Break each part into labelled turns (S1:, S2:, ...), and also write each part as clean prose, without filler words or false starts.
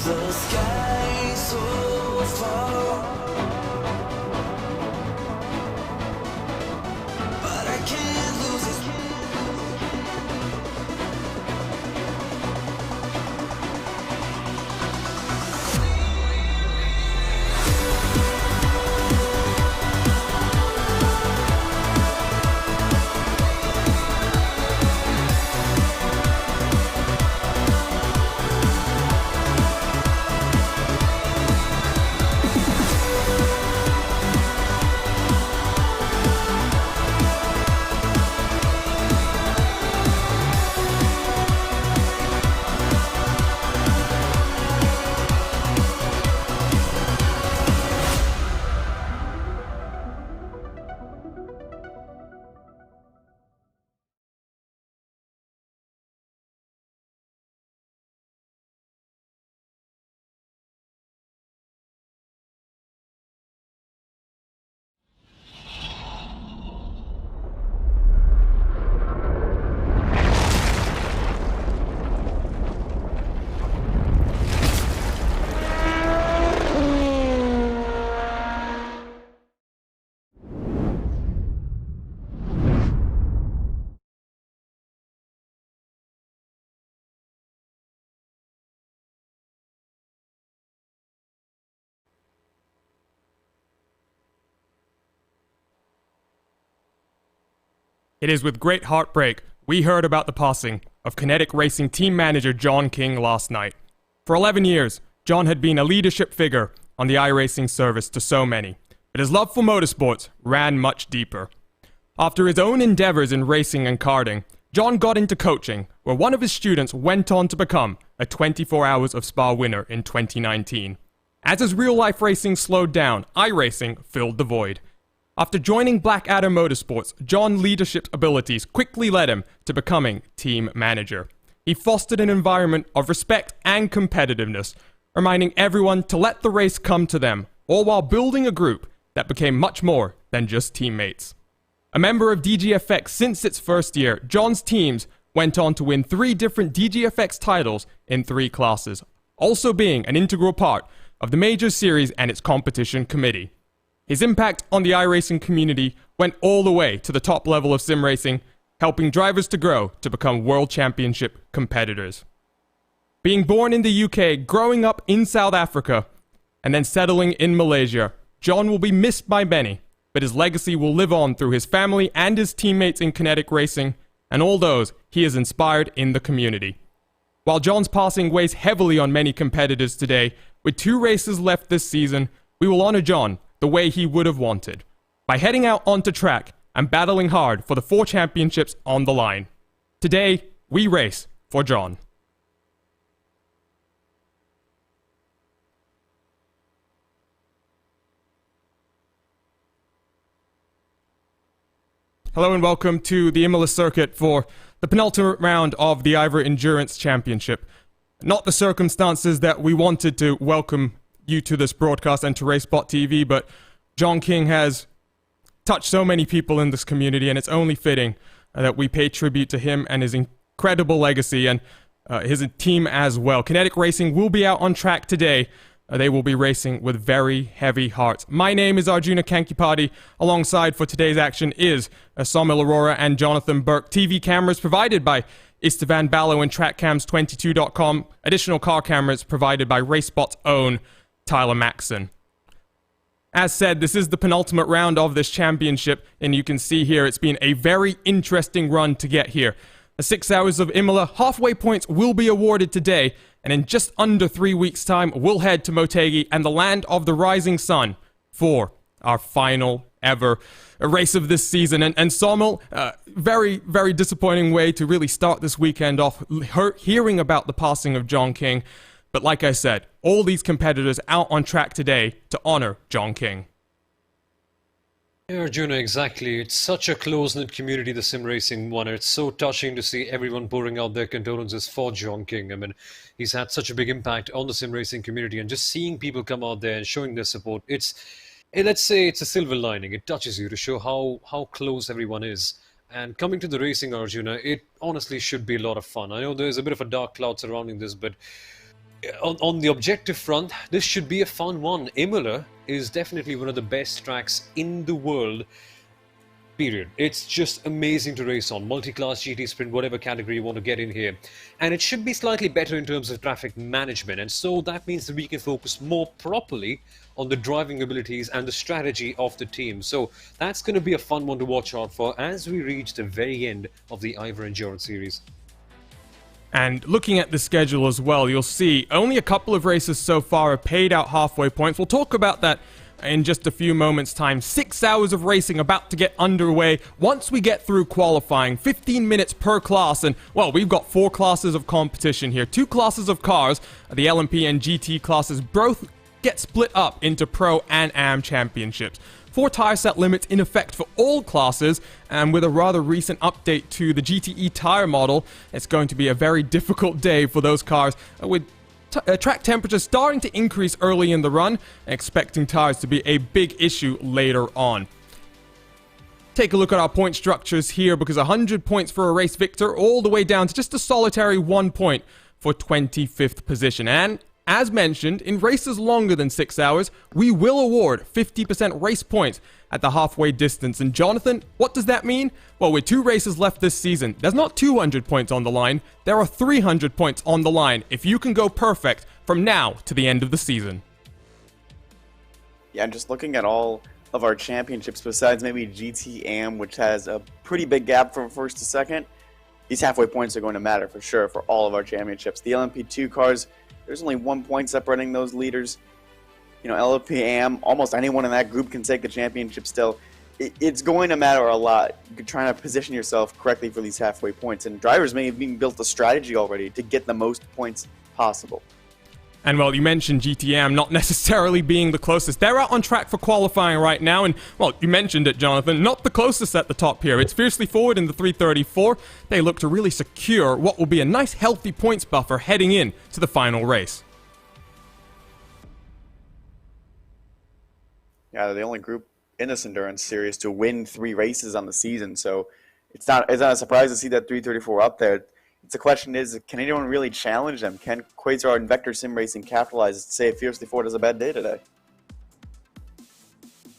S1: The sky so far, but I can't lose it.
S2: It is with great heartbreak we heard about the passing of Kinetic Racing team manager John King last night. For 11 years, John had been a leadership figure on the iRacing service to so many, but his love for motorsports ran much deeper. After his own endeavors in racing and karting, John got into coaching, where one of his students went on to become a 24 Hours of Spa winner in 2019. As his real-life racing slowed down, iRacing filled the void. After joining Blackadder Motorsports, John's leadership abilities quickly led him to becoming team manager. He fostered an environment of respect and competitiveness, reminding everyone to let the race come to them, all while building a group that became much more than just teammates. A member of DGFX since its first year, John's teams went on to win 3 different DGFX titles in 3 classes, also being an integral part of the Major Series and its competition committee. His impact on the iRacing community went all the way to the top level of sim racing, helping drivers to grow to become world championship competitors. Being born in the UK, growing up in South Africa, and then settling in Malaysia, John will be missed by many, but his legacy will live on through his family and his teammates in Kinetic Racing, and all those he has inspired in the community. While John's passing weighs heavily on many competitors today, with 2 races left this season, we will honor John the way he would have wanted, by heading out onto track and battling hard for the 4 championships on the line. Today, we race for John. Hello and welcome to the Imola circuit for the penultimate round of the IVRA Endurance Championship. Not the circumstances that we wanted to welcome you to this broadcast and to RaceSpotTV, but John King has touched so many people in this community, and it's only fitting that we pay tribute to him and his incredible legacy and his team as well. Kinetic Racing will be out on track today. They will be racing with very heavy hearts. My name is Arjuna Kankipati. Alongside for today's action is Somil Aurora and Jonathan Burke. TV cameras provided by Istvan Ballo and TrackCams22.com. Additional car cameras provided by RaceSpot's own Tyler Maxson. As said, this is the penultimate round of this championship, and you can see here it's been a very interesting run to get here. The 6 hours of Imola halfway points will be awarded today, and in just under 3 weeks' time, we'll head to Motegi and the land of the rising sun for our final ever race of this season. And Somil, very, very disappointing way to really start this weekend off, hearing about the passing of John King. But like I said, all these competitors out on track today to honor John King.
S3: Yeah, Arjuna, exactly. It's such a close-knit community, the sim racing one. It's so touching to see everyone pouring out their condolences for John King. I mean, he's had such a big impact on the sim racing community, and just seeing people come out there and showing their support, let's say it's a silver lining. It touches you to show how close everyone is. And coming to the racing, Arjuna, it honestly should be a lot of fun. I know there's a bit of a dark cloud surrounding this, but on the objective front, this should be a fun one. Imola is definitely one of the best tracks in the world. Period. It's just amazing to race on. Multi-class, GT sprint, whatever category you want to get in here. And it should be slightly better in terms of traffic management. And so that means that we can focus more properly on the driving abilities and the strategy of the team. So that's going to be a fun one to watch out for as we reach the very end of the IVRA Endurance Series.
S2: And looking at the schedule as well, you'll see only a couple of races so far have paid out halfway points. We'll talk about that in just a few moments' time. 6 hours of racing about to get underway. Once we get through qualifying, 15 minutes per class, and well, we've got 4 classes of competition here. 2 classes of cars, the LMP and GT classes, both get split up into Pro and Am championships. 4 tire set limits in effect for all classes, and with a rather recent update to the GTE tire model, it's going to be a very difficult day for those cars with track temperatures starting to increase early in the run, expecting tires to be a big issue later on. Take a look at our point structures here, because 100 points for a race victor, all the way down to just a solitary 1 point for 25th position. And as mentioned, in races longer than 6 hours, we will award 50% race points at the halfway distance. And Jonathan, what does that mean? Well, with 2 races left this season, there's not 200 points on the line, there are 300 points on the line if you can go perfect from now to the end of the season.
S4: Yeah, and just looking at all of our championships, besides maybe GT-AM, which has a pretty big gap from first to second, these halfway points are going to matter for sure for all of our championships. The LMP2 cars, there's only 1 point separating those leaders. You know, LMP AM, almost anyone in that group can take the championship still. It's going to matter a lot. You're trying to position yourself correctly for these halfway points. And drivers may have even built a strategy already to get the most points possible.
S2: And well, you mentioned GTM not necessarily being the closest. They're out on track for qualifying right now, and well, you mentioned it, Jonathan, not the closest at the top here. It's fiercely forward in the 334. They look to really secure what will be a nice healthy points buffer heading in to the final race.
S4: Yeah, they're the only group in this endurance series to win 3 races on the season, so it's not a surprise to see that 334 up there. The question is, can anyone really challenge them? Can Quasar and Vector Sim Racing capitalize to say Fiercely Ford has a bad day today?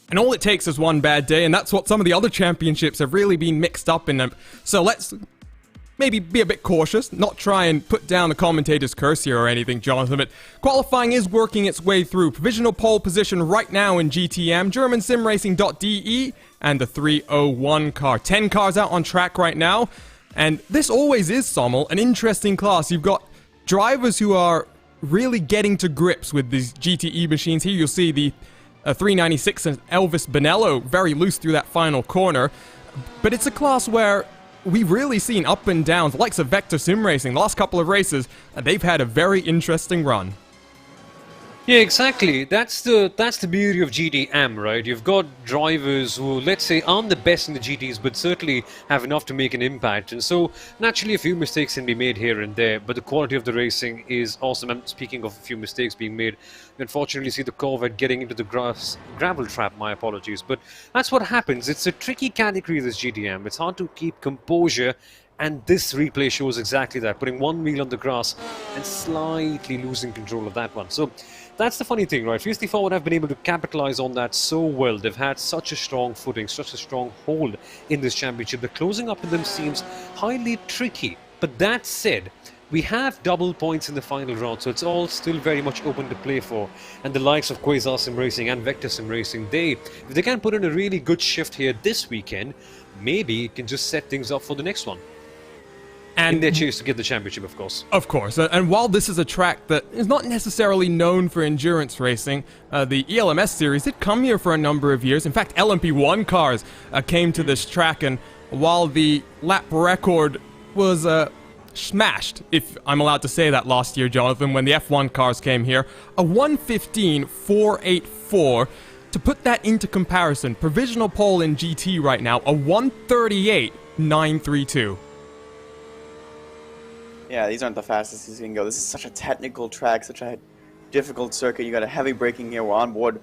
S2: And all it takes is one bad day, and that's what some of the other championships have really been mixed up in them. So let's maybe be a bit cautious, not try and put down the commentator's curse here or anything, Jonathan, but qualifying is working its way through. Provisional pole position right now in GTM, GermanSimRacing.de, and the 301 car. 10 cars out on track right now. And this always is, Sommel, an interesting class. You've got drivers who are really getting to grips with these GTE machines. Here you'll see the 396 and Elvis Bonello very loose through that final corner. But it's a class where we've really seen up and downs. The likes of Vector Sim Racing, the last couple of races, they've had a very interesting run.
S3: Yeah, exactly. That's the beauty of GT-AM, right? You've got drivers who, let's say, aren't the best in the GTs, but certainly have enough to make an impact. And so, naturally, a few mistakes can be made here and there, but the quality of the racing is awesome. And speaking of a few mistakes being made, you unfortunately see the Corvette getting into the gravel trap, my apologies. But that's what happens. It's a tricky category, this GT-AM. It's hard to keep composure. And this replay shows exactly that, putting one wheel on the grass and slightly losing control of that one. So that's the funny thing, right? Fiercely Forward have been able to capitalize on that so well. They've had such a strong footing, such a strong hold in this championship. The closing up in them seems highly tricky. But that said, we have double points in the final round, so it's all still very much open to play for. And the likes of Quasar Sim Racing and Vector Sim Racing, if they can put in a really good shift here this weekend, maybe it can just set things up for the next one. And in their chase to get the championship, of course.
S2: Of course. And while this is a track that is not necessarily known for endurance racing, the ELMS series did come here for a number of years. In fact, LMP1 cars came to this track, and while the lap record was smashed, if I'm allowed to say that, last year, Jonathan, when the F1 cars came here, a 1:15.484. To put that into comparison, provisional pole in GT right now, a 1:38.932.
S4: Yeah, these aren't the fastest you can go. This is such a technical track, such a difficult circuit. You got a heavy braking here. We're on board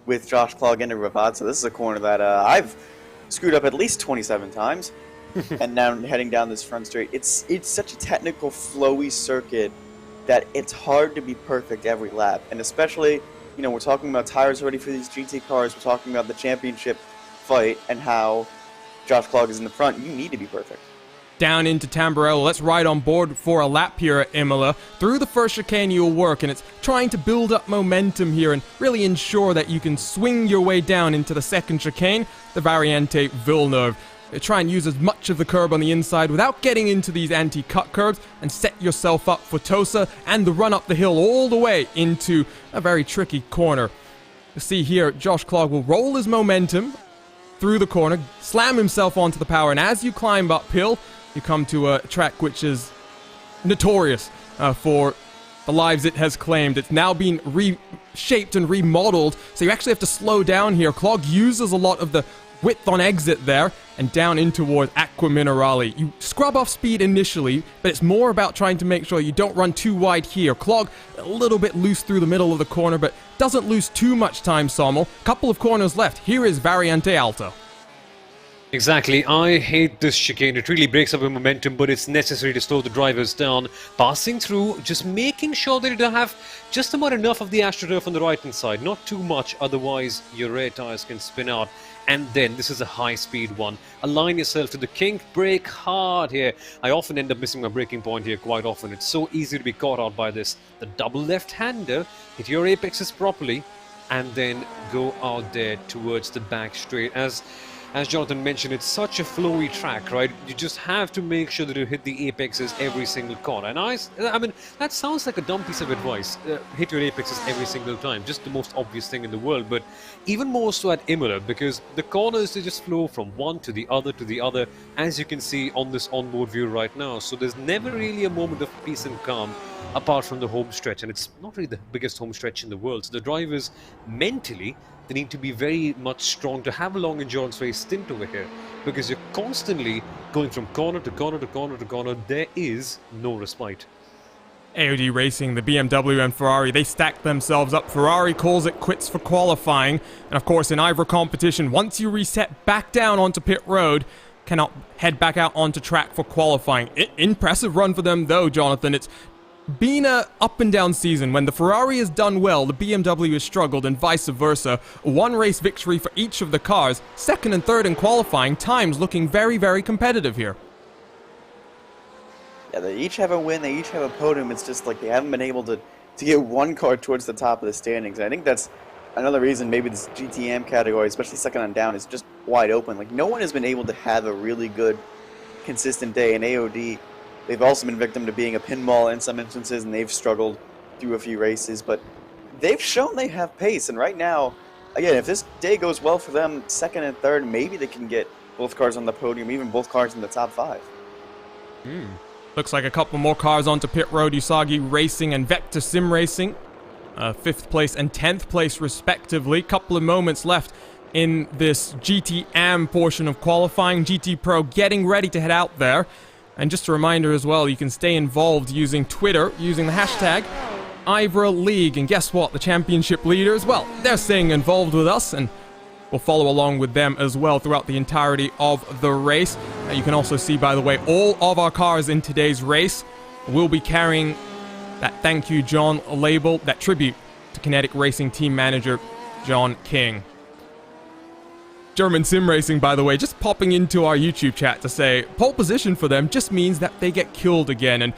S4: with Josh Klog into Ravad, so this is a corner that I've screwed up at least 27 times. And now heading down this front straight. It's such a technical, flowy circuit that it's hard to be perfect every lap. And especially, you know, we're talking about tires ready for these GT cars, we're talking about the championship fight and how Josh Klug is in the front. You need to be perfect.
S2: Down into Tamburello. Let's ride on board for a lap here at Imola. Through the first chicane you'll work, and it's trying to build up momentum here and really ensure that you can swing your way down into the second chicane, the Variante Villeneuve. Try and use as much of the curb on the inside without getting into these anti-cut curbs and set yourself up for Tosa and the run up the hill all the way into a very tricky corner. You see here, Josh Klug will roll his momentum through the corner, slam himself onto the power, and as you climb uphill, you come to a track which is notorious for the lives it has claimed. It's now been reshaped and remodeled, so you actually have to slow down here. Klug uses a lot of the width on exit there, and down in towards Acqua Minerale. You scrub off speed initially, but it's more about trying to make sure you don't run too wide here. Klug a little bit loose through the middle of the corner, but doesn't lose too much time, Sommel. Couple of corners left. Here is Variante Alta.
S3: Exactly, I hate this chicane. It really breaks up your momentum, but it's necessary to slow the drivers down. Passing through, just making sure that you don't have just about enough of the AstroTurf on the right-hand side. Not too much, otherwise your rear tires can spin out. And then, this is a high-speed one. Align yourself to the kink, brake hard here. I often end up missing my braking point here quite often. It's so easy to be caught out by this. The double left-hander, hit your apexes properly, and then go out there towards the back straight. As Jonathan mentioned, it's such a flowy track, right? You just have to make sure that you hit the apexes every single corner. And I mean, that sounds like a dumb piece of advice. Hit your apexes every single time. Just the most obvious thing in the world. But even more so at Imola, because the corners, they just flow from one to the other, as you can see on this onboard view right now. So there's never really a moment of peace and calm apart from the home stretch. And it's not really the biggest home stretch in the world. So the drivers, mentally, they need to be very much strong to have a long endurance race stint over here, because you're constantly going from corner to corner to corner to corner. There is no respite.
S2: AOD Racing, the BMW and Ferrari, they stack themselves up. Ferrari calls it quits for qualifying. And of course, in IVRA competition, once you reset back down onto pit road, cannot head back out onto track for qualifying. Impressive run for them though, Jonathan. It's been a up and down season. When the Ferrari has done well, the BMW has struggled, and vice versa. One race victory for each of the cars, second and third in qualifying, times looking very, very competitive here.
S4: Yeah, they each have a win, they each have a podium. It's just like they haven't been able to get one car towards the top of the standings. And I think that's another reason maybe this GTM category, especially second on down, is just wide open. Like, no one has been able to have a really good, consistent day. And AOD, they've also been victim to being a pinball in some instances, and they've struggled through a few races. But they've shown they have pace. And right now, again, if this day goes well for them, second and third, maybe they can get both cars on the podium, even both cars in the top 5.
S2: Looks like a couple more cars onto pit road. Usagi Racing and Vector Sim Racing. 5th place and 10th place respectively. Couple of moments left in this GT Am portion of qualifying. GT Pro getting ready to head out there. And just a reminder as well, you can stay involved using Twitter, using the hashtag IVRA League. And guess what? The championship leaders, well, they're staying involved with us, and we'll follow along with them as well throughout the entirety of the race. You can also see, by the way, all of our cars in today's race will be carrying that Thank You John label, that tribute to Kinetic Racing team manager John King. German Sim Racing, by the way, just popping into our YouTube chat to say pole position for them just means that they get killed again, and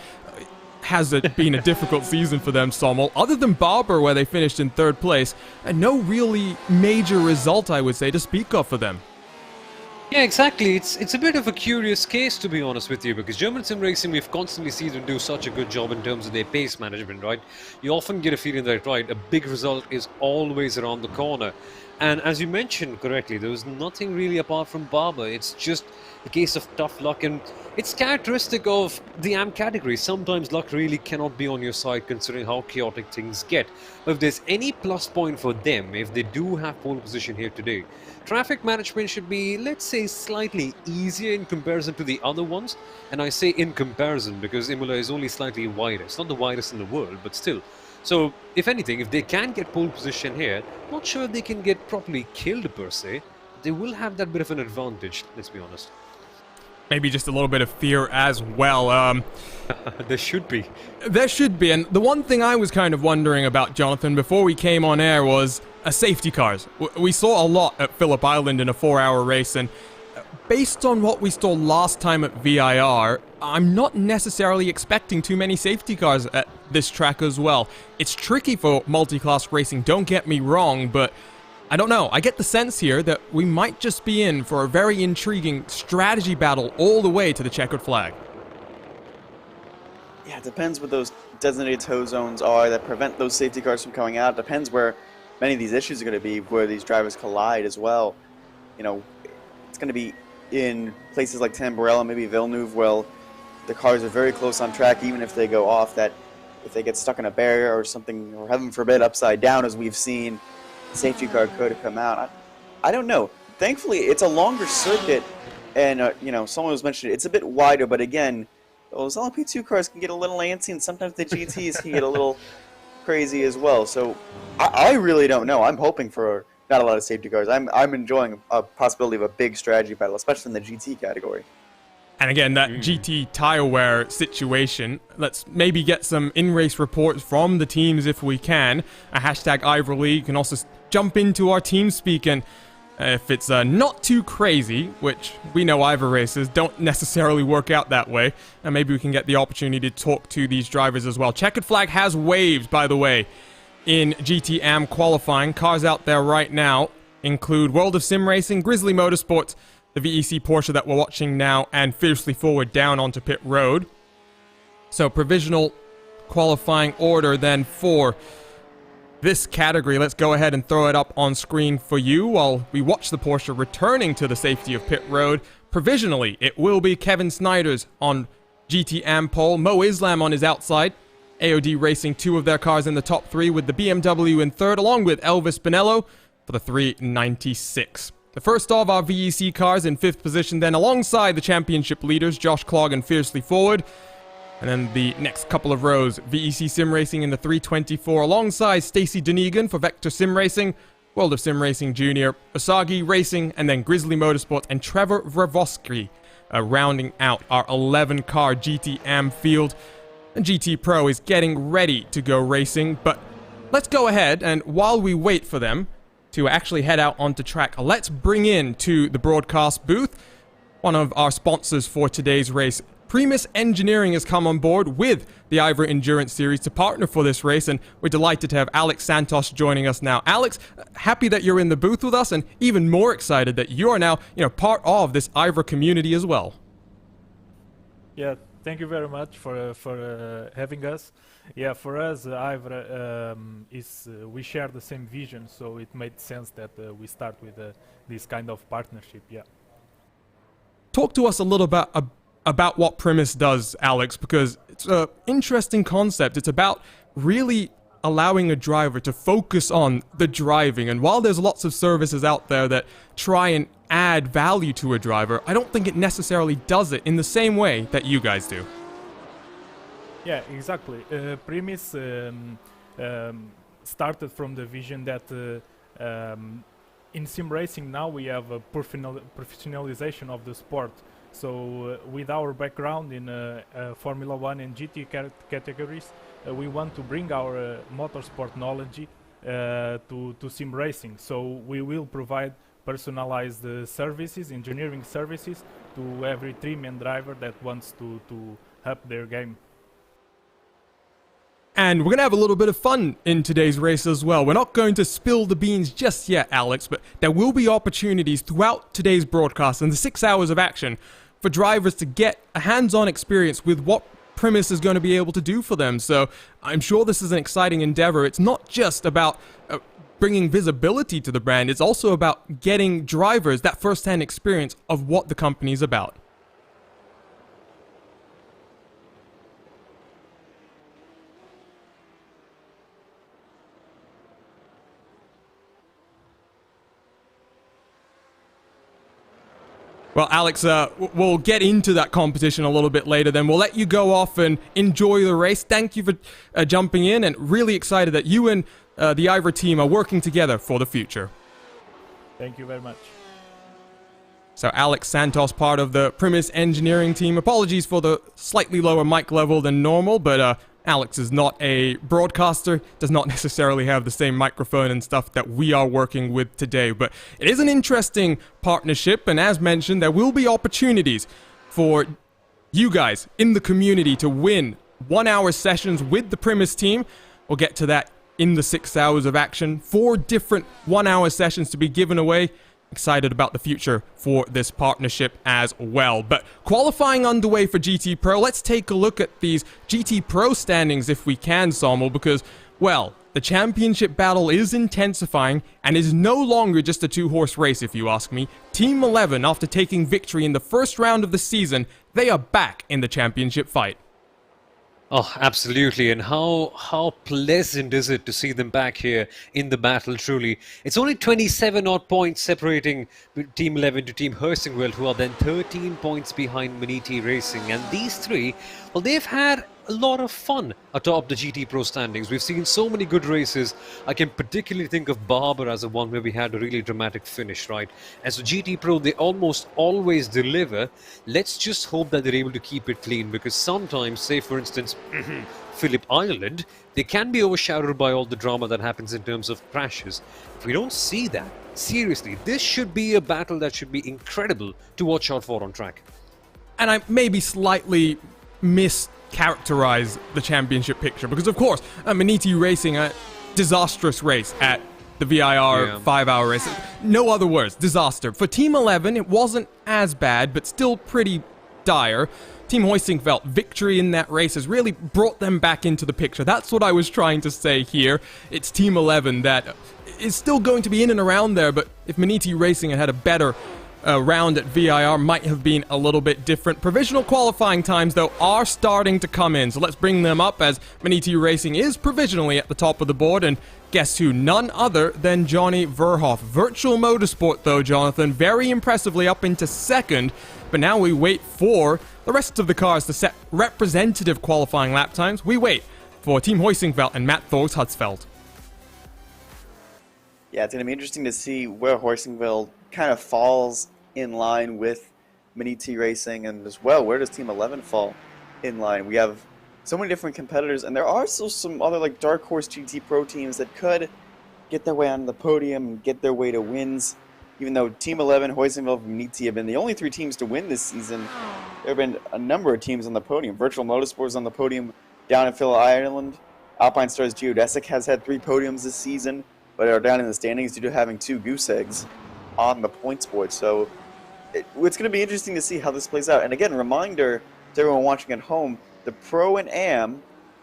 S2: has it been a difficult season for them, Sommel? Other than Barber, where they finished in 3rd place, and no really major result, I would say, to speak of for them.
S3: Yeah, exactly. It's a bit of a curious case, to be honest with you, because German Sim Racing, we've constantly seen them do such a good job in terms of their pace management, right? You often get a feeling that, right, a big result is always around the corner. And as you mentioned correctly, there was nothing really apart from Barber. It's just a case of tough luck, and it's characteristic of the AM category. Sometimes luck really cannot be on your side considering how chaotic things get. But if there's any plus point for them, if they do have pole position here today, traffic management should be, let's say, slightly easier in comparison to the other ones. And I say in comparison because Imola is only slightly wider. It's not the widest in the world, but still. So, if anything, if they can get pole position here, not sure if they can get properly killed per se, they will have that bit of an advantage, let's be honest.
S2: maybe just a little bit of fear as well.
S3: There should be.
S2: There should be, and the one thing I was kind of wondering about, Jonathan, before we came on air was safety cars. We saw a lot at Phillip Island in a 4-hour race, and based on what we saw last time at VIR, I'm not necessarily expecting too many safety cars at this track as well. It's tricky for multi-class racing, don't get me wrong, but I don't know. I get the sense here that we might just be in for a very intriguing strategy battle all the way to the checkered flag.
S4: Yeah, it depends what those designated tow zones are that prevent those safety cars from coming out. It depends where many of these issues are going to be, where these drivers collide as well. You know, it's going to be in places like Tamburello, maybe Villeneuve, where the cars are very close on track, even if they go off, that if they get stuck in a barrier or something, or heaven forbid, upside down, as we've seen, the safety car could have come out. I don't know. Thankfully, it's a longer circuit, and, you know, someone was mentioning it's a bit wider, but again, those LMP2 cars can get a little antsy, and sometimes the GTs can get a little crazy as well. So I really don't know. I'm hoping for not a lot of safety cars. I'm enjoying a possibility of a big strategy battle, especially in the GT category.
S2: And again, that GT tire wear situation, let's maybe get some in-race reports from the teams if we can. A hashtag IVRA. You can also jump into our TeamSpeak, and if it's not too crazy, which we know IVRA races don't necessarily work out that way, and maybe we can get the opportunity to talk to these drivers as well. Checkered flag has waived, by the way, in GT-AM qualifying. Cars out there right now include World of Sim Racing, Grizzly Motorsports, the VEC Porsche that we're watching now, and Fiercely Forward down onto pit road. So provisional qualifying order then for this category. Let's go ahead and throw it up on screen for you while we watch the Porsche returning to the safety of pit road. Provisionally, it will be Kevin Snyder's on GT-AM pole, Mo Islam on his outside, AOD Racing 2 of their cars in the top 3 with the BMW in third, along with Elvis Bonello for the 396. The first of our VEC cars in 5th position then, alongside the championship leaders Josh Clogg and Fiercely Forward. And then the next couple of rows, VEC Sim Racing in the 324 alongside Stacey Dunegan for Vector Sim Racing, World of Sim Racing Jr., Osagi Racing, and then Grizzly Motorsport and Trevor Vravoski rounding out our 11-car GT-AM field. And GT Pro is getting ready to go racing, but let's go ahead and while we wait for them to actually head out onto track, let's bring in to the broadcast booth one of our sponsors for today's race. Primus Engineering has come on board with the IVRA Endurance Series to partner for this race, and we're delighted to have Alex Santos joining us now. Alex, happy that you're in the booth with us, and even more excited that you are now, part of this IVRA community as well.
S5: Yeah, thank you very much for having us. Yeah, for us, IVRA we share the same vision, so it made sense that we start with this kind of partnership. Yeah.
S2: Talk to us a little bit about what Primus does, Alex, because it's an interesting concept. It's about really allowing a driver to focus on the driving. And while there's lots of services out there that try and add value to a driver, I don't think it necessarily does it in the same way that you guys do.
S5: Yeah, exactly. Primus started from the vision that in sim racing now we have a professionalization of the sport. So with our background in Formula 1 and GT categories, we want to bring our motorsport knowledge to sim racing. So we will provide personalized services, engineering services to every team and driver that wants to up their game.
S2: And we're going to have a little bit of fun in today's race as well. We're not going to spill the beans just yet, Alex, but there will be opportunities throughout today's broadcast and the 6 hours of action for drivers to get a hands-on experience with what Primus is going to be able to do for them. So I'm sure this is an exciting endeavor. It's not just about bringing visibility to the brand. It's also about getting drivers that first-hand experience of what the company's about. Well, Alex, we'll get into that competition a little bit later then. We'll let you go off and enjoy the race. Thank you for jumping in, and really excited that you and the IVRA team are working together for the future.
S5: Thank you very much.
S2: So Alex Santos, part of the Primus engineering team. Apologies for the slightly lower mic level than normal, but Alex is not a broadcaster, does not necessarily have the same microphone and stuff that we are working with today. But it is an interesting partnership, and as mentioned, there will be opportunities for you guys in the community to win 1 hour sessions with the Primus team. We'll get to that in the 6 hours of action. 4 different 1 hour sessions to be given away. Excited about the future for this partnership as well. But qualifying underway for GT Pro, let's take a look at these GT Pro standings if we can, Sommel, because, well, the championship battle is intensifying and is no longer just a 2-horse race, if you ask me. Team 11, after taking victory in the first round of the season, they are back in the championship fight.
S3: Oh, absolutely. And how pleasant is it to see them back here in the battle, truly. It's only 27 odd points separating Team 11 to Team Hersingweld, who are then 13 points behind Maniti Racing. And these three, well, they've had a lot of fun atop the GT Pro standings. We've seen so many good races. I can particularly think of Barber as a one where we had a really dramatic finish, right? As a GT Pro, they almost always deliver. Let's just hope that they're able to keep it clean, because sometimes, say for instance, Phillip Island, they can be overshadowed by all the drama that happens in terms of crashes. If we don't see that, seriously, this should be a battle that should be incredible to watch out for on track.
S2: And I maybe slightly mischaracterize the championship picture, because of course, Maniti Racing, a disastrous race at the VIR 5-hour race. No other words, disaster. For Team 11, it wasn't as bad, but still pretty dire. Team Heusingveld, victory in that race has really brought them back into the picture. That's what I was trying to say here. It's Team 11 that is still going to be in and around there, but if Maniti Racing had a better round at VIR, might have been a little bit different. Provisional qualifying times, though, are starting to come in, so let's bring them up, as Maniti Racing is provisionally at the top of the board, and guess who? None other than Johnny Verhoff. Virtual Motorsport, though, Jonathan, very impressively up into second, but now we wait for the rest of the cars to set representative qualifying lap times. We wait for Team Heusingveld and Matt Thor's Hutzfeld.
S4: Yeah, it's going to be interesting to see where Heusingveld kind of falls in line with Maniti Racing, and as well, where does Team 11 fall in line? We have so many different competitors, and there are still some other like dark horse GT Pro teams that could get their way on the podium and get their way to wins. Even though Team 11, Heusingveld, and Maniti have been the only 3 teams to win this season, there have been a number of teams on the podium. Virtual Motorsport is on the podium down in Phillip Island. Alpine Stars Geodesic has had 3 podiums this season, but are down in the standings due to having 2 goose eggs on the points board. So it's going to be interesting to see how this plays out. And again, reminder to everyone watching at home, the Pro and Am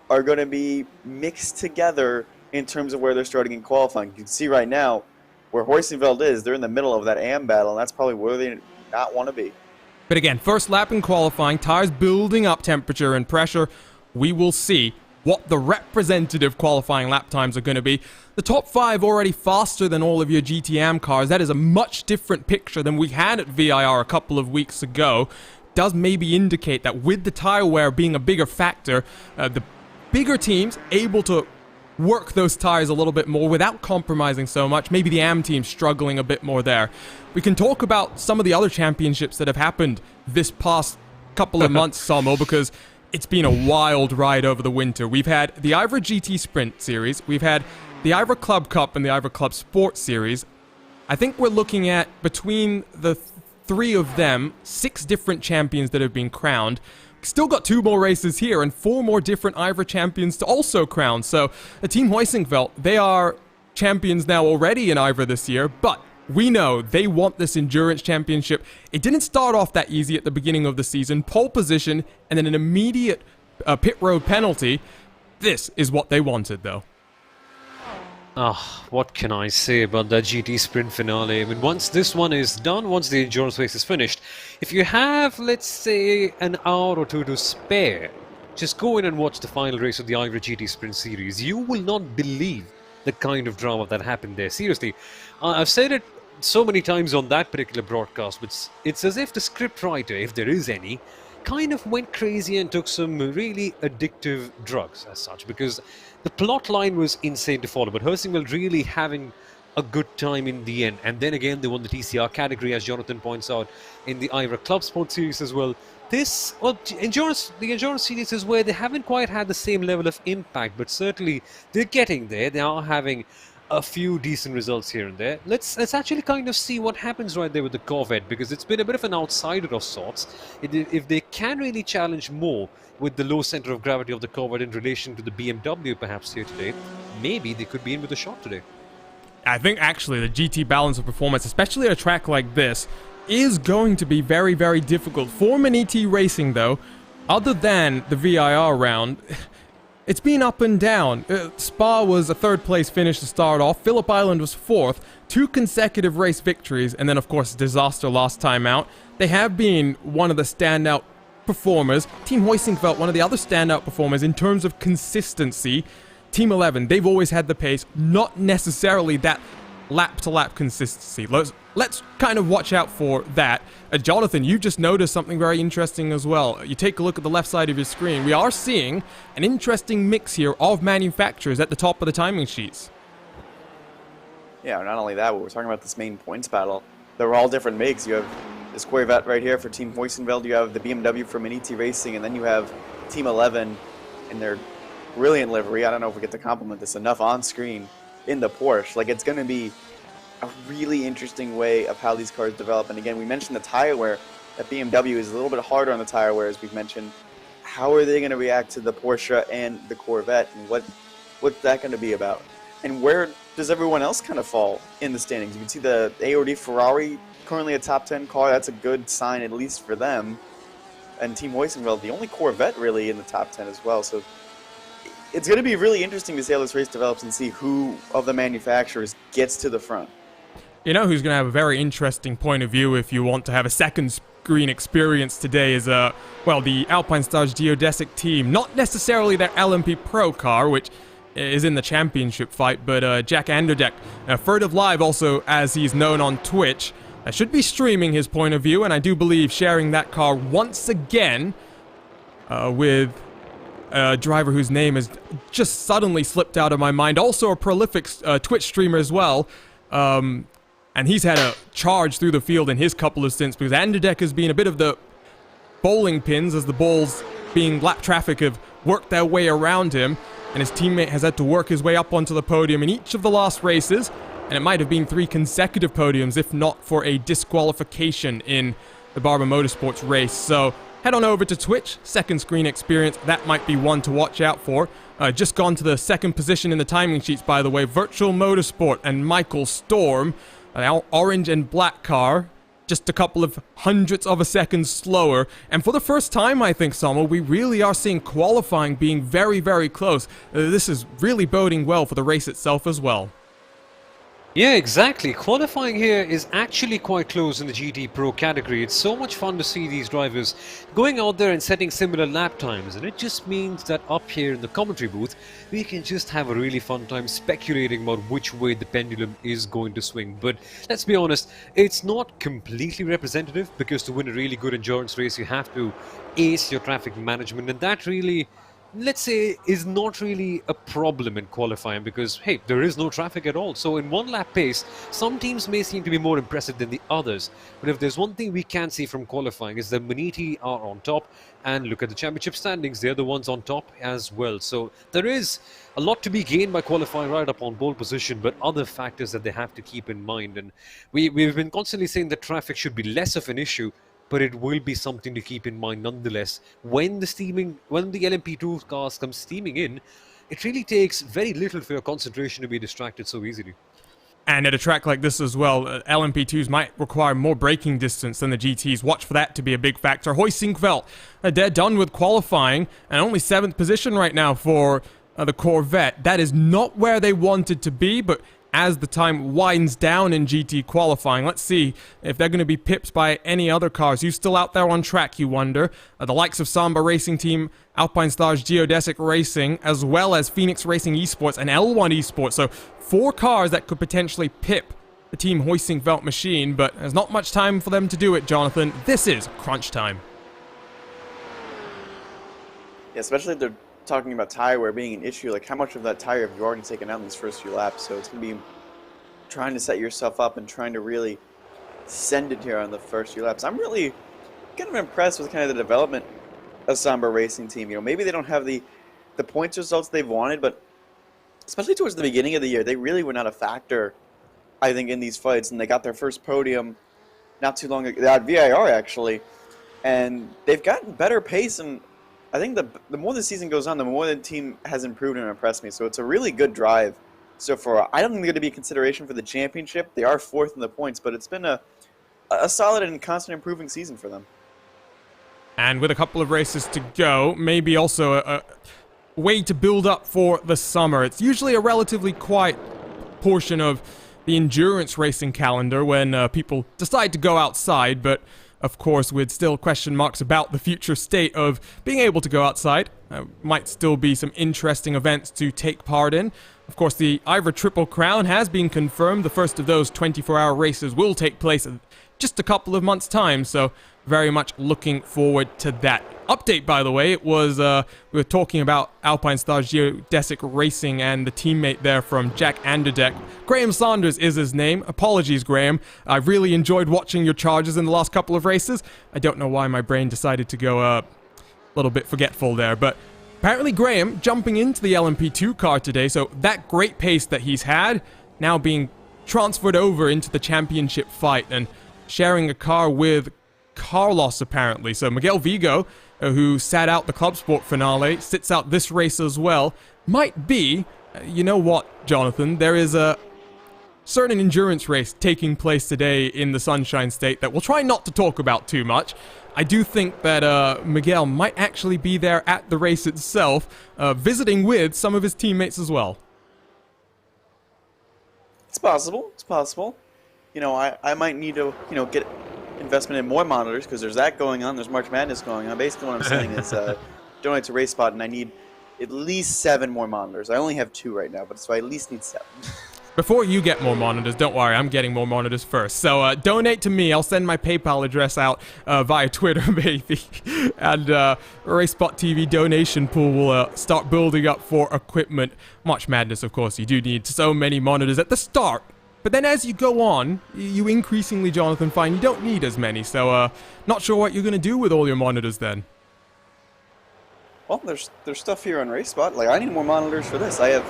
S4: are going to be mixed together in terms of where they're starting in qualifying. You can see right now where Heusingveld is, they're in the middle of that Am battle, and that's probably where they not want to be.
S2: But again, first lap in qualifying, tires building up temperature and pressure. We will see what the representative qualifying lap times are going to be. The top 5 already faster than all of your GTM cars. That is a much different picture than we had at VIR a couple of weeks ago. Does maybe indicate that with the tire wear being a bigger factor, the bigger teams able to work those tires a little bit more without compromising so much. Maybe the AM team struggling a bit more there. We can talk about some of the other championships that have happened this past couple of months, Sommel, because it's been a wild ride over the winter. We've had the IVRA GT Sprint Series. We've had the IVRA Club Cup and the IVRA Club Sport Series. I think we're looking at, between the 3 of them, 6 different champions that have been crowned. Still got 2 more races here and 4 more different IVRA champions to also crown. So the Team Heusingveld, they are champions now already in IVRA this year, but we know they want this endurance championship. It didn't start off that easy at the beginning of the season. Pole position and then an immediate pit road penalty. This is what they wanted, though.
S3: What can I say about that GT Sprint finale? I mean, once this one is done, once the endurance race is finished, if you have, let's say, an hour or 2 to spare, just go in and watch the final race of the IVRA GT Sprint Series. You will not believe the kind of drama that happened there. Seriously, I've said it so many times on that particular broadcast, but it's as if the scriptwriter, if there is any, kind of went crazy and took some really addictive drugs as such, because the plot line was insane to follow, but Hersingweld really having a good time in the end. And then again, they won the TCR category, as Jonathan points out, in the IVRA Club Sport Series as well. The endurance series is where they haven't quite had the same level of impact, but certainly they're getting there. They are having a few decent results here and there. Let's actually kind of see what happens right there with the Corvette, because it's been a bit of an outsider of sorts. If they can really challenge more with the low center of gravity of the Corvette in relation to the BMW perhaps here today, maybe they could be in with a shot today.
S2: I think actually the GT balance of performance, especially at a track like this, is going to be very, very difficult. For Maniti Racing, though, other than the VIR round, it's been up and down. Spa was a third-place finish to start off. Phillip Island was fourth. 2 consecutive race victories, and then, of course, disaster last time out. They have been one of the standout performers. Team Hoisingveld, one of the other standout performers in terms of consistency. Team 11, they've always had the pace, not necessarily that lap-to-lap consistency. Let's kind of watch out for that. Jonathan, you've just noticed something very interesting as well. You take a look at the left side of your screen. We are seeing an interesting mix here of manufacturers at the top of the timing sheets.
S4: Yeah, not only that, but we're talking about this main points battle. They're all different makes. You have this Corvette right here for Team Hoisenveld. You have the BMW for Maniti Racing, and then you have Team 11 in their brilliant livery. I don't know if we get to compliment this enough on screen in the Porsche. Like, it's going to be a really interesting way of how these cars develop. And again, we mentioned the tire wear. That BMW is a little bit harder on the tire wear, as we've mentioned. How are they going to react to the Porsche and the Corvette, and what's that going to be about? And where does everyone else kind of fall in the standings? You can see the AOD Ferrari currently a top 10 car. That's a good sign, at least for them. And Team Hoisenveld, the only Corvette really in the top 10 as well. So it's going to be really interesting to see how this race develops and see who of the manufacturers gets to the front.
S2: You know who's going to have a very interesting point of view if you want to have a second screen experience today is, well, the Alpine Stars Geodesic team. Not necessarily their LMP Pro car, which is in the championship fight, but Jack Anderdeck, Furtive Live also, as he's known on Twitch, should be streaming his point of view, and I do believe sharing that car once again with a driver whose name has just suddenly slipped out of my mind. Also a prolific Twitch streamer as well. And he's had a charge through the field in his couple of stints, because Anderdeck has been a bit of the bowling pins as the balls being lap traffic have worked their way around him, and his teammate has had to work his way up onto the podium in each of the last races, and it might have been 3 consecutive podiums if not for a disqualification in the Barber Motorsports race. So head on over to Twitch, second screen experience, that might be one to watch out for. Just gone to the second position in the timing sheets, by the way, Virtual Motorsport and Michael Storm, an orange and black car, just a couple of hundredths of a second slower. And for the first time, I think, Samo, we really are seeing qualifying being very, very close. This is really boding well for the race itself as well.
S3: Yeah, exactly. Qualifying here is actually quite close in the GT Pro category. It's so much fun to see these drivers going out there and setting similar lap times, and it just means that up here in the commentary booth, we can just have a really fun time speculating about which way the pendulum is going to swing. But let's be honest, it's not completely representative, because to win a really good endurance race, you have to ace your traffic management, and that really, let's say, is not really a problem in qualifying, because hey, there is no traffic at all. So in one lap pace, some teams may seem to be more impressive than the others, but if there's one thing we can see from qualifying is that Maniti are on top, and look at the championship standings, they're the ones on top as well. So there is a lot to be gained by qualifying right up on pole position, but other factors that they have to keep in mind. And we've been constantly saying that traffic should be less of an issue, but it will be something to keep in mind nonetheless. When the LMP2 cars come steaming in, it really takes very little for your concentration to be distracted so easily.
S2: And at a track like this as well, LMP2s might require more braking distance than the GTs. Watch for that to be a big factor. Hoisingveld, they're done with qualifying, and only 7th position right now for the Corvette. That is not where they wanted to be, but as the time winds down in GT qualifying, let's see if they're going to be pipped by any other cars. Who's still out there on track, you wonder? The likes of Samba Racing Team, Alpine Stars Geodesic Racing, as well as Phoenix Racing Esports and L1 Esports. So 4 cars that could potentially pip the Team Hoisingveld machine, but there's not much time for them to do it, Jonathan. This is crunch time.
S4: Yeah, especially if they're talking about tire wear being an issue. Like, how much of that tire have you already taken out in these first few laps? So it's going to be trying to set yourself up and trying to really send it here on the first few laps. I'm really kind of impressed with kind of the development of Samba Racing Team. You know, maybe they don't have the points results they've wanted, but especially towards the beginning of the year, they really were not a factor, I think, in these fights. And they got their first podium not too long ago, at VIR actually, and they've gotten better pace. And I think the more the season goes on, the more the team has improved and impressed me. So it's a really good drive so far. I don't think they're going to be a consideration for the championship. They are 4th in the points, but it's been a solid and constant improving season for them.
S2: And with a couple of races to go, maybe also a way to build up for the summer. It's usually a relatively quiet portion of the endurance racing calendar when people decide to go outside, but of course with still question marks about the future state of being able to go outside. Might still be some interesting events to take part in. Of course, the IVRA Triple Crown has been confirmed. The first of those 24-hour races will take place in just a couple of months' time, so very much looking forward to that. Update, by the way, it was, we were talking about Alpine Stars Geodesic Racing and the teammate there from Jack Anderdeck. Graham Saunders is his name. Apologies, Graham. I really enjoyed watching your charges in the last couple of races. I don't know why my brain decided to go a little bit forgetful there, but apparently Graham jumping into the LMP2 car today, so that great pace that he's had now being transferred over into the championship fight and sharing a car with Carlos, apparently. So Miguel Vigo, who sat out the Club Sport finale, sits out this race as well. Might be, you know what, Jonathan, there is a certain endurance race taking place today in the Sunshine State that we'll try not to talk about too much. I do think that Miguel might actually be there at the race itself, visiting with some of his teammates as well.
S4: It's possible. It's possible. You know, I might need to, you know, get investment in more monitors because there's that going on. There's March Madness going on. Basically, what I'm saying is donate to RaceSpot, and I need at least 7 more monitors. I only have 2 right now, but so I at least need 7.
S2: Before you get more monitors, don't worry, I'm getting more monitors first. So donate to me. I'll send my PayPal address out via Twitter, maybe. And RaceSpotTV donation pool will start building up for equipment. March Madness, of course, you do need so many monitors at the start. But then as you go on, you increasingly, Jonathan, find you don't need as many. So not sure what you're going to do with all your monitors then.
S4: Well, there's stuff here on RaceSpot. Like, I need more monitors for this. I have,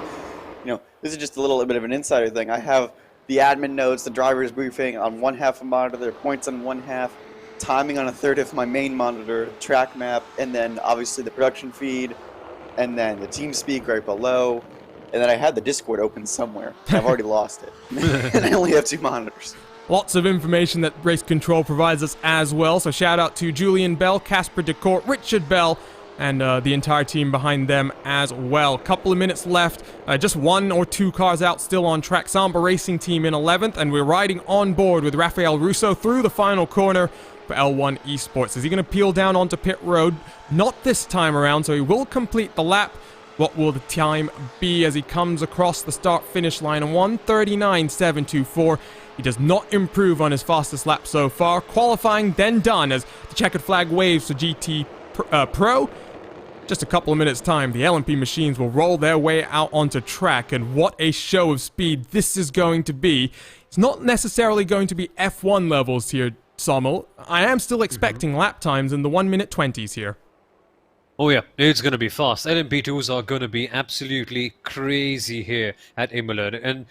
S4: you know, this is just a little bit of an insider thing. I have the admin notes, the driver's briefing on one half of the monitor, their points on one half, timing on a third of my main monitor, track map, and then obviously the production feed, and then the TeamSpeak right below. And then I had the Discord open somewhere. I've already lost it. And I only have 2 monitors.
S2: Lots of information that Race Control provides us as well. So shout out to Julian Bell, Casper Decourt, Richard Bell, and the entire team behind them as well. Couple of minutes left. Just 1 or 2 cars out still on track. Samba Racing Team in 11th. And we're riding on board with Rafael Russo through the final corner for L1 Esports. Is he going to peel down onto pit road? Not this time around, so he will complete the lap. What will the time be as he comes across the start-finish line? 1:39.724. He does not improve on his fastest lap so far. Qualifying then done as the checkered flag waves for GT Pro. Just a couple of minutes' time, the LMP machines will roll their way out onto track, and what a show of speed this is going to be. It's not necessarily going to be F1 levels here, Sommel. I am still expecting lap times in the 1:20s here.
S3: Oh yeah, it's going to be fast. LMP2s are going to be absolutely crazy here at Imola. And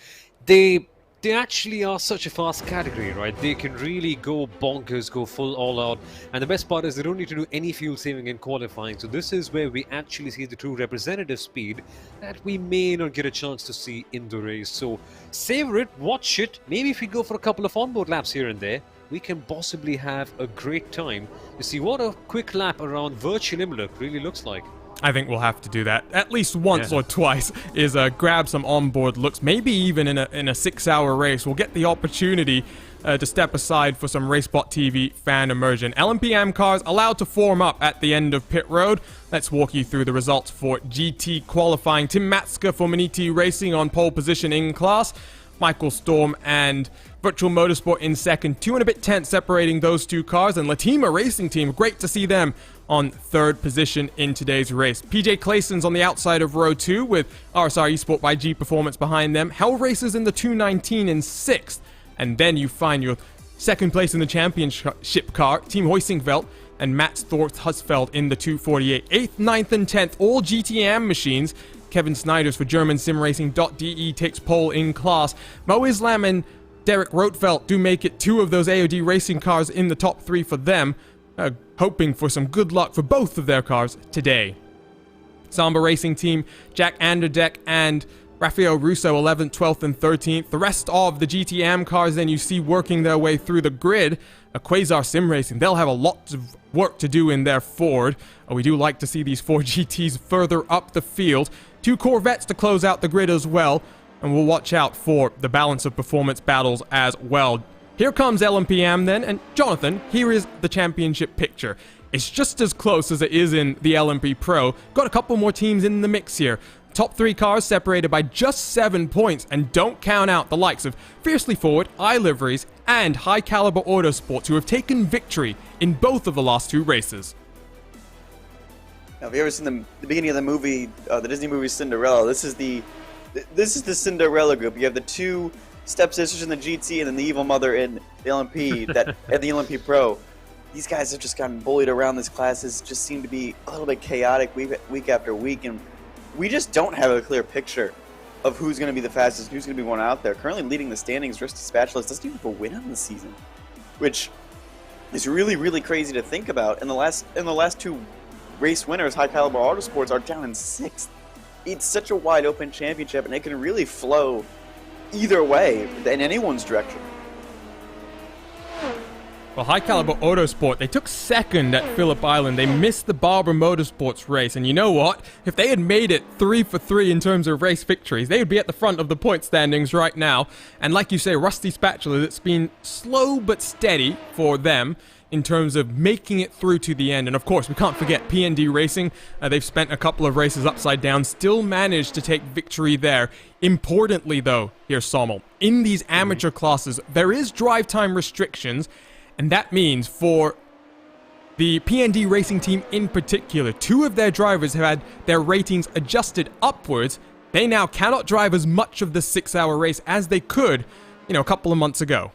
S3: they actually are such a fast category, right? They can really go bonkers, go full all out. And the best part is they don't need to do any fuel saving in qualifying. So this is where we actually see the true representative speed that we may not get a chance to see in the race. So savor it, watch it. Maybe if we go for a couple of onboard laps here and there, we can possibly have a great time to see what a quick lap around virtual Imola really looks like.
S2: I think we'll have to do that at least once or twice, is grab some onboard looks, maybe even in a 6-hour race. We'll get the opportunity to step aside for some RaceSpotTV fan immersion. LMP cars allowed to form up at the end of pit road. Let's walk you through the results for GT qualifying. Tim Matska for Maniti Racing on pole position in class. Michael Storm and Virtual Motorsport in second. 2 and a bit tenths separating those 2 cars. And Latima Racing Team, great to see them on 3rd position in today's race. PJ Clayson's on the outside of row 2 with RSR Esport by G Performance behind them. Hell Racers in the 219 in 6th. And then you find your 2nd place in the championship car, Team Hoisingveld and Mats Thorth Husfeld in the 248. 8th, 9th, and 10th, all GTM machines. Kevin Snyders for GermanSimRacing.de takes pole in class. Mo Islam and Derek Rothfeld do make it 2 of those AOD racing cars in the top 3 for them, hoping for some good luck for both of their cars today. Samba Racing Team, Jack Anderdeck and Rafael Russo, 11th, 12th, and 13th. The rest of the GTM cars then you see working their way through the grid. Quasar Sim Racing, they'll have a lot of work to do in their Ford. We do like to see these 4 GTs further up the field. 2 Corvettes to close out the grid as well. And we'll watch out for the balance of performance battles as well. Here comes LMPM then, and Jonathan, here is the championship picture. It's just as close as it is in the LMP Pro. Got a couple more teams in the mix here. Top 3 cars separated by just 7 points, and don't count out the likes of Fiercely Forward, iLiveries, and High Caliber Autosports, who have taken victory in both of the last 2 races.
S4: Now, have you ever seen the beginning of the movie, the Disney movie Cinderella? This is the Cinderella group. You have the 2 stepsisters in the GT and then the evil mother in the LMP and the LMP Pro. These guys have just gotten bullied around. This class just seem to be a little bit chaotic week after week, and we just don't have a clear picture of who's going to be the fastest, who's going to be one out there. Currently leading the standings, Rusty Spatulas doesn't even have a win on the season, which is really, really crazy to think about. In the last 2 race winners, High Caliber Autosports are down in 6th. It's such a wide open championship, and it can really flow either way in anyone's direction.
S2: Well, High Caliber Autosport, they took 2nd at Phillip Island. They missed the Barber Motorsports race, and you know what? If they had made it 3 for 3 in terms of race victories, they would be at the front of the point standings right now. And like you say, Rusty Spatula, it's been slow but steady for them in terms of making it through to the end. And of course, we can't forget PND Racing. They've spent a couple of races upside down, still managed to take victory there. Importantly though, here's Sommel, in these amateur classes, there is drive time restrictions, and that means for the PND Racing team in particular, 2 of their drivers have had their ratings adjusted upwards. They now cannot drive as much of the 6-hour race as they could, a couple of months ago.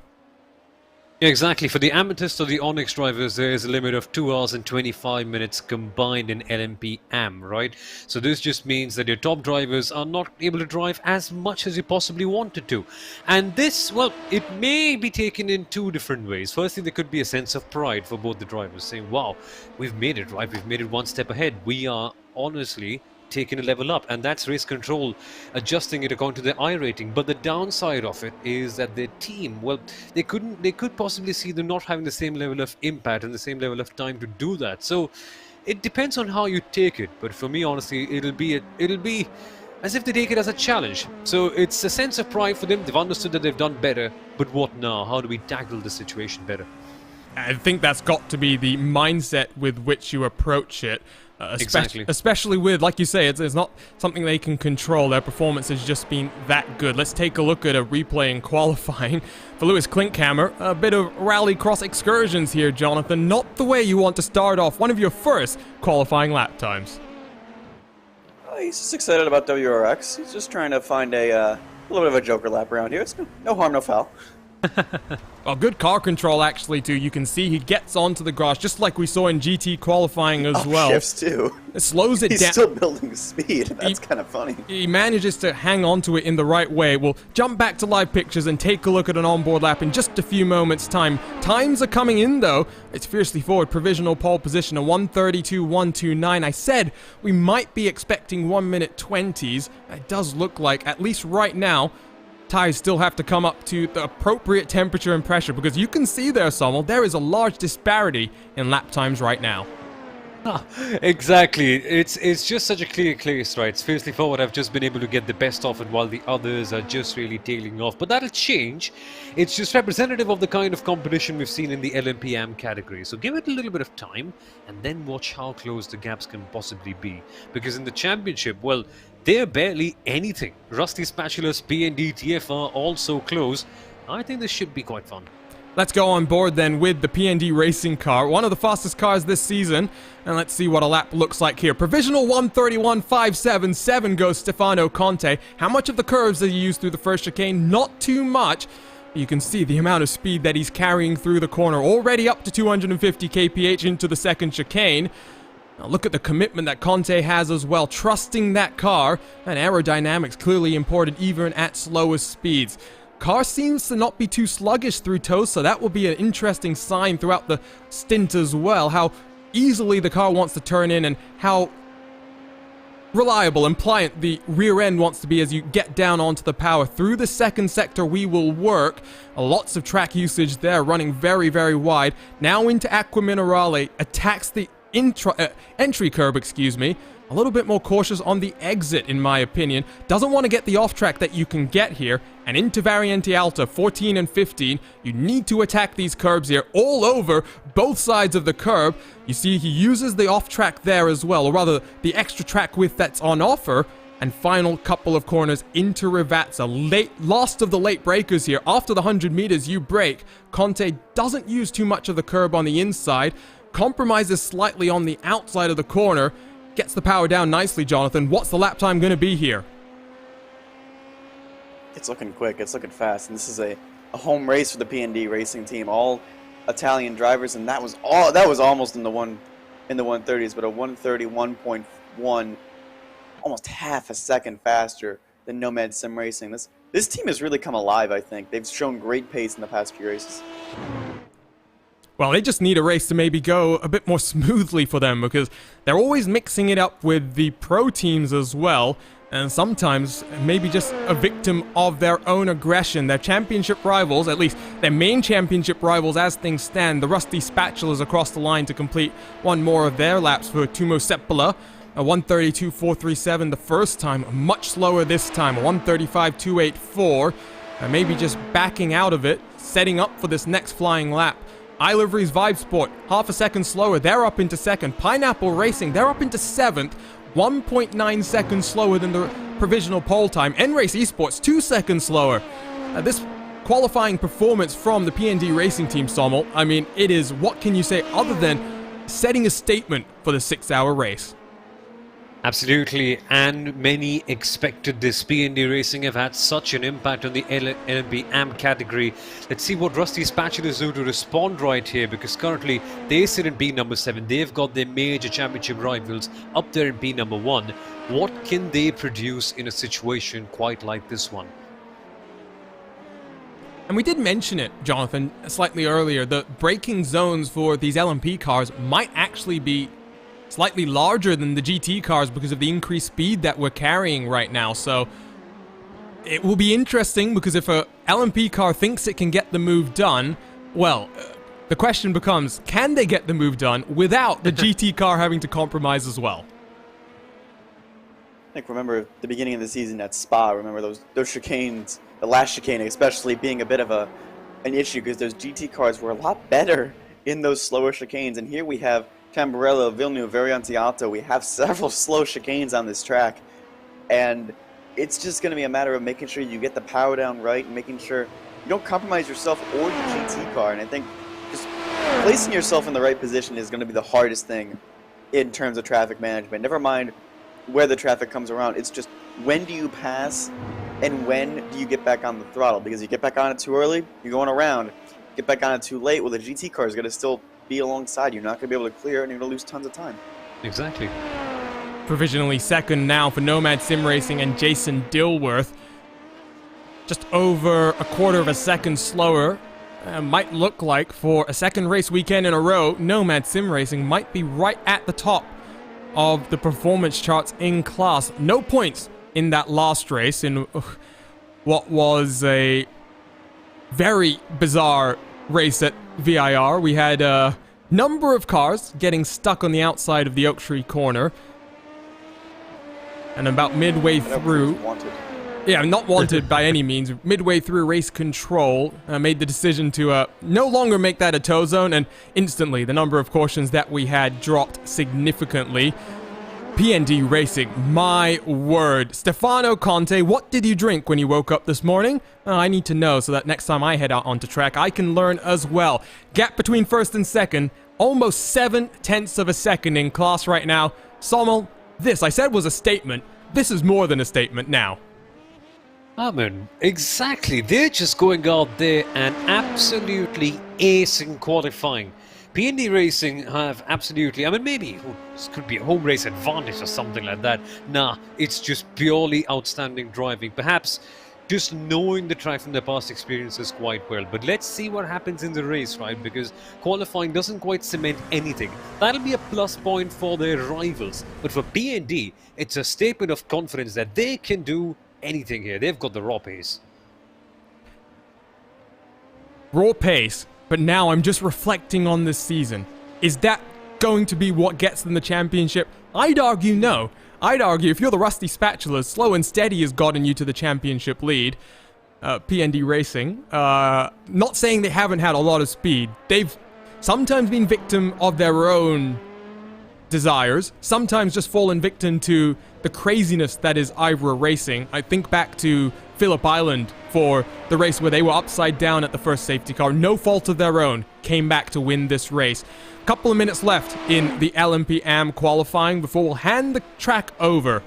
S3: Yeah, exactly. For the amethyst or the onyx drivers, there is a limit of 2 hours and 25 minutes combined in LMP AM, right? So this just means that your top drivers are not able to drive as much as you possibly wanted to. And this, well, it may be taken in 2 different ways. Firstly, there could be a sense of pride for both the drivers, saying, wow, we've made it, right? We've made it 1 step ahead. We are honestly taking a level up, and that's race control adjusting it according to their I rating. But the downside of it is that their team, well, they could possibly see them not having the same level of impact and the same level of time to do that. So it depends on how you take it, but for me, honestly, it'll be as if they take it as a challenge. So it's a sense of pride for them. They've understood that they've done better, but what now? How do we tackle the situation better?
S2: I think that's got to be the mindset with which you approach it.
S3: Exactly.
S2: Especially with, like you say, it's not something they can control. Their performance has just been that good. Let's take a look at a replay in qualifying for Lewis Klinkhammer. A bit of rallycross excursions here, Jonathan. Not the way you want to start off one of your first qualifying lap times.
S4: He's just excited about WRX. He's just trying to find a little bit of a joker lap around here. It's no harm, no foul.
S2: Well, good car control actually too. You can see he gets onto the grass just like we saw in GT qualifying as well.
S4: Shifts too.
S2: It slows it down.
S4: He's still building speed. That's kind of funny.
S2: He manages to hang on to it in the right way. We'll jump back to live pictures and take a look at an onboard lap in just a few moments' time. Times are coming in though. It's Fiercely Forward provisional pole position, a 1:32.129. I said we might be expecting 1 minute 20s. It does look like, at least right now, tires still have to come up to the appropriate temperature and pressure, because you can see there, Sommel, there is a large disparity in lap times right now.
S3: Exactly. It's just such a clear case, right? Fiercely Forward have just been able to get the best of it while the others are just really tailing off. But that'll change. It's just representative of the kind of competition we've seen in the LMPM category. So give it a little bit of time and then watch how close the gaps can possibly be. Because in the championship, well, they're barely anything. Rusty Spatula's P&D TF are all so close. I think this should be quite fun.
S2: Let's go on board then with the PND Racing car, one of the fastest cars this season, and let's see what a lap looks like here. Provisional 1:31.577 goes Stefano Conte. How much of the curves did he use through the first chicane? Not too much. You can see the amount of speed that he's carrying through the corner, already up to 250 kph into the second chicane. Now look at the commitment that Conte has as well, trusting that car, and aerodynamics clearly important even at slowest speeds. Car seems to not be too sluggish through Tosa. That will be an interesting sign throughout the stint as well, how easily the car wants to turn in and how reliable and pliant the rear end wants to be as you get down onto the power. Through the second sector we will work. Lots of track usage there, running very, very wide. Now into Acqua Minerale, attacks the entry curb, a little bit more cautious on the exit, in my opinion. Doesn't want to get the off track that you can get here. And into Variante Alta, 14 and 15. You need to attack these curbs here all over both sides of the curb. You see he uses the off track there as well, or rather the extra track width that's on offer. And final couple of corners into Rivazza. Last of the late breakers here. After the 100 meters you break. Conte doesn't use too much of the curb on the inside. Compromises slightly on the outside of the corner. Gets the power down nicely, Jonathan. What's the lap time going to be here?
S4: It's looking quick. It's looking fast. And this is a home race for the PND Racing team. All Italian drivers, and that was almost in the 130s, but a 131.1, almost half a second faster than Nomad Sim Racing. This team has really come alive, I think. They've shown great pace in the past few races.
S2: Well, they just need a race to maybe go a bit more smoothly for them, because they're always mixing it up with the pro teams as well, and sometimes maybe just a victim of their own aggression. Their championship rivals, at least their main championship rivals as things stand, the Rusty Spatulas across the line to complete one more of their laps for Tumo Seppola. A 132.437 the first time, much slower this time, a 135.284. Maybe just backing out of it, setting up for this next flying lap. iLivery's Vibe Sport, half a second slower, they're up into second. Pineapple Racing, they're up into seventh, 1.9 seconds slower than the provisional pole time. N-Race Esports, 2 seconds slower. This qualifying performance from the PND Racing team, Sommel, I mean, it is, what can you say other than setting a statement for the 6-hour race?
S3: Absolutely, and many expected this. PND Racing have had such an impact on the LMP AMP category. Let's see what Rusty Spatulas do to respond right here, because currently they sit in P number 7. They've got their major championship rivals up there in P number 1. What can they produce in a situation quite like this one?
S2: And we did mention it, Jonathan, slightly earlier. The braking zones for these LMP cars might actually be slightly larger than the GT cars because of the increased speed that we're carrying right now. So it will be interesting, because if a LMP car thinks it can get the move done, well, the question becomes, can they get the move done without the GT car having to compromise as well?
S4: I think, remember the beginning of the season at Spa, remember those chicanes, the last chicane especially being a bit of an issue, because those GT cars were a lot better in those slower chicanes. And here we have Tamburello, Villeneuve, Variante Alta. We have several slow chicanes on this track, and it's just going to be a matter of making sure you get the power down right and making sure you don't compromise yourself or your GT car. And I think just placing yourself in the right position is going to be the hardest thing in terms of traffic management. Never mind where the traffic comes around. It's just, when do you pass and when do you get back on the throttle? Because you get back on it too early, you're going around. Get back on it too late, well, the GT car is going to still be alongside. You're not going to be able to clear, and you're going to lose tons of time.
S3: Exactly.
S2: Provisionally second now for Nomad Sim Racing and Jason Dilworth. Just over a quarter of a second slower. Might look like for a second race weekend in a row, Nomad Sim Racing might be right at the top of the performance charts in class. No points in that last race in what was a very bizarre race at VIR. We had a number of cars getting stuck on the outside of the Oak Tree corner, and about midway through, yeah, not wanted by any means, midway through race control, made the decision to no longer make that a tow zone, and instantly the number of cautions that we had dropped significantly. PND Racing, my word. Stefano Conte, what did you drink when you woke up this morning? I need to know so that next time I head out onto track, I can learn as well. Gap between first and second, almost 7/10 of a second in class right now. Sommel, this I said was a statement. This is more than a statement now.
S3: I mean, exactly. They're just going out there and absolutely acing qualifying. PND Racing have absolutely, I mean, maybe this could be a home race advantage or something like that. Nah, it's just purely outstanding driving. Perhaps just knowing the track from their past experiences quite well. But let's see what happens in the race, right? Because qualifying doesn't quite cement anything. That'll be a plus point for their rivals. But for PND, it's a statement of confidence that they can do anything here. They've got the raw pace.
S2: Raw pace. But now I'm just reflecting on this season. Is that going to be what gets them the championship? I'd argue no. I'd argue if you're the Rusty Spatulas, slow and steady has gotten you to the championship lead. PND Racing. Not saying they haven't had a lot of speed. They've sometimes been victim of their own desires, sometimes just fallen victim to the craziness that is IVRA Racing. I think back to Phillip Island for the race where they were upside down at the first safety car. No fault of their own, came back to win this race. Couple of minutes left in the LMP AM qualifying before we'll hand the track over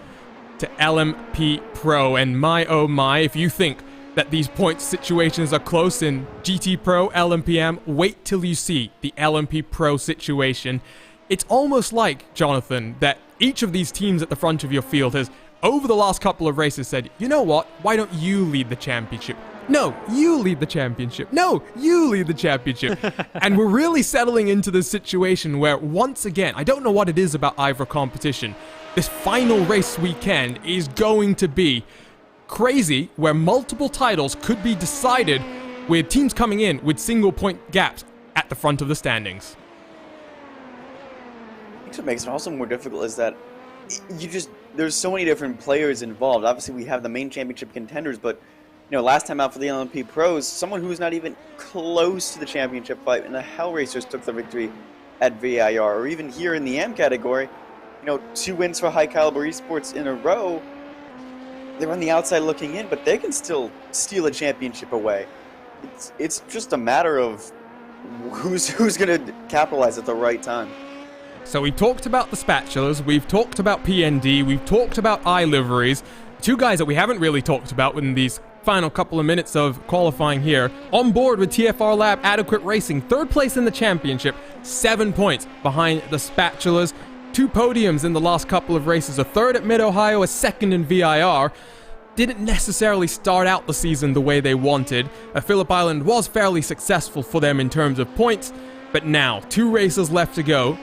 S2: to LMP Pro. And my oh my, if you think that these point situations are close in GT Pro, LMP AM, wait till you see the LMP Pro situation. It's almost like, Jonathan, that each of these teams at the front of your field has, over the last couple of races, said, you know what, why don't you lead the championship? No, you lead the championship. No, you lead the championship. And we're really settling into this situation where, once again, I don't know what it is about IVRA competition. This final race weekend is going to be crazy, where multiple titles could be decided with teams coming in with single point gaps at the front of the standings.
S4: What makes it also more difficult is that there's so many different players involved. Obviously, we have the main championship contenders, but last time out for the LMP Pros, someone who's not even close to the championship fight, and the Hell Racers took the victory at VIR. Or even here in the M category, 2 wins for High Caliber Esports in a row. They're on the outside looking in, but they can still steal a championship away. It's just a matter of who's going to capitalize at the right time.
S2: So we talked about the Spatulas, we've talked about PND, we've talked about iLiveries. 2 guys that we haven't really talked about in these final couple of minutes of qualifying here. On board with TFR Lab Adequate Racing, 3rd place in the championship, 7 points behind the Spatulas. 2 podiums in the last couple of races, a 3rd at Mid-Ohio, a 2nd in VIR. Didn't necessarily start out the season the way they wanted. Phillip Island was fairly successful for them in terms of points, but now 2 races left to go.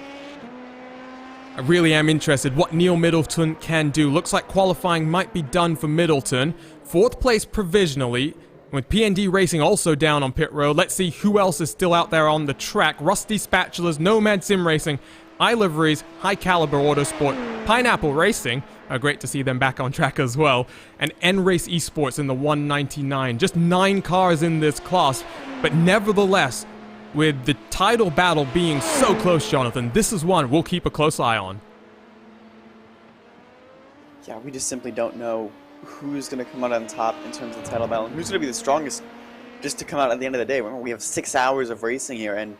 S2: I really am interested what Neil Middleton can do. Looks like qualifying might be done for Middleton. 4th place provisionally, with PND Racing also down on pit road. Let's see who else is still out there on the track. Rusty Spatulas, Nomad Sim Racing, iLiveries, High Caliber Autosport, Pineapple Racing. Great to see them back on track as well. And N-Race Esports in the 199. Just 9 cars in this class, but nevertheless, with the title battle being so close, Jonathan, this is one we'll keep a close eye on.
S4: Yeah, we just simply don't know who's going to come out on top in terms of the title battle, and who's going to be the strongest just to come out at the end of the day. Remember, we have 6 hours of racing here, and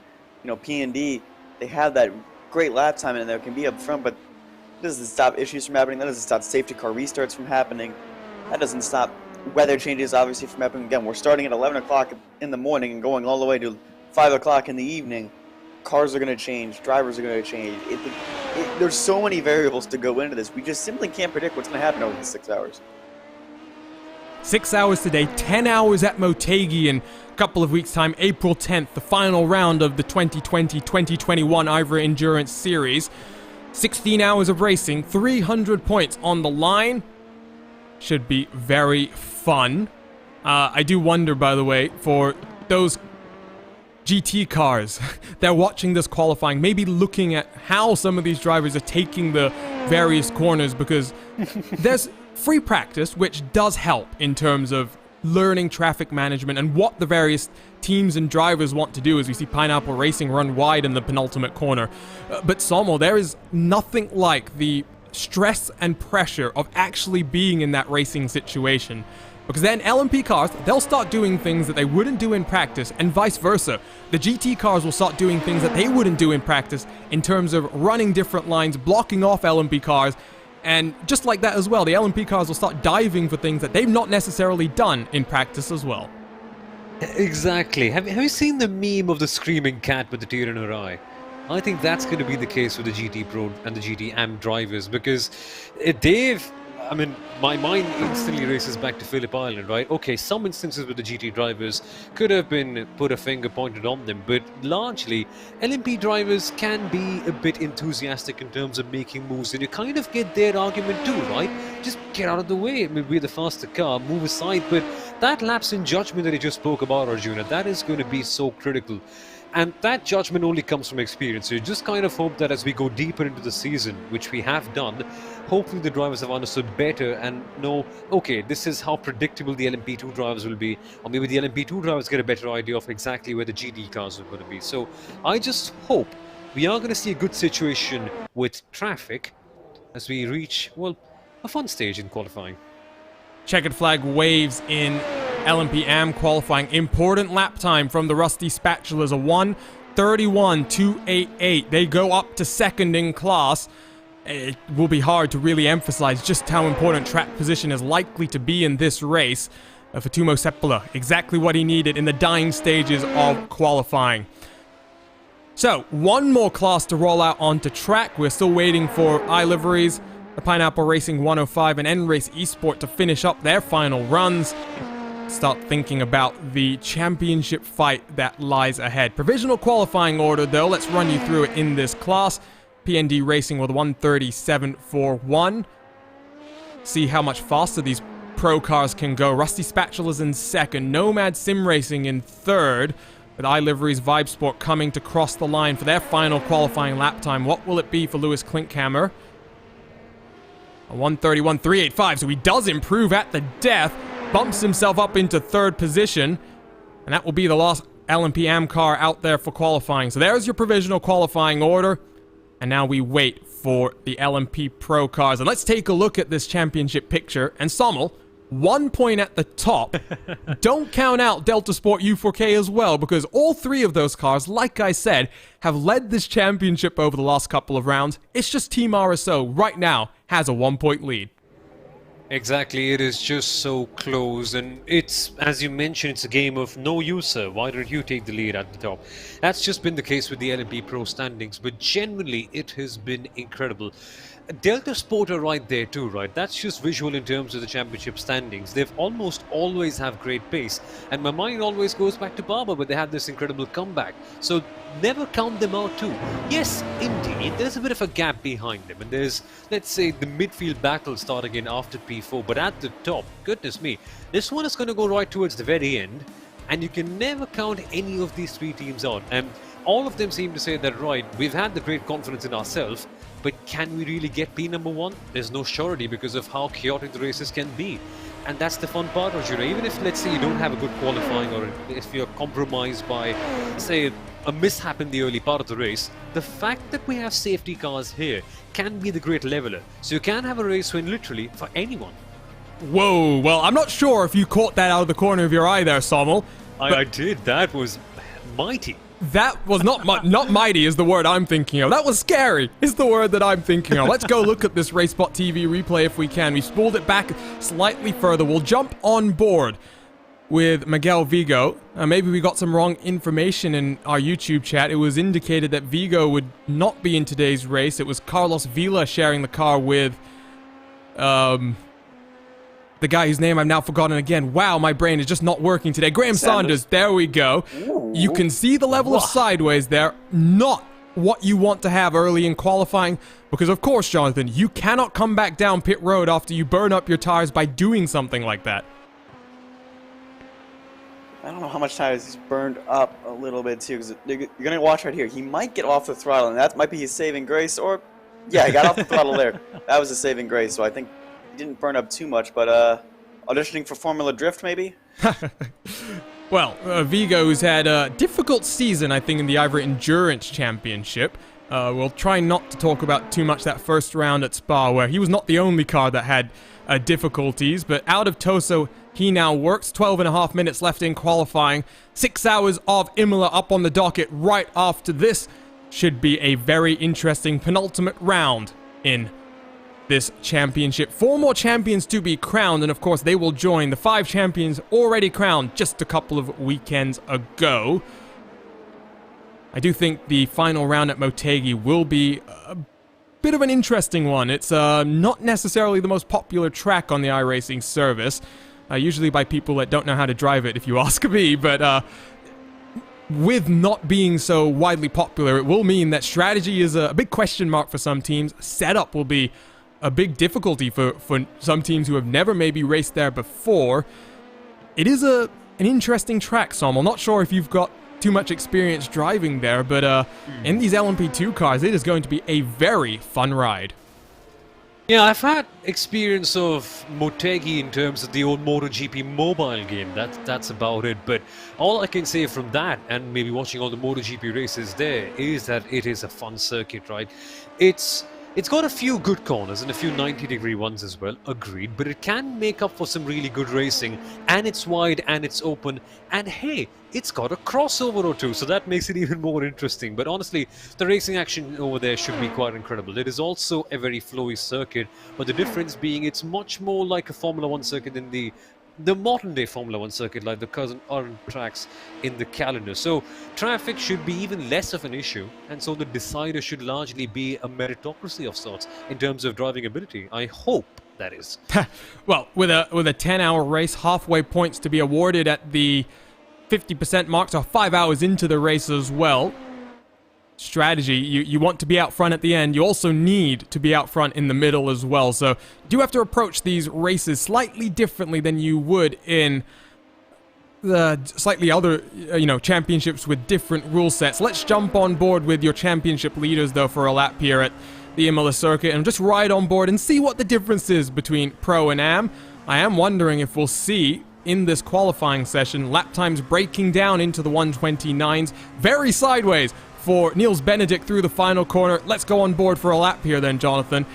S4: P&D, they have that great lap time and they can be up front, but that doesn't stop issues from happening. That doesn't stop safety car restarts from happening. That doesn't stop weather changes, obviously, from happening. Again, we're starting at 11 o'clock in the morning and going all the way to 5 o'clock in the evening. Cars are going to change. Drivers are going to change. There's so many variables to go into this. We just simply can't predict what's going to happen over the 6 hours.
S2: 6 hours today, 10 hours at Motegi in a couple of weeks' time, April 10th, the final round of the 2020-2021 IVRA Endurance Series. 16 hours of racing, 300 points on the line. Should be very fun. I do wonder, by the way, for those GT cars, they're watching this qualifying, maybe looking at how some of these drivers are taking the various corners, because there's free practice, which does help in terms of learning traffic management and what the various teams and drivers want to do, as we see Pineapple Racing run wide in the penultimate corner. But Sommel, there is nothing like the stress and pressure of actually being in that racing situation. Because then LMP cars, they'll start doing things that they wouldn't do in practice, and vice versa. The GT cars will start doing things that they wouldn't do in practice in terms of running different lines, blocking off LMP cars, and just like that as well, the LMP cars will start diving for things that they've not necessarily done in practice as well.
S3: Exactly. Have you seen the meme of the screaming cat with the tear in her eye? I think that's going to be the case with the GT Pro and the GT AM drivers, because I mean, my mind instantly races back to Phillip Island, right? Okay, some instances with the GT drivers could have been put a finger pointed on them, but largely, LMP drivers can be a bit enthusiastic in terms of making moves, and you kind of get their argument too, right? Just get out of the way. I mean, we're the faster car, move aside, but that lapse in judgment that you just spoke about, Arjuna, that is going to be so critical. And that judgment only comes from experience. So you just kind of hope that as we go deeper into the season, which we have done, hopefully the drivers have understood better and know, okay, this is how predictable the LMP2 drivers will be. Or maybe the LMP2 drivers get a better idea of exactly where the GT cars are going to be. So I just hope we are going to see a good situation with traffic as we reach, well, a fun stage in qualifying.
S2: Checkered flag waves in LMP AM qualifying. Important lap time from the Rusty Spatulas, a 1:31.288. They go up to second in class. It will be hard to really emphasize just how important track position is likely to be in this race for Timo Seppala. Exactly what he needed in the dying stages of qualifying. So, one more class to roll out onto track. We're still waiting for iLiveries, the Pineapple Racing 105 and N-Race Esport to finish up their final runs. Start thinking about the championship fight that lies ahead. Provisional qualifying order though, let's run you through it in this class. PND Racing with 1:37.41. See how much faster these pro cars can go. Rusty Spatulas in second, Nomad Sim Racing in third, with iLivery's Vibe Sport coming to cross the line for their final qualifying lap time. What will it be for Lewis Klinkhammer? A 1:31.385, so he does improve at the death, bumps himself up into third position, and that will be the last LMP AM car out there for qualifying. So there's your provisional qualifying order, and now we wait for the LMP Pro cars. And let's take a look at this championship picture, and Sommel, 1 point at the top. Don't count out Delta Sport U4K as well, because all three of those cars, like I said, have led this championship over the last couple of rounds. It's just Team RSO right now has a 1 point lead.
S3: Exactly, it is just so close, and it's, as you mentioned, it's a game of no you, sir. Why don't you take the lead at the top? That's just been the case with the LMP Pro standings, but genuinely it has been incredible. Delta Sport are right there too, right? That's just visual in terms of the championship standings. They've almost always have great pace, and my mind always goes back to Barber, but they had this incredible comeback. So never count them out too. Yes, indeed, there's a bit of a gap behind them, and there's, let's say, the midfield battle starting in after P4, but at the top, goodness me, this one is going to go right towards the very end, and you can never count any of these three teams out. And all of them seem to say that, right, we've had the great confidence in ourselves, but can we really get P number one? There's no surety because of how chaotic the races can be. And that's the fun part, Arjuna. Even if, let's say, you don't have a good qualifying, or if you're compromised by, say, a mishap in the early part of the race, the fact that we have safety cars here can be the great leveler. So you can have a race win literally for anyone.
S2: Whoa, well, I'm not sure if you caught that out of the corner of your eye there, Sommel.
S3: I did. That was mighty.
S2: That was not mighty is the word I'm thinking of. That was scary is the word that I'm thinking of. Let's go look at this RaceSpotTV replay if we can. We spooled it back slightly further. We'll jump on board with Miguel Vigo. Maybe we got some wrong information in our YouTube chat. It was indicated that Vigo would not be in today's race. It was Carlos Vila sharing the car with the guy whose name I've now forgotten again. Wow, my brain is just not working today. Graham Sanders. There we go.
S4: Ooh.
S2: You can see the level of sideways there. Not what you want to have early in qualifying. Because of course, Jonathan, you cannot come back down pit road after you burn up your tires by doing something like that.
S4: I don't know how much tires he's burned up a little bit too, because you're going to watch right here. He might get off the throttle, and that might be his saving grace. Or, yeah, he got off the throttle there. That was a saving grace, so I think he didn't burn up too much, but auditioning for Formula Drift, maybe?
S2: Well, Vigo's had a difficult season, I think, in the IVRA Endurance Championship. We'll try not to talk about too much that first round at Spa, where he was not the only car that had difficulties, but out of Toso, he now works. 12.5 minutes left in qualifying. 6 hours of Imola up on the docket right after this. Should be a very interesting penultimate round in this championship. 4 more champions to be crowned, and of course they will join the 5 champions already crowned just a couple of weekends ago. I do think the final round at Motegi will be a bit of an interesting one. It's not necessarily the most popular track on the iRacing service, usually by people that don't know how to drive it, if you ask me, but with not being so widely popular, it will mean that strategy is a big question mark for some teams. Setup will be a big difficulty for some teams who have never maybe raced there before. It is an interesting track, Som. I'm not sure if you've got too much experience driving there, but in these LMP2 cars, it is going to be a very fun ride.
S3: Yeah, I've had experience of Motegi in terms of the old MotoGP mobile game. That's about it. But all I can say from that, and maybe watching all the MotoGP races there, is that it is a fun circuit, right? It's got a few good corners and a few 90-degree ones as well, agreed, but it can make up for some really good racing, and it's wide and it's open, and hey, it's got a crossover or two, so that makes it even more interesting. But honestly, the racing action over there should be quite incredible. It is also a very flowy circuit, but the difference being it's much more like a Formula 1 circuit than the modern-day Formula 1 circuit, like the current tracks in the calendar. So traffic should be even less of an issue, and so the decider should largely be a meritocracy of sorts in terms of driving ability. I hope that is.
S2: Well, with a 10-hour race, halfway points to be awarded at the 50% mark, so 5 hours into the race as well. Strategy, you want to be out front at the end. You also need to be out front in the middle as well. So you do have to approach these races slightly differently than you would in the slightly other, championships with different rule sets. Let's jump on board with your championship leaders, though, for a lap here at the Imola circuit, and just ride on board and see what the difference is between Pro and Am. I am wondering if we'll see in this qualifying session lap times breaking down into the 129s, very sideways for Niels Benedict through the final corner. Let's go on board for a lap here then, Jonathan.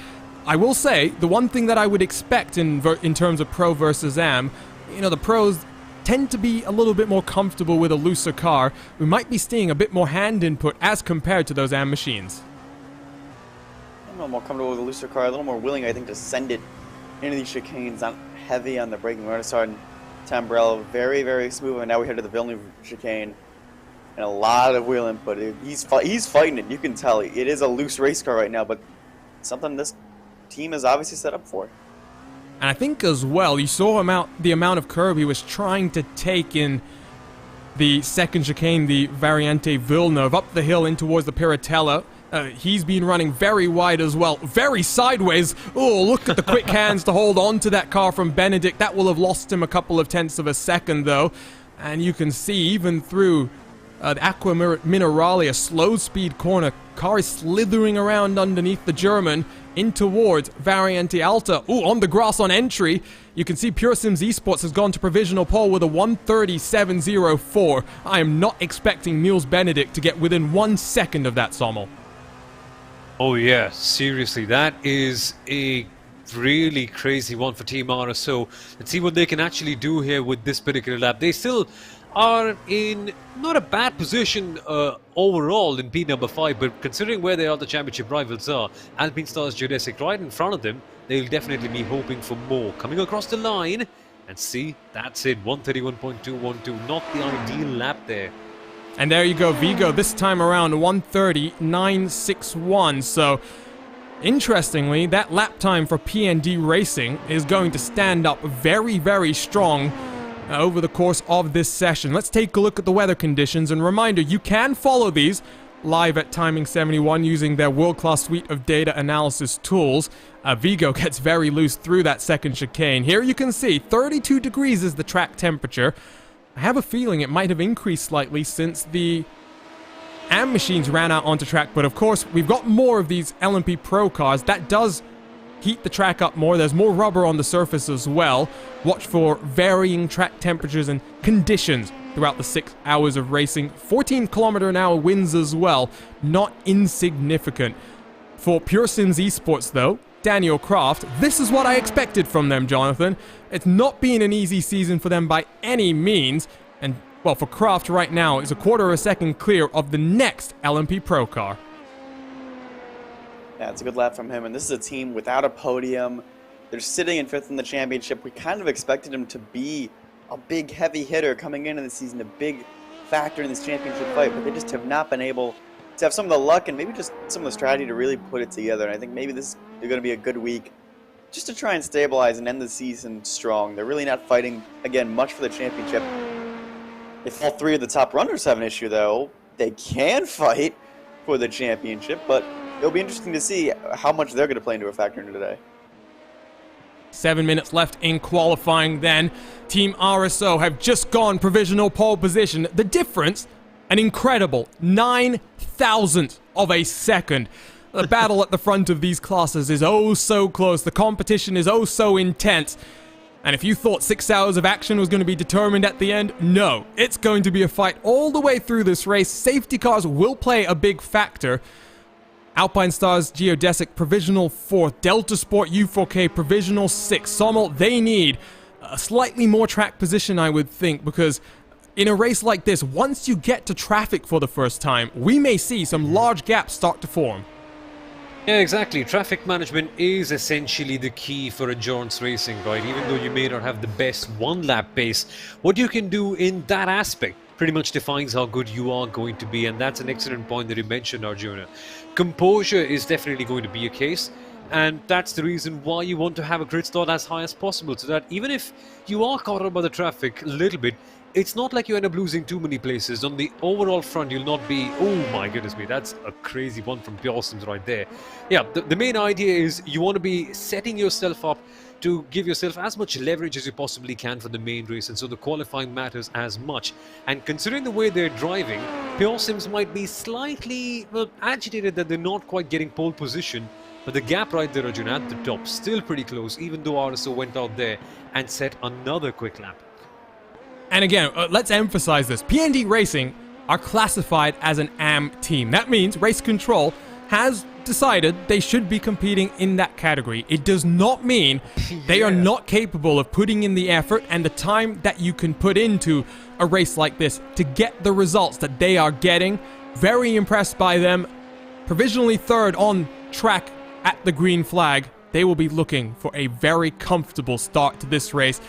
S2: I will say, the one thing that I would expect in terms of Pro versus Am, the Pros tend to be a little bit more comfortable with a looser car. We might be seeing a bit more hand input as compared to those Am machines.
S4: I'm a little more comfortable with a looser car, a little more willing, I think, to send it into these chicanes, not heavy on the braking. We're going to start in Tamburello, very, very smooth, and now we head to the Villeneuve chicane. And a lot of wheel input. He's fighting it. You can tell it is a loose race car right now, but something this team is obviously set up for.
S2: And I think as well, you saw the amount of curb he was trying to take in the second chicane, the Variante Villeneuve, up the hill in towards the Piratella. He's been running very wide as well, very sideways. Oh, look at the quick hands to hold on to that car from Benedict. That will have lost him a couple of tenths of a second, though. And you can see, even through the Aqua Minerale, a slow-speed corner, car is slithering around underneath the German in towards Variante Alta. Ooh, on the grass on entry, you can see Pure Sims Esports has gone to provisional pole with a 1:37.04. I am not expecting Niels Benedict to get within 1 second of that, Sommel.
S3: Oh yeah, seriously, that is a really crazy one for Team RSO. Let's see what they can actually do here with this particular lap. They still are in not a bad position overall in P number 5, but considering where they are, the championship rivals are, Alpine Stars Geodesic right in front of them, they'll definitely be hoping for more. Coming across the line, and see, that's it, 131.212, not the ideal lap there.
S2: And there you go, Vigo, this time around 1:30.961, so interestingly, that lap time for PND Racing is going to stand up very, very strong over the course of this session. Let's take a look at the weather conditions, and reminder, you can follow these live at Timing 71 using their world-class suite of data analysis tools. Vigo gets very loose through that second chicane. Here you can see 32 degrees is the track temperature. I have a feeling it might have increased slightly since the AM machines ran out onto track, but of course we've got more of these LMP Pro cars. That does heat the track up more. There's more rubber on the surface as well. Watch for varying track temperatures and conditions throughout the 6 hours of racing. 14-kilometer-an-hour winds as well, not insignificant. For Pure Sims Esports, though, Daniel Kraft, this is what I expected from them, Jonathan. It's not been an easy season for them by any means, and, well, for Kraft right now, it's a quarter of a second clear of the next LMP Pro car.
S4: Yeah, it's a good lap from him, and this is a team without a podium. They're sitting in 5th in the championship. We kind of expected him to be a big, heavy hitter coming into the season, a big factor in this championship fight, but they just have not been able to have some of the luck and maybe just some of the strategy to really put it together. And I think maybe this is going to be a good week just to try and stabilize and end the season strong. They're really not fighting, again, much for the championship. If all 3 of the top runners have an issue, though, they can fight for the championship, but it'll be interesting to see how much they're going to play into a factor into today.
S2: 7 minutes left in qualifying then. Team RSO have just gone provisional pole position. The difference, an incredible 9,000th of a second. The battle at the front of these classes is oh so close. The competition is oh so intense. And if you thought 6 hours of action was going to be determined at the end, no. It's going to be a fight all the way through this race. Safety cars will play a big factor. Alpine Stars Geodesic provisional 4th, Delta Sport U4K provisional 6th. Sommel, they need a slightly more track position, I would think, because in a race like this, once you get to traffic for the first time, we may see some large gaps start to form.
S3: Yeah, exactly. Traffic management is essentially the key for endurance racing, right? Even though you may not have the best one-lap pace, what you can do in that aspect pretty much defines how good you are going to be, and that's an excellent point that you mentioned, Arjuna. Composure is definitely going to be a case, and that's the reason why you want to have a grid start as high as possible, so that even if you are caught up by the traffic a little bit, it's not like you end up losing too many places. On the overall front, you'll not be, oh my goodness me, that's a crazy one from Pure Sims right there. Yeah, the main idea is you want to be setting yourself up to give yourself as much leverage as you possibly can for the main race, and so the qualifying matters as much. And considering the way they're driving, Pure Sims might be slightly, well, agitated that they're not quite getting pole position, but the gap right there, Arjun, at the top, still pretty close, even though RSO went out there and set another quick lap.
S2: And again, let's emphasize this. PND Racing are classified as an AM team. That means Race Control has decided they should be competing in that category. It does not mean they are not capable of putting in the effort and the time that you can put into a race like this to get the results that they are getting. Very impressed by them. Provisionally 3rd on track at the green flag. They will be looking for a very comfortable start to this race.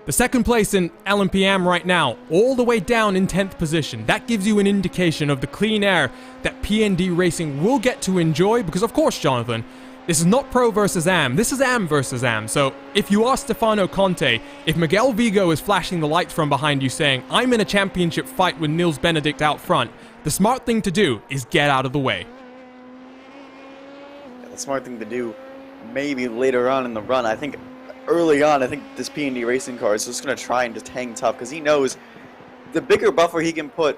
S2: The 2nd place in LMPM right now, all the way down in 10th position. That gives you an indication of the clean air that PND Racing will get to enjoy, because of course, Jonathan, this is not Pro versus AM, this is AM versus AM. So if you are Stefano Conte, if Miguel Vigo is flashing the lights from behind you saying, I'm in a championship fight with Nils Benedict out front, the smart thing to do is get out of the way.
S4: Yeah, the smart thing to do, maybe later on in the run, I think early on, I think this PND Racing car is just going to try and just hang tough, because he knows the bigger buffer he can put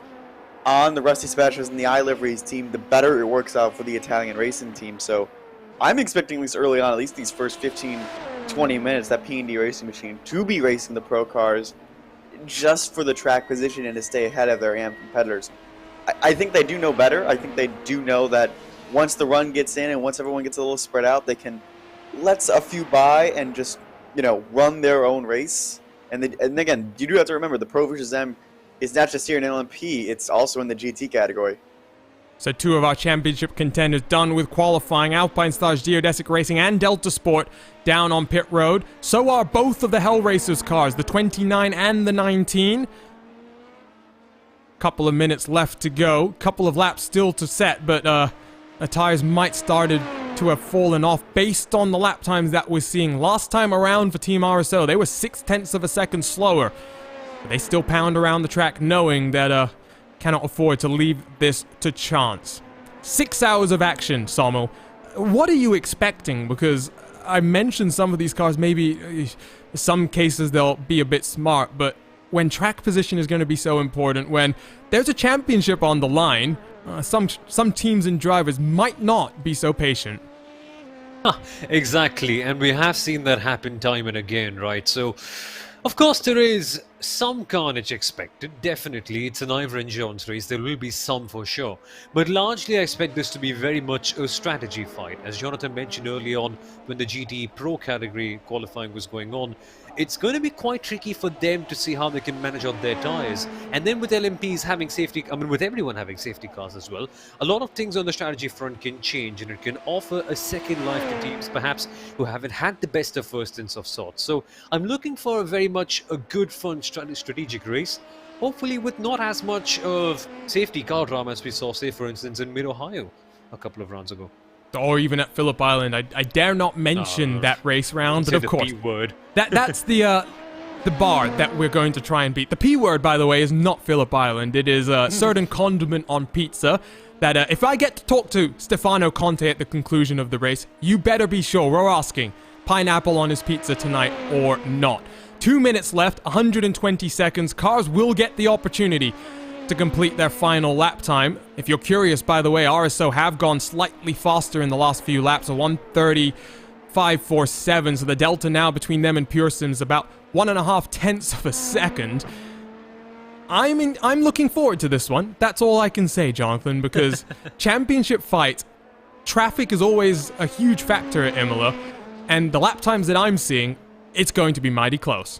S4: on the Rusty Spatchers and the iLiveries team, the better it works out for the Italian racing team. So I'm expecting, at least early on, at least these first 15-20 minutes, that PND Racing machine to be racing the pro cars just for the track position and to stay ahead of their AM competitors. I think they do know better. I think they do know that once the run gets in and once everyone gets a little spread out, they can let a few by and just, you know, run their own race. And again, you do have to remember, the Pro versus M is not just here in LMP, it's also in the GT category.
S2: So 2 of our championship contenders done with qualifying. Alpine Stars Geodesic Racing and Delta Sport down on pit road. So are both of the Hell Racers cars, the 29 and the 19. Couple of minutes left to go. Couple of laps still to set, but the tires might started to have fallen off based on the lap times that we're seeing. Last time around for Team RSO, they were 0.6 of a second slower. But they still pound around the track knowing that cannot afford to leave this to chance. 6 hours of action, Sommel. What are you expecting? Because I mentioned some of these cars, maybe some cases they'll be a bit smart, but when track position is going to be so important, when there's a championship on the line, some teams and drivers might not be so patient.
S3: Exactly, and we have seen that happen time and again, right? So, of course, there is some carnage expected. Definitely, it's an IVRA endurance race. There will be some for sure. But largely, I expect this to be very much a strategy fight. As Jonathan mentioned early on, when the GT Pro category qualifying was going on, it's going to be quite tricky for them to see how they can manage out their tyres. And then with LMPs having safety, I mean, with everyone having safety cars as well, a lot of things on the strategy front can change, and it can offer a second life to teams perhaps who haven't had the best of first inns of sorts. So I'm looking for a very much a good, fun strategic race, hopefully with not as much of safety car drama as we saw, say, for instance, in Mid-Ohio a couple of rounds ago.
S2: Or even at Phillip Island. I dare not mention that race round, but of course.
S3: The P word.
S2: That's the bar that we're going to try and beat. The P word, by the way, is not Phillip Island. It is a certain condiment on pizza that if I get to talk to Stefano Conte at the conclusion of the race, you better be sure we're asking pineapple on his pizza tonight or not. 2 minutes left, 120 seconds. Cars will get the opportunity to complete their final lap time. If you're curious, by the way, RSO have gone slightly faster in the last few laps, a 1:35.47, so the delta now between them and Pearson is about 1.5 tenths of a second. I'm looking forward to this one. That's all I can say, Jonathan, because championship fight, traffic is always a huge factor at Imola, and the lap times that I'm seeing, it's going to be mighty close.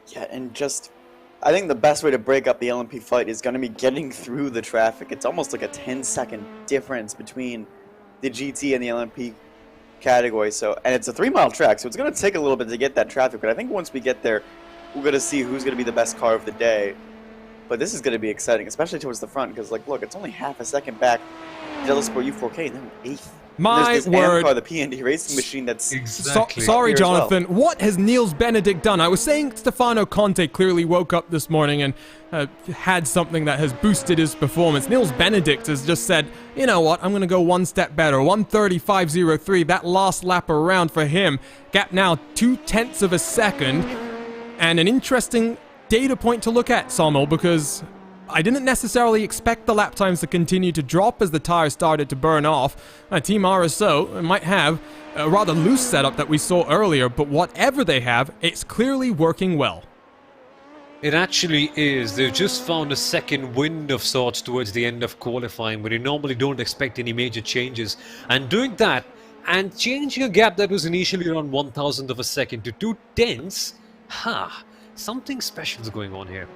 S4: Yeah, and just, I think the best way to break up the LMP fight is going to be getting through the traffic. It's almost like a 10-second difference between the GT and the LMP category. So, and it's a 3-mile track, so it's going to take a little bit to get that traffic. But I think once we get there, we're going to see who's going to be the best car of the day. But this is going to be exciting, especially towards the front, because, like, look, it's only half a second back. Sport U4K, and then 8th.
S2: My
S4: this
S2: word.
S4: Car, the PND Racing Machine, that's
S3: Exactly.
S2: Sorry,
S4: here as well.
S2: Jonathan. What has Niels Benedict done? I was saying Stefano Conte clearly woke up this morning and had something that has boosted his performance. Niels Benedict has just said, you know what, I'm going to go one step better. 1:35.03, that last lap around for him. Gap now 0.2 tenths of a second. And an interesting data point to look at, Sommel, because I didn't necessarily expect the lap times to continue to drop as the tires started to burn off. Team RSO might have a rather loose setup that we saw earlier, but whatever they have, it's clearly working well.
S3: It actually is. They've just found a second wind of sorts towards the end of qualifying, where you normally don't expect any major changes. And doing that, and changing a gap that was initially around 1,000th of a second to 2 tenths, something special is going on here.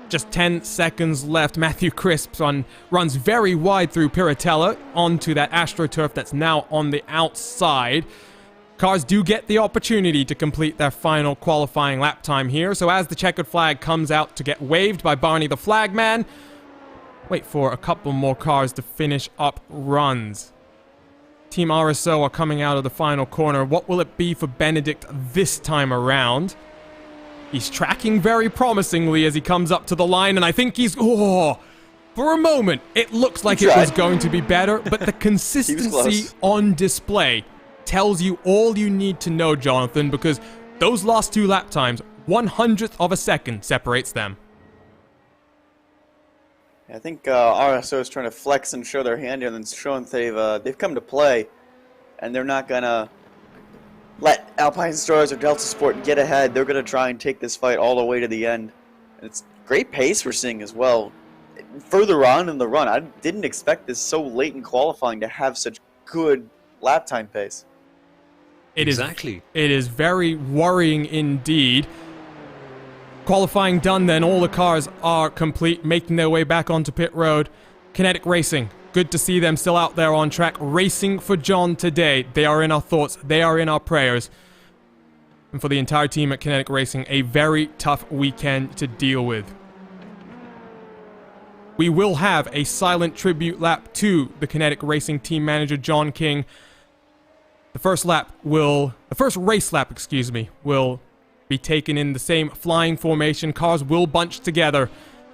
S2: Just 10 seconds left. Matthew Crisp runs very wide through Piratella onto that AstroTurf that's now on the outside. Cars do get the opportunity to complete their final qualifying lap time here. So as the checkered flag comes out to get waved by Barney the Flagman, wait for a couple more cars to finish up runs. Team RSO are coming out of the final corner. What will it be for Benedict this time around? He's tracking very promisingly as he comes up to the line, and I think he's... Oh, for a moment, it looks like it was going to be better, but the consistency on display tells you all you need to know, Jonathan, because those last 2 lap times, 1/100th of a second separates them.
S4: I think RSO is trying to flex and show their hand here, and then showing they've come to play, and they're not gonna let Alpine Stars or Delta Sport get ahead. They're gonna try and take this fight all the way to the end. And it's great pace we're seeing as well. Further on in the run, I didn't expect this so late in qualifying to have such good lap time pace.
S2: It
S3: Exactly.
S2: is very worrying indeed. Qualifying done then, all the cars are complete, making their way back onto pit road. Kinetic Racing, good to see them still out there on track, racing for John today. They are in our thoughts, they are in our prayers. And for the entire team at Kinetic Racing, a very tough weekend to deal with. We will have a silent tribute lap to the Kinetic Racing team manager, John King. The first race lap, will be taken in the same flying formation. Cars will bunch together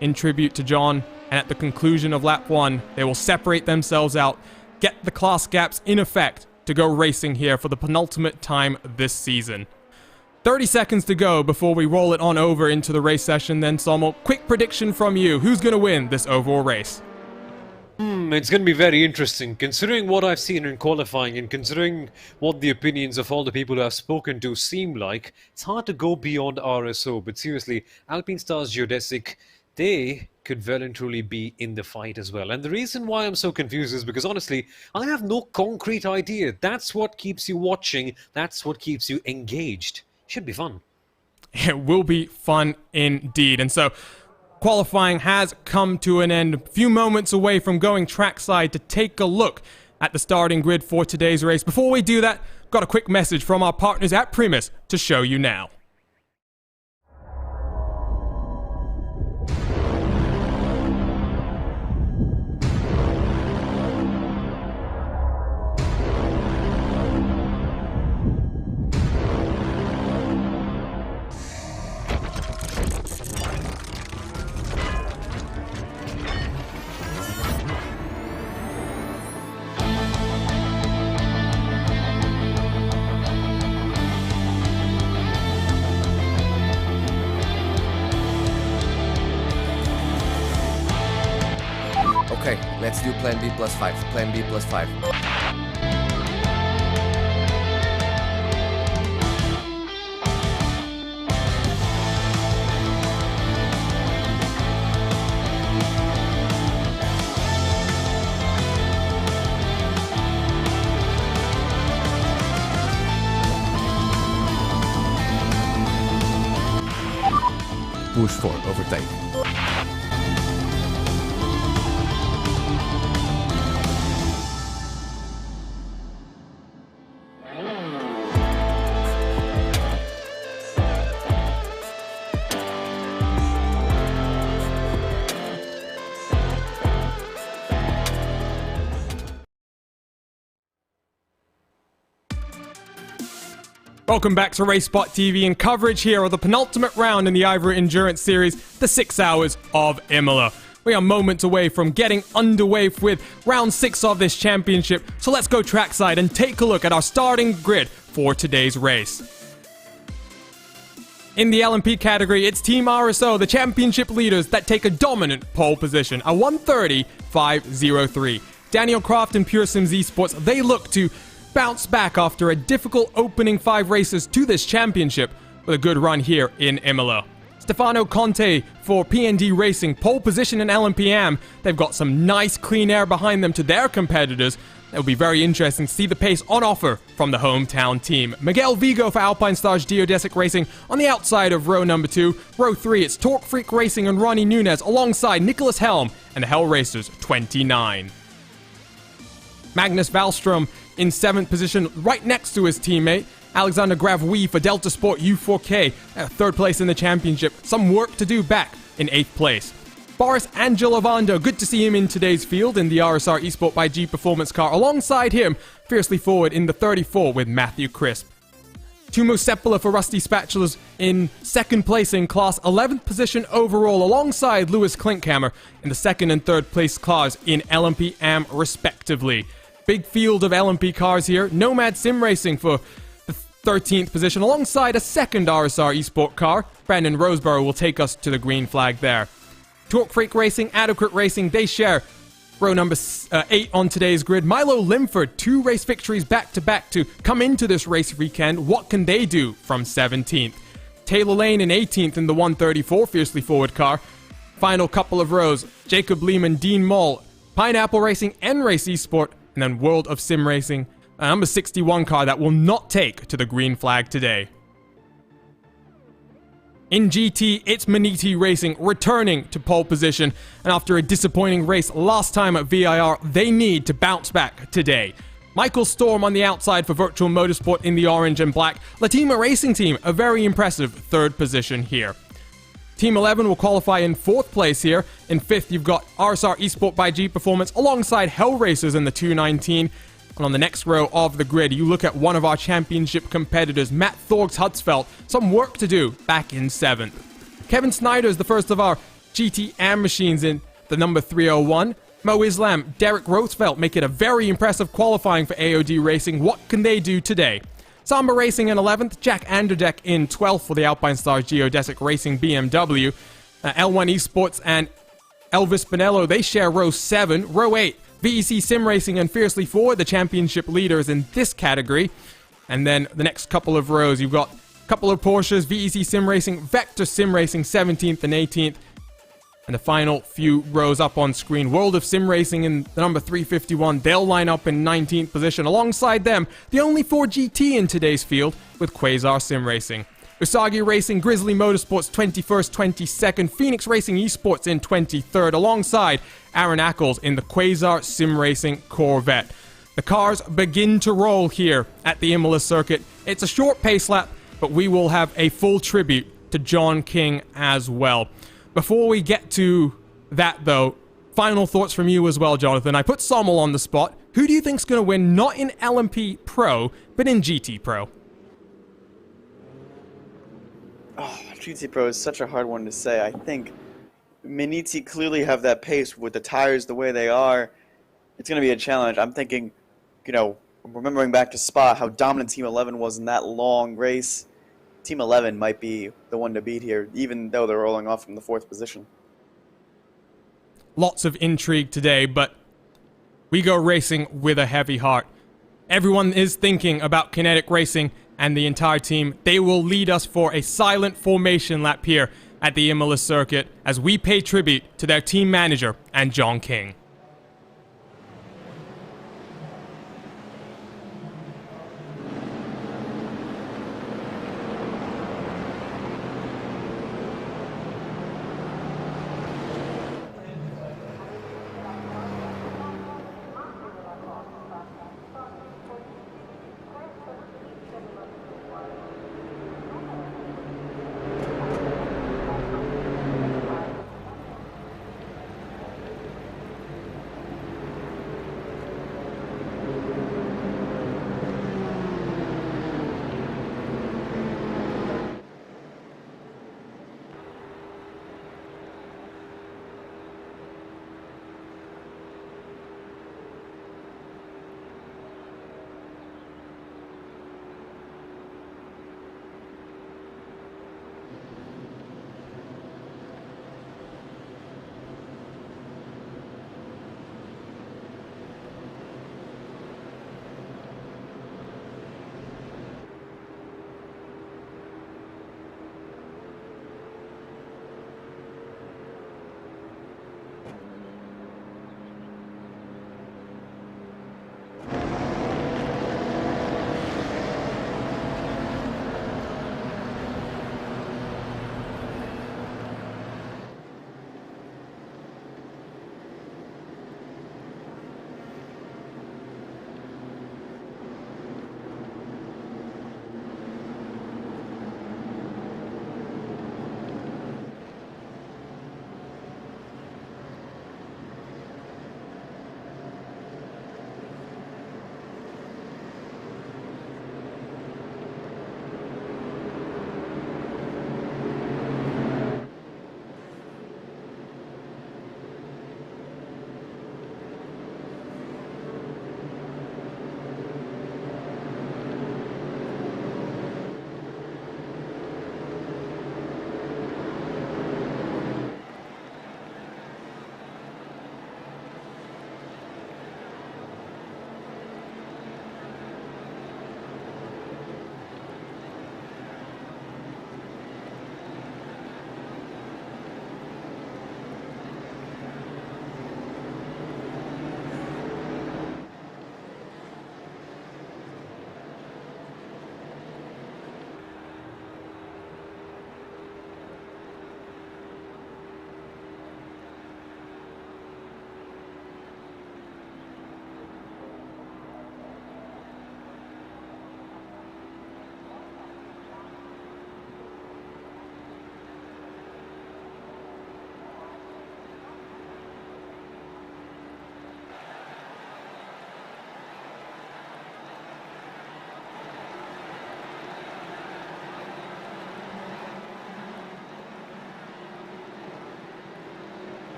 S2: in tribute to John, and at the conclusion of lap 1, they will separate themselves out, get the class gaps in effect to go racing here for the penultimate time this season. 30 seconds to go before we roll it on over into the race session then, Sommel. Quick prediction from you. Who's going to win this overall race?
S3: It's going to be very interesting, considering what I've seen in qualifying and considering what the opinions of all the people who I've spoken to seem like. It's hard to go beyond RSO, but seriously, Alpine Stars Geodesic, they could well and truly be in the fight as well. And the reason why I'm so confused is because honestly, I have no concrete idea. That's what keeps you watching. That's what keeps you engaged. Should be fun.
S2: It will be fun indeed. And so, qualifying has come to an end. A few moments away from going trackside to take a look at the starting grid for today's race. Before we do that, got a quick message from our partners at Primus to show you now.
S6: Okay, let's do plan B plus 5. Plan B plus 5. Push for overtake.
S2: Welcome back to RaceSpotTV and coverage here of the penultimate round in the IVRA Endurance Series, the 6 hours of Imola. We are moments away from getting underway with round 6 of this championship, so let's go trackside and take a look at our starting grid for today's race. In the LMP category, it's Team RSO, the championship leaders, that take a dominant pole position, a 1:30.503. Daniel Croft and Pure Sims Esports, they look to bounce back after a difficult opening 5 races to this championship with a good run here in Imola. Stefano Conte for PND Racing, pole position in LMPM. They've got some nice clean air behind them to their competitors. It will be very interesting to see the pace on offer from the hometown team. Miguel Vigo for Alpine Stars Geodesic Racing on the outside of row number 2. Row 3, it's Torque Freak Racing and Ronnie Nunez alongside Nicholas Helm and the Hell Racers 29. Magnus Wallström in 7th position, right next to his teammate, Alexander Gravouille for Delta Sport U4K, 3rd place in the championship. Some work to do back in 8th place. Boris Angelovando, good to see him in today's field in the RSR Esport by G Performance car. Alongside him, fiercely forward in the 34 with Matthew Crisp. Tumo Sepala for Rusty Spatulas in 2nd place in class, 11th position overall, alongside Lewis Klinkhammer in the 2nd and 3rd place cars in LMP AM respectively. Big field of LMP cars here. Nomad Sim Racing for the 13th position, alongside a 2nd RSR Esport car. Brandon Roseborough will take us to the green flag there. Torque Freak Racing, Adequate Racing, they share row number 8 on today's grid. Milo Limford, 2 race victories back-to-back to come into this race weekend. What can they do from 17th? Taylor Lane in 18th in the 134 fiercely forward car. Final couple of rows, Jacob Lehman, Dean Moll, Pineapple Racing, N-Race Esport, and then World of Sim Racing, a number 61 car that will not take to the green flag today. In GT, it's Maniti Racing returning to pole position, and after a disappointing race last time at VIR, they need to bounce back today. Michael Storm on the outside for Virtual Motorsport in the orange and black. Latima Racing Team, a very impressive 3rd position here. Team 11 will qualify in 4th place here. In 5th, you've got RSR Esport by G Performance alongside Hell Racers in the 219. And on the next row of the grid, you look at one of our championship competitors, Matt Thorgs Hutzfeld. Some work to do back in 7th. Kevin Snyder is the first of our GT AM machines in the number 301. Mo Islam, Derek Roosevelt make it a very impressive qualifying for AOD Racing. What can they do today? Samba Racing in 11th, Jack Anderdeck in 12th for the Alpine Stars Geodesic Racing BMW. L1 Esports and Elvis Bonello, they share row 7. Row 8, VEC Sim Racing and Fiercely 4, the championship leaders in this category. And then the next couple of rows, you've got a couple of Porsches, VEC Sim Racing, Vector Sim Racing, 17th and 18th. And the final few rows up on screen, World of Sim Racing in the number 351. They'll line up in 19th position. Alongside them, the only 4 GT in today's field with Quasar Sim Racing. Usagi Racing, Grizzly Motorsports 21st, 22nd. Phoenix Racing Esports in 23rd. Alongside Aaron Ackles in the Quasar Sim Racing Corvette. The cars begin to roll here at the Imola circuit. It's a short pace lap, but we will have a full tribute to John King as well. Before we get to that, though, final thoughts from you as well, Jonathan. I put Sommel on the spot. Who do you think's going to win, not in LMP Pro, but in GT Pro?
S4: Oh, GT Pro is such a hard one to say. I think Miniti clearly have that pace with the tires the way they are. It's going to be a challenge. I'm thinking, remembering back to Spa, how dominant Team 11 was in that long race. Team 11 might be the one to beat here, even though they're rolling off from the 4th position.
S2: Lots of intrigue today, but we go racing with a heavy heart. Everyone is thinking about Kinetic Racing and the entire team. They will lead us for a silent formation lap here at the Imola circuit as we pay tribute to their team manager and John King.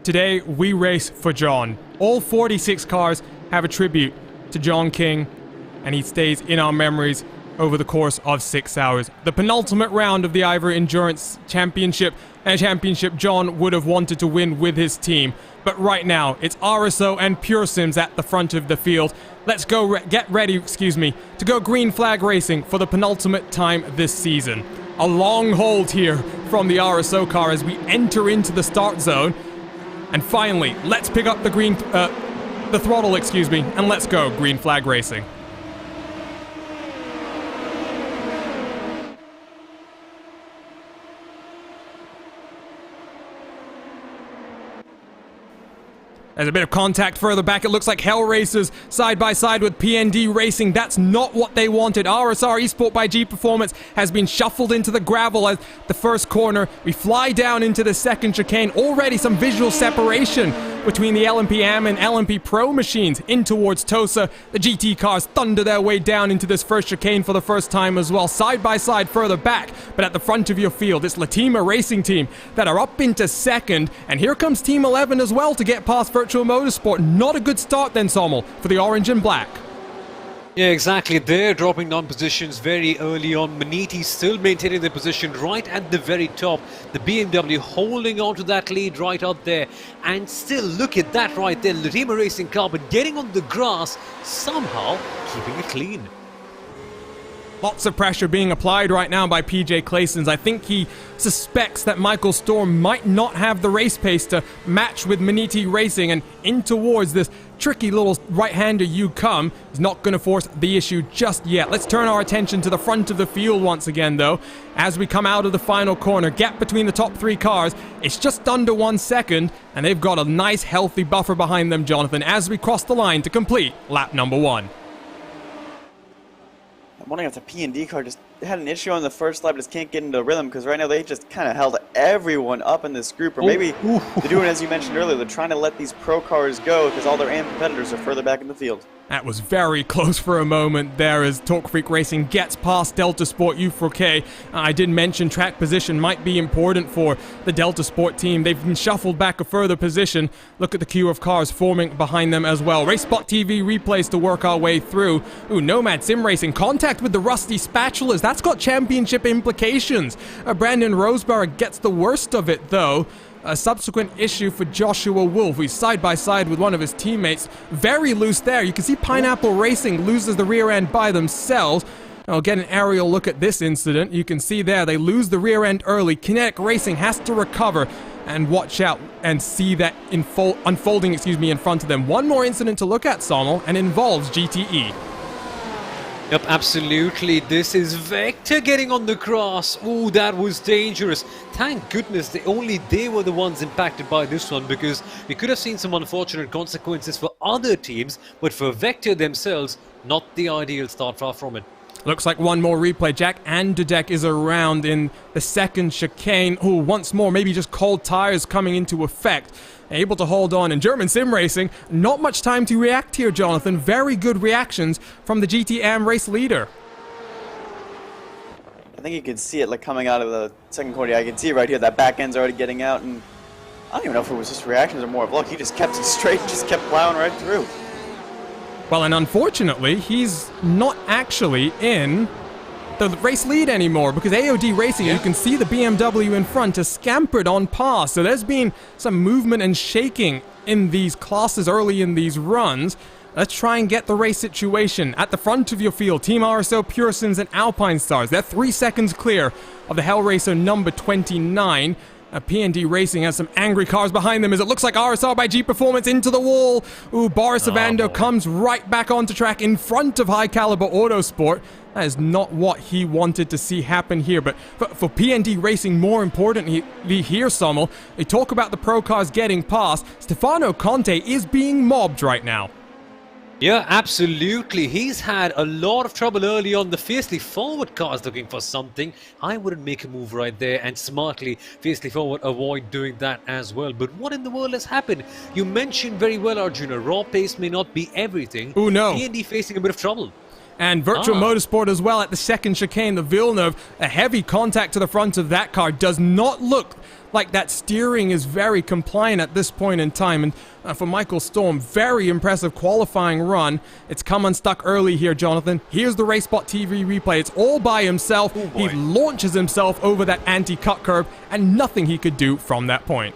S2: Today, we race for John. All 46 cars have a tribute to John King, and he stays in our memories over the course of 6 hours. The penultimate round of the IVRA Endurance Championship, and a championship John would have wanted to win with his team. But right now, it's RSO and Pure Sims at the front of the field. Let's go get ready, to go green flag racing for the penultimate time this season. A long hold here from the RSO car as we enter into the start zone. And finally, let's pick up the throttle, and let's go green flag racing. There's a bit of contact further back. It looks like Hell Racers side by side with PND Racing. That's not what they wanted. RSR Esport by G Performance has been shuffled into the gravel at the first corner. We fly down into the second chicane. Already some visual separation between the LMP Am and LMP Pro machines in towards Tosa. The GT cars thunder their way down into this first chicane for the first time as well. Side by side further back, but at the front of your field, it's Latima Racing Team that are up into second. And here comes Team 11 as well to get past Virtual Motorsport. Not a good start then, Sommel, for the orange and black.
S3: Yeah, exactly. They're dropping down positions very early on. Maniti still maintaining their position right at the very top. The BMW holding on to that lead right out there. And still, look at that right there. Latima Racing car, but getting on the grass, somehow keeping it clean.
S2: Lots of pressure being applied right now by PJ Claysons. I think he suspects that Michael Storm might not have the race pace to match with Maniti Racing, and in towards this tricky little right-hander you come. He's not going to force the issue just yet. Let's turn our attention to the front of the field once again, though. As we come out of the final corner, gap between the top three cars, it's just under 1 second, and they've got a nice healthy buffer behind them, Jonathan, as we cross the line to complete lap number 1.
S4: I'm wondering if the P&D car just had an issue on the first lap, just can't get into rhythm, because right now they just kind of held everyone up in this group. Or maybe they're doing, as you mentioned earlier, they're trying to let these pro cars go because all their AM competitors are further back in the field.
S2: That was very close for a moment there as Talk Freak Racing gets past Delta Sport U4K. I did mention track position might be important for the Delta Sport team. They've been shuffled back a further position. Look at the queue of cars forming behind them as well. RaceSpotTV replays to work our way through. Ooh, Nomad Sim Racing, contact with the rusty spatulas. That's got championship implications. Brandon Roseborough gets the worst of it, though. A subsequent issue for Joshua Wolf, who's side by side with one of his teammates. Very loose there. You can see Pineapple Racing loses the rear end by themselves. I'll get an aerial look at this incident. You can see there they lose the rear end early. Kinetic Racing has to recover and watch out and see that unfolding in front of them. One more incident to look at, Sommel, and involves GTE.
S3: Yep, absolutely. This is Vector getting on the grass. Ooh, that was dangerous. Thank goodness they were the ones impacted by this one, because we could have seen some unfortunate consequences for other teams, but for Vector themselves, not the ideal start, far from it.
S2: Looks like one more replay. Jack Andudek is around in the second chicane. Ooh, once more, maybe just cold tires coming into effect. Able to hold on. And German Sim Racing, not much time to react here, Jonathan. Very good reactions from the GT Am race leader.
S4: I think you can see it like coming out of the second corner. I can see right here that back end's already getting out, and I don't even know if it was just reactions or more of luck. He just kept it straight, just kept plowing right through.
S2: Well, and unfortunately, he's not actually in the race lead anymore, because AOD Racing, you can see the BMW in front, has scampered on past. So there's been some movement and shaking in these classes early in these runs. Let's try and get the race situation. At the front of your field, Team RSO, Pure Sims, and Alpine Stars. They're 3 seconds clear of the Hellraiser number 29. PND Racing has some angry cars behind them as it looks like RSR by G Performance into the wall. Ooh, Boris Avando comes right back onto track in front of High Caliber Autosport. That is not what he wanted to see happen here. But for PND Racing, more importantly here, Sommel, they talk about the pro cars getting past. Stefano Conte is being mobbed right now.
S3: Yeah, absolutely. He's had a lot of trouble early on. The fiercely forward cars looking for something. I wouldn't make a move right there, and smartly, fiercely forward avoid doing that as well. But what in the world has happened? You mentioned very well, Arjuna, raw pace may not be everything.
S2: Oh no.
S3: PND facing a bit of trouble.
S2: And Virtual Motorsport as well at the second chicane, the Villeneuve. A heavy contact to the front of that car. Does not look like that steering is very compliant at this point in time. And for Michael Storm, very impressive qualifying run. It's come unstuck early here, Jonathan. Here's the RaceSpotTV replay. It's all by himself. He launches himself over that anti-cut curb, and nothing he could do from that point.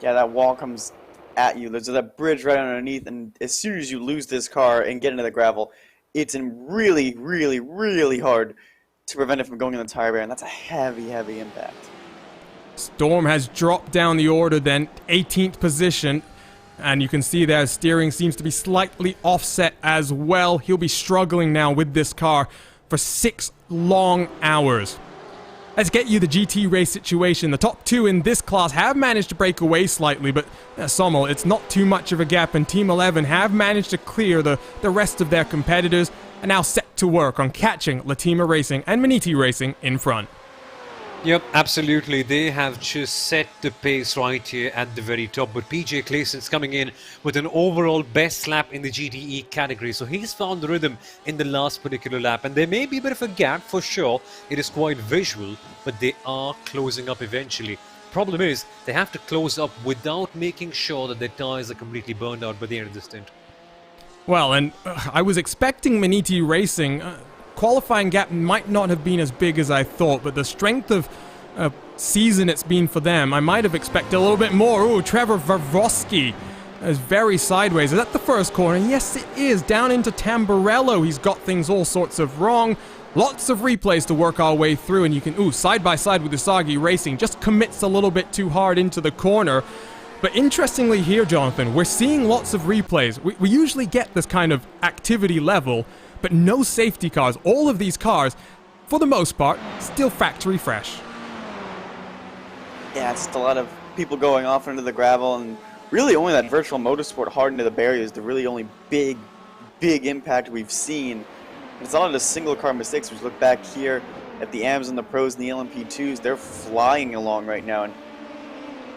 S4: Yeah, that wall comes at you. There's that bridge right underneath, and as soon as you lose this car and get into the gravel, it's really, really, really hard to prevent it from going in the tire barrier, and that's a heavy, heavy impact.
S2: Storm has dropped down the order then, 18th position, and you can see there steering seems to be slightly offset as well. He'll be struggling now with this car for 6 long hours. Let's get you the GT race situation. The top 2 in this class have managed to break away slightly, but Sommel, it's not too much of a gap, and Team 11 have managed to clear the rest of their competitors and now set to work on catching Latima Racing and Maniti Racing in front.
S3: Yep, absolutely. They have just set the pace right here at the very top. But PJ Clayson's coming in with an overall best lap in the GTE category. So he's found the rhythm in the last particular lap. And there may be a bit of a gap for sure. It is quite visual, but they are closing up eventually. Problem is, they have to close up without making sure that their tyres are completely burned out by the end of the stint.
S2: Well, and I was expecting Maniti Racing... qualifying gap might not have been as big as I thought, but the strength of season it's been for them, I might have expected a little bit more. Ooh, Trevor Varvosky is very sideways. Is that the first corner? Yes, it is. Down into Tamburello. He's got things all sorts of wrong. Lots of replays to work our way through, and you can, side by side with Usagi Racing, just commits a little bit too hard into the corner. But interestingly here, Jonathan, we're seeing lots of replays. We usually get this kind of activity level, but no safety cars. All of these cars, for the most part, still factory fresh.
S4: Yeah, it's just a lot of people going off into the gravel, and really only that Virtual Motorsport hard into the barrier is the really only big impact we've seen. It's a lot of the single car mistakes. Which look back here at the AMs and the Pros and the LMP2s, they're flying along right now. And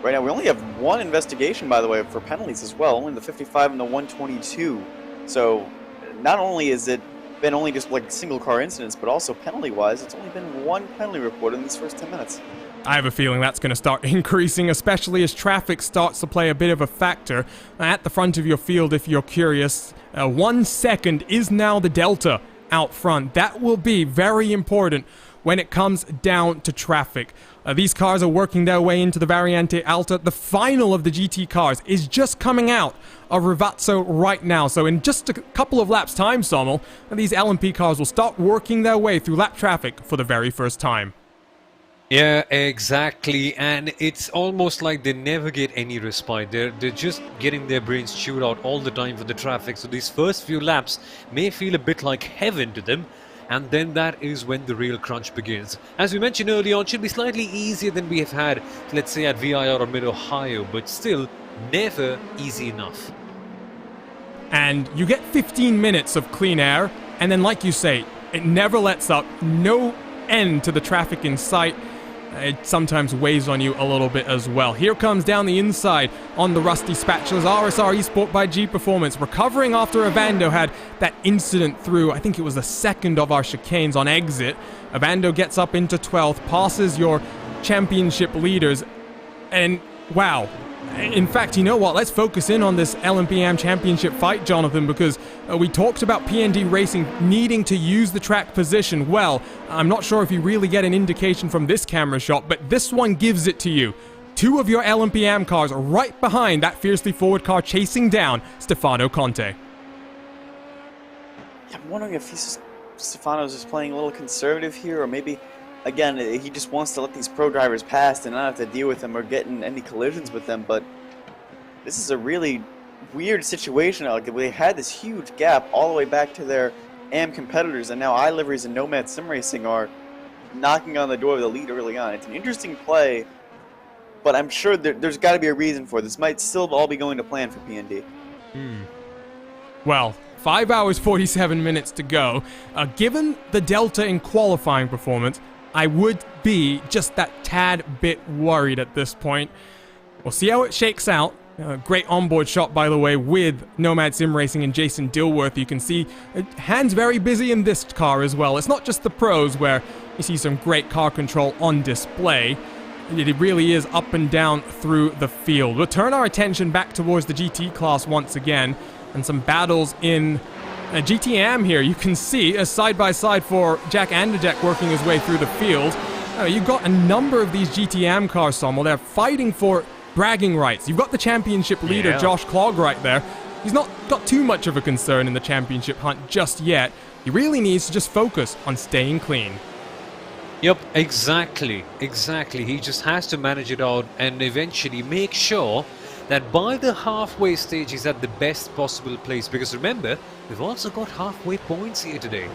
S4: right now we only have 1 investigation, by the way, for penalties as well, only the 55 and the 122. So not only is it been only just like single car incidents, but also penalty-wise, it's only been 1 penalty report in these first 10 minutes.
S2: I have a feeling that's going to start increasing, especially as traffic starts to play a bit of a factor. At the front of your field, if you're curious, 1 second is now the delta out front. That will be very important when it comes down to traffic. These cars are working their way into the Variante Alta. The final of the GT cars is just coming out of Rivazzo right now. So in just a couple of laps time, Sommel, these LMP cars will start working their way through lap traffic for the very first time.
S3: Yeah, exactly. And it's almost like they never get any respite. They're just getting their brains chewed out all the time for the traffic. So these first few laps may feel a bit like heaven to them. And then that is when the real crunch begins. As we mentioned early on, it should be slightly easier than we have had, let's say, at VIR or Mid-Ohio, but still never easy enough.
S2: And you get 15 minutes of clean air, and then like you say, it never lets up, no end to the traffic in sight. It sometimes weighs on you a little bit as well. Here comes down the inside on the rusty spatulas. RSR Esport by G Performance, recovering after Evando had that incident through, I think it was the second of our chicanes on exit. Evando gets up into 12th, passes your championship leaders, and wow. In fact, you know what? Let's focus in on this LMP championship fight, Jonathan, because we talked about PND Racing needing to use the track position. Well, I'm not sure if you really get an indication from this camera shot, but this one gives it to you. 2 of your LMP cars are right behind that fiercely forward car chasing down Stefano Conte.
S4: I'm wondering if Stefano's just playing a little conservative here, or maybe, again, he just wants to let these pro drivers pass and not have to deal with them or get in any collisions with them. But this is a really weird situation. Like, they had this huge gap all the way back to their AM competitors, and now iLiveries and Nomad Sim Racing are knocking on the door of the lead early on. It's an interesting play, but I'm sure there's got to be a reason for it. This might still all be going to plan for PND.
S2: Well, 5 hours 47 minutes to go. Given the delta in qualifying performance, I would be just that tad bit worried at this point. We'll see how it shakes out. Great onboard shot, by the way, with Nomad Sim Racing and Jason Dilworth. You can see hands very busy in this car as well. It's not just the pros where you see some great car control on display. It really is up and down through the field. We'll turn our attention back towards the GT class once again, and some battles in GTM here. You can see a side-by-side for Jack Anderdeck working his way through the field. You've got a number of these GTM cars, Sommel. They're fighting for bragging rights. You've got the championship leader, Josh Clogg, right there. He's not got too much of a concern in the championship hunt just yet. He really needs to just focus on staying clean.
S3: Yep, exactly. He just has to manage it out and eventually make sure that by the halfway stage he's at the best possible place. Because remember, we've also got halfway points here today.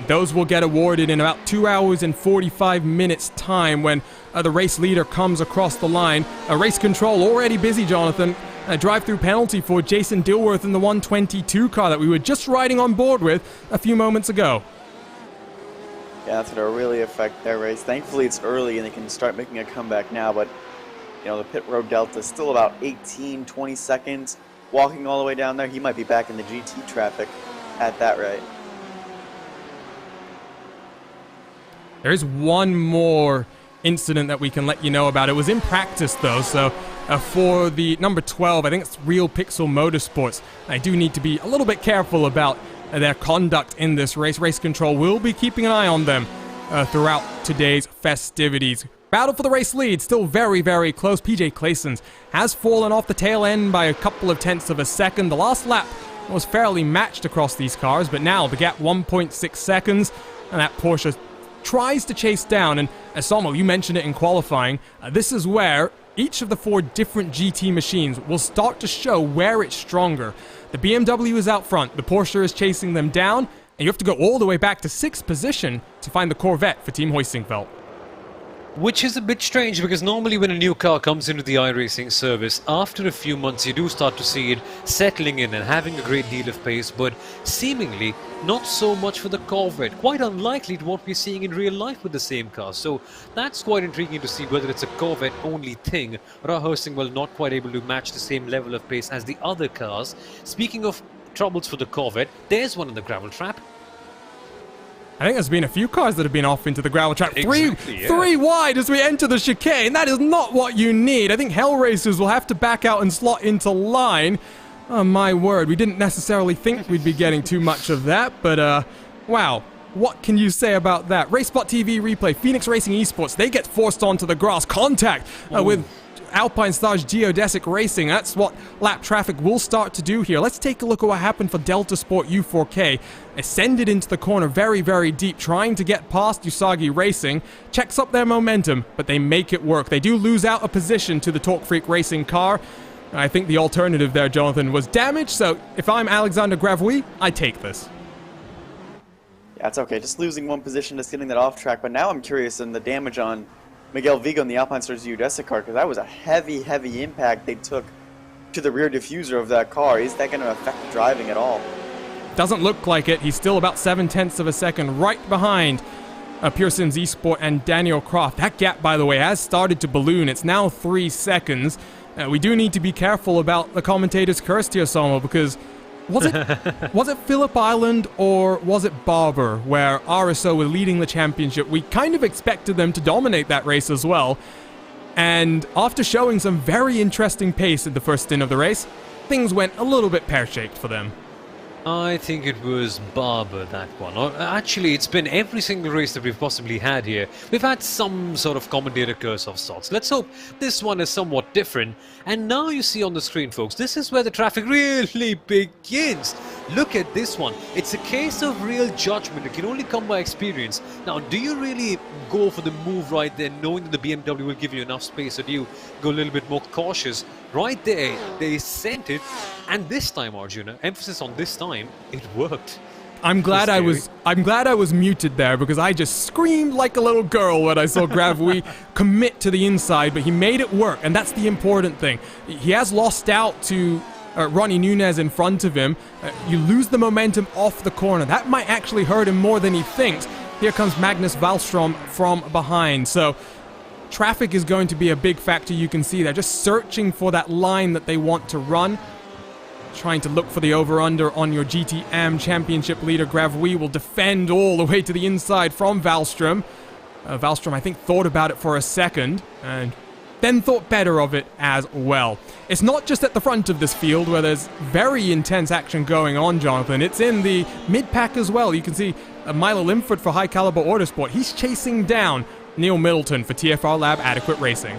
S2: Those will get awarded in about 2 hours and 45 minutes time when the race leader comes across the line. Race control already busy, Jonathan. A drive-through penalty for Jason Dilworth in the 122 car that we were just riding on board with a few moments ago.
S4: Yeah, that's going to really affect their race. Thankfully, it's early and they can start making a comeback now, but the pit road delta is still about 18, 20 seconds. Walking all the way down there, he might be back in the GT traffic at that rate.
S2: There is one more incident that we can let you know about. It was in practice, though, so for the number 12, I think it's Real Pixel Motorsports, I do need to be a little bit careful about their conduct in this race. Race Control will be keeping an eye on them throughout today's festivities. Battle for the race lead, still very, very close. PJ Claessens has fallen off the tail end by a couple of tenths of a second. The last lap was fairly matched across these cars, but now the gap 1.6 seconds, and that Porsche tries to chase down. And as Sommel, you mentioned it in qualifying, this is where each of the 4 different GT machines will start to show where it's stronger. The BMW is out front, the Porsche is chasing them down, and you have to go all the way back to 6th position to find the Corvette for Team Hoisingfeld.
S3: Which is a bit strange, because normally when a new car comes into the iRacing service, after a few months you do start to see it settling in and having a great deal of pace, but seemingly not so much for the Corvette. Quite unlikely to what we're seeing in real life with the same car. So that's quite intriguing to see whether it's a Corvette only thing, or are Hoisingfeld not quite able to match the same level of pace as the other cars. Speaking of troubles for the Corvette, there's one in the gravel trap.
S2: I think there's been a few cars that have been off into the gravel trap.
S3: Exactly,
S2: three wide as we enter the chicane. That is not what you need. I think Hell Racers will have to back out and slot into line. Oh, my word. We didn't necessarily think we'd be getting too much of that, but, wow. What can you say about that? RaceSpotTV replay. Phoenix Racing Esports, they get forced onto the grass. Contact with Alpine Stars Geodesic Racing. That's what lap traffic will start to do here. Let's take a look at what happened for Delta Sport U4K. Ascended into the corner very, very deep, trying to get past Usagi Racing. Checks up their momentum, but they make it work. They do lose out a position to the Torque Freak Racing car. I think the alternative there, Jonathan, was damage, so if I'm Alexander Gravois, I take this.
S4: Yeah, it's okay. Just losing one position, just getting that off track. But now I'm curious in the damage on Miguel Vigo in the Alpine Stars Geodesic car, because that was a heavy, heavy impact they took to the rear diffuser of that car. Is that going to affect the driving at all?
S2: Doesn't look like it. He's still about 7/10 of a second right behind Pearson's Esport and Daniel Croft. That gap, by the way, has started to balloon. It's now 3 seconds. We do need to be careful about the commentator's curse here, Sommel, because was it Phillip Island or was it Barber where RSO were leading the championship? We kind of expected them to dominate that race as well. And after showing some very interesting pace in the first stint of the race, things went a little bit pear-shaped for them.
S3: I think it was Barber, that one. Or, actually, it's been every single race that we've possibly had here. We've had some sort of commentator curse of sorts. Let's hope this one is somewhat different. And now you see on the screen, folks, this is where the traffic really begins. Look at this one. It's a case of real judgment. It can only come by experience. Now, do you really go for the move right there, knowing that the BMW will give you enough space, or do you go a little bit more cautious? Right there, they sent it, and this time, Arjuna, emphasis on this time, it worked.
S2: I'm glad I was muted there, because I just screamed like a little girl when I saw Gravois commit to the inside, but he made it work, and that's the important thing. He has lost out to Ronnie Nunez in front of him. You lose the momentum off the corner. That might actually hurt him more than he thinks. Here comes Magnus Wallström from behind. So traffic is going to be a big factor. You can see they're just searching for that line that they want to run. Trying to look for the over-under on your GTM championship leader. Gravui will defend all the way to the inside from Wallström. Wallström, I think, thought about it for a second and then thought better of it as well. It's not just at the front of this field where there's very intense action going on, Jonathan. It's in the mid-pack as well. You can see Milo Limford for High Caliber Autosport. He's chasing down Neil Middleton for TFR Lab Adequate Racing.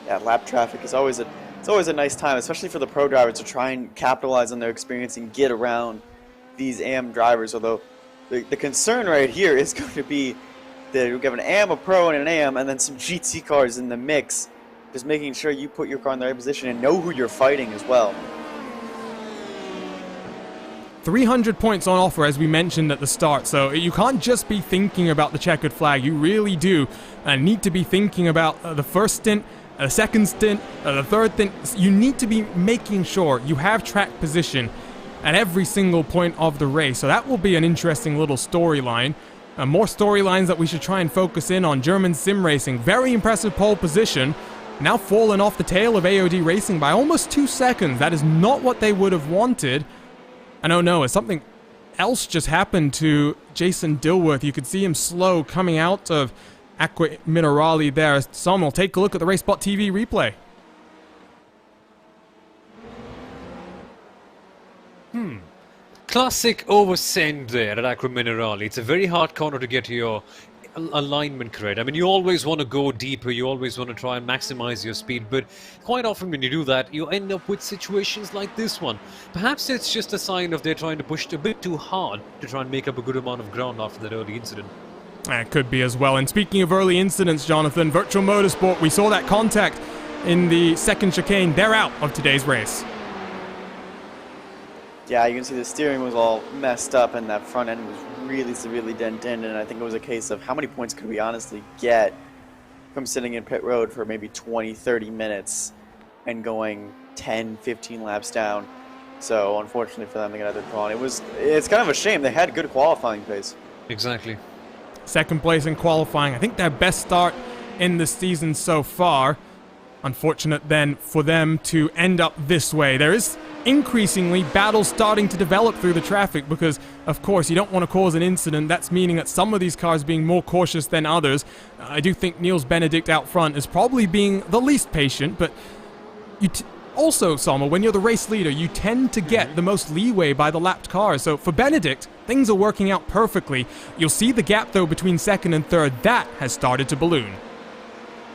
S4: Yeah, lap traffic is always a nice time, especially for the pro drivers, to try and capitalize on their experience and get around these AM drivers. Although the concern right here is going to be that we have an AM, a pro, and an AM, and then some GT cars in the mix. Just making sure you put your car in the right position and know who you're fighting as well.
S2: 300 points on offer, as we mentioned at the start, so you can't just be thinking about the checkered flag. You really do need to be thinking about the first stint, the second stint, the third stint. You need to be making sure you have track position at every single point of the race. So that will be an interesting little storyline. More storylines that we should try and focus in on. German sim racing, very impressive pole position. Now fallen off the tail of AOD Racing by almost 2 seconds. That is not what they would have wanted. And oh no, something else just happened to Jason Dilworth. You could see him slow coming out of Acqua Minerale there. Some will take a look at the RaceSpotTV replay.
S3: Classic oversend there at Acqua Minerale. It's a very hard corner to get your alignment correct. I mean, you always want to go deeper, you always want to try and maximize your speed, but quite often when you do that, you end up with situations like this one. Perhaps it's just a sign of they're trying to push it a bit too hard to try and make up a good amount of ground after that early incident.
S2: That could be as well. And speaking of early incidents, Jonathan, Virtual Motorsport, we saw that contact in the second chicane. They're out of today's race.
S4: Yeah, you can see the steering was all messed up and that front end was really severely dented, and I think it was a case of how many points could we honestly get from sitting in pit road for maybe 20-30 minutes and going 10-15 laps down. So unfortunately for them, they got another draw. It's kind of a shame. They had good qualifying pace.
S3: Exactly.
S2: Second place in qualifying. I think their best start in the season so far. Unfortunate then for them to end up this way. There is increasingly battles starting to develop through the traffic because, of course, you don't want to cause an incident. That's meaning that some of these cars being more cautious than others. I do think Niels Benedict out front is probably being the least patient, but also, Salma, when you're the race leader, you tend to get the most leeway by the lapped cars. So for Benedict, things are working out perfectly. You'll see the gap, though, between second and third. That has started to balloon.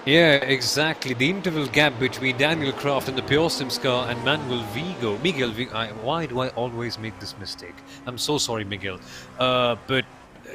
S3: Yeah, exactly. The interval gap between Daniel Kraft and the Pure Sims car and Miguel Vigo. Why do I always make this mistake? I'm so sorry, Miguel. But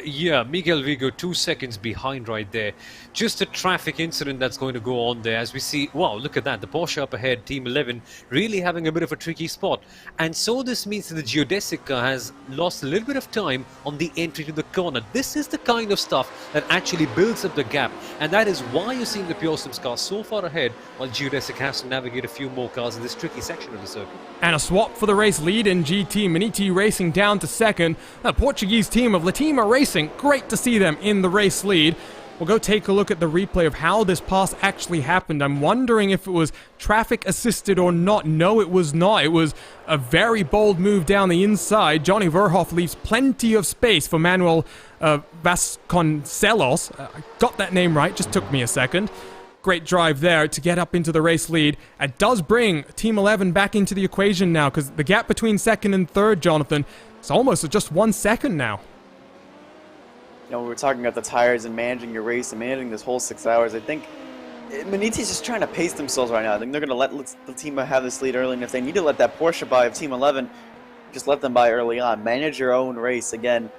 S3: yeah, Miguel Vigo 2 seconds behind right there. Just a traffic incident that's going to go on there as we see. Wow, look at that. The Porsche up ahead, Team 11, really having a bit of a tricky spot. And so this means that the geodesic car has lost a little bit of time on the entry to the corner. This is the kind of stuff that actually builds up the gap. And that is why you're seeing the Pure Sims car so far ahead, while geodesic has to navigate a few more cars in this tricky section of the circuit.
S2: And a swap for the race lead in GT. Maniti Racing down to second. The Portuguese team of Latima Racing, great to see them in the race lead. We'll go take a look at the replay of how this pass actually happened. I'm wondering if it was traffic assisted or not. No, it was not. It was a very bold move down the inside. Johnny Verhoff leaves plenty of space for Manuel Vasconcelos. I got that name right, just took me a second. Great drive there to get up into the race lead. It does bring Team 11 back into the equation now, because the gap between second and third, Jonathan, is almost just 1 second now.
S4: You know, we were talking about the tires and managing your race and managing this whole 6 hours. I think Maniti's just trying to pace themselves right now. I think they're going to let the team have this lead early, and if they need to let that Porsche by of Team 11, just let them by early on. Manage your own race. Again,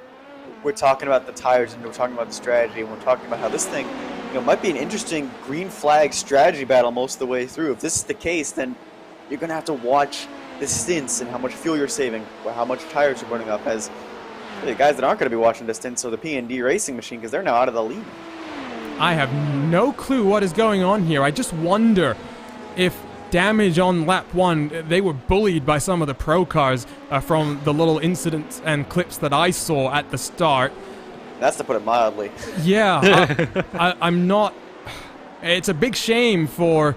S4: we're talking about the tires, and we're talking about the strategy, and we're talking about how this thing, you know, might be an interesting green flag strategy battle most of the way through. If this is the case, then you're going to have to watch the stints and how much fuel you're saving, or how much tires you're burning up, as the guys that aren't going to be watching the stints are the P&D Racing Machine, because they're now out of the lead.
S2: I have no clue what is going on here. I just wonder if damage on lap 1, they were bullied by some of the pro cars from the little incidents and clips that I saw at the start.
S4: That's to put it mildly.
S2: Yeah, I'm not... It's a big shame for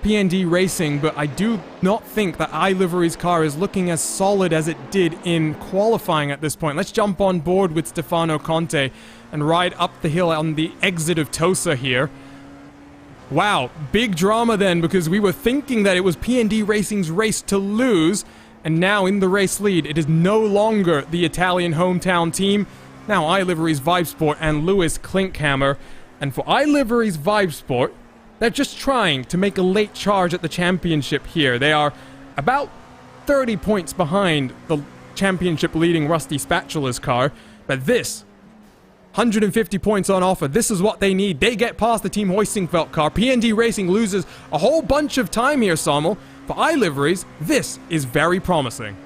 S2: PND Racing, but I do not think that iLivery's car is looking as solid as it did in qualifying at this point. Let's jump on board with Stefano Conte and ride up the hill on the exit of Tosa here. Wow, big drama then, because we were thinking that it was PND Racing's race to lose, and now in the race lead, it is no longer the Italian hometown team. Now iLivery's Vibesport and Lewis Klinkhammer. And for iLivery's Vibesport, they're just trying to make a late charge at the championship here. They are about 30 points behind the championship leading Rusty Spatula's car, but this 150 points on offer. This is what they need. They get past the Team Hoistingfeld car. PND Racing loses a whole bunch of time here, Sommel. For iLivery's, this is very promising.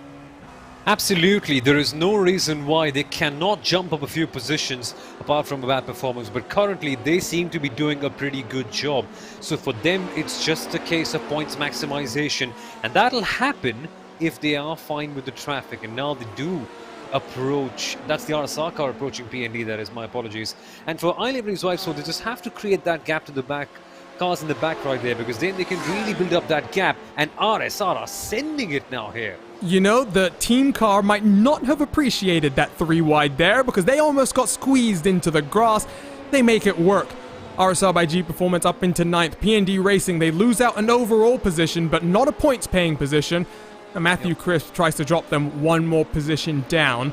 S3: Absolutely, there is no reason why they cannot jump up a few positions apart from a bad performance, but currently they seem to be doing a pretty good job. So for them, it's just a case of points maximization, and that'll happen if they are fine with the traffic. And now they do approach, that's the RSR car approaching PND, that is, my apologies. And for iLivery's wife, so they just have to create that gap to the back, cars in the back right there, because then they can really build up that gap, and RSR are sending it now here.
S2: You know, the team car might not have appreciated that 3 wide there, because they almost got squeezed into the grass. They make it work. RSR by G Performance up into 9th. PND Racing, they lose out an overall position, but not a points paying position. And Matthew Crisp tries to drop them 1 more position down.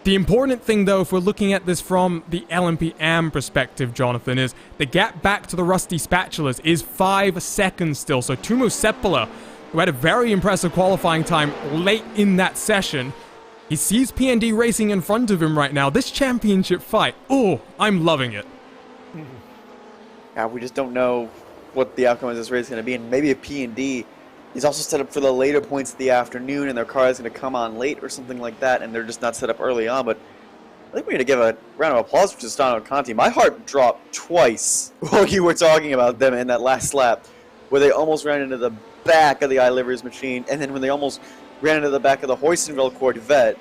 S2: The important thing, though, if we're looking at this from the LMP AM perspective, Jonathan, is the gap back to the Rusty Spatulas is 5 seconds still. So Tumu Sepala, who had a very impressive qualifying time late in that session, he sees PND Racing in front of him right now. This championship fight, oh, I'm loving it.
S4: Yeah, we just don't know what the outcome of this race is going to be, and maybe if PND is also set up for the later points of the afternoon and their car is going to come on late or something like that, and they're just not set up early on. But I think we need to give a round of applause for Stefano Conti. My heart dropped twice while you were talking about them in that last lap, where they almost ran into the back of the iLivery's machine, and then when they almost ran into the back of the Hoistenville Corvette,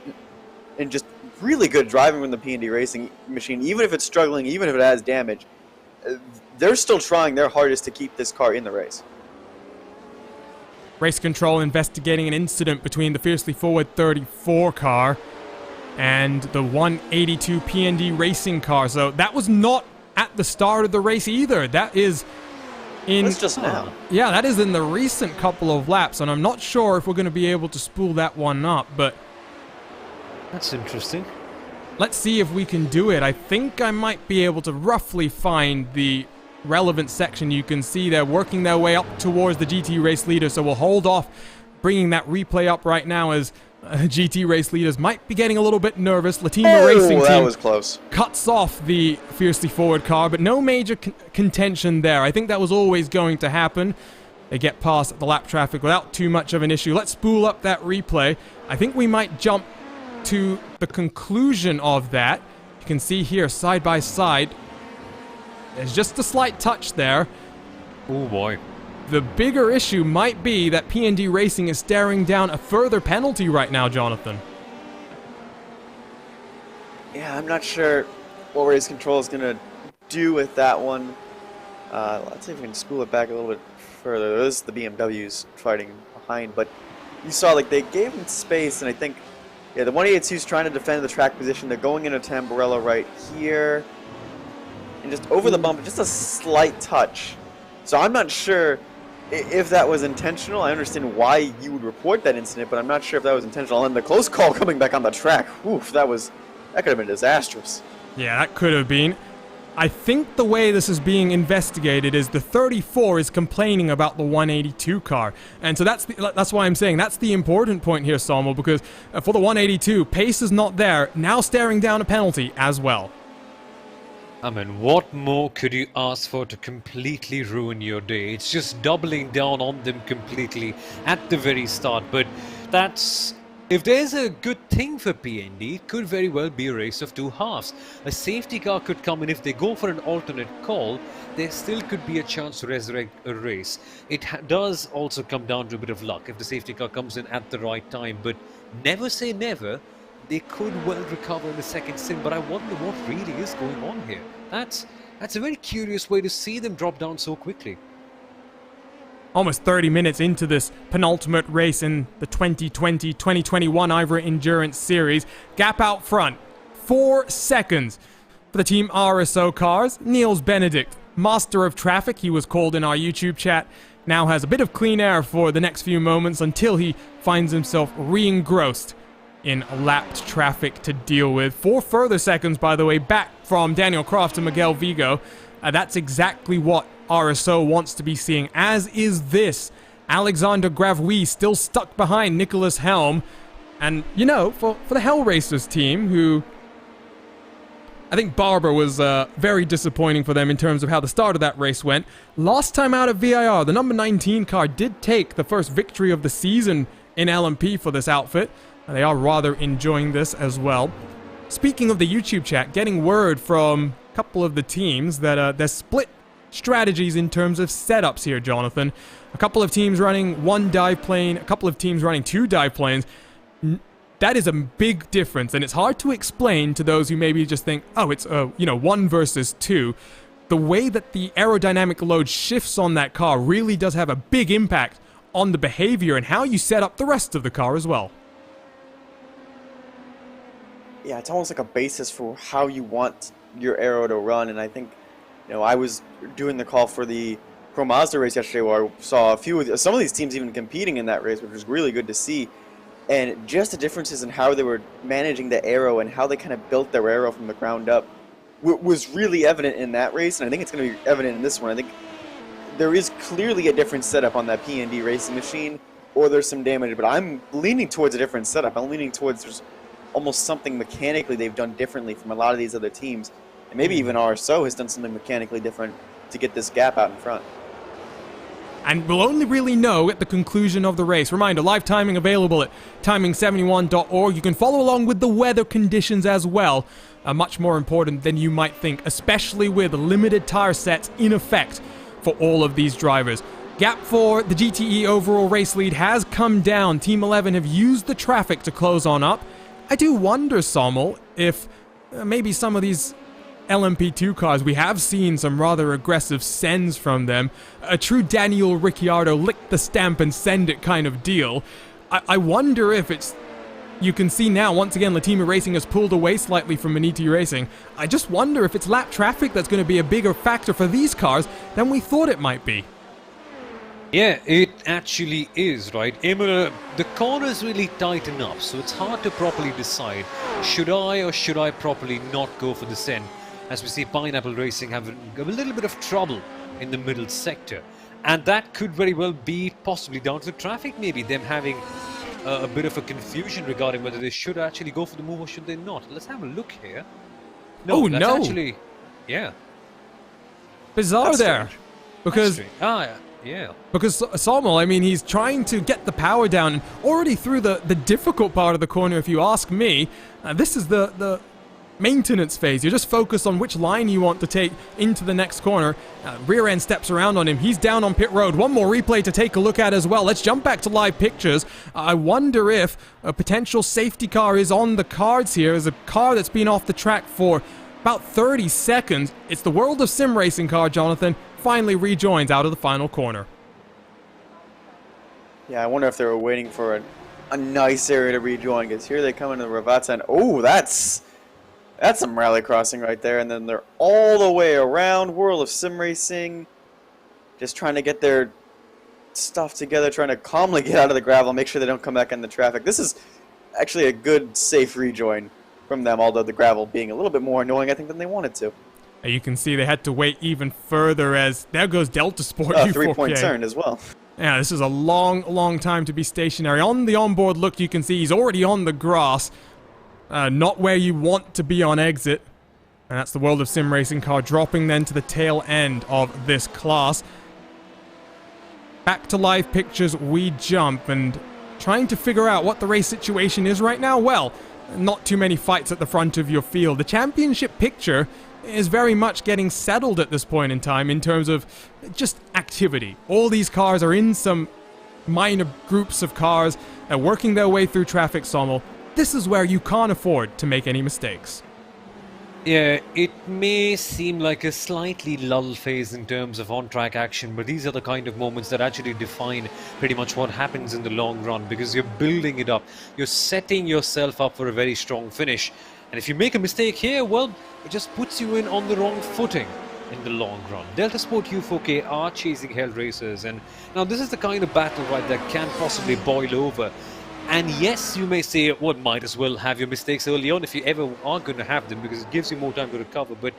S4: and just really good driving from the PND Racing machine. Even if it's struggling, even if it has damage, they're still trying their hardest to keep this car in the race.
S2: Race Control investigating an incident between the Fiercely Forward 34 car and the 182 PND Racing car. So that was not at the start of the race either. That is in...
S4: That's just now.
S2: Yeah, that is in the recent couple of laps, and I'm not sure if we're going to be able to spool that one up, but...
S3: That's interesting.
S2: Let's see if we can do it. I think I might be able to roughly find the relevant section. You can see they're working their way up towards the GT race leader, so we'll hold off bringing that replay up right now as GT race leaders might be getting a little bit nervous. Latina Racing
S4: that
S2: Team
S4: was close.
S2: Cuts off the Fiercely Forward car, but no major contention there. I think that was always going to happen. They get past the lap traffic without too much of an issue. Let's spool up that replay. I think we might jump to the conclusion of that. You can see here, side by side, there's just a slight touch there.
S3: Oh boy.
S2: The bigger issue might be that PND Racing is staring down a further penalty right now, Jonathan.
S4: Yeah, I'm not sure what Race Control is going to do with that one. Let's see if we can spool it back a little bit further. This is the BMWs fighting behind, but you saw like they gave him space, and I think the 182 is trying to defend the track position. They're going into Tamburello right here. And just over the bump, just a slight touch. So I'm not sure if that was intentional. I understand why you would report that incident, but I'm not sure if that was intentional. And the close call coming back on the track, oof, that could have been disastrous.
S2: Yeah, that could have been. I think the way this is being investigated is the 34 is complaining about the 182 car. And so that's why I'm saying that's the important point here, Sommel, because for the 182, pace is not there, now staring down a penalty as well.
S3: I mean, what more could you ask for to completely ruin your day? It's just doubling down on them completely at the very start. But that's... If there's a good thing for PND, it could very well be a race of two halves. A safety car could come in. If they go for an alternate call, there still could be a chance to resurrect a race. It does also come down to a bit of luck if the safety car comes in at the right time. But never say never. they could well recover in the second stint, but I wonder what really is going on here. That's a very curious way to see them drop down so quickly.
S2: Almost 30 minutes into this penultimate race in the 2020-2021 IVRA Endurance Series. Gap out front, 4 seconds for the Team RSO cars. Niels Benedict, master of traffic, he was called in our YouTube chat, now has a bit of clean air for the next few moments until he finds himself re-engrossed in lapped traffic to deal with. 4 further seconds, by the way, back from Daniel Croft and Miguel Vigo. That's exactly what RSO wants to be seeing, as is this. Alexander Gravouille still stuck behind Nicholas Helm. And, you know, for the Hell Racers team, who I think Barber was very disappointing for them in terms of how the start of that race went. Last time out at VIR, the number 19 car did take the first victory of the season in LMP for this outfit. And they are rather enjoying this as well. Speaking of the YouTube chat, getting word from a couple of the teams that they're split strategies in terms of setups here, Jonathan. A couple of teams running 1 dive plane, a couple of teams running 2 dive planes. That is a big difference, and it's hard to explain to those who maybe just think, oh, it's 1 versus 2. The way that the aerodynamic load shifts on that car really does have a big impact on the behavior and how you set up the rest of the car as well.
S4: Yeah, it's almost like a basis for how you want your aero to run, and I think, I was doing the call for the Pro Mazda race yesterday where I saw some of these teams even competing in that race, which was really good to see. And just the differences in how they were managing the aero and how they kind of built their aero from the ground up was really evident in that race, and I think it's going to be evident in this one. I think there is clearly a different setup on that P&D racing machine, or there's some damage, but I'm leaning towards a different setup. I'm leaning towards there's almost something mechanically they've done differently from a lot of these other teams. And maybe even RSO has done something mechanically different to get this gap out in front.
S2: And we'll only really know at the conclusion of the race. Reminder, live timing available at timing71.org. You can follow along with the weather conditions as well. Much more important than you might think, especially with limited tire sets in effect for all of these drivers. Gap for the GTE overall race lead has come down. Team 11 have used the traffic to close on up. I do wonder, Sommel, if maybe some of these LMP2 cars, we have seen some rather aggressive sends from them. A true Daniel Ricciardo lick the stamp and send it kind of deal. I wonder if it's... You can see now, once again, Latima Racing has pulled away slightly from Maniti Racing. I just wonder if it's lap traffic that's going to be a bigger factor for these cars than we thought it might be.
S3: Yeah, it actually is, right? Imola, the corner is really tight enough, so it's hard to properly decide, should I or should I properly not go for the send? As we see Pineapple Racing have a little bit of trouble in the middle sector. And that could very well be possibly down to the traffic, maybe them having a bit of a confusion regarding whether they should actually go for the move or should they not. Let's have a look here. No, that's actually, yeah.
S2: Bizarre
S4: That's
S2: there.
S4: strange.
S2: Because...
S3: Yeah.
S2: Because Sommel, I mean, he's trying to get the power down and already through the difficult part of the corner, if you ask me. This is the maintenance phase. You just focus on which line you want to take into the next corner. Rear end steps around on him. He's down on pit road. One more replay to take a look at as well. Let's jump back to live pictures. I wonder if a potential safety car is on the cards here. As a car that's been off the track for about 30 seconds. It's the World of Sim Racing car, Jonathan, finally rejoins out of the final corner.
S4: Yeah, I wonder if they were waiting for a nice area to rejoin, because here they come into the Ravazza, and oh, that's some rally crossing right there, and then they're all the way around. World of Sim Racing, just trying to get their stuff together, trying to calmly get out of the gravel, make sure they don't come back in the traffic. This is actually a good, safe rejoin from them, although the gravel being a little bit more annoying, I think, than they wanted to.
S2: You can see they had to wait even further as there goes Delta Sport.
S4: 3-point turn as well.
S2: Yeah, this is a long time to be stationary. On the onboard look, you can see he's already on the grass. Not where you want to be on exit. And that's the World of Sim Racing car dropping then to the tail end of this class. Back to live pictures we jump, and trying to figure out what the race situation is right now. Well, not too many fights at the front of your field. The championship picture is very much getting settled at this point in time in terms of just activity. All these cars are in some minor groups of cars working their way through traffic, Sommel. this is where you can't afford to make any mistakes.
S3: Yeah, it may seem like a slightly lull phase in terms of on-track action, but these are the kind of moments that actually define pretty much what happens in the long run, because you're building it up. You're setting yourself up for a very strong finish. And if you make a mistake here, well, it just puts you in on the wrong footing in the long run. Delta Sport U4K are chasing Hell Racers, and now this is the kind of battle, right, that can possibly boil over. And yes, you may say, well, might as well have your mistakes early on if you ever are going to have them, because it gives you more time to recover. But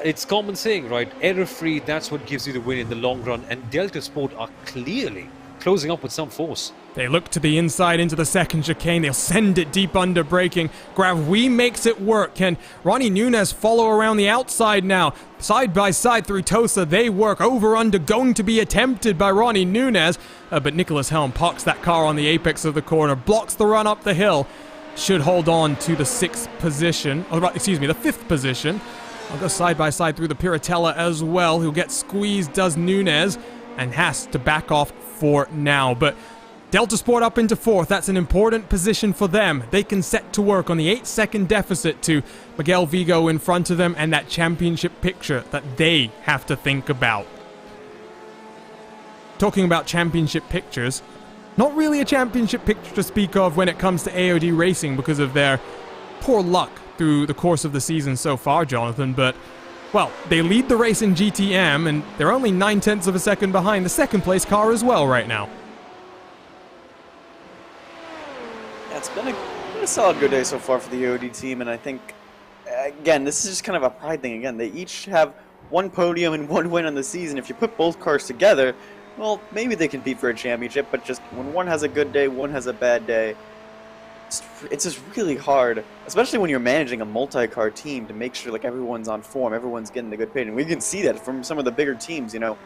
S3: it's common saying, right? Error-free, that's what gives you the win in the long run. And Delta Sport are clearly closing up with some force.
S2: They look to the inside into the second chicane. They'll send it deep under braking. Gravui makes it work. Can Ronnie Nunez follow around the outside now? Side by side through Tosa, they work. Over under going to be attempted by Ronnie Nunez. But Nicholas Helm parks that car on the apex of the corner, blocks the run up the hill. Should hold on to the sixth position. Oh, excuse me, the fifth position. I'll go side by side through the Piratella as well. Who gets squeezed does Nunez and has to back off for now. But Delta Sport up into fourth. That's an important position for them. They can set to work on the 8-second deficit to Miguel Vigo in front of them and that championship picture that they have to think about. Talking about championship pictures, not really a championship picture to speak of when it comes to AOD Racing because of their poor luck through the course of the season so far, Jonathan, but well, they lead the race in GTM, and they're only 9/10 of a second behind the second place car as well right now.
S4: Yeah, it's been a solid good day so far for the AOD team, and I think, again, this is just kind of a pride thing. Again, they each have one podium and one win on the season. If you put both cars together, well, maybe they compete for a championship, but just when one has a good day, one has a bad day, it's just really hard, especially when you're managing a multi-car team, to make sure like everyone's on form, everyone's getting the good pay. And we can see that from some of the bigger teams, you know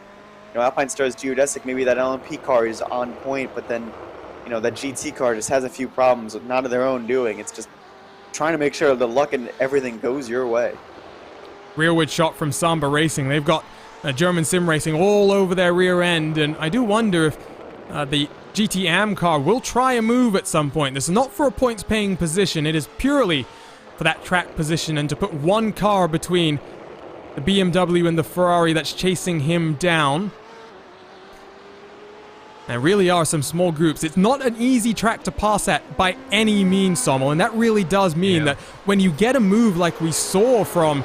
S4: Alpine Stars Geodesic, maybe that LMP car is on point, but then, that GT car just has a few problems, not of their own doing. It's just trying to make sure the luck and everything goes your way.
S2: Rearward shot from Samba Racing. They've got German Sim Racing all over their rear end, and I do wonder if the GTM car will try a move at some point. This is not for a points-paying position. It is purely for that track position and to put one car between the BMW and the Ferrari that's chasing him down. There really are some small groups. It's not an easy track to pass at by any means, Sommel, and that really does mean that when you get a move like we saw from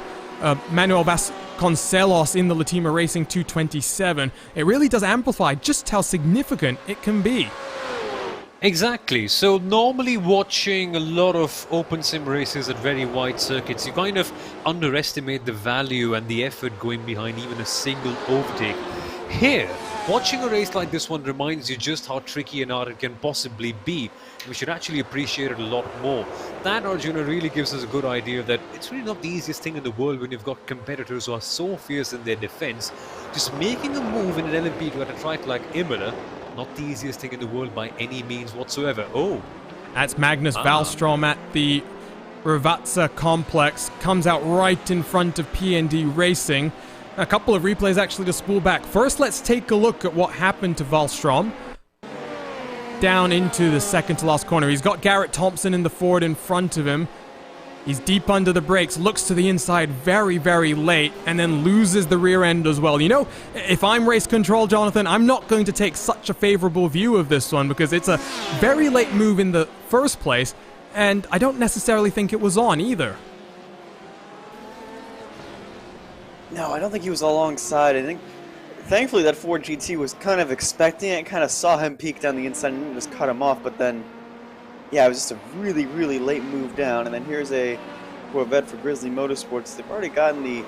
S2: Manuel Vasconcelos in the Latima Racing 227, it really does amplify just how significant it can be.
S3: Exactly. So normally watching a lot of open sim races at very wide circuits, you kind of underestimate the value and the effort going behind even a single overtake. Here, watching a race like this one reminds you just how tricky and hard it can possibly be. We should actually appreciate it a lot more. That, Arjuna, really gives us a good idea that it's really not the easiest thing in the world when you've got competitors who are so fierce in their defense. Just making a move in an LMP to at a track like Imola, not the easiest thing in the world by any means whatsoever. Oh,
S2: that's Magnus Wallstrom at the Rivazza complex. Comes out right in front of PND Racing. A couple of replays actually to spool back. First, let's take a look at what happened to Wallstrom. Down into the second to last corner. He's got Garrett Thompson in the Ford in front of him. He's deep under the brakes, looks to the inside very, very late, and then loses the rear end as well. If I'm race control, Jonathan, I'm not going to take such a favorable view of this one because it's a very late move in the first place, and I don't necessarily think it was on either.
S4: No, I don't think he was alongside. I think, thankfully, that Ford GT was kind of expecting it, kind of saw him peek down the inside and just cut him off, but then, yeah, it was just a really, really late move down. And then here's a Corvette for Grizzly Motorsports. They've already gotten the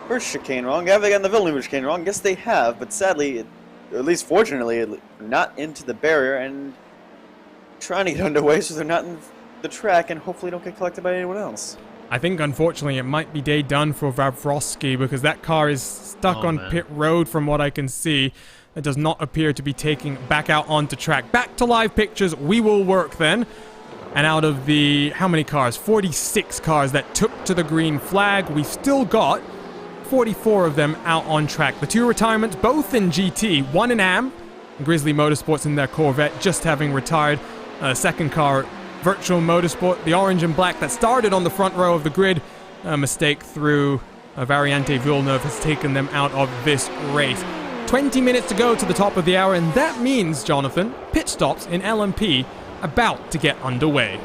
S4: first chicane wrong. Have they gotten the Villeneuve chicane wrong? Yes, they have, but sadly, at least fortunately, not into the barrier and trying to get underway so they're not in the track and hopefully don't get collected by anyone else.
S2: I think, unfortunately, it might be day done for Vavrovsky because that car is stuck on pit road from what I can see. It does not appear to be taking back out onto track. Back to live pictures, we will work then. And out of the, how many cars? 46 cars that took to the green flag, we've still got 44 of them out on track. The two retirements, both in GT, one in AM, Grizzly Motorsports in their Corvette, just having retired. Second car Virtual Motorsport, the orange and black that started on the front row of the grid. A mistake through Variante Villeneuve has taken them out of this race. 20 minutes to go to the top of the hour, and that means, Jonathan, pit stops in LMP about to get underway.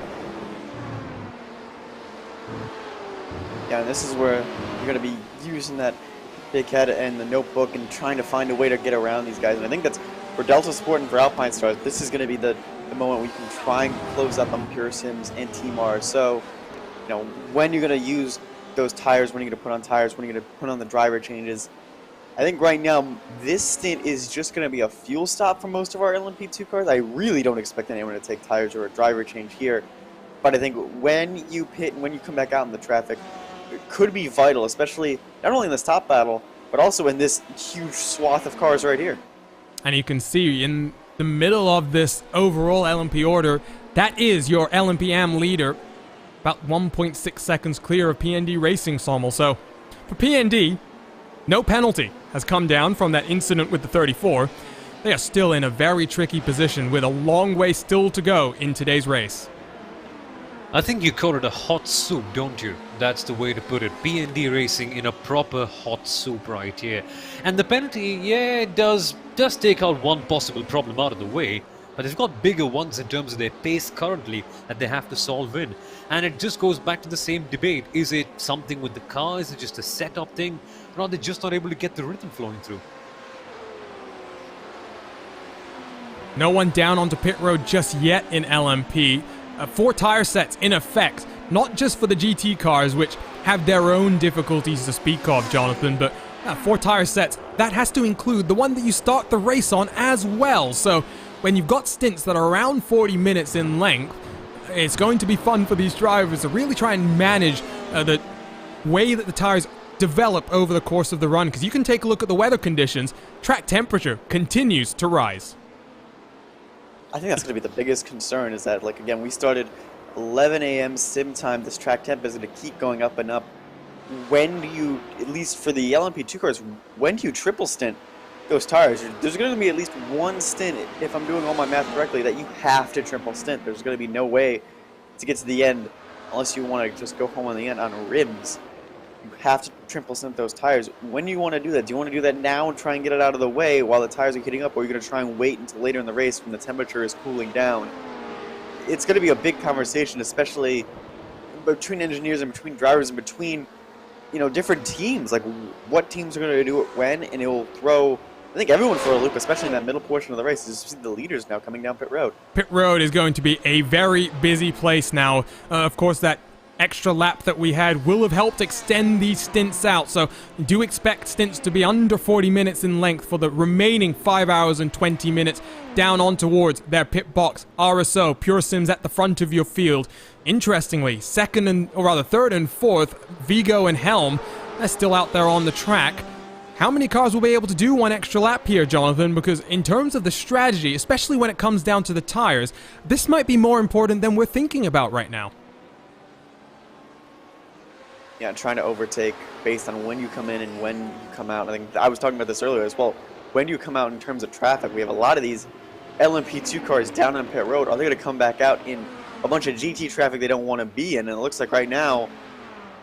S4: Yeah, and this is where you're going to be using that big head and the notebook and trying to find a way to get around these guys. And I think that's for Delta Sport and for Alpine Stars, this is going to be the moment we can try and close up on Pure Sims and Team R. So, you know, when you're going to use those tires, when you're going to put on tires, when you're going to put on the driver changes. I think right now, this stint is just going to be a fuel stop for most of our LMP2 cars. I really don't expect anyone to take tires or a driver change here. But I think when you pit and when you come back out in the traffic, it could be vital, especially not only in this top battle, but also in this huge swath of cars right here.
S2: And you can see in the middle of this overall LMP order, that is your LMP AM leader, about 1.6 seconds clear of PND Racing, Sommel. So for PND, no penalty has come down from that incident with the 34. They are still in a very tricky position with a long way still to go in today's race.
S3: I think you call it a hot soup, don't you? That's the way to put it. PND Racing in a proper hot soup right here. And the penalty, yeah, it does take out one possible problem out of the way, but they've got bigger ones in terms of their pace currently that they have to solve in. And it just goes back to the same debate. Is it something with the car? Is it just a setup thing? Or are they just not able to get the rhythm flowing through?
S2: No one down onto pit road just yet in LMP. 4 tire sets in effect, not just for the GT cars, which have their own difficulties to speak of, Jonathan, but 4 tire sets, that has to include the one that you start the race on as well. So when you've got stints that are around 40 minutes in length, it's going to be fun for these drivers to really try and manage the way that the tires develop over the course of the run, because you can take a look at the weather conditions. Track temperature continues to rise.
S4: I think that's going to be the biggest concern, is that, like, again, we started 11 a.m. sim time. This track temp is going to keep going up and up. When do you, at least for the LMP2 cars, when do you triple stint those tires? There's going to be at least one stint, if I'm doing all my math correctly, that you have to triple stint. There's going to be no way to get to the end unless you want to just go home on the end on rims. You have to triple stint those tires. When do you want to do that? Do you want to do that now and try and get it out of the way while the tires are heating up, or are you going to try and wait until later in the race when the temperature is cooling down? It's going to be a big conversation, especially between engineers and between drivers and between, you know, different teams. Like, what teams are going to do it when, and it will throw, I think, everyone for a loop, especially in that middle portion of the race. You see the leaders now coming down pit road. Pit
S2: road is going to be a very busy place now. Of course, that extra lap that we had will have helped extend these stints out, so do expect stints to be under 40 minutes in length for the remaining 5 hours and 20 minutes down on towards their pit box. RSO, Pure Sims at the front of your field. Interestingly, third and fourth, Vigo and Helm, they're still out there on the track. How many cars will be able to do one extra lap here, Jonathan? Because in terms of the strategy, especially when it comes down to the tires, this might be more important than we're thinking about right now.
S4: Yeah, trying to overtake based on when you come in and when you come out. I think I was talking about this earlier as well. When do you come out in terms of traffic? We have a lot of these LMP2 cars down on pit road. Are they going to come back out in a bunch of GT traffic they don't want to be in? And it looks like right now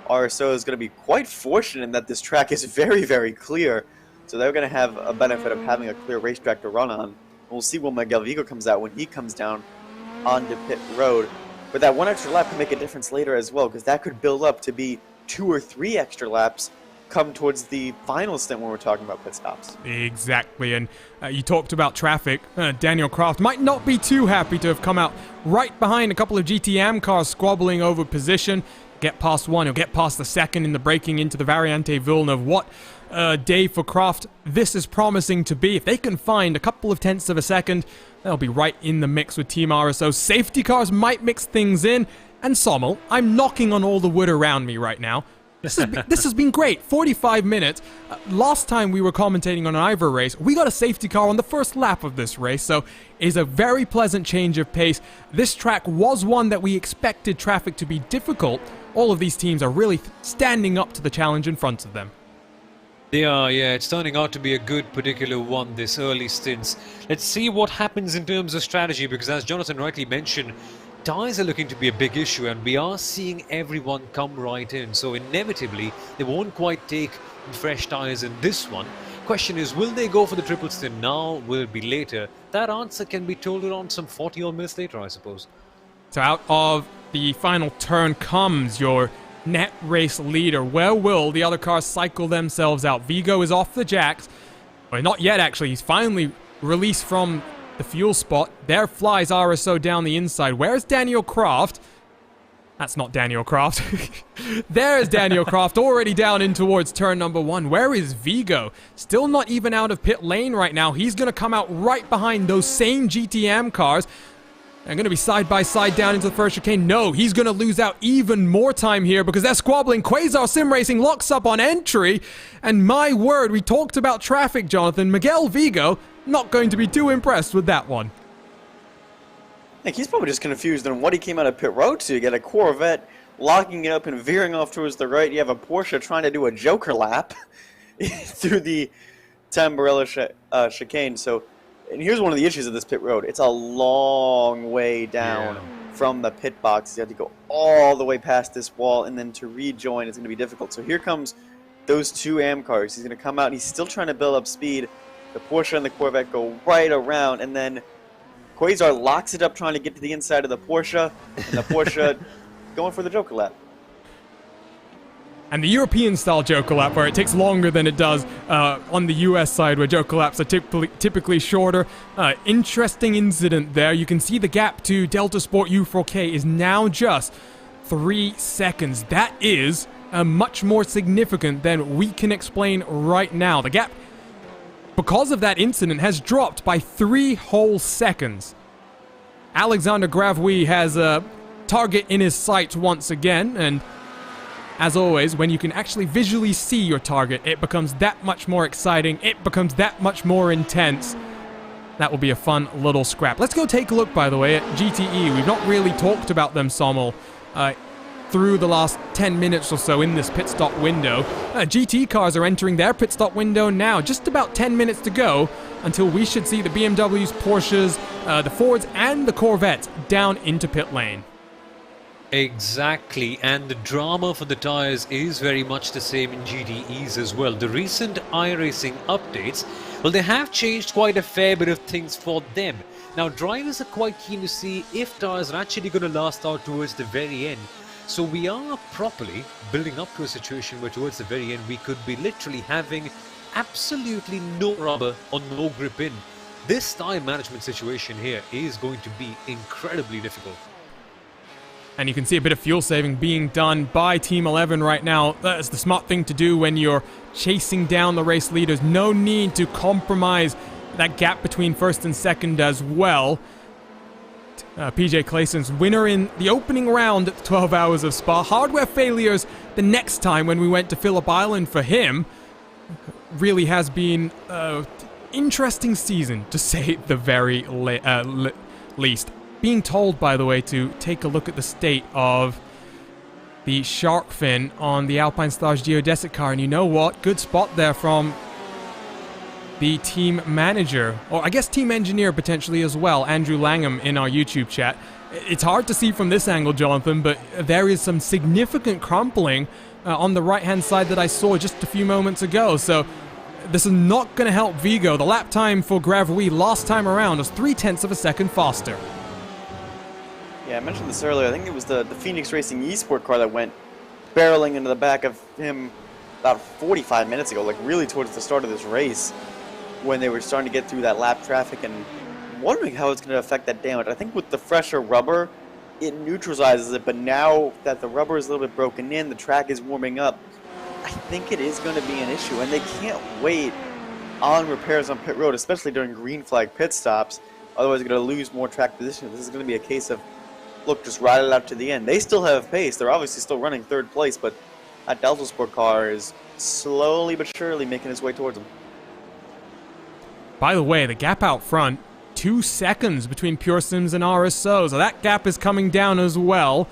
S4: RSO is going to be quite fortunate in that this track is very, very clear. So they're going to have a benefit of having a clear racetrack to run on. We'll see when Miguel Vigo comes out when he comes down onto pit road. But that one extra lap can make a difference later as well, because that could build up to be 2 or 3 extra laps come towards the final stint when we're talking about pit stops.
S2: Exactly, and you talked about traffic. Daniel Kraft might not be too happy to have come out right behind a couple of GTM cars squabbling over position. Get past one, he'll get past the second in the braking into the Variante Villeneuve. What a day for Kraft this is promising to be. If they can find a couple of tenths of a second, they'll be right in the mix with Team RSO. Safety cars might mix things in. And Sommel, I'm knocking on all the wood around me right now. This has been great. 45 minutes. Last time we were commentating on an IVRA race, we got a safety car on the first lap of this race, so it is a very pleasant change of pace. This track was one that we expected traffic to be difficult. All of these teams are really standing up to the challenge in front of them.
S3: They are, yeah. It's turning out to be a good particular one, this early stints. Let's see what happens in terms of strategy, because as Jonathan rightly mentioned, Tyres are looking to be a big issue, and we are seeing everyone come right in. So inevitably, they won't quite take fresh tyres in this one. Question is, will they go for the triple stint now? Will it be later? That answer can be told around some 40 odd minutes later, I suppose.
S2: So out of the final turn comes your net race leader. Where will the other cars cycle themselves out? Vigo is off the jacks. Well, not yet, actually. He's finally released from the fuel spot. There flies RSO down the inside. Where's Daniel Croft? That's not Daniel Croft. There's Daniel Croft already down in towards turn number 1. Where is Vigo? Still not even out of pit lane right now. He's going to come out right behind those same GTM cars. They're going to be side by side down into the first chicane. No, he's going to lose out even more time here because they're squabbling. Quasar Sim Racing locks up on entry. And my word, we talked about traffic, Jonathan. Miguel Vigo, not going to be too impressed with that one.
S4: I think he's probably just confused on what he came out of pit road to. You get a Corvette locking it up and veering off towards the right. You have a Porsche trying to do a Joker lap through the Tamburello chicane. So, and here's one of the issues of this pit road. It's a long way down from the pit box. You have to go all the way past this wall, and then to rejoin is going to be difficult. So here comes those two AM cars. He's going to come out, and he's still trying to build up speed. The Porsche and the Corvette go right around, and then Quasar locks it up trying to get to the inside of the Porsche, and the Porsche going for the Joker lap.
S2: And the European-style Joker lap, where it takes longer than it does on the US side, where Joker laps are typically shorter. Interesting incident there. You can see the gap to Delta Sport U4K is now just 3 seconds. That is much more significant than we can explain right now. The gap, because of that incident, has dropped by 3 whole seconds. Alexander Gravouille has a target in his sights once again, and as always, when you can actually visually see your target, it becomes that much more exciting, it becomes that much more intense. That will be a fun little scrap. Let's go take a look, by the way, at GTE. We've not really talked about them, Sommel, through the last 10 minutes or so in this pit stop window. GT cars are entering their pit stop window now. Just about 10 minutes to go until we should see the BMWs, Porsches, the Fords, and the Corvettes down into pit lane.
S3: Exactly, and the drama for the tyres is very much the same in GTEs as well. The recent iRacing updates, well, they have changed quite a fair bit of things for them. Now, drivers are quite keen to see if tyres are actually going to last out towards the very end. So we are properly building up to a situation where towards the very end we could be literally having absolutely no rubber or no grip in. This tyre management situation here is going to be incredibly difficult.
S2: And you can see a bit of fuel saving being done by Team 11 right now. That's the smart thing to do when you're chasing down the race leaders. No need to compromise that gap between first and second as well. PJ Clayson's winner in the opening round at the 12 Hours of Spa. Hardware failures the next time when we went to Phillip Island for him. Really has been an interesting season, to say the very least. Being told, by the way, to take a look at the state of the shark fin on the Alpinestars geodesic car. And you know what? Good spot there from the team manager, or I guess team engineer potentially as well, Andrew Langham, in our YouTube chat. It's hard to see from this angle, Jonathan, but there is some significant crumpling on the right-hand side that I saw just a few moments ago. So this is not going to help Vigo. The lap time for Gravouille last time around was 0.3 of a second faster.
S4: Yeah, I mentioned this earlier. I think it was the Phoenix Racing eSport car that went barreling into the back of him about 45 minutes ago, like really towards the start of this race, when they were starting to get through that lap traffic, and wondering how it's going to affect that damage. I think with the fresher rubber, it neutralizes it, but now that the rubber is a little bit broken in, the track is warming up, I think it is going to be an issue, and they can't wait on repairs on pit road, especially during green flag pit stops. Otherwise, they're going to lose more track position. This is going to be a case of, look, just ride it out to the end. They still have pace. They're obviously still running third place, but that Delta Sport car is slowly but surely making its way towards them.
S2: By the way, the gap out front, 2 seconds between Pure Sims and RSO, so that gap is coming down as well.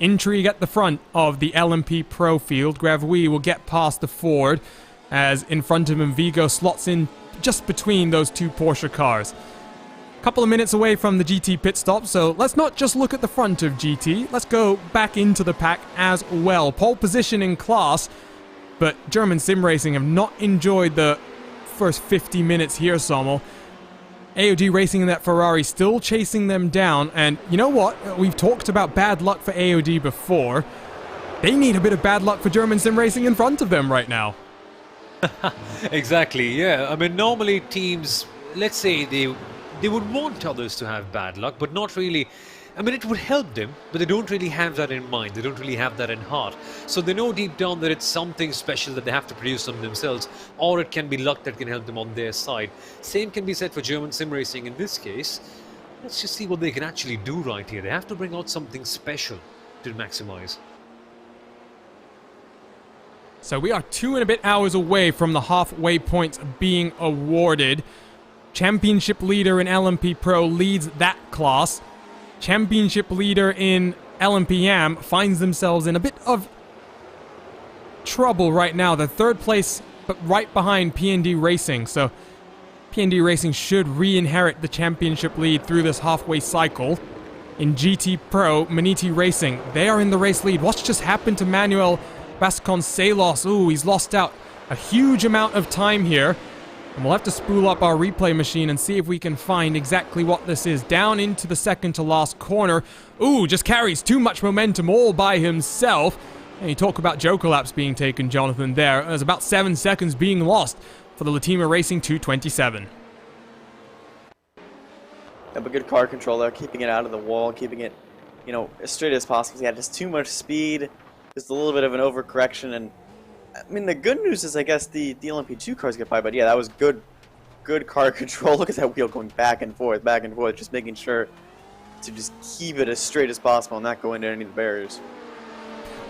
S2: Intrigue at the front of the LMP Pro field. Gravouille will get past the Ford, as in front of him Vigo slots in just between those two Porsche cars. Couple of minutes away from the GT pit stop, so let's not just look at the front of GT, let's go back into the pack as well. Pole position in class, but German Sim Racing have not enjoyed the first 50 minutes here, Sommel. AOD Racing in that Ferrari still chasing them down, and you know what? We've talked about bad luck for AOD before. They need a bit of bad luck for German Sim Racing in front of them right now.
S3: Exactly, yeah. I mean, normally teams, let's say they would want others to have bad luck, but not really. I mean, it would help them, but they don't really have that in mind. They don't really have that in heart. So they know deep down that it's something special that they have to produce on themselves, or it can be luck that can help them on their side. Same can be said for German Sim Racing in this case. Let's just see what they can actually do right here. They have to bring out something special to maximize.
S2: So we are 2 and a bit hours away from the halfway points being awarded. Championship leader in LMP Pro leads that class. Championship leader in LMP finds themselves in a bit of trouble right now. The third place, but right behind PND Racing. So PND Racing should re-inherit the championship lead through this halfway cycle. In GT Pro, Maniti Racing, they are in the race lead. What's just happened to Manuel Vasconcelos? Ooh, he's lost out a huge amount of time here. And we'll have to spool up our replay machine and see if we can find exactly what this is. Down into the second to last corner. Ooh, just carries too much momentum all by himself. And you talk about Joker laps being taken, Jonathan, there. There's about 7 seconds being lost for the Latima Racing 227.
S4: Have a good car control there, keeping it out of the wall, keeping it, you know, as straight as possible. He had just too much speed, just a little bit of an overcorrection, and I mean, the good news is, I guess, the LMP2 cars get by, but yeah, that was good car control. Look at that wheel going back and forth, just making sure to just keep it as straight as possible and not go into any of the barriers.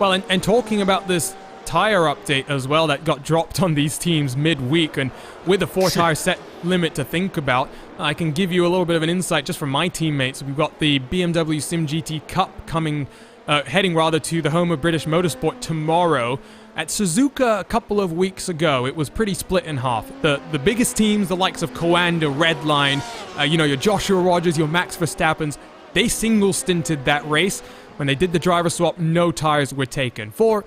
S2: Well, and talking about this tire update as well that got dropped on these teams midweek, and with a 4-tire set limit to think about, I can give you a little bit of an insight just from my teammates. We've got the BMW Sim GT Cup coming, heading rather to the home of British Motorsport tomorrow. At Suzuka a couple of weeks ago, it was pretty split in half. The biggest teams, the likes of Coanda, Redline, you know, your Joshua Rogers, your Max Verstappens, they single-stinted that race. When they did the driver swap, no tires were taken. For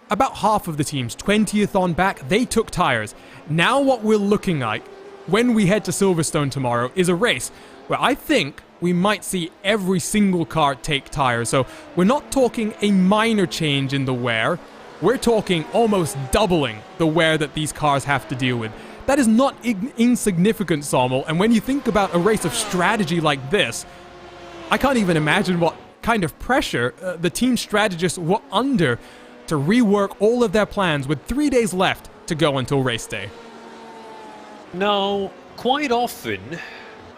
S2: about half of the teams, 20th on back, they took tires. Now what we're looking like when we head to Silverstone tomorrow is a race where I think we might see every single car take tires. So we're not talking a minor change in the wear. We're talking almost doubling the wear that these cars have to deal with. That is not insignificant, Sommel, and when you think about a race of strategy like this, I can't even imagine what kind of pressure the team strategists were under to rework all of their plans with 3 days left to go until race day.
S3: Now, quite often,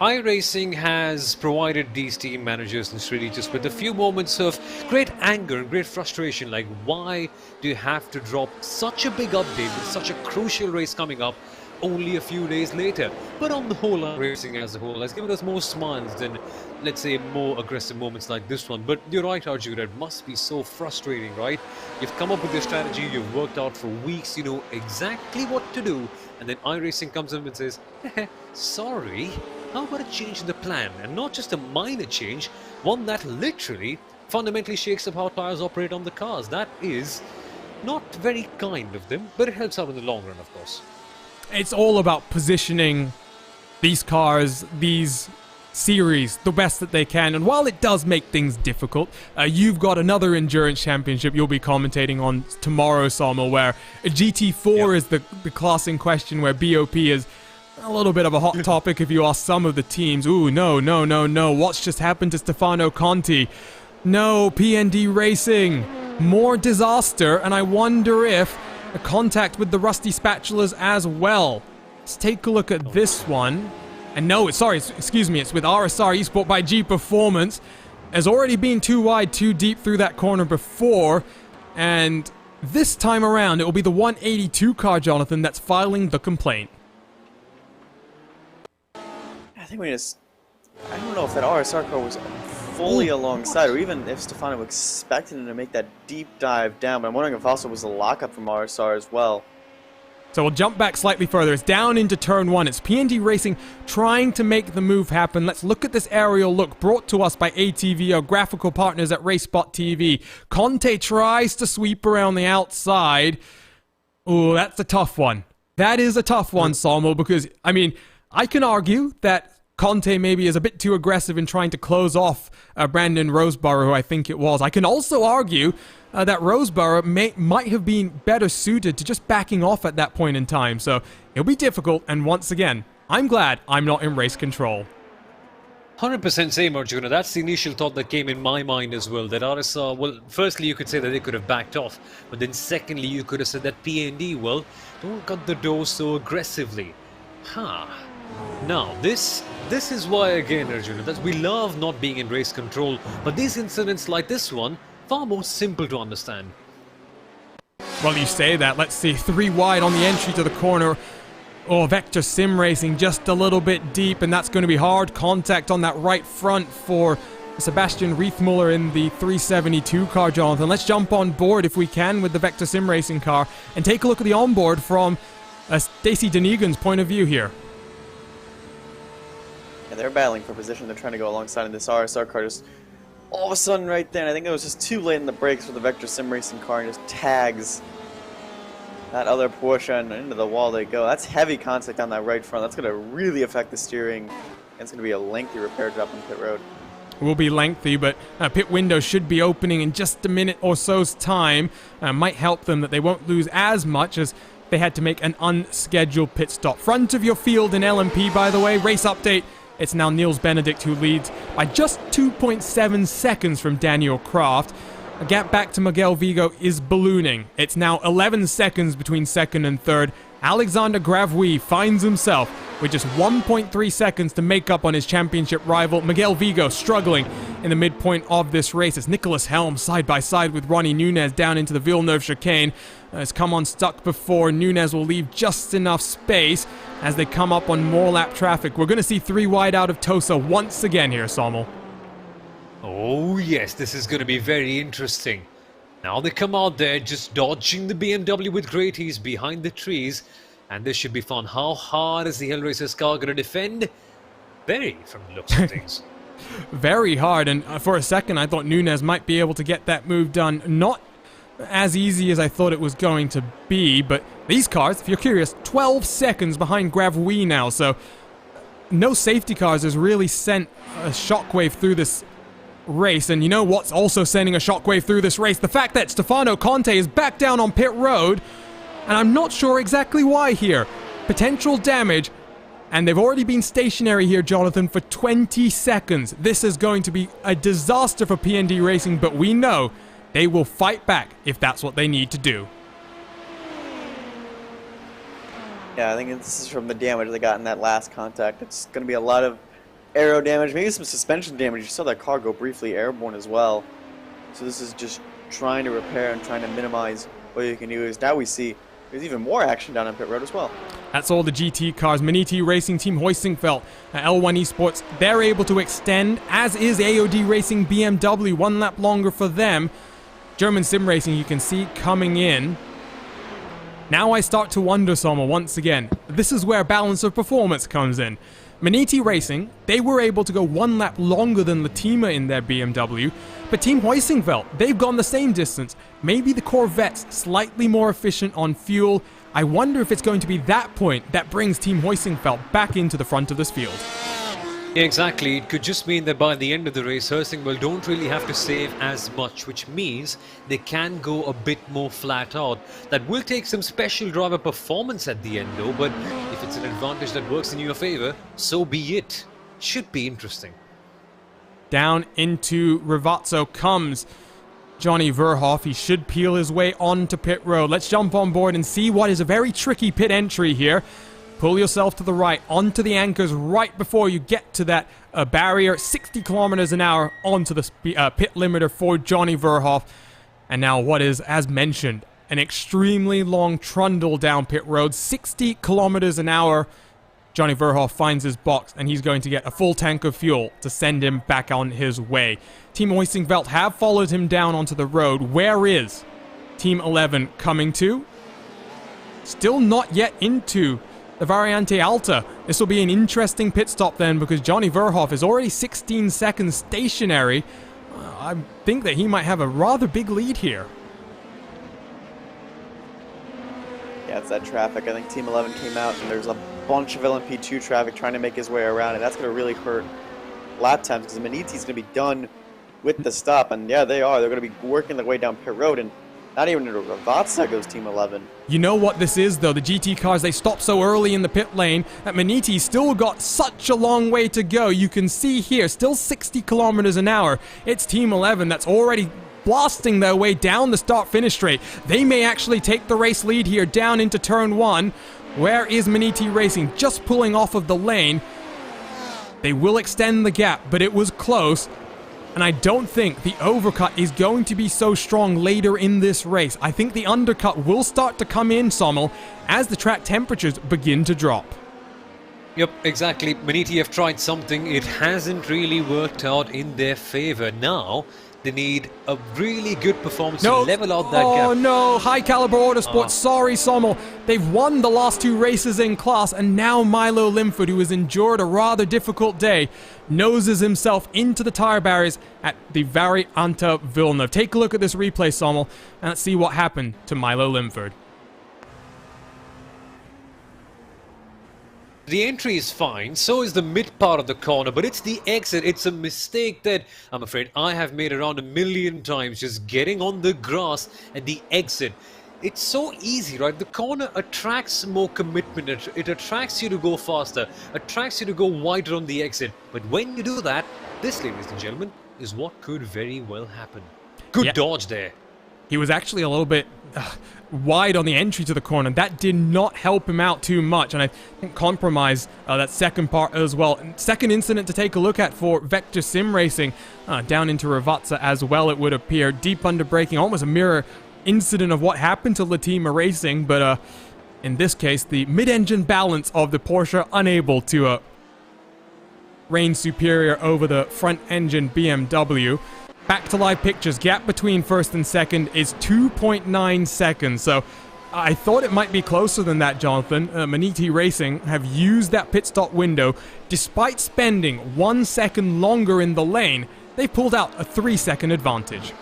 S3: iRacing has provided these team managers and strategists with a few moments of great anger and great frustration, like why do you have to drop such a big update with such a crucial race coming up only a few days later? But on the whole, iRacing as a whole has given us more smiles than, let's say, more aggressive moments like this one. But you're right, Arjun, it must be so frustrating, right? You've come up with your strategy, you've worked out for weeks, you know exactly what to do, and then iRacing comes in and says, sorry, how about a change in the plan? And not just a minor change, one that literally fundamentally shakes up how tires operate on the cars. That is not very kind of them, but it helps out in the long run, of course.
S2: It's all about positioning these cars, these series, the best that they can. And while it does make things difficult, you've got another endurance championship you'll be commentating on tomorrow, Sommel, where GT4 is the class in question, where BOP is a little bit of a hot topic if you ask some of the teams. Ooh, no. What's just happened to Stefano Conti? No, PND Racing. More disaster, and I wonder if a contact with the Rusty Spatulas as well. Let's take a look at this one. And no, it's with RSR Esport by G Performance. Has already been too wide, too deep through that corner before. And this time around, it will be the 182 car, Jonathan, that's filing the complaint.
S4: I think I don't know if that RSR car was fully alongside, or even if Stefano expected him to make that deep dive down, but I'm wondering if also it was a lockup from RSR as well.
S2: So we'll jump back slightly further. It's down into turn 1. It's PND Racing trying to make the move happen. Let's look at this aerial look brought to us by ATV, our graphical partners at RaceSpotTV. Conte tries to sweep around the outside. Ooh, that's a tough one. That is a tough one, Salmo, because, I mean, I can argue that Conte maybe is a bit too aggressive in trying to close off Brandon Roseborough, who I think it was. I can also argue that Roseborough might have been better suited to just backing off at that point in time. So it'll be difficult, and once again, I'm glad I'm not in race control.
S3: 100% same, Arjuna. That's the initial thought that came in my mind as well. That RSR, well, firstly, you could say that they could have backed off. But then secondly, you could have said that PND, well, don't cut the door so aggressively. Now, this is why, again, Arjuna, that we love not being in race control. But these incidents like this one, far more simple to understand.
S2: Well, you say that. Let's see. 3 wide on the entry to the corner. Oh, Vector Sim Racing just a little bit deep, and that's going to be hard contact on that right front for Sebastian Riethmuller in the 372 car, Jonathan. Let's jump on board if we can with the Vector Sim Racing car and take a look at the onboard from Stacey Denegan's point of view here.
S4: Yeah, they're battling for position. They're trying to go alongside in this RSR car. Just all of a sudden right there, and I think it was just too late in the brakes for the Vector Sim Racing car, and just tags that other Porsche and into the wall they go. That's heavy contact on that right front. That's going to really affect the steering. And it's going to be a lengthy repair job on pit road.
S2: It will be lengthy, but pit window should be opening in just a minute or so's time. Might help them that they won't lose as much as they had to make an unscheduled pit stop. Front of your field in LMP, by the way. Race update. It's now Niels Benedict who leads by just 2.7 seconds from Daniel Kraft. A gap back to Miguel Vigo is ballooning. It's now 11 seconds between second and third. Alexander Gravui finds himself with just 1.3 seconds to make up on his championship rival. Miguel Vigo struggling in the midpoint of this race as Nicholas Helm side by side with Ronnie Nunez down into the Villeneuve chicane. Has come unstuck before. Nunez will leave just enough space as they come up on more lap traffic. We're going to see 3 wide out of Tosa once again here, Sommel.
S3: Oh yes, this is going to be very interesting. Now they come out there just dodging the BMW with great ease behind the trees, and this should be fun. How hard is the Hellraiser's car going to defend? Very, from the looks of things.
S2: Very hard, and for a second I thought Nunez might be able to get that move done. Not as easy as I thought it was going to be, but these cars, if you're curious, 12 seconds behind Gravui now, so no safety cars has really sent a shockwave through this race. And you know what's also sending a shockwave through this race? The fact that Stefano Conte is back down on pit road, and I'm not sure exactly why here. Potential damage, and they've already been stationary here, Jonathan, for 20 seconds. This is going to be a disaster for PND Racing, but we know they will fight back if that's what they need to do.
S4: Yeah, I think this is from the damage they got in that last contact. It's going to be a lot of aero damage, maybe some suspension damage. You saw that car go briefly airborne as well. So this is just trying to repair and trying to minimize what you can do. Is now we see there's even more action down on pit road as well.
S2: That's all the GT cars. Maniti Racing Team Hoisingfeld, L1 Esports, they're able to extend, as is AOD Racing BMW, 1 lap longer for them. German Sim Racing, you can see coming in. Now I start to wonder, Sommer, once again, this is where balance of performance comes in. Maniti Racing, they were able to go 1 lap longer than Latima in their BMW, but Team Hoisingfeld, they've gone the same distance. Maybe the Corvette's slightly more efficient on fuel. I wonder if it's going to be that point that brings Team Hoisingfeld back into the front of this field.
S3: Yeah, exactly. It could just mean that by the end of the race, Hoisingfeld don't really have to save as much, which means they can go a bit more flat out. That will take some special driver performance at the end though, but if it's an advantage that works in your favor, so be it. Should be interesting.
S2: Down into Rivazzo comes Johnny Verhoff. He should peel his way onto pit road. Let's jump on board and see what is a very tricky pit entry here. Pull yourself to the right, onto the anchors right before you get to that barrier. 60 kilometers an hour onto the pit limiter for Johnny Verhoff. And now what is, as mentioned, an extremely long trundle down pit road. 60 kilometers an hour. Johnny Verhoff finds his box, and he's going to get a full tank of fuel to send him back on his way. Team Hoisingfeld have followed him down onto the road. Where is Team 11 coming to? still not yet into the Variante Alta. This will be an interesting pit stop then, because Johnny Verhoff is already 16 seconds stationary. I think that he might have a rather big lead here.
S4: Yeah, it's that traffic. I think Team 11 came out and there's a bunch of LMP2 traffic trying to make his way around, and that's going to really hurt lap times because Maniti's going to be done with the stop. And yeah, they are. They're going to be working their way down pit road, and not even into Ravazza goes Team 11.
S2: You know what this is, though? The GT cars, they stop so early in the pit lane that Maniti still got such a long way to go. You can see here, still 60 kilometers an hour. It's Team 11 that's already blasting their way down the start-finish straight. They may actually take the race lead here down into turn 1. Where is Maniti Racing? Just pulling off of the lane. They will extend the gap, but it was close. And I don't think the overcut is going to be so strong later in this race. I think the undercut will start to come in, Sommel, as the track temperatures begin to drop.
S3: Yep, exactly. Maniti have tried something. It hasn't really worked out in their favor. Now, they need a really good performance to level out that gap.
S2: Oh no, High Caliber Autosport, sorry Sommel. They've won the last 2 races in class, and now Milo Limford, who has endured a rather difficult day, noses himself into the tire barriers at the Variante Villeneuve. Take a look at this replay, Sommel, and let's see what happened to Milo Limford.
S3: The entry is fine, so is the mid part of the corner, but it's the exit. It's a mistake that I'm afraid I have made around 1,000,000 times, just getting on the grass at the exit. It's so easy, right? The corner attracts more commitment. It attracts you to go faster, attracts you to go wider on the exit. But when you do that, this, ladies and gentlemen, is what could very well happen. Good dodge there.
S2: He was actually a little bit wide on the entry to the corner. That did not help him out too much, and I think compromised that second part as well. Second incident to take a look at for Vector Sim Racing, down into Ravazza as well, it would appear. Deep under braking, almost a mirror incident of what happened to Latima Racing, but in this case, the mid-engine balance of the Porsche unable to reign superior over the front-engine BMW. Back to live pictures, gap between first and second is 2.9 seconds, so I thought it might be closer than that, Jonathan. Maniti Racing have used that pit stop window. Despite spending 1 second longer in the lane, they pulled out a 3-second advantage.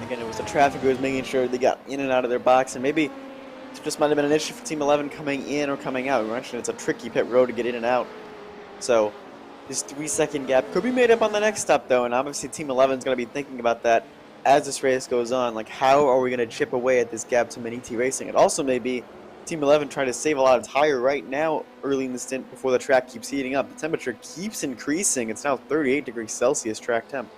S4: Again, it was the traffic who was making sure they got in and out of their box, and maybe it just might have been an issue for Team 11 coming in or coming out. We mentioned it's a tricky pit road to get in and out, so this 3-second gap could be made up on the next stop, though, and obviously Team 11 is going to be thinking about that as this race goes on. Like, how are we going to chip away at this gap to Maniti Racing? It also may be Team 11 trying to save a lot of tire right now early in the stint before the track keeps heating up. The temperature keeps increasing. It's now 38 degrees Celsius track temp.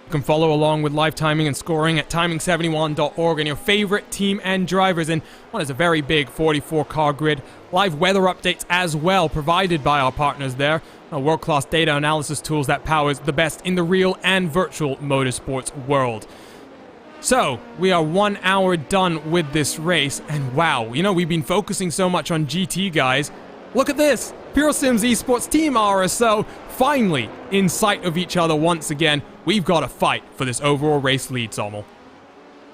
S2: You can follow along with live timing and scoring at timing71.org and your favorite team and drivers in what is a very big 44-car grid. Live weather updates as well provided by our partners there. World-class data analysis tools that powers the best in the real and virtual motorsports world. So, we are 1 hour done with this race, and wow, you know, we've been focusing so much on GT guys. Look at this! Pure Sims Esports Team RSO finally in sight of each other once again. We've got to fight for this overall race lead, Sommel.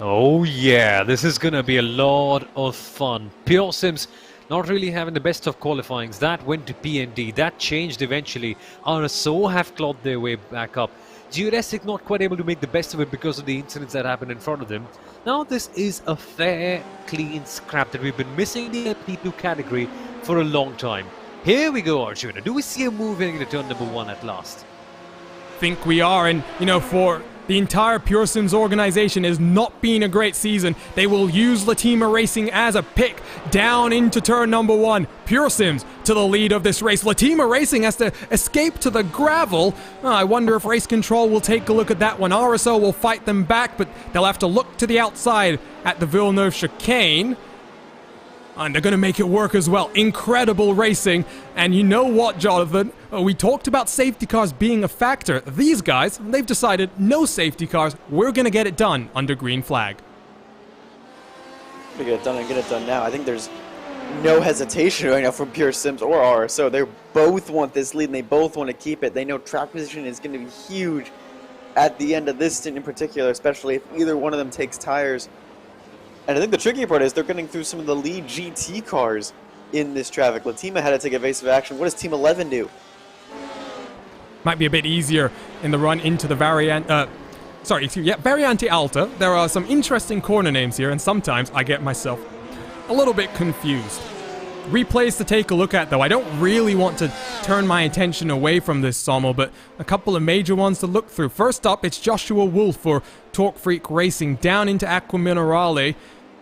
S3: Oh yeah, this is gonna be a lot of fun. Pure Sims not really having the best of qualifyings. That went to PND. That changed eventually. RSO have clawed their way back up. Jurassic not quite able to make the best of it because of the incidents that happened in front of them. Now this is a fair, clean scrap that we've been missing in the LP2 category for a long time. Here we go, Arjuna. Do we see a move into turn number 1 at last?
S2: Think we are, and you know, for the entire Pure Sims organization has not been a great season. They will use Latima Racing as a pick down into turn number 1. Pure Sims to the lead of this race. Latima Racing has to escape to the gravel. I wonder if Race Control will take a look at that one. RSO will fight them back, but they'll have to look to the outside at the Villeneuve chicane. And they're going to make it work as well. Incredible racing. And you know what, Jonathan? We talked about safety cars being a factor. These guys, they've decided no safety cars. We're going to get it done under green flag.
S4: We get it done and get it done now. I think there's no hesitation right now from Pure Sims or RSO. They both want this lead and they both want to keep it. They know track position is going to be huge at the end of this stint in particular, especially if either one of them takes tires And I think the tricky part is they're getting through some of the lead GT cars in this traffic. Latima had to take evasive action. What does Team 11 do?
S2: Might be a bit easier in the run into the Variante Alta. There are some interesting corner names here, and sometimes I get myself a little bit confused. Replays to take a look at, though. I don't really want to turn my attention away from this Sommel, but a couple of major ones to look through. First up, it's Joshua Wolf for Torque Freak Racing down into Aqua Minerale.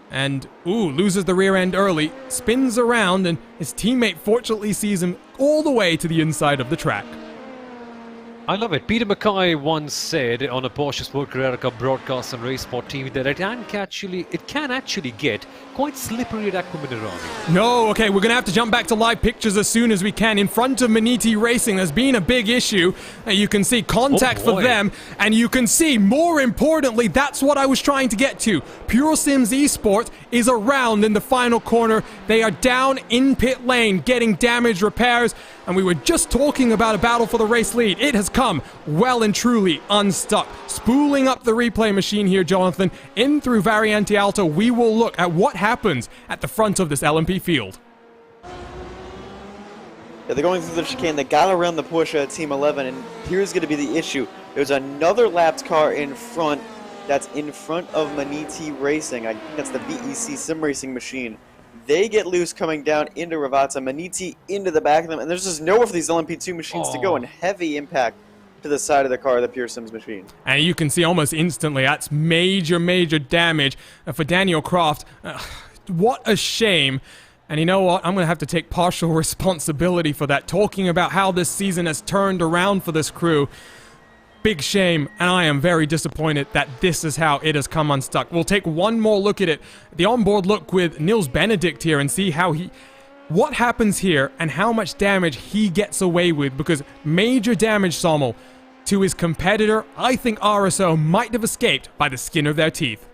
S2: And, loses the rear end early, spins around, and his teammate fortunately sees him all the way to the inside of the track.
S3: I love it. Peter Mackay once said on a Porsche Sport Carrera Cup broadcast on RaceSpotTV that it can actually get quite slippery at Aqua Minerale.
S2: No, okay, we're going to have to jump back to live pictures as soon as we can. In front of Maniti Racing, there's been a big issue. You can see contact for them, and you can see, more importantly, that's what I was trying to get to. Pure Sims Esport is around in the final corner. They are down in pit lane, getting damage repairs, and we were just talking about a battle for the race lead. It has come well and truly unstuck. Spooling up the replay machine here, Jonathan, in through Variante Alta, we will look at what happens at the front of this LMP field.
S4: Yeah, they're going through the chicane. They got around the Porsche at Team 11, and here's going to be the issue. There's another lapped car in front that's in front of Maniti Racing. I think that's the VEC Sim Racing machine. They get loose coming down into Ravazza, Maniti into the back of them, and there's just nowhere for these LMP2 machines to go, and heavy impact to the side of the car of the Pure Sims machine.
S2: And you can see almost instantly that's major damage for Daniel Croft. What a shame. And you know what? I'm going to have to take partial responsibility for that, talking about how this season has turned around for this crew. Big shame, and I am very disappointed that this is how it has come unstuck. We'll take one more look at it, the onboard look with Nils Benedict here, and see what happens here and how much damage he gets away with, because major damage, Sommel, to his competitor. I think RSO might have escaped by the skin of their teeth.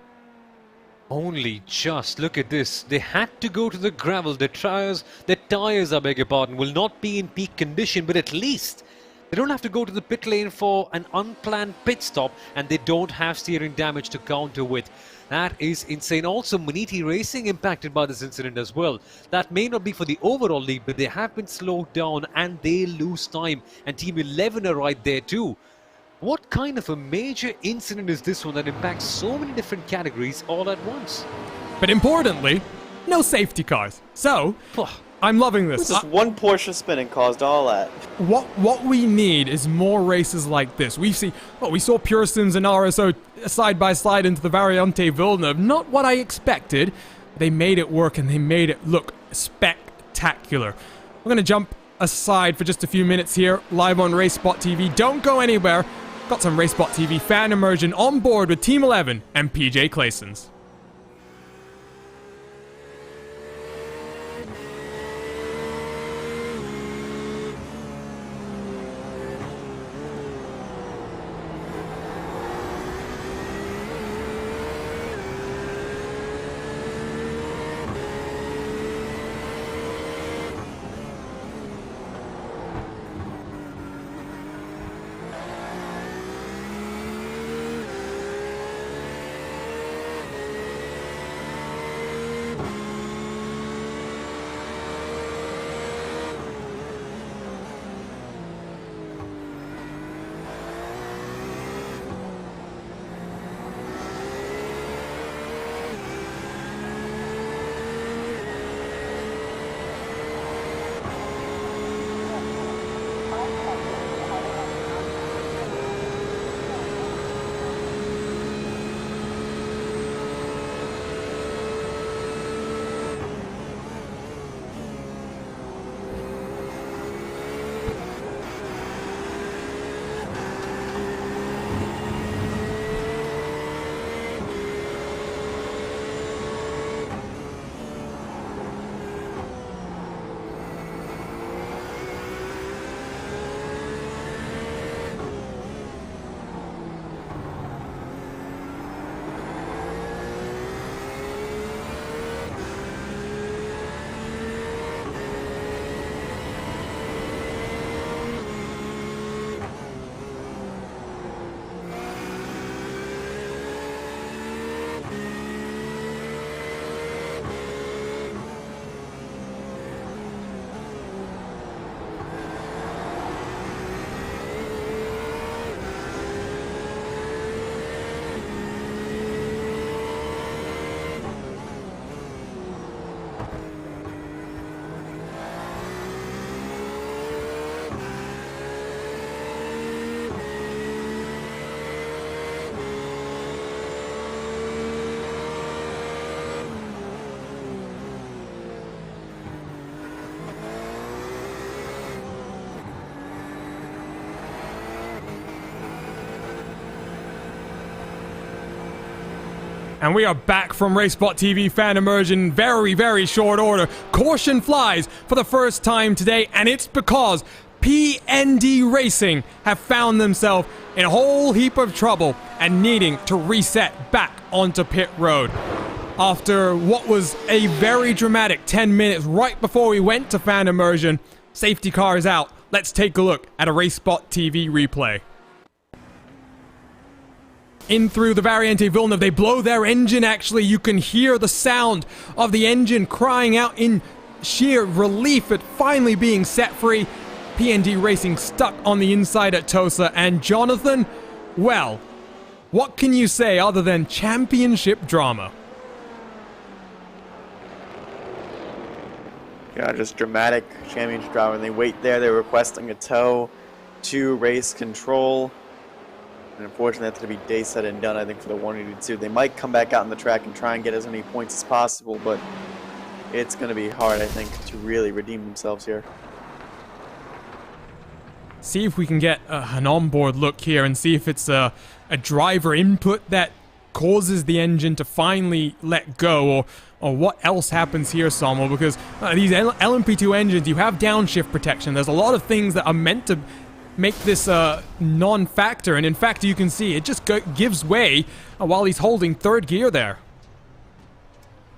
S3: Only just. Look at this. They had to go to the gravel. Their tires, I beg your pardon, will not be in peak condition, but at least they don't have to go to the pit lane for an unplanned pit stop, and they don't have steering damage to counter with. That is insane. Also, Maniti Racing impacted by this incident as well. That may not be for the overall lead, but they have been slowed down and they lose time. And Team 11 are right there too. What kind of a major incident is this one that impacts so many different categories all at once?
S2: But importantly, no safety cars. So, I'm loving this.
S4: Just one Porsche spinning caused all that.
S2: What we need is more races like this. We saw Pure Sims and RSO side by side into the Variante Villeneuve. Not what I expected. They made it work and they made it look spectacular. We're going to jump aside for just a few minutes here, live on RaceSpotTV. Don't go anywhere. Got some RaceSpotTV fan immersion on board with Team 11 and PJ Claessens. And we are back from RaceSpotTV fan immersion in very, very short order. Caution flies for the first time today, and it's because PND Racing have found themselves in a whole heap of trouble and needing to reset back onto pit road. After what was a very dramatic 10 minutes right before we went to fan immersion, safety car is out. Let's take a look at a RaceSpotTV replay. In through the Variante Villeneuve, they blow their engine. Actually, you can hear the sound of the engine crying out in sheer relief at finally being set free. PND Racing stuck on the inside at Tosa, and Jonathan, well, what can you say other than championship drama?
S4: Yeah, just dramatic championship drama. And they wait there, they're requesting a tow to race control. And unfortunately, that's going to be day said and done, I think, for the 182. They might come back out on the track and try and get as many points as possible, but it's going to be hard, I think, to really redeem themselves here.
S2: See if we can get an onboard look here and see if it's a driver input that causes the engine to finally let go, or what else happens here, Sommel, because these LMP2 engines, you have downshift protection. There's a lot of things that are meant to make this non-factor, and in fact you can see it just gives way while he's holding third gear there.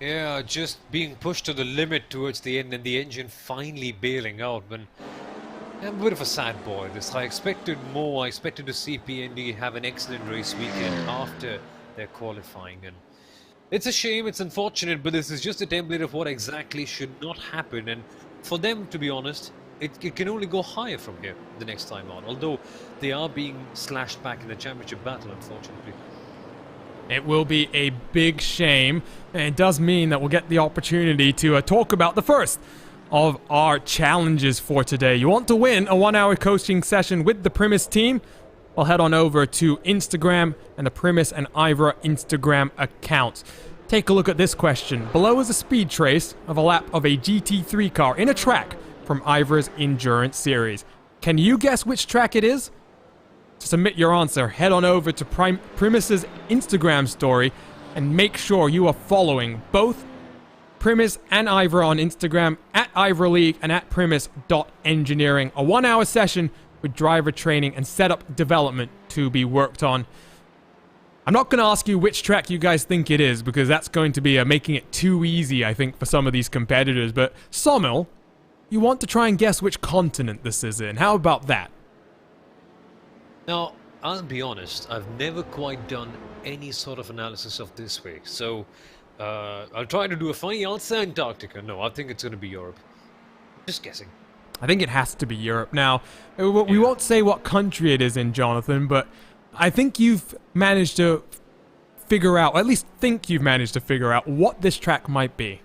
S3: Yeah, just being pushed to the limit towards the end and the engine finally bailing out. But I'm a bit of a sad boy this. I expected more. I expected to see PND have an excellent race weekend after their qualifying, and it's a shame, it's unfortunate, but this is just a template of what exactly should not happen, and for them, to be honest, it can only go higher from here the next time on, although they are being slashed back in the championship battle, unfortunately.
S2: It will be a big shame, and it does mean that we'll get the opportunity to talk about the first of our challenges for today. You want to win a 1-hour coaching session with the Primus team? Well, head on over to Instagram and the Primus and IVRA Instagram accounts. Take a look at this question. Below is a speed trace of a lap of a GT3 car in a track from IVRA's Endurance Series. Can you guess which track it is? To submit your answer, head on over to Primus's Instagram story and make sure you are following both Primus and IVRA on Instagram, at IVRA League and at Primus.engineering. A 1-hour session with driver training and setup development to be worked on. I'm not going to ask you which track you guys think it is, because that's going to be making it too easy, I think, for some of these competitors. But Sommel, you want to try and guess which continent this is in. How about that?
S3: Now, I'll be honest, I've never quite done any sort of analysis of this way, so I'll try to do a funny answer. Antarctica. No, I think it's going to be Europe. Just guessing.
S2: I think it has to be Europe. Now, we won't say what country it is in, Jonathan, but I think you've managed to figure out, or at least think you've managed to figure out, what this track might be.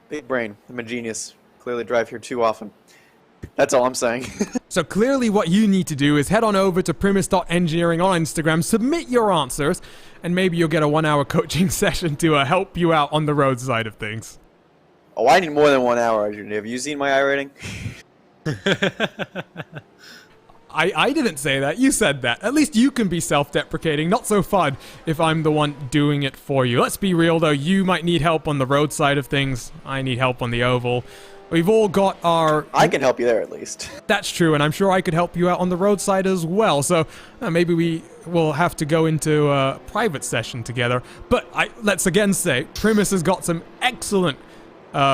S4: Big brain. I'm a genius. Clearly drive here too often. That's all I'm saying.
S2: So clearly what you need to do is head on over to Primus.engineering on Instagram, submit your answers, and maybe you'll get a 1-hour coaching session to help you out on the road side of things.
S4: Oh, I need more than 1 hour, Arjun. Have you seen my iRating?
S2: I didn't say that. You said that. At least you can be self-deprecating. Not so fun if I'm the one doing it for you. Let's be real, though. You might need help on the road side of things. I need help on the oval. We've all got our...
S4: I can help you there, at least.
S2: That's true, and I'm sure I could help you out on the road side as well. So maybe we will have to go into a private session together. But let's again say, Primus has got some excellent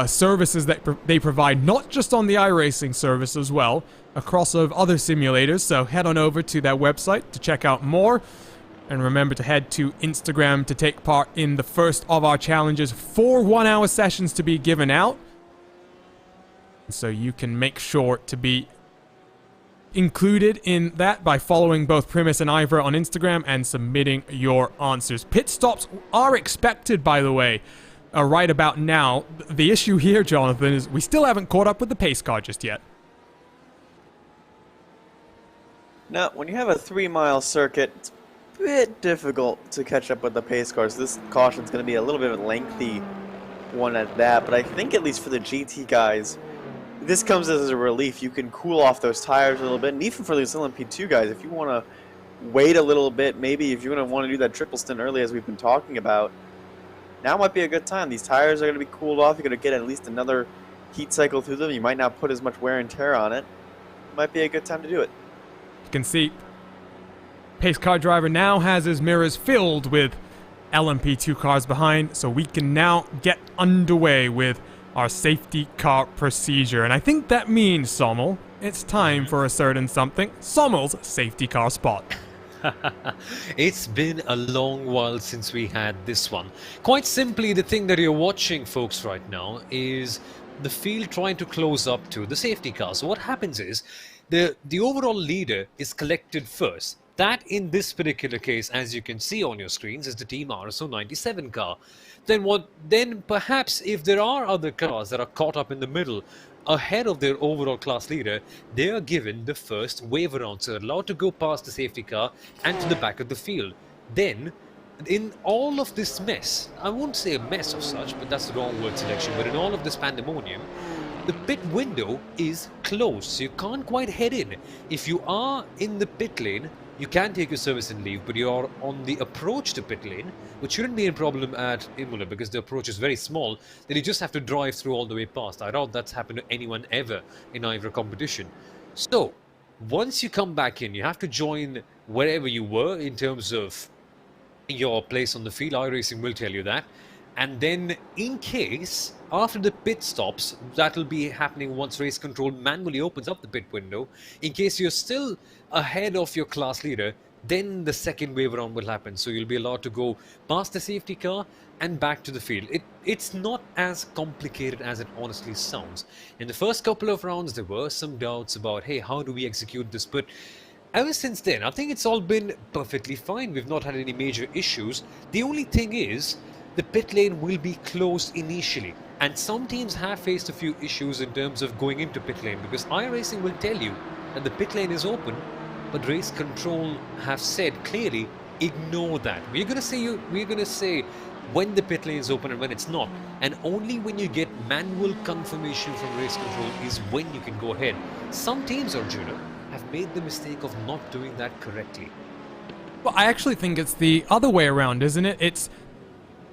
S2: services that they provide, not just on the iRacing service as well, across of other simulators. So head on over to their website to check out more. And remember to head to Instagram to take part in the first of our challenges. 4 1-hour sessions to be given out. So you can make sure to be included in that by following both Primus and IVRA on Instagram and submitting your answers. Pit stops are expected, by the way, right about now. The issue here, Jonathan, is we still haven't caught up with the pace car just yet.
S4: Now, when you have a 3-mile circuit, it's a bit difficult to catch up with the pace cars. This caution's going to be a little bit of a lengthy one at that, but I think at least for the GT guys, this comes as a relief. You can cool off those tires a little bit, and even for these LMP2 guys, if you want to wait a little bit. Maybe if you're going to want to do that triple stint early, as we've been talking about, now might be a good time. These tires are going to be cooled off. You're going to get at least another heat cycle through them. You might not put as much wear and tear on it. Might be a good time to do it.
S2: You can see pace car driver now has his mirrors filled with LMP2 cars behind, so we can now get underway with our safety car procedure. And I think that means, Sommel, it's time for a certain something, Sommel's safety car spot.
S3: It's been a long while since we had this one. Quite simply, the thing that you're watching, folks, right now is the field trying to close up to the safety car. So what happens is the overall leader is collected first. That, in this particular case, as you can see on your screens, is the Team RSO 97 car. Then perhaps if there are other cars that are caught up in the middle, ahead of their overall class leader, they are given the first wave around, so allowed to go past the safety car and to the back of the field. Then, in all of this mess, I won't say a mess of such, but that's the wrong word selection, but in all of this pandemonium, the pit window is closed, so you can't quite head in. If you are in the pit lane, you can take your service and leave, but you are on the approach to pit lane, which shouldn't be a problem at Imola because the approach is very small, then you just have to drive through all the way past. I doubt that's happened to anyone ever in IVRA competition. So, once you come back in, you have to join wherever you were in terms of your place on the field. iRacing will tell you that. And then, in case, after the pit stops, that will be happening once race control manually opens up the pit window. In case you're still ahead of your class leader, then the second wave around will happen. So you'll be allowed to go past the safety car and back to the field. It's not as complicated as it honestly sounds. In the first couple of rounds, there were some doubts about, hey, how do we execute this? But ever since then, I think it's all been perfectly fine. We've not had any major issues. The only thing is, the pit lane will be closed initially, and some teams have faced a few issues in terms of going into pit lane, because iRacing will tell you that the pit lane is open, but race control have said clearly, ignore that. We're gonna say when the pit lane is open and when it's not, and only when you get manual confirmation from race control is when you can go ahead. Some teams, Arjuna, have made the mistake of not doing that correctly.
S2: Well, I actually think it's the other way around, isn't it?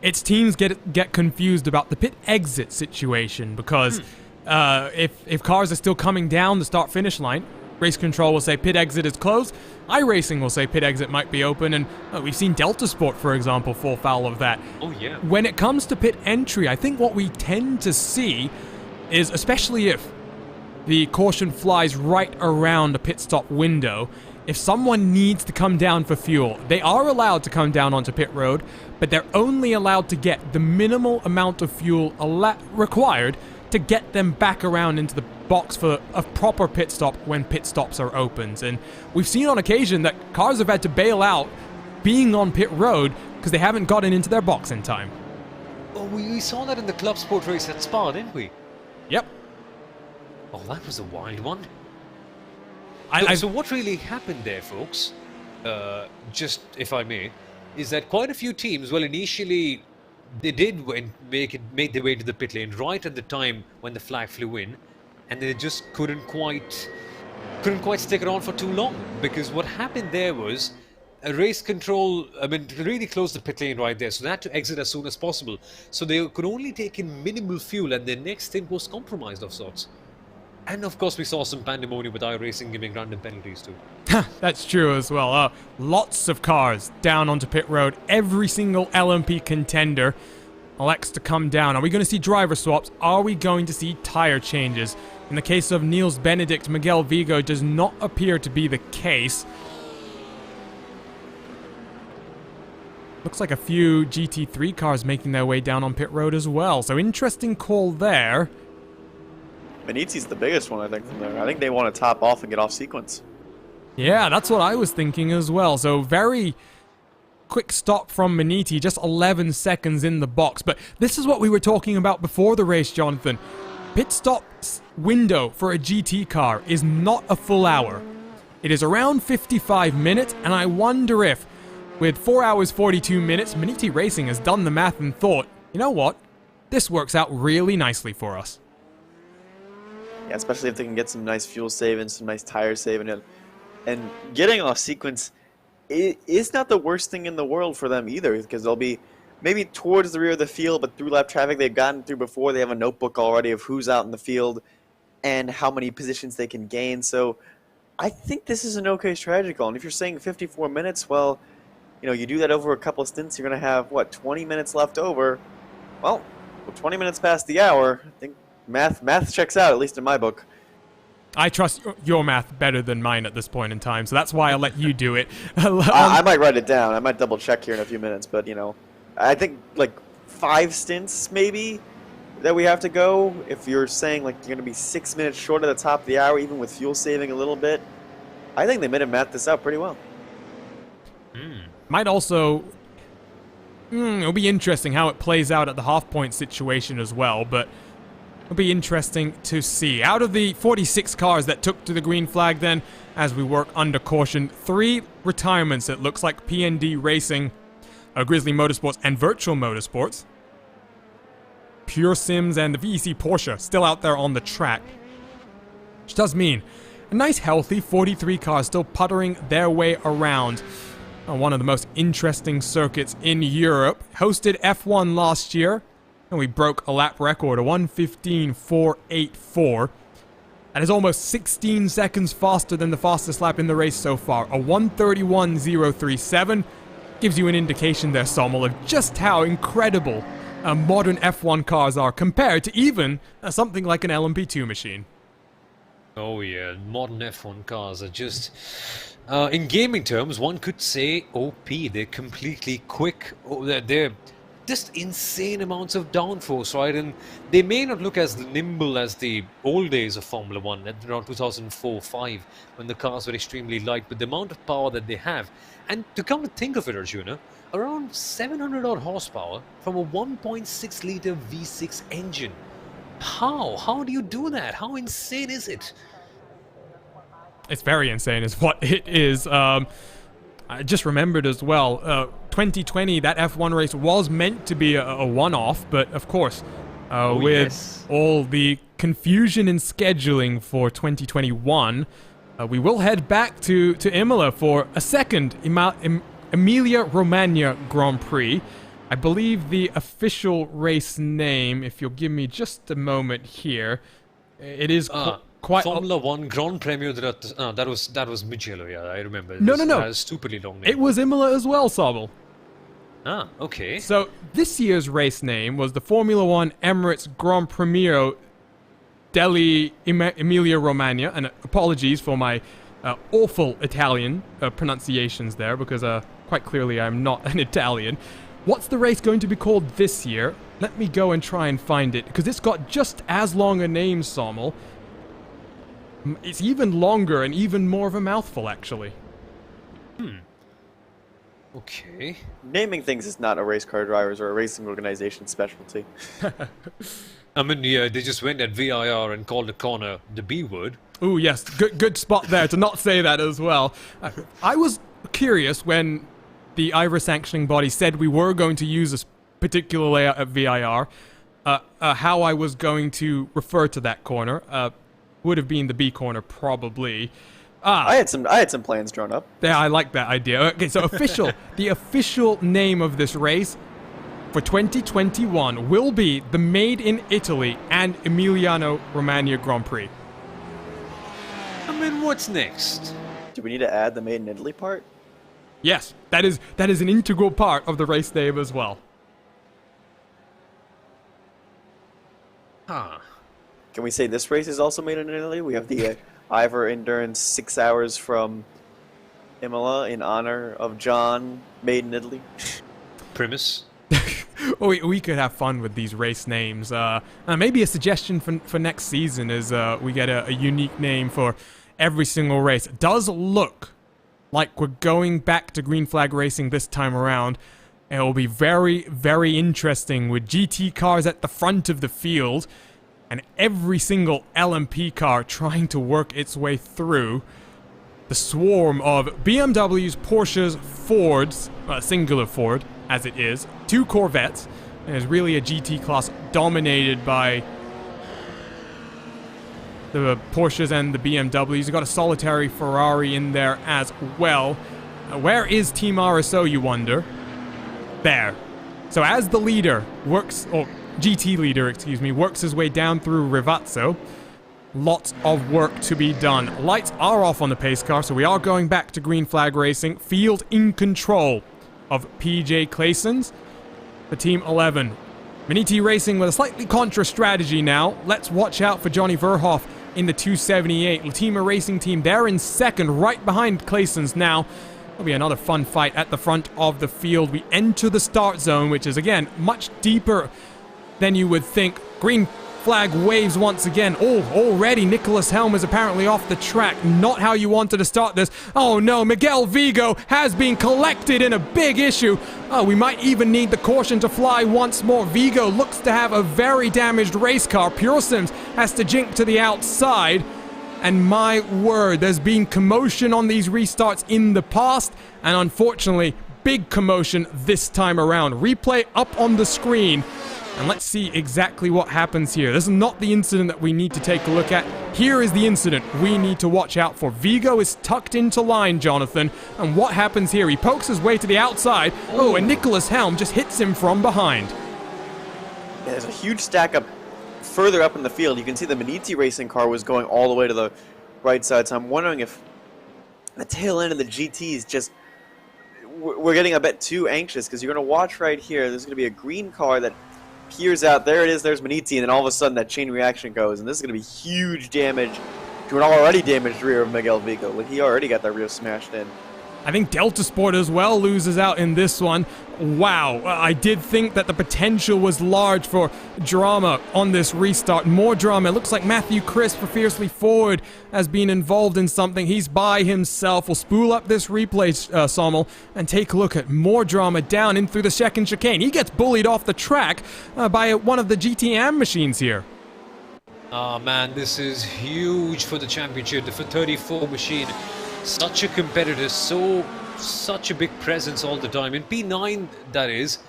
S2: It's teams get confused about the pit exit situation, because if cars are still coming down the start-finish line, race control will say pit exit is closed, iRacing will say pit exit might be open, and we've seen Delta Sport, for example, fall foul of that.
S3: Oh yeah.
S2: When it comes to pit entry, I think what we tend to see is, especially if the caution flies right around a pit stop window, if someone needs to come down for fuel, they are allowed to come down onto pit road, but they're only allowed to get the minimal amount of fuel required to get them back around into the box for a proper pit stop when pit stops are opened. And we've seen on occasion that cars have had to bail out being on pit road because they haven't gotten into their box in time.
S3: Oh, we saw that in the club sport race at Spa, didn't we?
S2: Yep.
S3: Oh, that was a wild one.
S2: So
S3: So what really happened there, folks, just if I may, is that quite a few teams, well, initially they did make their way to the pit lane right at the time when the flag flew in, and they just couldn't quite stick around for too long, because what happened there was a race control, really closed the pit lane right there, so they had to exit as soon as possible. So they could only take in minimal fuel, and their next stint was compromised of sorts. And of course we saw some pandemonium with iRacing giving random penalties too.
S2: That's true as well. Lots of cars down onto pit road. Every single LMP contender elects to come down. Are we going to see driver swaps? Are we going to see tire changes? In the case of Niels Benedict, Miguel Vigo does not appear to be the case. Looks like a few GT3 cars making their way down on pit road as well. So interesting call there.
S4: Benitzi's the biggest one, I think, from there. I think they want to top off and get off sequence.
S2: Yeah, that's what I was thinking as well. So very quick stop from Maniti, just 11 seconds in the box. But this is what we were talking about before the race, Jonathan. Pit stop window for a GT car is not a full hour. It is around 55 minutes, and I wonder if, with 4 hours 42 minutes, Maniti Racing has done the math and thought, you know what, this works out really nicely for us.
S4: Yeah, especially if they can get some nice fuel saving, some nice tire saving, and getting off sequence it's not the worst thing in the world for them either, because they'll be maybe towards the rear of the field, but through lap traffic they've gotten through before. They have a notebook already of who's out in the field and how many positions they can gain. So I think this is an okay strategy call. And if you're saying 54 minutes, well, you do that over a couple of stints, you're going to have, 20 minutes left over. Well, 20 minutes past the hour. I think math checks out, at least in my book.
S2: I trust your math better than mine at this point in time, so that's why I'll let you do it.
S4: I might write it down. I might double check here in a few minutes, but I think like 5 stints maybe that we have to go. If you're saying like you're going to be 6 minutes short at the top of the hour, even with fuel saving a little bit, I think they might have mapped this out pretty well.
S2: Might also... it'll be interesting how it plays out at the half-point situation as well, but it'll be interesting to see. Out of the 46 cars that took to the green flag then, as we work under caution, 3 retirements. It looks like PND Racing, Grizzly Motorsports, and Virtual Motorsports. Pure Sims and the VEC Porsche still out there on the track. Which does mean a nice healthy 43 cars still puttering their way around on one of the most interesting circuits in Europe. Hosted F1 last year, and we broke a lap record, a 1:15.484. That is almost 16 seconds faster than the fastest lap in the race so far. A 1:31.037 gives you an indication there, Sommel, of just how incredible modern F1 cars are compared to even something like an LMP2 machine.
S3: Oh yeah, modern F1 cars are just... in gaming terms, one could say OP. They're completely quick. They're just insane amounts of downforce, right? And they may not look as nimble as the old days of Formula 1, around 2004-05, when the cars were extremely light, but the amount of power that they have. And to come to think of it, Arjuna, around 700 odd horsepower from a 1.6 litre V6 engine. How do you do that? How insane is it?
S2: It's very insane is what it is. I just remembered as well, 2020, that F1 race was meant to be a one-off, but of course, with all the confusion in scheduling for 2021, we will head back to Imola for a second Emilia-Romagna Grand Prix. I believe the official race name, if you'll give me just a moment here, it is quite...
S3: Formula 1 Grand Premio that was Mugello, yeah, I remember.
S2: No.
S3: That is stupidly long name.
S2: It was Imola as well, Sobel.
S3: Ah, okay.
S2: So, this year's race name was the Formula 1 Emirates Grand Premio degli Emilia-Romagna, and apologies for my awful Italian pronunciations there, because quite clearly I'm not an Italian. What's the race going to be called this year? Let me go and try and find it, because it's got just as long a name, Sommel. It's even longer and even more of a mouthful, actually.
S3: Okay.
S4: Naming things is not a race car driver's or a racing organization's specialty.
S3: I mean, yeah, they just went at VIR and called the corner the B word.
S2: Ooh, yes, good spot there to not say that as well. I was curious when the IVRA sanctioning body said we were going to use this particular layout at VIR, how I was going to refer to that corner. Would have been the B corner, probably.
S4: I had some plans drawn up.
S2: Yeah, I like that idea. Okay, so the official name of this race for 2021 will be the Made in Italy and Emiliano-Romagna Grand Prix.
S3: I mean, what's next?
S4: Do we need to add the Made in Italy part?
S2: Yes, that is an integral part of the race name as well.
S3: Huh.
S4: Can we say this race is also made in Italy? We have the IVRA Endurance 6 hours from Imola in honor of John, made in Italy.
S3: Primus.
S2: We could have fun with these race names. Maybe a suggestion for next season is we get a unique name for every single race. It does look like we're going back to green flag racing this time around. It will be very, very interesting with GT cars at the front of the field and every single LMP car trying to work its way through the swarm of BMWs, Porsches, Fords, singular Ford as it is, 2 Corvettes, and it's really a GT class dominated by the Porsches and the BMWs. You've got a solitary Ferrari in there as well. Where is Team RSO, you wonder? There. So as the leader works, or GT leader, excuse me, works his way down through Rivazzo, lots of work to be done. Lights are off on the pace car, so we are going back to green flag racing. Field in control of PJ Claessens, the Team 11. Maniti Racing with a slightly contra strategy now. Let's watch out for Johnny Verhoff in the 278. Latima Racing Team, they're in second, right behind Claessens now. There'll be another fun fight at the front of the field. We enter the start zone, which is, again, much deeper than you would think. Green flag waves once again. Oh, already Nicholas Helm is apparently off the track. Not how you wanted to start this. Oh no, Miguel Vigo has been collected in a big issue. Oh, we might even need the caution to fly once more. Vigo looks to have a very damaged race car. Pure Sims has to jink to the outside. And my word, there's been commotion on these restarts in the past, and unfortunately, big commotion this time around. Replay up on the screen, and let's see exactly what happens here. This is not the incident that we need to take a look at. Here is the incident we need to watch out for. Vigo is tucked into line, Jonathan, and what happens here? He pokes his way to the outside. Oh, and Nicholas Helm just hits him from behind.
S4: Yeah, there's a huge stack up further up in the field. You can see the Maniti Racing car was going all the way to the right side, so I'm wondering if the tail end of the GTs just, we're getting a bit too anxious, because you're going to watch right here, there's going to be a green car that peers out. There it is, there's Maniti, and then all of a sudden that chain reaction goes, and this is going to be huge damage to an already damaged rear of Miguel Vigo. Like, he already got that rear smashed in.
S2: I think Delta Sport as well loses out in this one. Wow, I did think that the potential was large for drama on this restart. More drama. It looks like Matthew Crisp for Fiercely Forward has been involved in something. He's by himself. We'll spool up this replay, Sommel, and take a look at more drama down in through the second chicane. He gets bullied off the track by one of the GTM machines here.
S3: Ah, man, this is huge for the championship. The 34 machine. Such a competitor, such a big presence all the time. In P9, that is.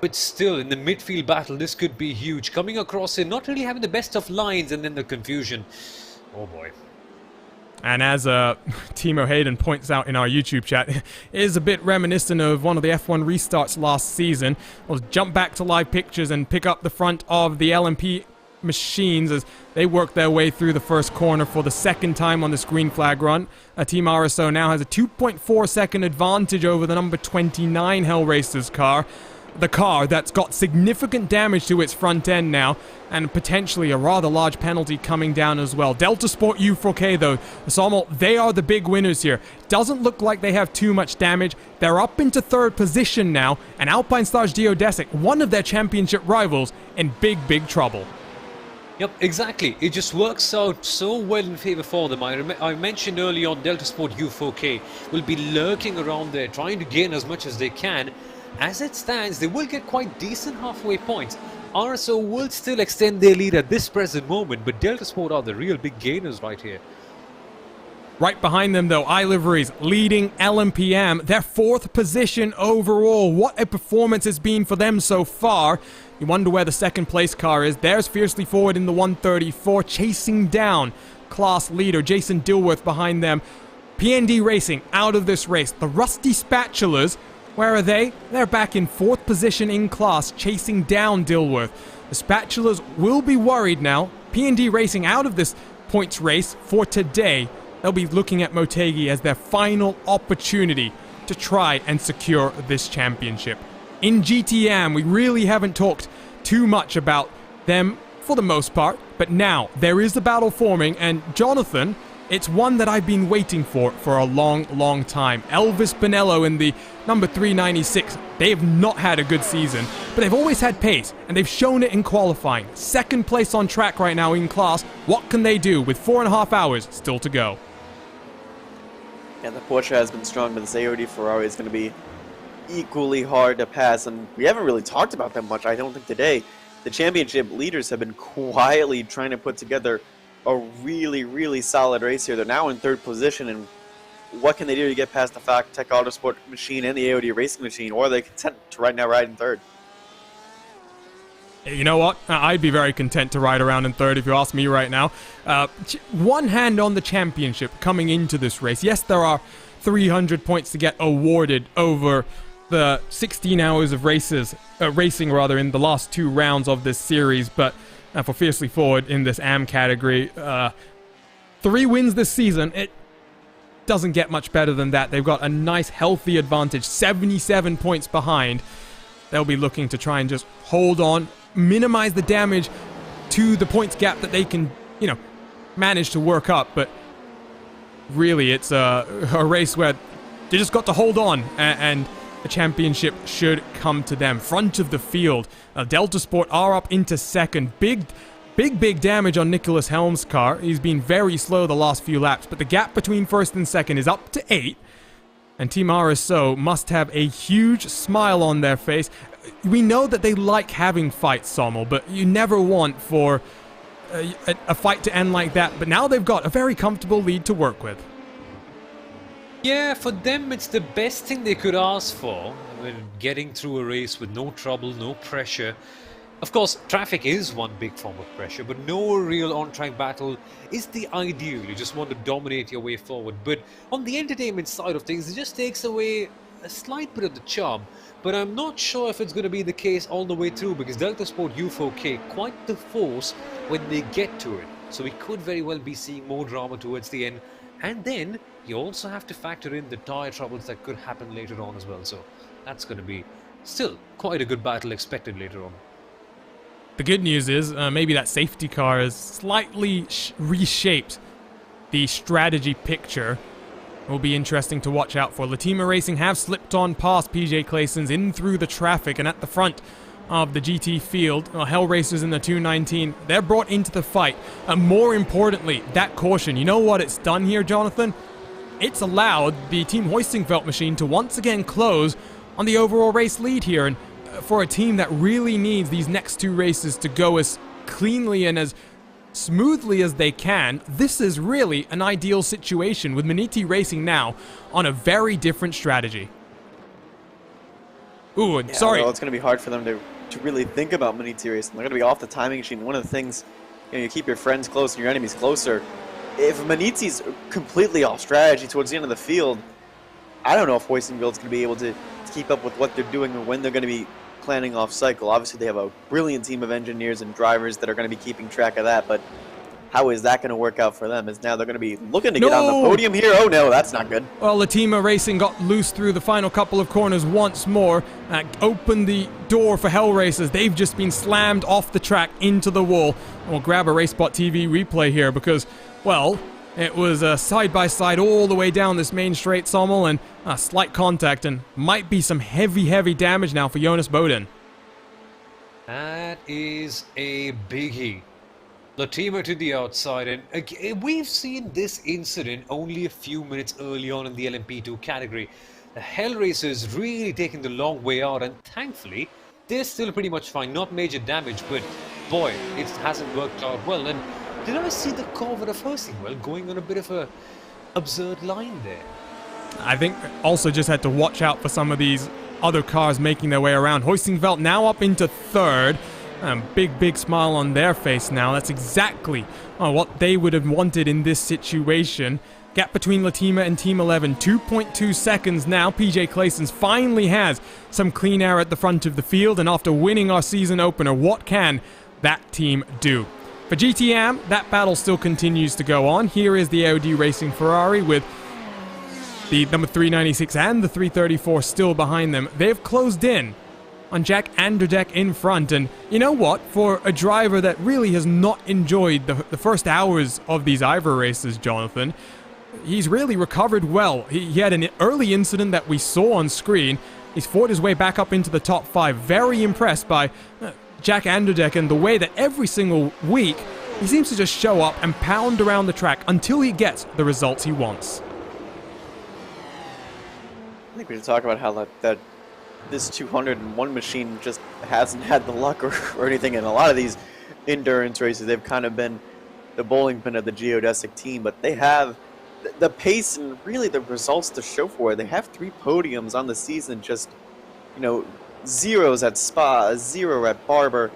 S3: But still, in the midfield battle, this could be huge. Coming across it, not really having the best of lines, and then the confusion. Oh boy.
S2: And as Timo Hayden points out in our YouTube chat, it is a bit reminiscent of one of the F1 restarts last season. We'll jump back to live pictures and pick up the front of the LMP machines as they work their way through the first corner for the second time on this green flag run. Team RSO now has a 2.4 second advantage over the number 29 Hellraiser's car. The car that's got significant damage to its front end now, and potentially a rather large penalty coming down as well. Delta Sport U4K though, Sommel, they are the big winners here. Doesn't look like they have too much damage. They're up into third position now, and Alpine Stars Geodesic, one of their championship rivals, in big trouble.
S3: Yep, exactly. It just works out so well in favor for them. I mentioned earlier on, Delta Sport U4K will be lurking around there, trying to gain as much as they can. As it stands, they will get quite decent halfway points. RSO will still extend their lead at this present moment, but Delta Sport are the real big gainers right here.
S2: Right behind them, though, iLiveries leading LMPM. Their fourth position overall. What a performance it's been for them so far. You wonder where the second place car is. There's Fiercely Forward in the 134, chasing down class leader Jason Dilworth behind them. PND Racing out of this race. The Rusty Spatulas, where are they? They're back in fourth position in class, chasing down Dilworth. The Spatulas will be worried now. PND Racing out of this points race for today. They'll be looking at Motegi as their final opportunity to try and secure this championship. In GTM, we really haven't talked too much about them for the most part, but now there is a battle forming, and Jonathan, it's one that I've been waiting for a long time. Elvis Bonello in the number 396. They have not had a good season, but they've always had pace, and they've shown it in qualifying. Second place on track right now in class. What can they do with 4.5 hours still to go?
S4: Yeah, the Porsche has been strong, but this AOD Ferrari is going to be equally hard to pass, and we haven't really talked about them much, I don't think, today. The championship leaders have been quietly trying to put together a really solid race here. They're now in third position, and what can they do to get past the Tech Autosport machine and the AOD Racing machine, or are they content to right now ride in third?
S2: You know what? I'd be very content to ride around in third if you ask me right now. One hand on the championship coming into this race. Yes, there are 300 points to get awarded over the 16 hours of racing in the last 2 rounds of this series. But for Fiercely Forward in this AM category, 3 wins this season. It doesn't get much better than that. They've got a nice healthy advantage, 77 points behind. They'll be looking to try and just hold on, minimize the damage to the points gap that they can, manage to work up. But really, it's a race where they just got to hold on, and the championship should come to them. Front of the field, Delta Sport are up into second. Big damage on Nicholas Helm's car. He's been very slow the last few laps, but the gap between first and second is up to 8. And Team RSO must have a huge smile on their face. We know that they like having fights, Sommel, but you never want for a fight to end like that. But now they've got a very comfortable lead to work with.
S3: Yeah, for them it's the best thing they could ask for. Getting through a race with no trouble, no pressure. Of course, traffic is one big form of pressure, but no real on-track battle is the ideal. You just want to dominate your way forward. But on the entertainment side of things, it just takes away a slight bit of the charm. But I'm not sure if it's going to be the case all the way through, because Delta Sport U4K, quite the force when they get to it. So we could very well be seeing more drama towards the end. And then you also have to factor in the tyre troubles that could happen later on as well. So that's going to be still quite a good battle expected later on.
S2: The good news is maybe that safety car has slightly reshaped the strategy picture. It will be interesting to watch out for. Latima Racing have slipped on past PJ Clayson's in through the traffic, and at the front of the GT field, Hell Racers in the 219, they're brought into the fight. And more importantly, that caution. You know what it's done here, Jonathan? It's allowed the Team Hoistingveld machine to once again close on the overall race lead here. And for a team that really needs these next 2 races to go as cleanly and as smoothly as they can, this is really an ideal situation with Maniti Racing now on a very different strategy. Ooh, and sorry.
S4: Well, it's going to be hard for them to really think about Maniti Racing. They're going to be off the timing machine. One of the things, you keep your friends close and your enemies closer. If Maniti's completely off strategy towards the end of the field, I don't know if Hoistingveld's going to be able to keep up with what they're doing or when they're going to be planning off cycle. Obviously, they have a brilliant team of engineers and drivers that are going to be keeping track of that, but how is that going to work out for them? As now they're going to be looking to get on the podium here. Oh no, that's not good.
S2: Well, Latima Racing got loose through the final couple of corners once more. Opened the door for Hell Racers. They've just been slammed off the track into the wall. We'll grab a RaceSpotTV replay here because, well, it was side-by-side all the way down this main straight, Sommel, and slight contact, and might be some heavy damage now for Jonas Boden.
S3: That is a biggie. Latima to the outside, and we've seen this incident only a few minutes early on in the LMP2 category. The Hell Racers really taking the long way out, and thankfully, they're still pretty much fine. Not major damage, but boy, it hasn't worked out well. And did I see the Corvette of Hoistingveld going on a bit of a absurd line there?
S2: I think also just had to watch out for some of these other cars making their way around. Hoistingveld now up into third. Big smile on their face now. That's exactly what they would have wanted in this situation. Gap between Latima and Team 11, 2.2 seconds now. PJ Clayson's finally has some clean air at the front of the field, and after winning our season opener, what can that team do? For GTM, that battle still continues to go on. Here is the Audi Racing Ferrari with the number 396 and the 334 still behind them. They've closed in on Jack Anderdeck in front, and you know what? For a driver that really has not enjoyed the first hours of these IVRA races, Jonathan, he's really recovered well. He had an early incident that we saw on screen. He's fought his way back up into the top 5. Very impressed by Jack Anderdeck and the way that every single week he seems to just show up and pound around the track until he gets the results he wants.
S4: I think we should talk about how that this 201 machine just hasn't had the luck or anything. In a lot of these endurance races, they've kind of been the bowling pin of the geodesic team, but they have the pace and really the results to show for it. They have 3 podiums on the season, just, zeros at Spa, 0 at Barber.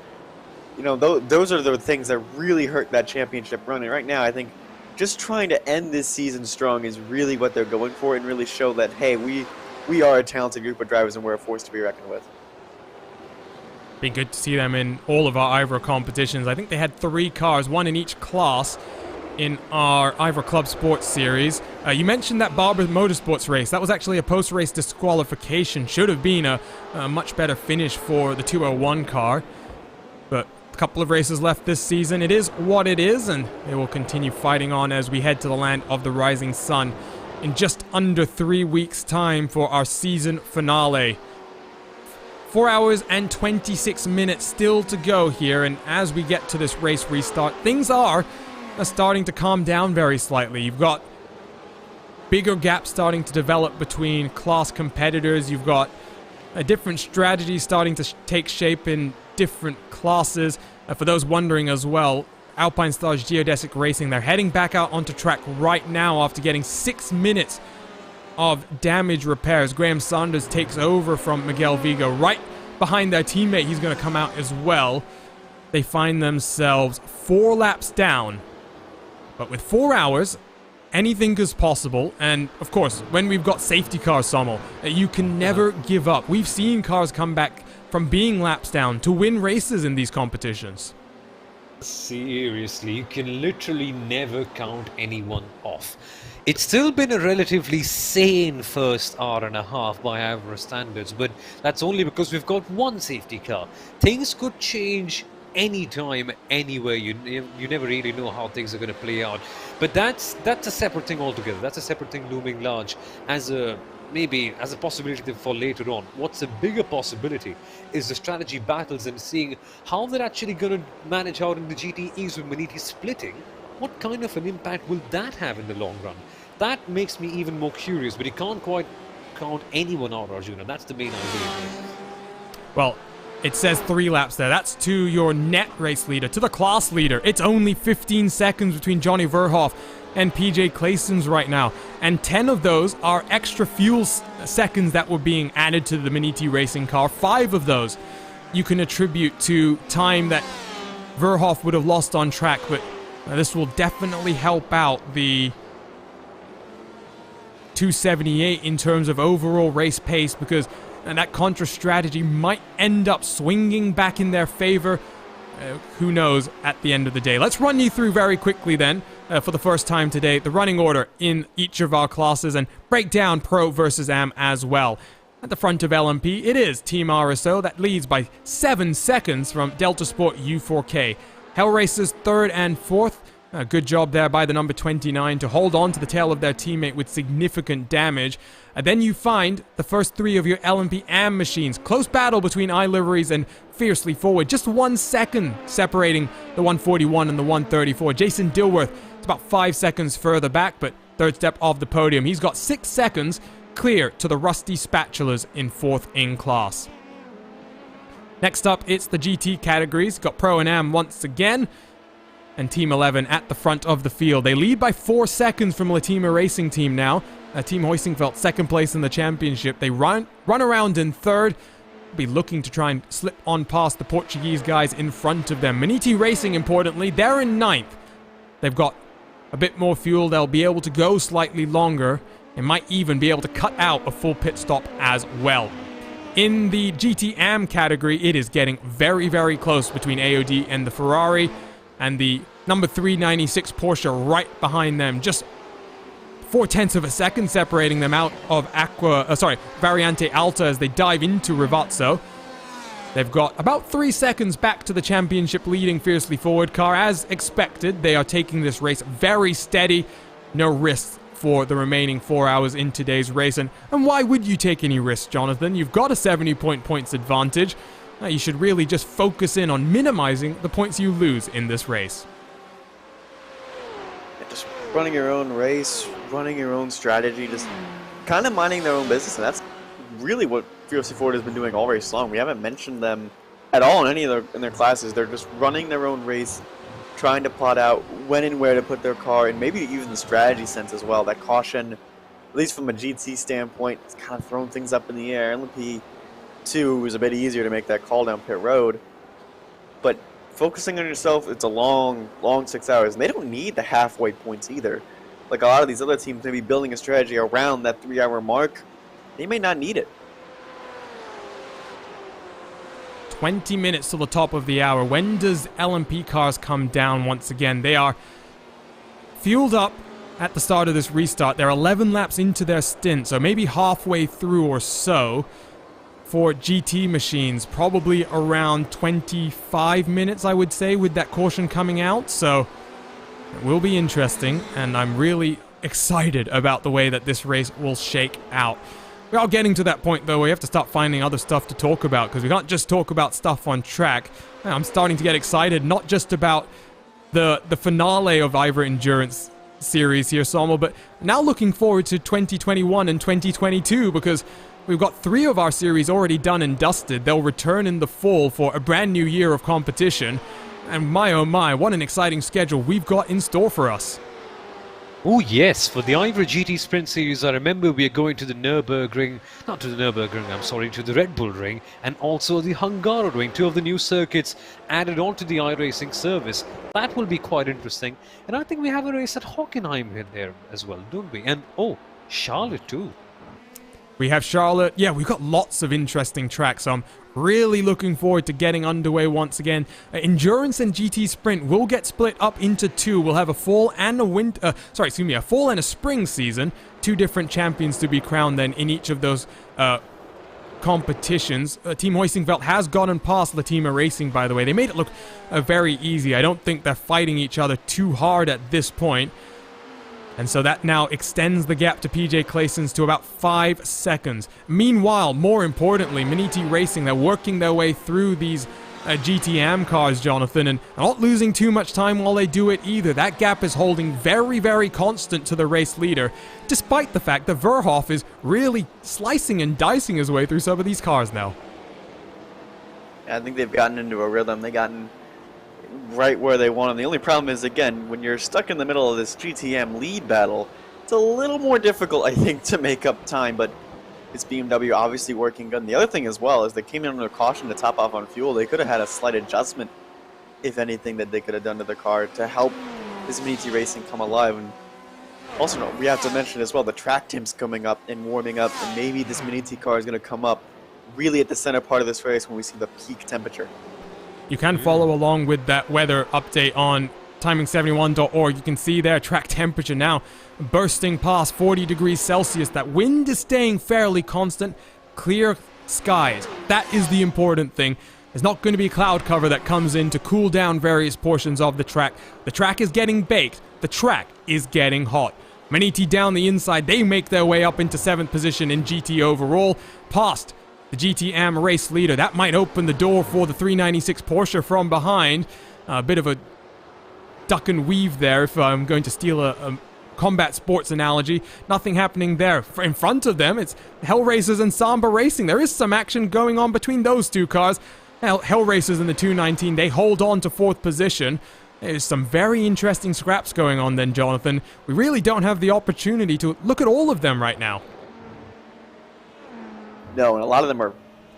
S4: Those are the things that really hurt that championship run. And right now, I think just trying to end this season strong is really what they're going for, and really show that, hey, we are a talented group of drivers and we're a force to be reckoned with.
S2: Be good to see them in all of our IVRA competitions. I think they had 3 cars, 1 in each class, in our IVRA Club Sports Series. You mentioned that Barber Motorsports race. That was actually a post-race disqualification. Should have been a much better finish for the 201 car. But a couple of races left this season. It is what it is, and they will continue fighting on as we head to the land of the rising sun in just under 3 weeks' time for our season finale. 4 hours and 26 minutes still to go here, and as we get to this race restart, things are starting to calm down very slightly. You've got bigger gaps starting to develop between class competitors. You've got a different strategy starting to take shape in different classes. For those wondering as well, Alpine Stars Geodesic Racing, they're heading back out onto track right now after getting 6 minutes of damage repairs. Graham Saunders takes over from Miguel Vigo right behind their teammate. He's going to come out as well. They find themselves 4 laps down. But with 4 hours, anything is possible. And, of course, when we've got safety cars, Sommel, you can never give up. We've seen cars come back from being laps down to win races in these competitions.
S3: Seriously, you can literally never count anyone off. It's still been a relatively sane first hour and a half by IVRA standards, but that's only because we've got 1 safety car. Things could change anytime, anywhere. You never really know how things are going to play out. But that's a separate thing altogether. That's a separate thing looming large as a possibility for later on. What's a bigger possibility is the strategy battles and seeing how they're actually going to manage out in the GTEs with Maniti splitting. What kind of an impact will that have in the long run? That makes me even more curious, but you can't quite count anyone out, Arjuna. That's the main idea.
S2: Well, it says 3 laps there. That's to your net race leader, to the class leader. It's only 15 seconds between Johnny Verhoff and PJ Claysons right now. And 10 of those are extra fuel seconds that were being added to the Maniti racing car. 5 of those you can attribute to time that Verhoff would have lost on track. But this will definitely help out the 278 in terms of overall race pace, because that contra strategy might end up swinging back in their favor. Who knows at the end of the day. Let's run you through very quickly then, for the first time today, the running order in each of our classes, and break down Pro versus Am as well. At the front of LMP, it is Team RSO that leads by 7 seconds from Delta Sport U4K. Hell Racers 3rd and 4th. Good job there by the number 29 to hold on to the tail of their teammate with significant damage. Then you find the first 3 of your LMP AM machines. Close battle between iLiveries and Fiercely Forward. Just 1 second separating the 141 and the 134. Jason Dilworth is about 5 seconds further back, but 3rd step of the podium. He's got 6 seconds clear to the Rusty Spatulas in 4th in class. Next up, it's the GT categories. Got Pro and Am once again, and Team 11 at the front of the field. They lead by 4 seconds from Latima Racing Team now. Team Hoisingfeld, 2nd place in the championship. They run around in 3rd. Be looking to try and slip on past the Portuguese guys in front of them. Maniti Racing, importantly, they're in 9th. They've got a bit more fuel. They'll be able to go slightly longer. They might even be able to cut out a full pit stop as well. In the GT Am category, it is getting very, very close between AOD and the Ferrari. And the number 396 Porsche right behind them. Just 0.4 of a second separating them out of Variante Alta as they dive into Rivazzo. They've got about 3 seconds back to the championship leading Fiercely Forward car. As expected, they are taking this race very steady. No risks for the remaining 4 hours in today's race. And why would you take any risks, Jonathan? You've got a 70 points advantage. You should really just focus in on minimizing the points you lose in this race.
S4: Just running your own race, running your own strategy, just kind of minding their own business. And that's really what Fiercely Forward has been doing all race long. We haven't mentioned them at all in any of their classes. They're just running their own race, trying to plot out when and where to put their car, and maybe even the strategy sense as well. That caution, at least from a GT standpoint, it's kind of throwing things up in the air. LMP2 was a bit easier to make that call down pit road, but focusing on yourself, it's a long 6 hours. And they don't need the halfway points either. Like a lot of these other teams may be building a strategy around that 3-hour mark. They may not need it.
S2: 20 minutes to the top of the hour. When does LMP cars come down once again? They are fueled up at the start of this restart. They're 11 laps into their stint, so maybe halfway through or so. For GT machines, probably around 25 minutes, I would say, with that caution coming out. So it will be interesting, and I'm really excited about the way that this race will shake out. We are getting to that point, though, where we have to start finding other stuff to talk about, because we can't just talk about stuff on track. I'm starting to get excited, not just about the finale of IVRA Endurance Series here, Sommel, but now looking forward to 2021 and 2022, because we've got 3 of our series already done and dusted. They'll return in the fall for a brand new year of competition. And my oh my, what an exciting schedule we've got in store for us.
S3: Oh yes, for the IVRA GT Sprint Series, I remember we are going to the Nürburgring, not to the Nürburgring, I'm sorry, to the Red Bull Ring, and also the Hungaroring, 2 of the new circuits added onto the iRacing service. That will be quite interesting, and I think we have a race at Hockenheim in there as well, don't we? And oh, Charlotte too.
S2: We have Charlotte. Yeah, we've got lots of interesting tracks, so I'm really looking forward to getting underway once again. Endurance and GT Sprint will get split up into 2. We'll have a fall and a fall and a spring season. 2 different champions to be crowned then in each of those competitions. Team Hoisingveld has gotten past the Team Racing, by the way. They made it look very easy. I don't think they're fighting each other too hard at this point. And so that now extends the gap to PJ Claessens to about 5 seconds. Meanwhile, more importantly, Miniti Racing, they're working their way through these GTM cars, Jonathan, and not losing too much time while they do it either. That gap is holding very, very constant to the race leader, despite the fact that Verhoff is really slicing and dicing his way through some of these cars now.
S4: Yeah, I think they've gotten into a rhythm. They've gotten right where they want them. The only problem is, again, when you're stuck in the middle of this GTM lead battle, it's a little more difficult, I think, to make up time, but it's BMW obviously working good. And the other thing as well is they came in under caution to top off on fuel. They could have had a slight adjustment, if anything, that they could have done to the car to help this Miniti Racing come alive. And also, we have to mention as well, the track temps coming up and warming up, and maybe this Miniti car is going to come up really at the center part of this race when we see the peak temperature.
S2: You can follow along with that weather update on timing71.org. You can see there track temperature now bursting past 40 degrees Celsius. That wind is staying fairly constant. Clear skies. That is the important thing. There's not going to be cloud cover that comes in to cool down various portions of the track. The track is getting baked. The track is getting hot. Miniti down the inside. They make their way up into 7th position in GT overall. Past the GTM race leader. That might open the door for the 396 Porsche from behind. A bit of a duck and weave there, if I'm going to steal a combat sports analogy. Nothing happening there. In front of them, it's Hellraisers and Samba Racing. There is some action going on between those 2 cars. Hellraisers in the 219, they hold on to 4th position. There's some very interesting scraps going on then, Jonathan. We really don't have the opportunity to look at all of them right now.
S4: No, and a lot of them are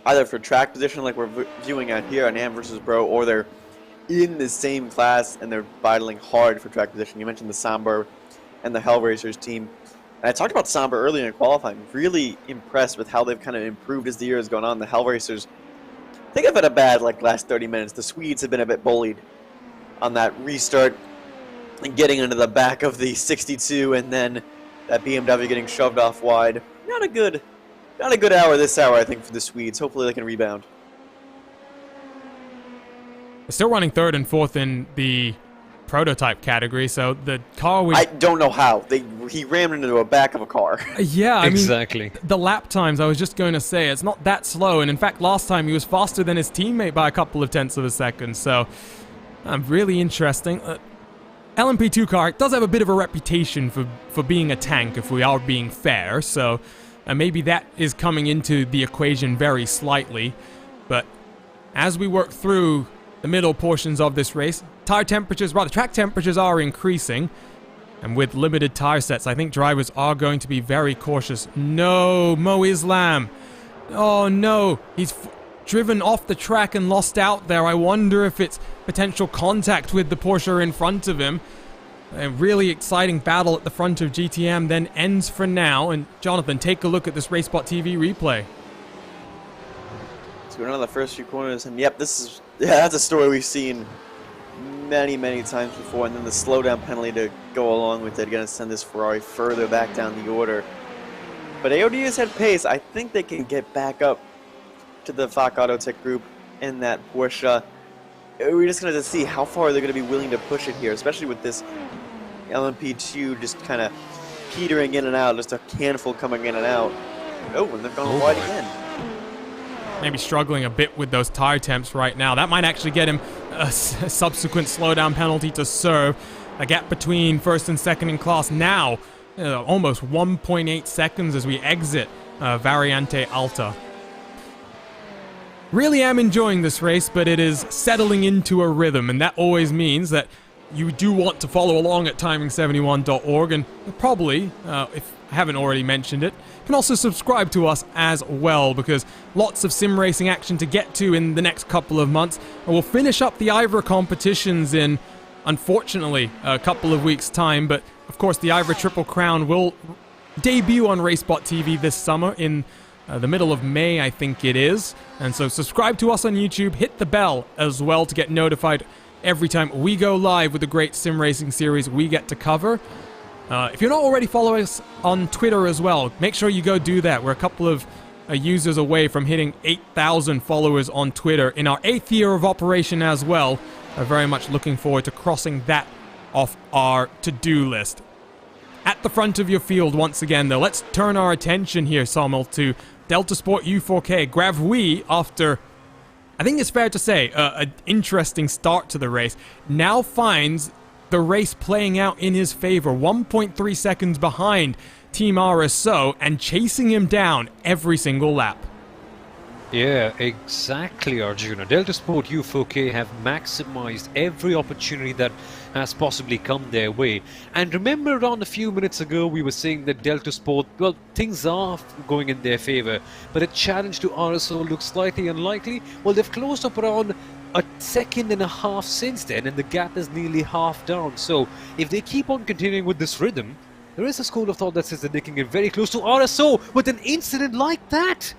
S4: either for track position like we're viewing out here on Am vs. Bro, or they're in the same class and they're battling hard for track position. You mentioned the Samber and the Hellraisers team. And I talked about Samber earlier in qualifying. Really impressed with how they've kind of improved as the year has gone on. The Hellraisers, I think I've had a bad last 30 minutes. The Swedes have been a bit bullied on that restart and getting into the back of the 62, and then that BMW getting shoved off wide. Not a good hour this hour, I think, for the Swedes. Hopefully they can rebound.
S2: They're still running 3rd and 4th in the prototype category, so the car
S4: I don't know how. He rammed into the back of a car.
S2: Yeah, I
S3: exactly.
S2: mean, the lap times, I was just going to say, it's not that slow, and in fact, last time he was faster than his teammate by a couple of tenths of a second, so really interesting. LMP2 car does have a bit of a reputation for being a tank, if we are being fair, so maybe that is coming into the equation very slightly. But as we work through the middle portions of this race, track temperatures are increasing. And with limited tire sets, I think drivers are going to be very cautious. No, Mo Islam. Oh no, he's driven off the track and lost out there. I wonder if it's potential contact with the Porsche in front of him. A really exciting battle at the front of GTM then ends for now. And Jonathan, take a look at this RaceSpotTV replay.
S4: So we're on the first few corners, and yep, that's a story we've seen many, many times before. And then the slowdown penalty to go along with it, going to send this Ferrari further back down the order. But AOD has had pace. I think they can get back up to the FAK Autotech group in that Porsche. We're just going to see how far they're going to be willing to push it here, especially with this LMP2 just kind of petering in and out, just a handful coming in and out. Oh, and they've gone wide again.
S2: Maybe struggling a bit with those tire temps right now. That might actually get him a subsequent slowdown penalty to serve. A gap between first and second in class now, almost 1.8 seconds as we exit Variante Alta. Really am enjoying this race, but it is settling into a rhythm, and that always means that you do want to follow along at timing71.org, and probably, if I haven't already mentioned it, can also subscribe to us as well, because lots of sim racing action to get to in the next couple of months, and we'll finish up the IVRA competitions in, unfortunately, a couple of weeks' time, but of course the IVRA Triple Crown will debut on RaceSpotTV this summer in the middle of May, I think it is. And so subscribe to us on YouTube, hit the bell as well to get notified every time we go live with the great sim racing series we get to cover. If you're not already following us on Twitter as well, make sure you go do that. We're a couple of users away from hitting 8,000 followers on Twitter in our 8th year of operation as well. Very much looking forward to crossing that off our to-do list. At the front of your field once again, though, let's turn our attention here, Sommel, to Delta Sport U4K. Gravui, after, I think it's fair to say, an interesting start to the race, now finds the race playing out in his favor. 1.3 seconds behind Team RSO and chasing him down every single lap.
S3: Yeah, exactly, Arjuna. Delta Sport U4K have maximized every opportunity that has possibly come their way. And remember, around a few minutes ago, we were saying that Delta Sport, well, things are going in their favor, but a challenge to RSO looks slightly unlikely. Well, they've closed up around a second and a half since then, and the gap is nearly half down. So, if they keep on continuing with this rhythm, there is a school of thought that says that they can get very close to RSO with an incident like that.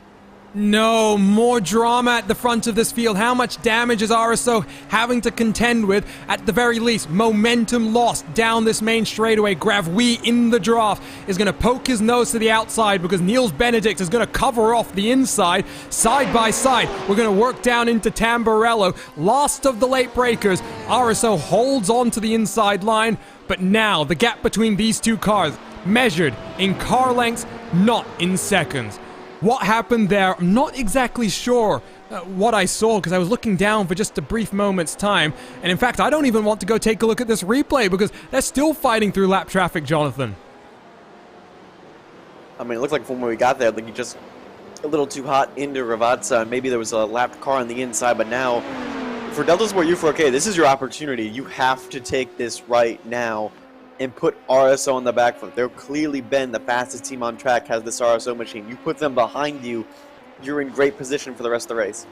S2: No, more drama at the front of this field. How much damage is RSO having to contend with? At the very least, momentum lost down this main straightaway. Gravui in the draft is going to poke his nose to the outside because Niels Benedict is going to cover off the inside. Side by side, we're going to work down into Tamburello. Last of the late breakers, RSO holds on to the inside line, but now the gap between these two cars measured in car lengths, not in seconds. What happened there, I'm not exactly sure what I saw because I was looking down for just a brief moment's time. And in fact, I don't even want to go take a look at this replay because they're still fighting through lap traffic, Jonathan.
S4: I mean, it looked like from when we got there, like you just a little too hot into Ravazza, and maybe there was a lapped car on the inside, but now for Delta Sport U4K, this is your opportunity. You have to take this right now and put RSO on the back foot. They've clearly been the fastest team on track, has this RSO machine. You put them behind you, you're in great position for the rest of the race.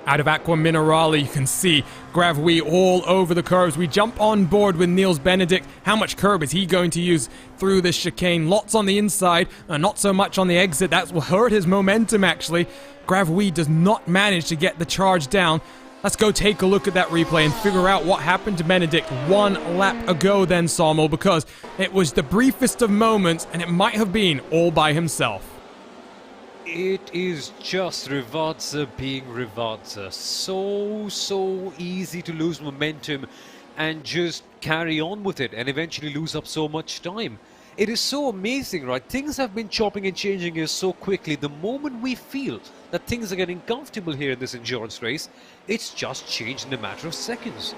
S2: Out of Aqua Minerale, you can see Gravui all over the curves. We jump on board with Niels Benedict. How much curb is he going to use through this chicane? Lots on the inside, not so much on the exit. That will hurt his momentum, actually. Gravui does not manage to get the charge down. Let's go take a look at that replay and figure out what happened to Benedict one lap ago then, Sommel, because it was the briefest of moments and it might have been all by himself.
S3: It is just Ravazza being Ravazza. So easy to lose momentum and just carry on with it and eventually lose up so much time. It is so amazing, right? Things have been chopping and changing here so quickly. The moment we feel that things are getting comfortable here in this endurance race, it's just changed in a matter of seconds.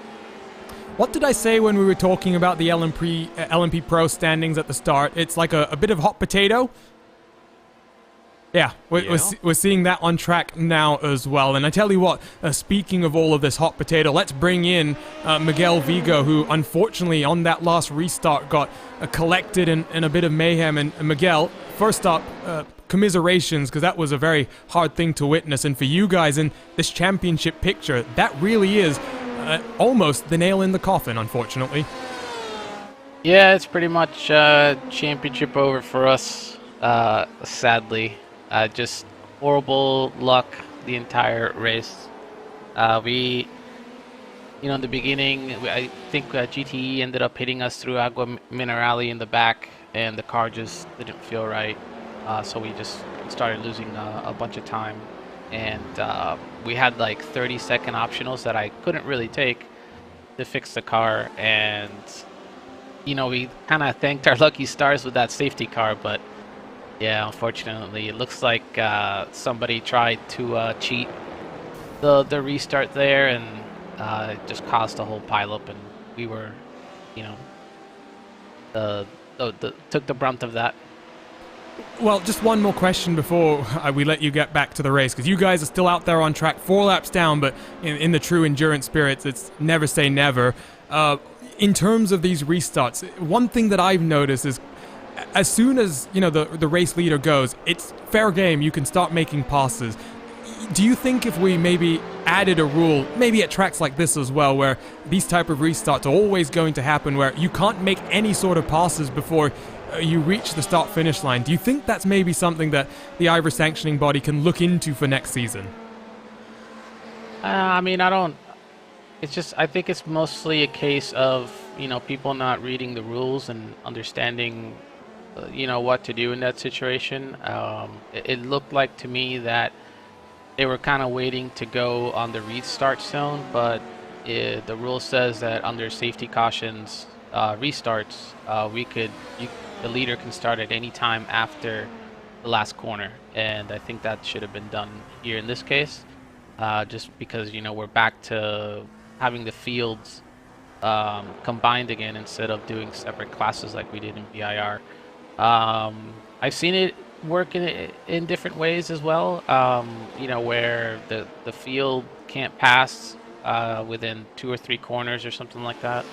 S2: What did I say when we were talking about the LMP Pro standings at the start? It's like a bit of hot potato. Yeah, we're seeing that on track now as well. And I tell you what, speaking of all of this hot potato, let's bring in Miguel Vigo, who unfortunately on that last restart got collected in a bit of mayhem. And Miguel, first up, commiserations, because that was a very hard thing to witness. And for you guys in this championship picture, that really is almost the nail in the coffin, unfortunately.
S7: Yeah, it's pretty much championship over for us, sadly. Just horrible luck the entire race. In the beginning, I think GTE ended up hitting us through Agua Minerale in the back, and the car just didn't feel right. So we just started losing a bunch of time. And we had like 30-second optionals that I couldn't really take to fix the car. And, we kind of thanked our lucky stars with that safety car. But, yeah, unfortunately, it looks like somebody tried to cheat the restart there, and it just caused a whole pileup, and we were, took the brunt of that.
S2: Well, just one more question before we let you get back to the race, because you guys are still out there on track, 4 laps down, but in the true endurance spirits, it's never say never. In terms of these restarts, one thing that I've noticed is as soon as, the race leader goes, it's fair game, you can start making passes. Do you think if we maybe added a rule, maybe at tracks like this as well, where these type of restarts are always going to happen, where you can't make any sort of passes before you reach the start-finish line, do you think that's maybe something that the IVRA sanctioning body can look into for next season?
S7: I don't. It's just, I think it's mostly a case of, people not reading the rules and understanding, what to do in that situation. It looked like to me that they were kind of waiting to go on the restart zone, but the rule says that under safety cautions restarts, the leader can start at any time after the last corner, and I think that should have been done here in this case, just because we're back to having the fields combined again instead of doing separate classes like we did in VIR. I've seen it work in different ways as well, where the field can't pass within 2 or 3 corners or something like that.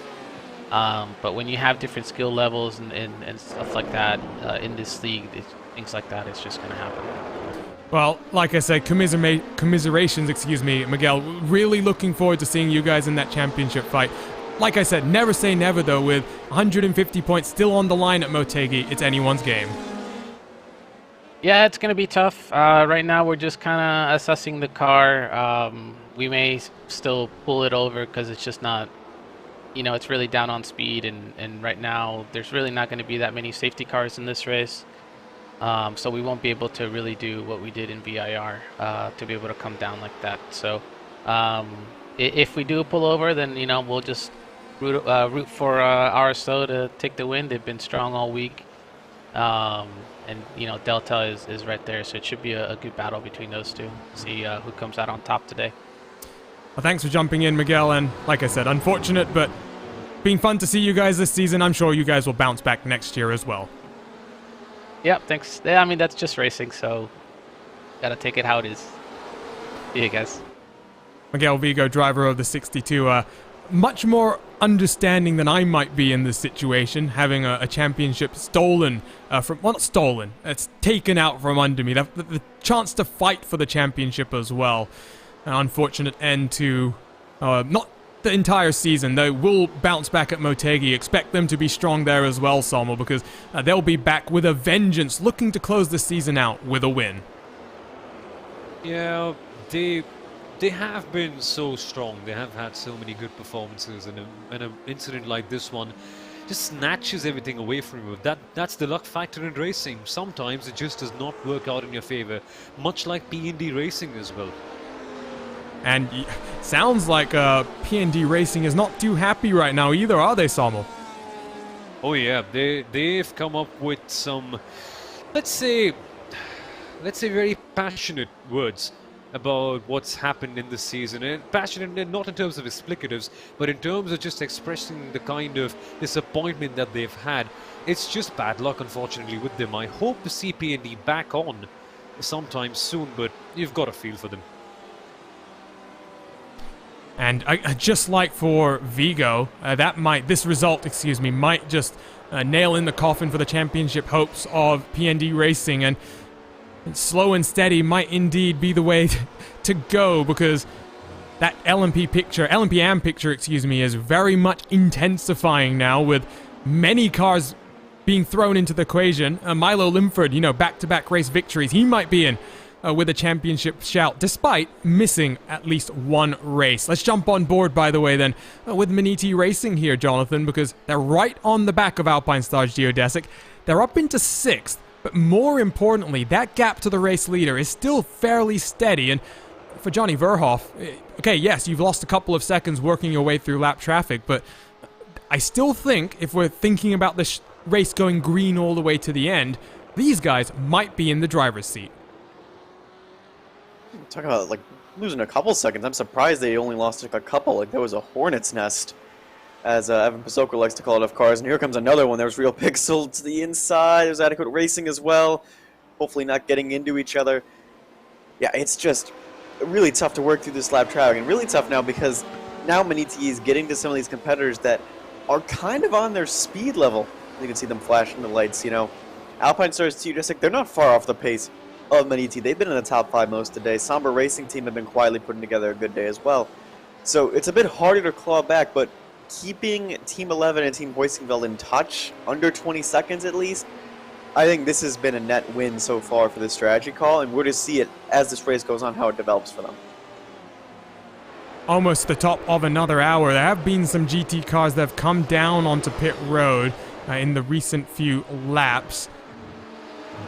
S7: But when you have different skill levels and stuff like that in this league, things like that, it's just going to happen.
S2: Well, like I said, commiserations, Miguel. Really looking forward to seeing you guys in that championship fight. Like I said, never say never, though. With 150 points still on the line at Motegi, it's anyone's game.
S7: Yeah, it's going to be tough. Right now, we're just kind of assessing the car. We may still pull it over because it's just not, it's really down on speed. And right now, there's really not going to be that many safety cars in this race. So we won't be able to really do what we did in VIR to be able to come down like that. So if we do pull over, then, we'll just root for RSO to take the win. They've been strong all week. And Delta is right there, so it should be a good battle between those two. See who comes out on top today.
S2: Well, thanks for jumping in, Miguel, and like I said, unfortunate, but been fun to see you guys this season. I'm sure you guys will bounce back next year as well.
S7: Yep, thanks. Yeah, that's just racing, so gotta take it how it is. See you guys.
S2: Miguel Vigo, driver of the 62, much more understanding than I might be in this situation, having a championship stolen not stolen, it's taken out from under me. The chance to fight for the championship as well. An unfortunate end to not the entire season. They will bounce back at Motegi. Expect them to be strong there as well, Salmo, because they'll be back with a vengeance, looking to close the season out with a win.
S3: Yeah, they have been so strong. They have had so many good performances, and an incident like this one just snatches everything away from you. That's the luck factor in racing. Sometimes it just does not work out in your favor, much like P&D Racing as well.
S2: And sounds like P&D Racing is not too happy right now either, are they, Salmo?
S3: Oh yeah, they've come up with some, let's say very passionate words about what's happened in this season. And passionate not in terms of explicatives, but in terms of just expressing the kind of disappointment that they've had. It's just bad luck, unfortunately, with them. I hope to see P&D back on sometime soon, but you've got a feel for them.
S2: And just like for Vigo, this result might just nail in the coffin for the championship hopes of P&D Racing. And slow and steady might indeed be the way to go, because that LMP AM picture, is very much intensifying now, with many cars being thrown into the equation. Milo Limford, back-to-back race victories. He might be in with a championship shout, despite missing at least one race. Let's jump on board, by the way, then, with Maniti Racing here, Jonathan, because they're right on the back of Alpine Stars Geodesic. They're up into 6th, but more importantly, that gap to the race leader is still fairly steady. And for Johnny Verhoff, okay, yes, you've lost a couple of seconds working your way through lap traffic, but I still think, if we're thinking about this race going green all the way to the end, these guys might be in the driver's seat.
S4: Talk about, like, losing a couple seconds. I'm surprised they only lost like a couple. Like, there was a hornet's nest, as Evan Pasoko likes to call it, of cars. And here comes another one. There's Real Pixel to the inside. There's Adequate Racing as well. Hopefully not getting into each other. Yeah, it's just really tough to work through this lap traffic. And really tough now because now Maniti is getting to some of these competitors that are kind of on their speed level. You can see them flashing the lights, Alpine Stars Geodesic, they're not far off the pace of Maniti. They've been in the top 5 most today. Somber Racing Team have been quietly putting together a good day as well. So it's a bit harder to claw back, but keeping Team 11 and Team Hoistingveld in touch, under 20 seconds at least, I think this has been a net win so far for this strategy call, and we're to see it as this race goes on, how it develops for them.
S2: Almost the top of another hour. There have been some GT cars that have come down onto pit road in the recent few laps.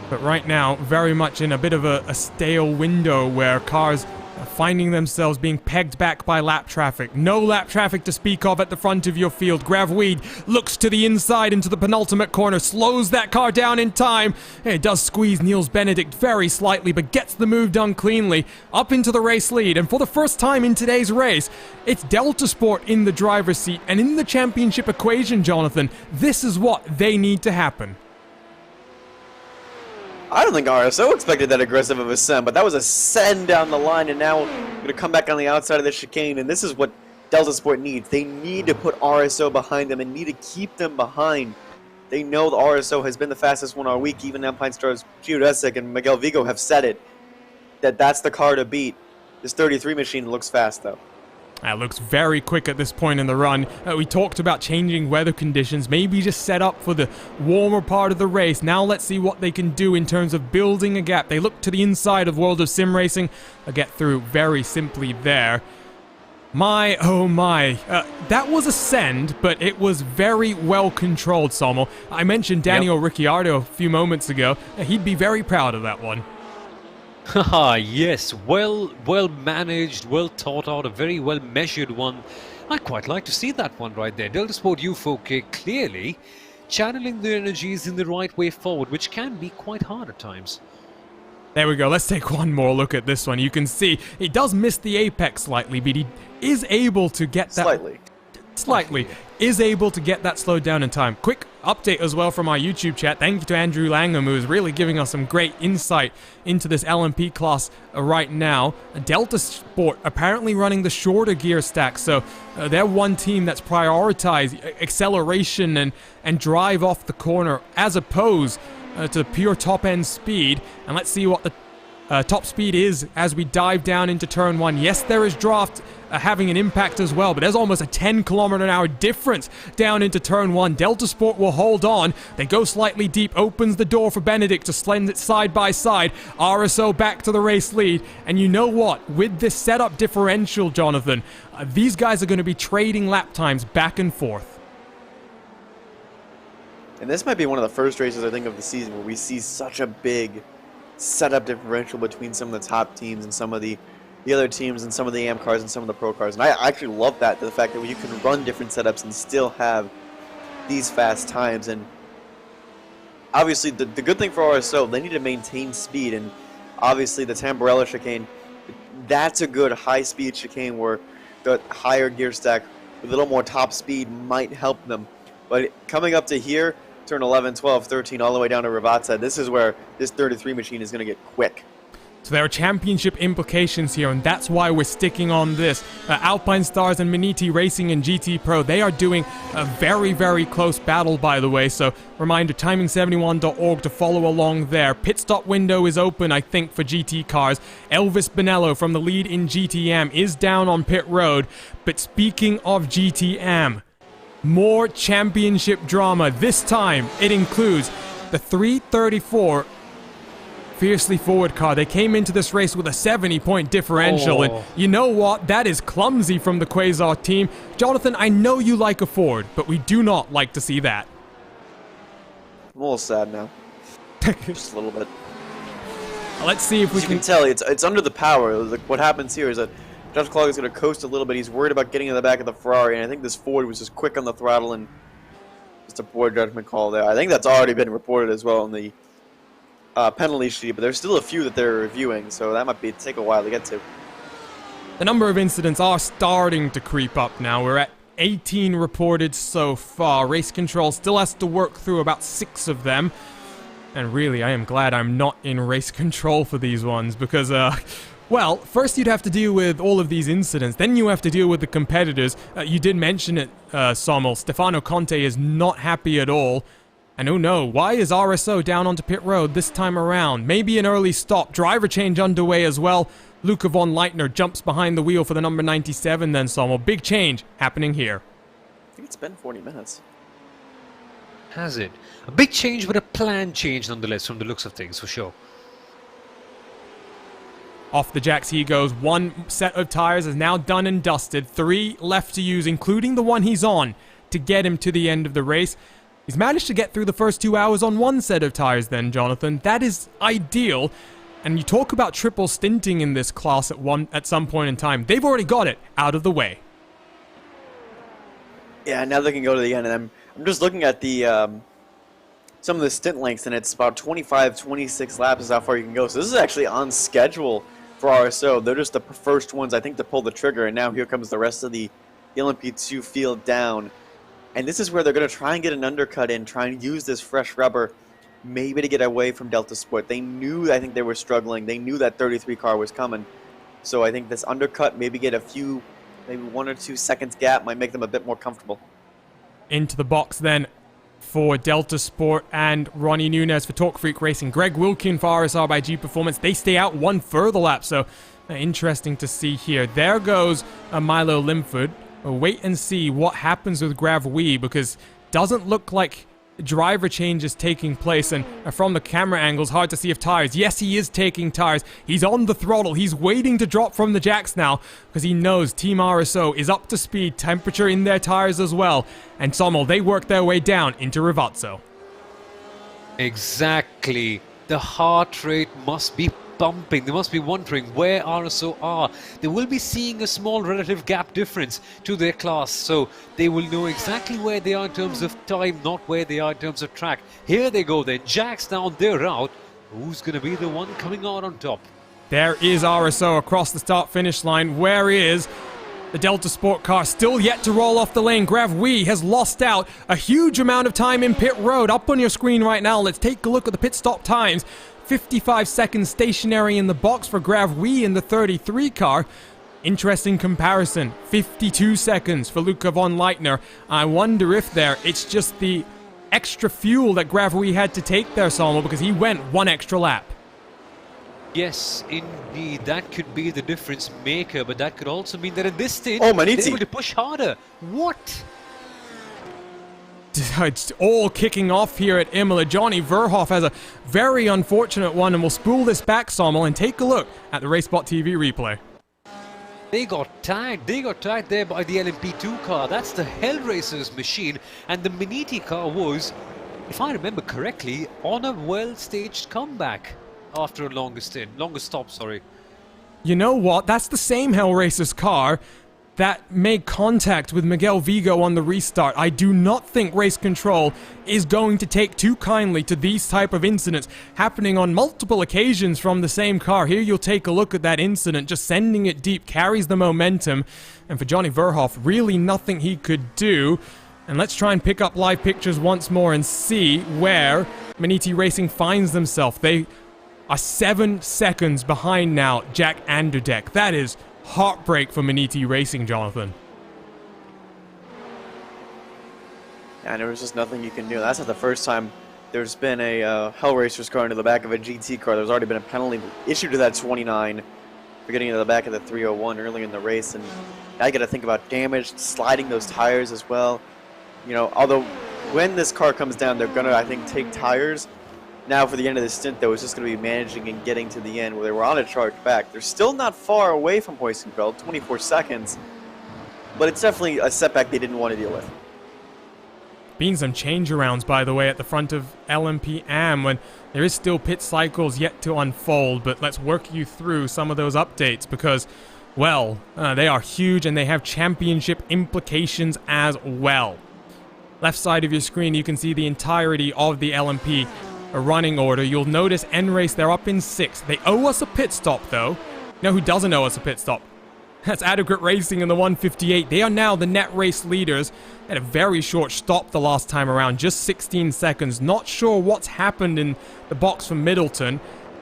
S2: But right now, very much in a bit of a stale window where cars are finding themselves being pegged back by lap traffic. No lap traffic to speak of at the front of your field. Grav Weed looks to the inside into the penultimate corner, slows that car down in time. It does squeeze Niels Benedict very slightly, but gets the move done cleanly, up into the race lead. And for the first time in today's race, it's Delta Sport in the driver's seat. And in the championship equation, Jonathan, this is what they need to happen.
S4: I don't think RSO expected that aggressive of a send, but that was a send down the line, and now we're going to come back on the outside of the chicane, and this is what Delta Sport needs. They need to put RSO behind them and need to keep them behind. They know the RSO has been the fastest one all week. Even Alpine Stars Geodesic and Miguel Vigo have said it, that's the car to beat. This 33 machine looks fast, though.
S2: That looks very quick at this point in the run. We talked about changing weather conditions, maybe just set up for the warmer part of the race. Now let's see what they can do in terms of building a gap. They look to the inside of World of Sim Racing. They'll get through very simply there. My, oh my. That was a send, but it was very well controlled, Sommel. I mentioned Daniel Ricciardo a few moments ago. He'd be very proud of that one.
S3: Haha, yes, well managed, well thought out, a very well measured one. I'd quite like to see that one right there. Delta Sport U4K clearly channeling their energies in the right way forward, which can be quite hard at times.
S2: There we go. Let's take one more look at this one. You can see he does miss the apex slightly, but he is able to get that... Slightly. Is able to get that slowed down in time. Quick update as well from our YouTube chat. Thank you to Andrew Langham, who is really giving us some great insight into this LMP class right now. Delta Sport apparently running the shorter gear stack, so they're one team that's prioritized acceleration and drive off the corner as opposed to pure top-end speed. And let's see what the top speed is as we dive down into turn 1. Yes, there is draft having an impact as well, but there's almost a 10-kilometer-an-hour difference down into turn 1. Delta Sport will hold on. They go slightly deep, opens the door for Benedict to slend it side by side. RSO back to the race lead, and you know what? With this setup differential, Jonathan, these guys are going to be trading lap times back and forth.
S4: And this might be one of the first races, I think, of the season where we see such a big setup differential between some of the top teams and some of the other teams and some of the AM cars and some of the pro cars. And I actually love that, the fact that you can run different setups and still have these fast times. And obviously the good thing for RSO, they need to maintain speed, and obviously the Tamburello chicane, that's a good high-speed chicane where the higher gear stack with a little more top speed might help them. But coming up to here, turn 11, 12, 13, all the way down to Ravazza, this is where this 33 machine is going to get quick.
S2: So there are championship implications here, and that's why we're sticking on this. Alpine Stars and Maniti Racing and GT Pro, they are doing a very, very close battle, by the way. So reminder, timing71.org to follow along there. Pit stop window is open, I think, for GT cars. Elvis Bonello from the lead in GTM is down on pit road. But speaking of GTM, more championship drama. This time, it includes the 334 Fiercely Forward car. They came into this race with a 70-point differential, and you know what? That is clumsy from the Quasar team. Jonathan, I know you like a Ford, but we do not like to see that.
S4: I'm a little sad now. Just a little bit.
S2: Let's see if we
S4: can tell it's under the power. Like, what happens here is that Josh Clark is going to coast a little bit. He's worried about getting in the back of the Ferrari, and I think this Ford was just quick on the throttle and just a poor judgment call there. I think that's already been reported as well in the penalty sheet, but there's still a few that they're reviewing, so that might take a while to get to.
S2: The number of incidents are starting to creep up now. We're at 18 reported so far. Race Control still has to work through about 6 of them. And really, I am glad I'm not in Race Control for these ones, because, well, first you'd have to deal with all of these incidents, then you have to deal with the competitors. You did mention it, Sommel. Stefano Conte is not happy at all. And oh no, why is RSO down onto pit road this time around? Maybe an early stop. Driver change underway as well. Luca von Leitner jumps behind the wheel for the number 97 then, Sommel. Big change happening here.
S4: I think it's been 40 minutes.
S3: Has it? A big change, but a planned change nonetheless from the looks of things, for sure.
S2: Off the jacks he goes. 1 set of tires is now done and dusted. 3 left to use, including the one he's on, to get him to the end of the race. He's managed to get through the first 2 hours on 1 set of tires then, Jonathan. That is ideal. And you talk about triple stinting in this class at some point in time. They've already got it out of the way.
S4: Yeah, now they can go to the end. And I'm just looking at the some of the stint lengths, and it's about 25, 26 laps is how far you can go. So this is actually on schedule for RSO. They're just the first ones, I think, to pull the trigger. And now here comes the rest of the LMP2 field down. And this is where they're going to try and get an undercut in, try and use this fresh rubber, maybe to get away from Delta Sport. They knew, I think they were struggling. They knew that 33 car was coming. So I think this undercut, maybe get a few, maybe 1 or 2 seconds gap, might make them a bit more comfortable.
S2: Into the box then for Delta Sport and Ronnie Nunez for Talk Freak Racing. Greg Wilkin for RSR by G Performance. They stay out 1 further lap, so interesting to see here. There goes Milo Limford. We'll wait and see what happens with Grav Wee, because doesn't look like driver change is taking place, and from the camera angles, hard to see if tires. Yes, he is taking tires. He's on the throttle. He's waiting to drop from the jacks now, because he knows Team RSO is up to speed, temperature in their tires as well. And Sommel, they work their way down into Rivazzo.
S3: Exactly. The heart rate must be pumping. They must be wondering where RSO are. They will be seeing a small relative gap difference to their class, so they will know exactly where they are in terms of time, not where they are in terms of track. Here they go then. Jack's down their route. Who's going to be the one coming out on top?
S2: There is RSO across the start-finish line. Where is the Delta Sport car? Still yet to roll off the lane. Grav Wee has lost out a huge amount of time in pit road. Up on your screen right now, let's take a look at the pit stop times. 55 seconds stationary in the box for Grav Wee in the 33 car. Interesting comparison. 52 seconds for Luca von Leitner. I wonder if it's just the extra fuel that Grav Wee had to take there, Sommel, because he went 1 extra lap.
S3: Yes, indeed. That could be the difference maker, but that could also mean that at this stage,
S4: Maniti,
S3: they're able to push harder. What?
S2: It's all kicking off here at Imola. Johnny Verhoff has a very unfortunate one, and we'll spool this back, Sommel, and take a look at the RaceSpotTV replay.
S3: They got tagged. They got tagged there by the LMP2 car. That's the Hellraiser's machine, and the Maniti car was, if I remember correctly, on a well-staged comeback after a longer stop, sorry.
S2: You know what? That's the same Hellraiser's car that made contact with Miguel Vigo on the restart. I do not think Race Control is going to take too kindly to these type of incidents happening on multiple occasions from the same car. Here you'll take a look at that incident, just sending it deep, carries the momentum. And for Johnny Verhoff, really nothing he could do. And let's try and pick up live pictures once more and see where Maniti Racing finds themselves. They are 7 seconds behind now Jack Anderdeck. That is heartbreak for Maniti Racing, Jonathan.
S4: And there was just nothing you can do. That's not the first time there's been a Hell Racer's car into the back of a GT car. There's already been a penalty issued to that 29 for getting into the back of the 301 early in the race. And now you got to think about damage, sliding those tires as well. You know, although when this car comes down, they're going to, I think, take tires. Now for the end of the stint, though, it's just going to be managing and getting to the end where they were on a charge back. They're still not far away from Hoisenfeld, 24 seconds. But it's definitely a setback they didn't want to deal with.
S2: Been some change-arounds, by the way, at the front of LMP AM when there is still pit cycles yet to unfold, but let's work you through some of those updates because, well, they are huge and they have championship implications as well. Left side of your screen, you can see the entirety of the LMP running order. You'll notice N-Race, they're up in 6th. They owe us a pit stop, though. You know who doesn't owe us a pit stop? That's Adequate Racing in the 158. They are now the net race leaders. Had a very short stop the last time around, just 16 seconds. Not sure what's happened in the box for Middleton.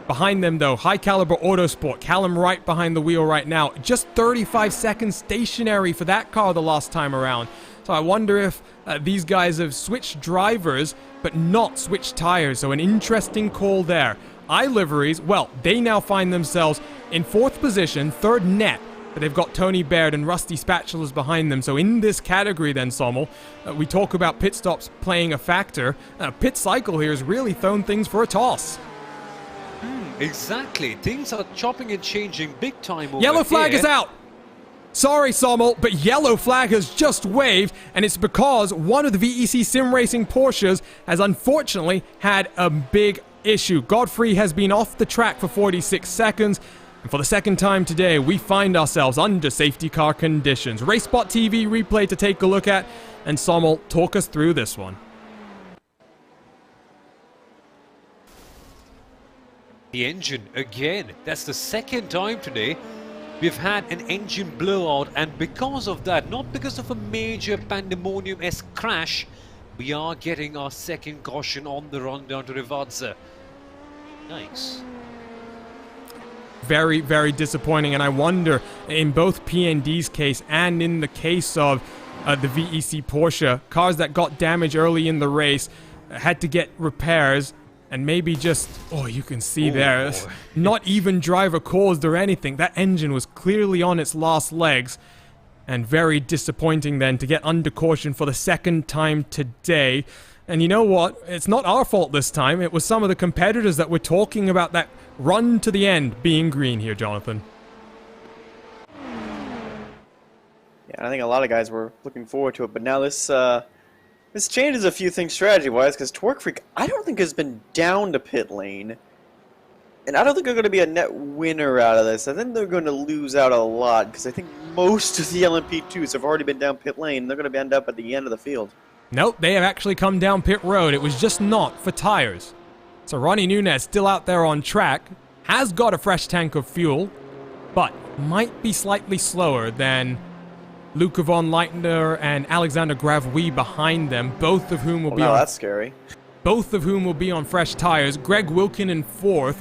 S2: Behind them, though, High Caliber Autosport. Callum right behind the wheel right now. Just 35 seconds stationary for that car the last time around. So I wonder if these guys have switched drivers, but not switched tires. So an interesting call there. iLiveries, well, they now find themselves in 4th position, 3rd net. But they've got Tony Baird and Rusty Spatulas behind them. So in this category then, Sommel, we talk about pit stops playing a factor. Pit cycle here has really thrown things for a toss.
S3: Exactly. Things are chopping and changing big time over
S2: Yellow flag
S3: here.
S2: is out! Sorry, Sommel, but yellow flag has just waved, and it's because one of the VEC Sim Racing Porsches has unfortunately had a big issue. Godfrey has been off the track for 46 seconds. And for the second time today, we find ourselves under safety car conditions. RaceSpotTV replay to take a look at, and Sommel, talk us through this one.
S3: The engine again. That's the second time today we've had an engine blowout, and because of that, not because of a major pandemonium-esque crash, we are getting our second caution on the run down to Rivazza. Nice.
S2: Very, very disappointing, and I wonder, in both PND's case and in the case of the VEC Porsche, cars that got damaged early in the race had to get repairs, and maybe just, oh, you can see there, not even driver caused or anything. That engine was clearly on its last legs, and very disappointing then to get under caution for the second time today. And you know what? It's not our fault this time. It was some of the competitors that were talking about that run to the end being green here, Jonathan.
S4: Yeah, I think a lot of guys were looking forward to it, but now this changes a few things strategy-wise, because Torque Freak, I don't think, has been down to pit lane, and I don't think they're going to be a net winner out of this. I think they're going to lose out a lot, because I think most of the LMP2s have already been down pit lane. They're going to end up at the end of the field.
S2: Nope, they have actually come down pit road. It was just not for tires. So Ronnie Nunez still out there on track, has got a fresh tank of fuel, but might be slightly slower than Luca von Leitner and Alexander Gravouille behind them, both of whom will be on...
S4: that's scary.
S2: Both of whom will be on fresh tires. Greg Wilkin in 4th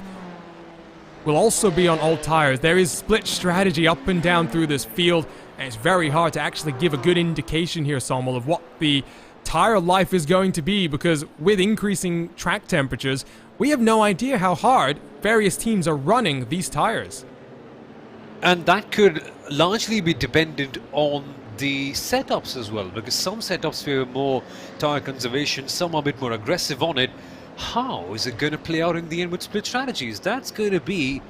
S2: will also be on old tires. There is split strategy up and down through this field, and it's very hard to actually give a good indication here, Sommel, of what the tire life is going to be, because with increasing track temperatures, we have no idea how hard various teams are running these tires.
S3: And that could largely be dependent on the setups as well, because some setups favor more tire conservation, some are a bit more aggressive on it. How is it going to play out in the end with split strategies? That's going to be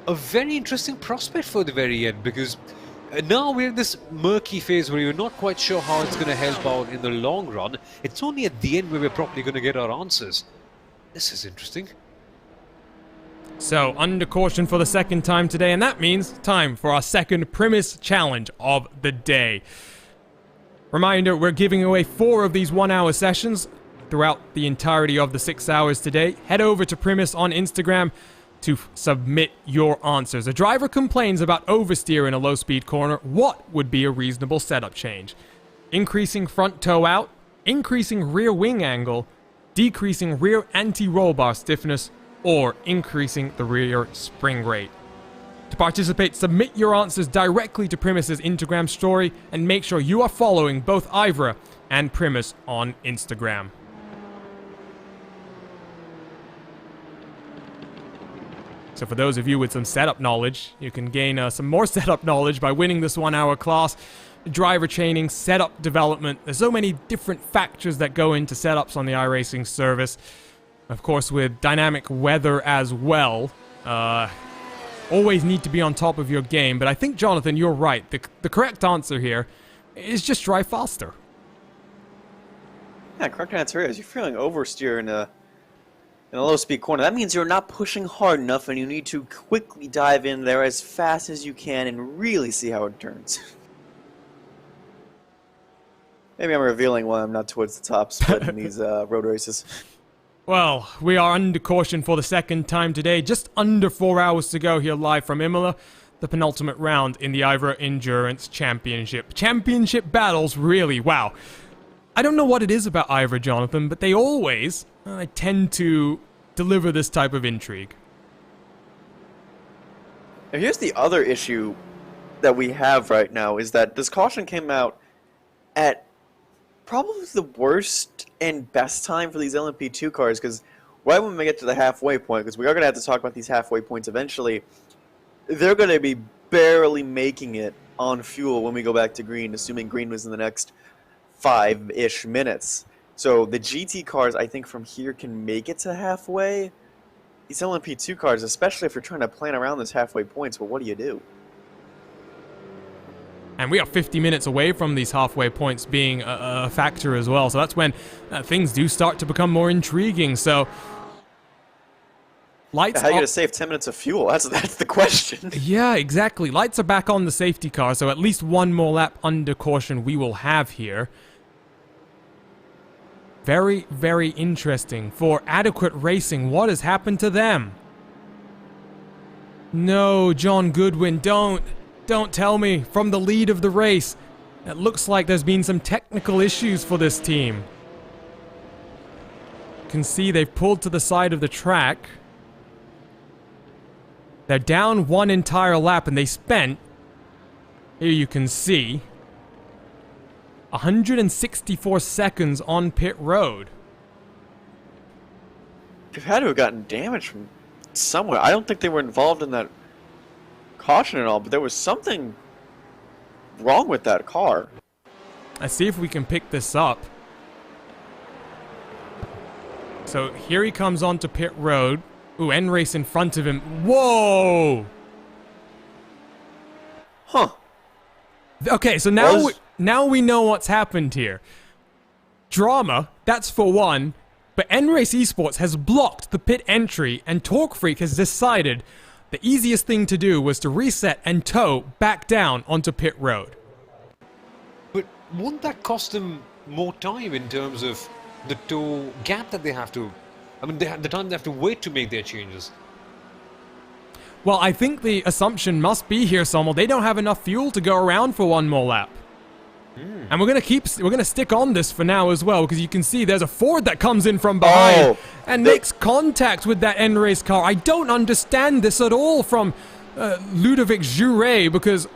S3: a very interesting prospect for the very end, because now we're in this murky phase where you're not quite sure how it's going to help out in the long run. It's only at the end where we're probably going to get our answers. This is interesting.
S2: So, under caution for the second time today, and that means time for our second premise challenge of the day. Reminder, we're giving away 4 of these 1-hour sessions throughout the entirety of the 6 hours today. Head over to Primus on Instagram to submit your answers. A driver complains about oversteer in a low-speed corner. What would be a reasonable setup change? Increasing front toe out, increasing rear wing angle, decreasing rear anti-roll bar stiffness, or increasing the rear spring rate. To participate, submit your answers directly to Primus's Instagram story and make sure you are following both IVRA and Primus on Instagram. So for those of you with some setup knowledge, you can gain some more setup knowledge by winning this 1-hour class. Driver training, setup development. There's so many different factors that go into setups on the iRacing service. Of course, with dynamic weather as well. Always need to be on top of your game, but I think, Jonathan, you're right. The correct answer here is just drive faster.
S4: Yeah, correct answer is you're feeling oversteer in a low-speed corner. That means you're not pushing hard enough, and you need to quickly dive in there as fast as you can and really see how it turns. Maybe I'm revealing why I'm not towards the top split in these road races.
S2: Well, we are under caution for the second time today. Just under 4 hours to go here live from Imola, the penultimate round in the IVRA Endurance Championship. Championship battles, really, wow. I don't know what it is about IVRA, Jonathan, but they always tend to deliver this type of intrigue.
S4: Now, here's the other issue that we have right now, is that this caution came out at probably the worst and best time for these LMP2 cars, because right when we get to the halfway point, because we are going to have to talk about these halfway points eventually, they're going to be barely making it on fuel when we go back to green, assuming green was in the next 5-ish minutes. So the GT cars, I think, from here can make it to halfway. These LMP2 cars, especially if you're trying to plan around those halfway points, well, what do you do?
S2: And we are 50 minutes away from these halfway points being a factor as well. So that's when things do start to become more intriguing. So lights.
S4: How are you going to save 10 minutes of fuel? That's the question.
S2: Yeah, exactly. Lights are back on the safety car, so at least one more lap under caution we will have here. Very, very interesting. For Adequate Racing, what has happened to them? No, John Goodwin, don't tell me. From the lead of the race, it looks like there's been some technical issues for this team. You can see they've pulled to the side of the track. They're down one entire lap, and they spent, here you can see, 164 seconds on pit road.
S4: They've had to have gotten damage from somewhere. I don't think they were involved in that caution and all, but there was something wrong with that car.
S2: Let's see if we can pick this up. So here he comes onto pit road. Ooh, N-Race in front of him. Whoa!
S4: Huh.
S2: Okay, so now we know what's happened here. Drama, that's for one, but N-Race Esports has blocked the pit entry, and Torque Freak has decided the easiest thing to do was to reset and tow back down onto pit road.
S3: But won't that cost them more time in terms of the tow gap that they have to... I mean, the time they have to wait to make their changes?
S2: Well, I think the assumption must be here, Sommel. They don't have enough fuel to go around for one more lap. And we're gonna stick on this for now as well, because you can see there's a Ford that comes in from behind and makes contact with that N-Race car. I don't understand this at all from Ludovic Jure, because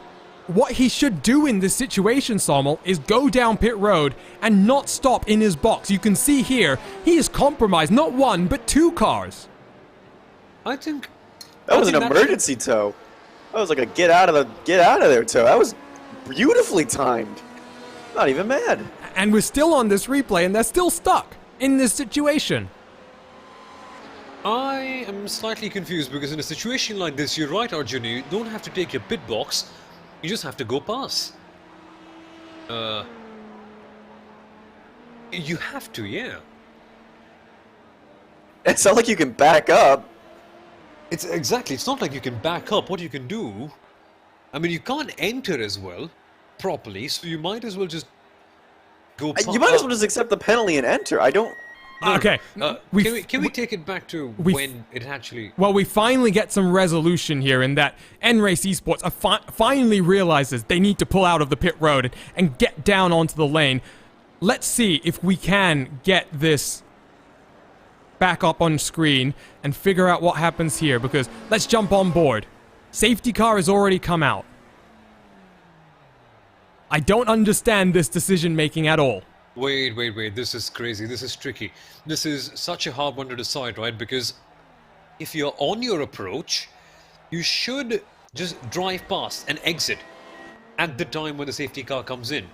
S2: what he should do in this situation, Sommel, is go down pit road and not stop in his box. You can see here, he is compromised not one, but two cars.
S3: I think...
S4: That was an emergency tow. That was like a get out of there tow. That was beautifully timed. Not even mad.
S2: And we're still on this replay, and they're still stuck in this situation.
S3: I am slightly confused, because in a situation like this, you're right, Arjun, you don't have to take your pit box, you just have to go past. You have to, yeah.
S4: It's not like you can back up.
S3: It's not like you can back up. What you can do, I mean, you can't enter as well properly, so you might as well just go past.
S4: You might as well just accept the penalty and enter. I don't...
S2: Okay.
S3: Can we take it back to when it actually...
S2: Well, we finally get some resolution here in that N-Race Esports finally realizes they need to pull out of the pit road and get down onto the lane. Let's see if we can get this back up on screen and figure out what happens here, because let's jump on board. Safety car has already come out. I don't understand this decision making at all.
S3: Wait. This is crazy. This is tricky. This is such a hard one to decide, right? Because if you're on your approach, you should just drive past and exit at the time when the safety car comes in.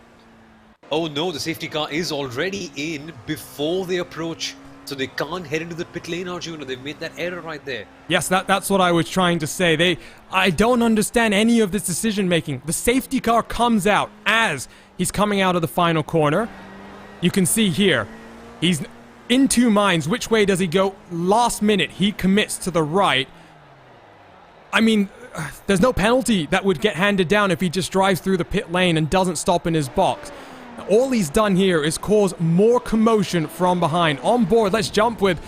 S3: Oh no, the safety car is already in before they approach. So they can't head into the pit lane, Arjuna. They've made that error right there.
S2: Yes, that's what I was trying to say. I don't understand any of this decision making. The safety car comes out as he's coming out of the final corner. You can see here, he's in two minds. Which way does he go? Last minute, he commits to the right. I mean, there's no penalty that would get handed down if he just drives through the pit lane and doesn't stop in his box. All he's done here is cause more commotion from behind. On board, let's jump with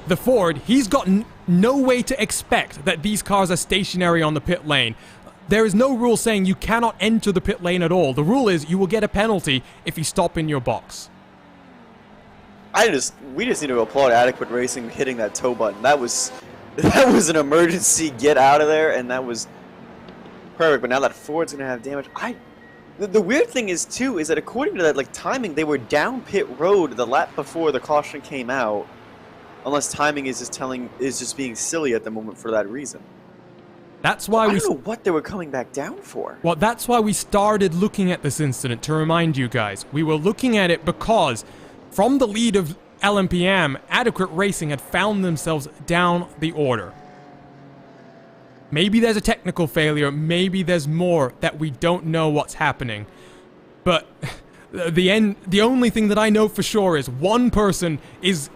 S2: the Ford. He's got no way to expect that these cars are stationary on the pit lane. There is no rule saying you cannot enter the pit lane at all. The rule is you will get a penalty if you stop in your box.
S4: We just need to applaud Adequate Racing hitting that tow button. That was an emergency get out of there, and that was perfect. But now that Ford's gonna have damage, the weird thing is too is that according to that timing, they were down pit road the lap before the caution came out. Unless timing is just being silly at the moment for that reason.
S2: That's why
S4: I don't know what they were coming back down for.
S2: Well, that's why we started looking at this incident, to remind you guys. We were looking at it because from the lead of LMPM, Adequate Racing had found themselves down the order. Maybe there's a technical failure, maybe there's more that we don't know what's happening. But the only thing that I know for sure is one person is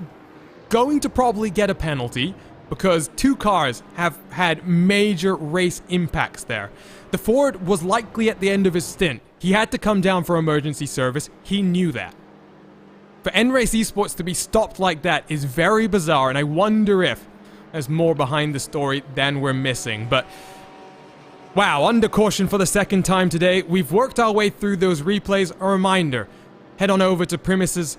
S2: going to probably get a penalty because two cars have had major race impacts there. The Ford was likely at the end of his stint. He had to come down for emergency service. He knew that. For N-Race Esports to be stopped like that is very bizarre, and I wonder if there's more behind the story than we're missing. But wow, under caution for the second time today. We've worked our way through those replays. A reminder, head on over to Primus's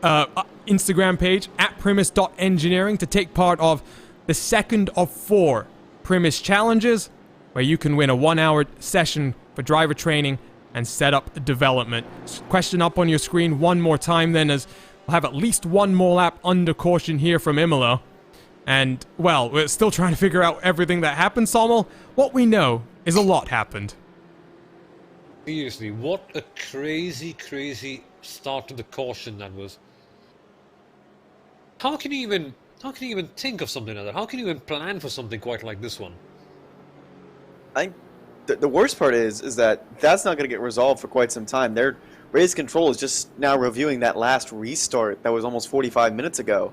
S2: Instagram page, @primus.engineering, to take part of the second of 4 Primus challenges, where you can win a 1-hour session for driver training and setup development. Question up on your screen one more time then, as we'll have at least one more lap under caution here from Imola. And, well, we're still trying to figure out everything that happened, Sommel. What we know is a lot happened.
S3: Seriously, what a crazy start to the caution that was. How can you even think of something like that? How can you even plan for something quite like this one?
S4: The worst part is that that's not going to get resolved for quite some time. Their race control is just now reviewing that last restart that was almost 45 minutes ago.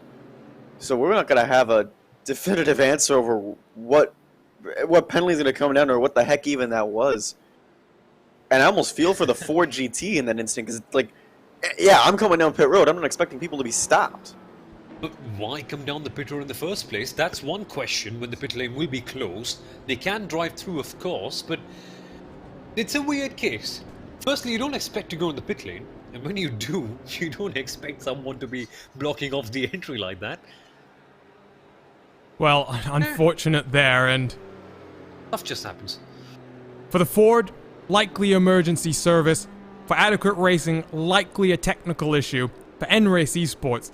S4: So we're not going to have a definitive answer over what penalty is going to come down or what the heck even that was. And I almost feel for the Ford GT in that instant, because yeah, I'm coming down pit road. I'm not expecting people to be stopped.
S3: But why come down the pit road in the first place? That's one question. When the pit lane will be closed, they can drive through, of course, but it's a weird case. Firstly, you don't expect to go in the pit lane, and when you do, you don't expect someone to be blocking off the entry like that.
S2: Well, unfortunate there, and
S3: Stuff just happens.
S2: for the Ford, likely emergency service. For Adequate Racing, likely a technical issue. For N-Race Esports,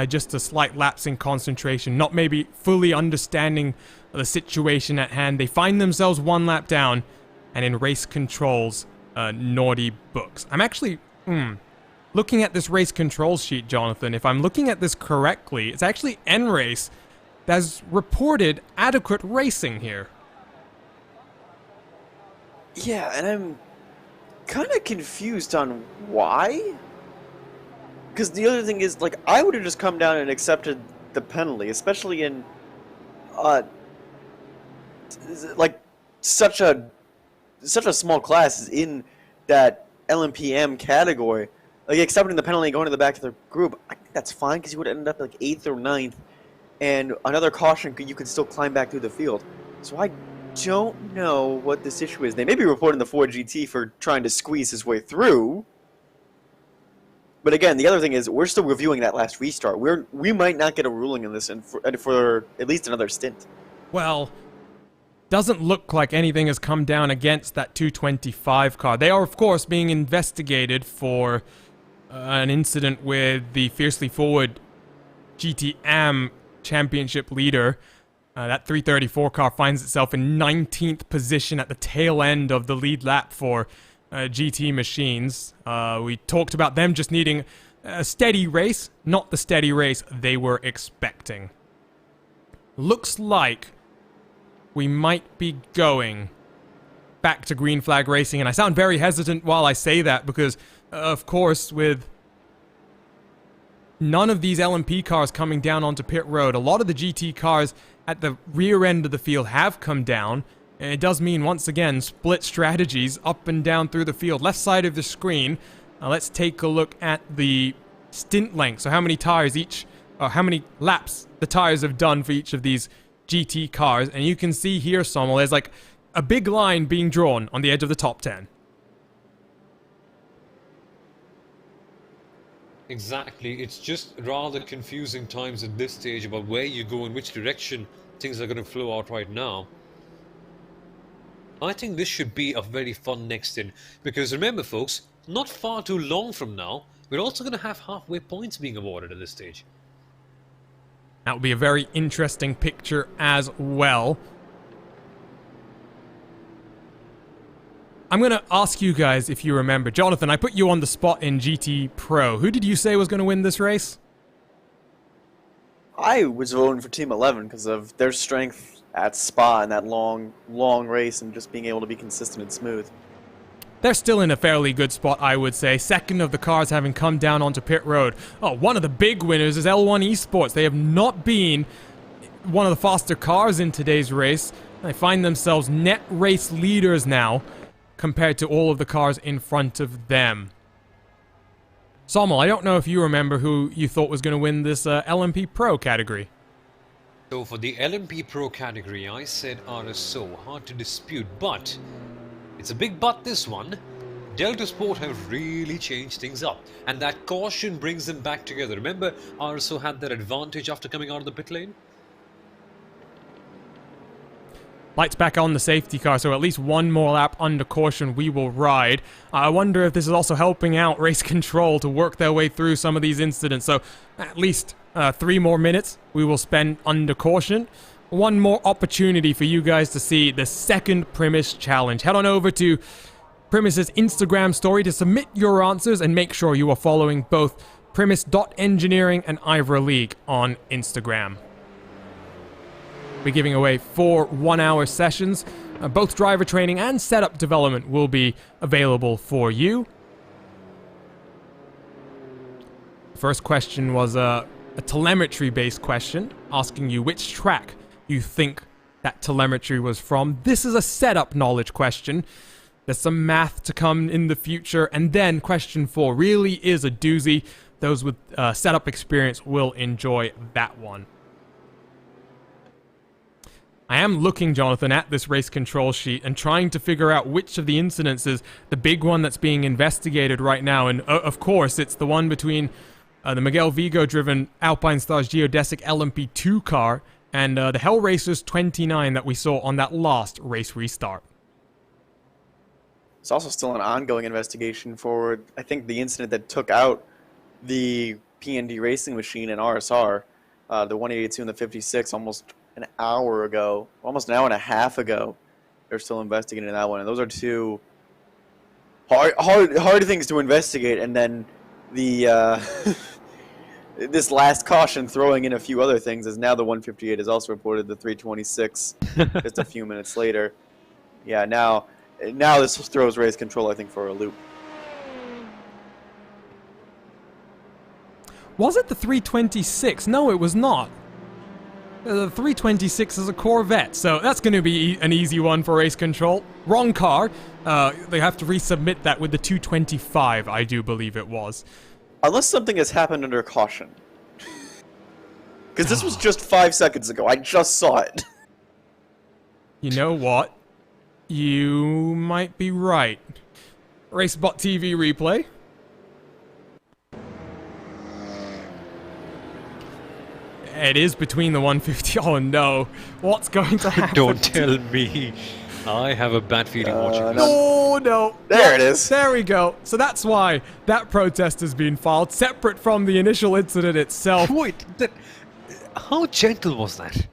S2: just a slight lapse in concentration, not maybe fully understanding the situation at hand. They find themselves one lap down, and in race controls, naughty books. I'm actually looking at this race controls sheet, Jonathan. If I'm looking at this correctly, it's actually N-Race that's reported Adequate Racing here.
S4: Yeah, and I'm kind of confused on why. Because the other thing is, I would have just come down and accepted the penalty, especially in, such a small class is in that LMPM category. Accepting the penalty and going to the back of the group, I think that's fine, because you would end up 8th or 9th, and another caution, you could still climb back through the field. So I don't know what this issue is. They may be reporting the Ford GT for trying to squeeze his way through, But again, the other thing is we're still reviewing that last restart. We might not get a ruling in this for at least another stint.
S2: Well, doesn't look like anything has come down against that 225 car. They are, of course, being investigated for an incident with the fiercely forward GT-AM championship leader. That 334 car finds itself in 19th position at the tail end of the lead lap for GT machines. We talked about them just needing a steady race, not the steady race they were expecting. Looks like we might be going back to green flag racing, and I sound very hesitant while I say that because, of course, with none of these LMP cars coming down onto pit road, a lot of the GT cars at the rear end of the field have come down, and it does mean, once again, split strategies up and down through the field. Left side of the screen, let's take a look at the stint length, so how many tires each, or how many laps the tires have done for each of these GT cars, and you can see here, Sommel, there's like a big line being drawn on the edge of the top 10.
S3: Exactly. It's just rather confusing times at this stage about where you go and which direction things are going to flow out right now. I think this should be a very fun next stint, because remember folks, not far too long from now, we're also going to have halfway points being awarded at this stage.
S2: That will be a very interesting picture as well. I'm going to ask you guys if you remember. Jonathan, I put you on the spot in GT Pro. Who did you say was going to win this race?
S4: I was voting for Team 11 because of their strength at Spa in that long race and just being able to be consistent and smooth.
S2: They're still in a fairly good spot, I would say. Second of the cars having come down onto pit road. Oh, one of the big winners is L1 Esports. They have not been one of the faster cars in today's race. They find themselves net race leaders now compared to all of the cars in front of them. Sommel, I don't know if you remember who you thought was going to win this LMP Pro category.
S3: So for the LMP Pro category, I said RSO, hard to dispute, but it's a big but this one. Delta Sport have really changed things up, and that caution brings them back together. Remember, RSO had that advantage after coming out of the pit lane?
S2: Lights back on the safety car, so at least one more lap under caution we will ride. I wonder if this is also helping out Race Control to work their way through some of these incidents. So at least 3 more minutes we will spend under caution. One more opportunity for you guys to see the second Primus challenge. Head on over to Primus's Instagram story to submit your answers, and make sure you are following both Primus.engineering and IVRA League on Instagram. We're giving away 4 one-hour sessions. Both driver training and setup development will be available for you. First question was a telemetry-based question, asking you which track you think that telemetry was from. This is a setup knowledge question. There's some math to come in the future. And then question 4 really is a doozy. Those with setup experience will enjoy that one. I am looking, Jonathan, at this race control sheet and trying to figure out which of the incidents is the big one that's being investigated right now. And of course, it's the one between the Miguel Vigo-driven Alpine Stars Geodesic LMP2 car and the Hell Racers 29 that we saw on that last race restart.
S4: It's also still an ongoing investigation for, I think, the incident that took out the PND racing machine in RSR, the 182 and the 56, almost an hour ago, almost an hour and a half ago. They're still investigating that one, and those are 2 hard things to investigate. And then the this last caution throwing in a few other things, as now the 158 has also reported the 326 just a few minutes later. Yeah, now this throws Race Control, I think, for a loop.
S2: Was it the 326? No, it was not. The 326 is a Corvette, so that's going to be an easy one for Race Control. Wrong car. They have to resubmit that with the 225, I do believe it was.
S4: Unless something has happened under caution. Because this was just 5 seconds ago. I just saw it.
S2: You know what? You might be right. RaceSpotTV replay. It is between the 150. Oh no. What's going to happen?
S3: Don't tell me. I have a bad feeling watching this.
S2: Oh no.
S4: There it is.
S2: There we go. So that's why that protest has been filed, separate from the initial incident itself.
S3: Wait, how gentle was that?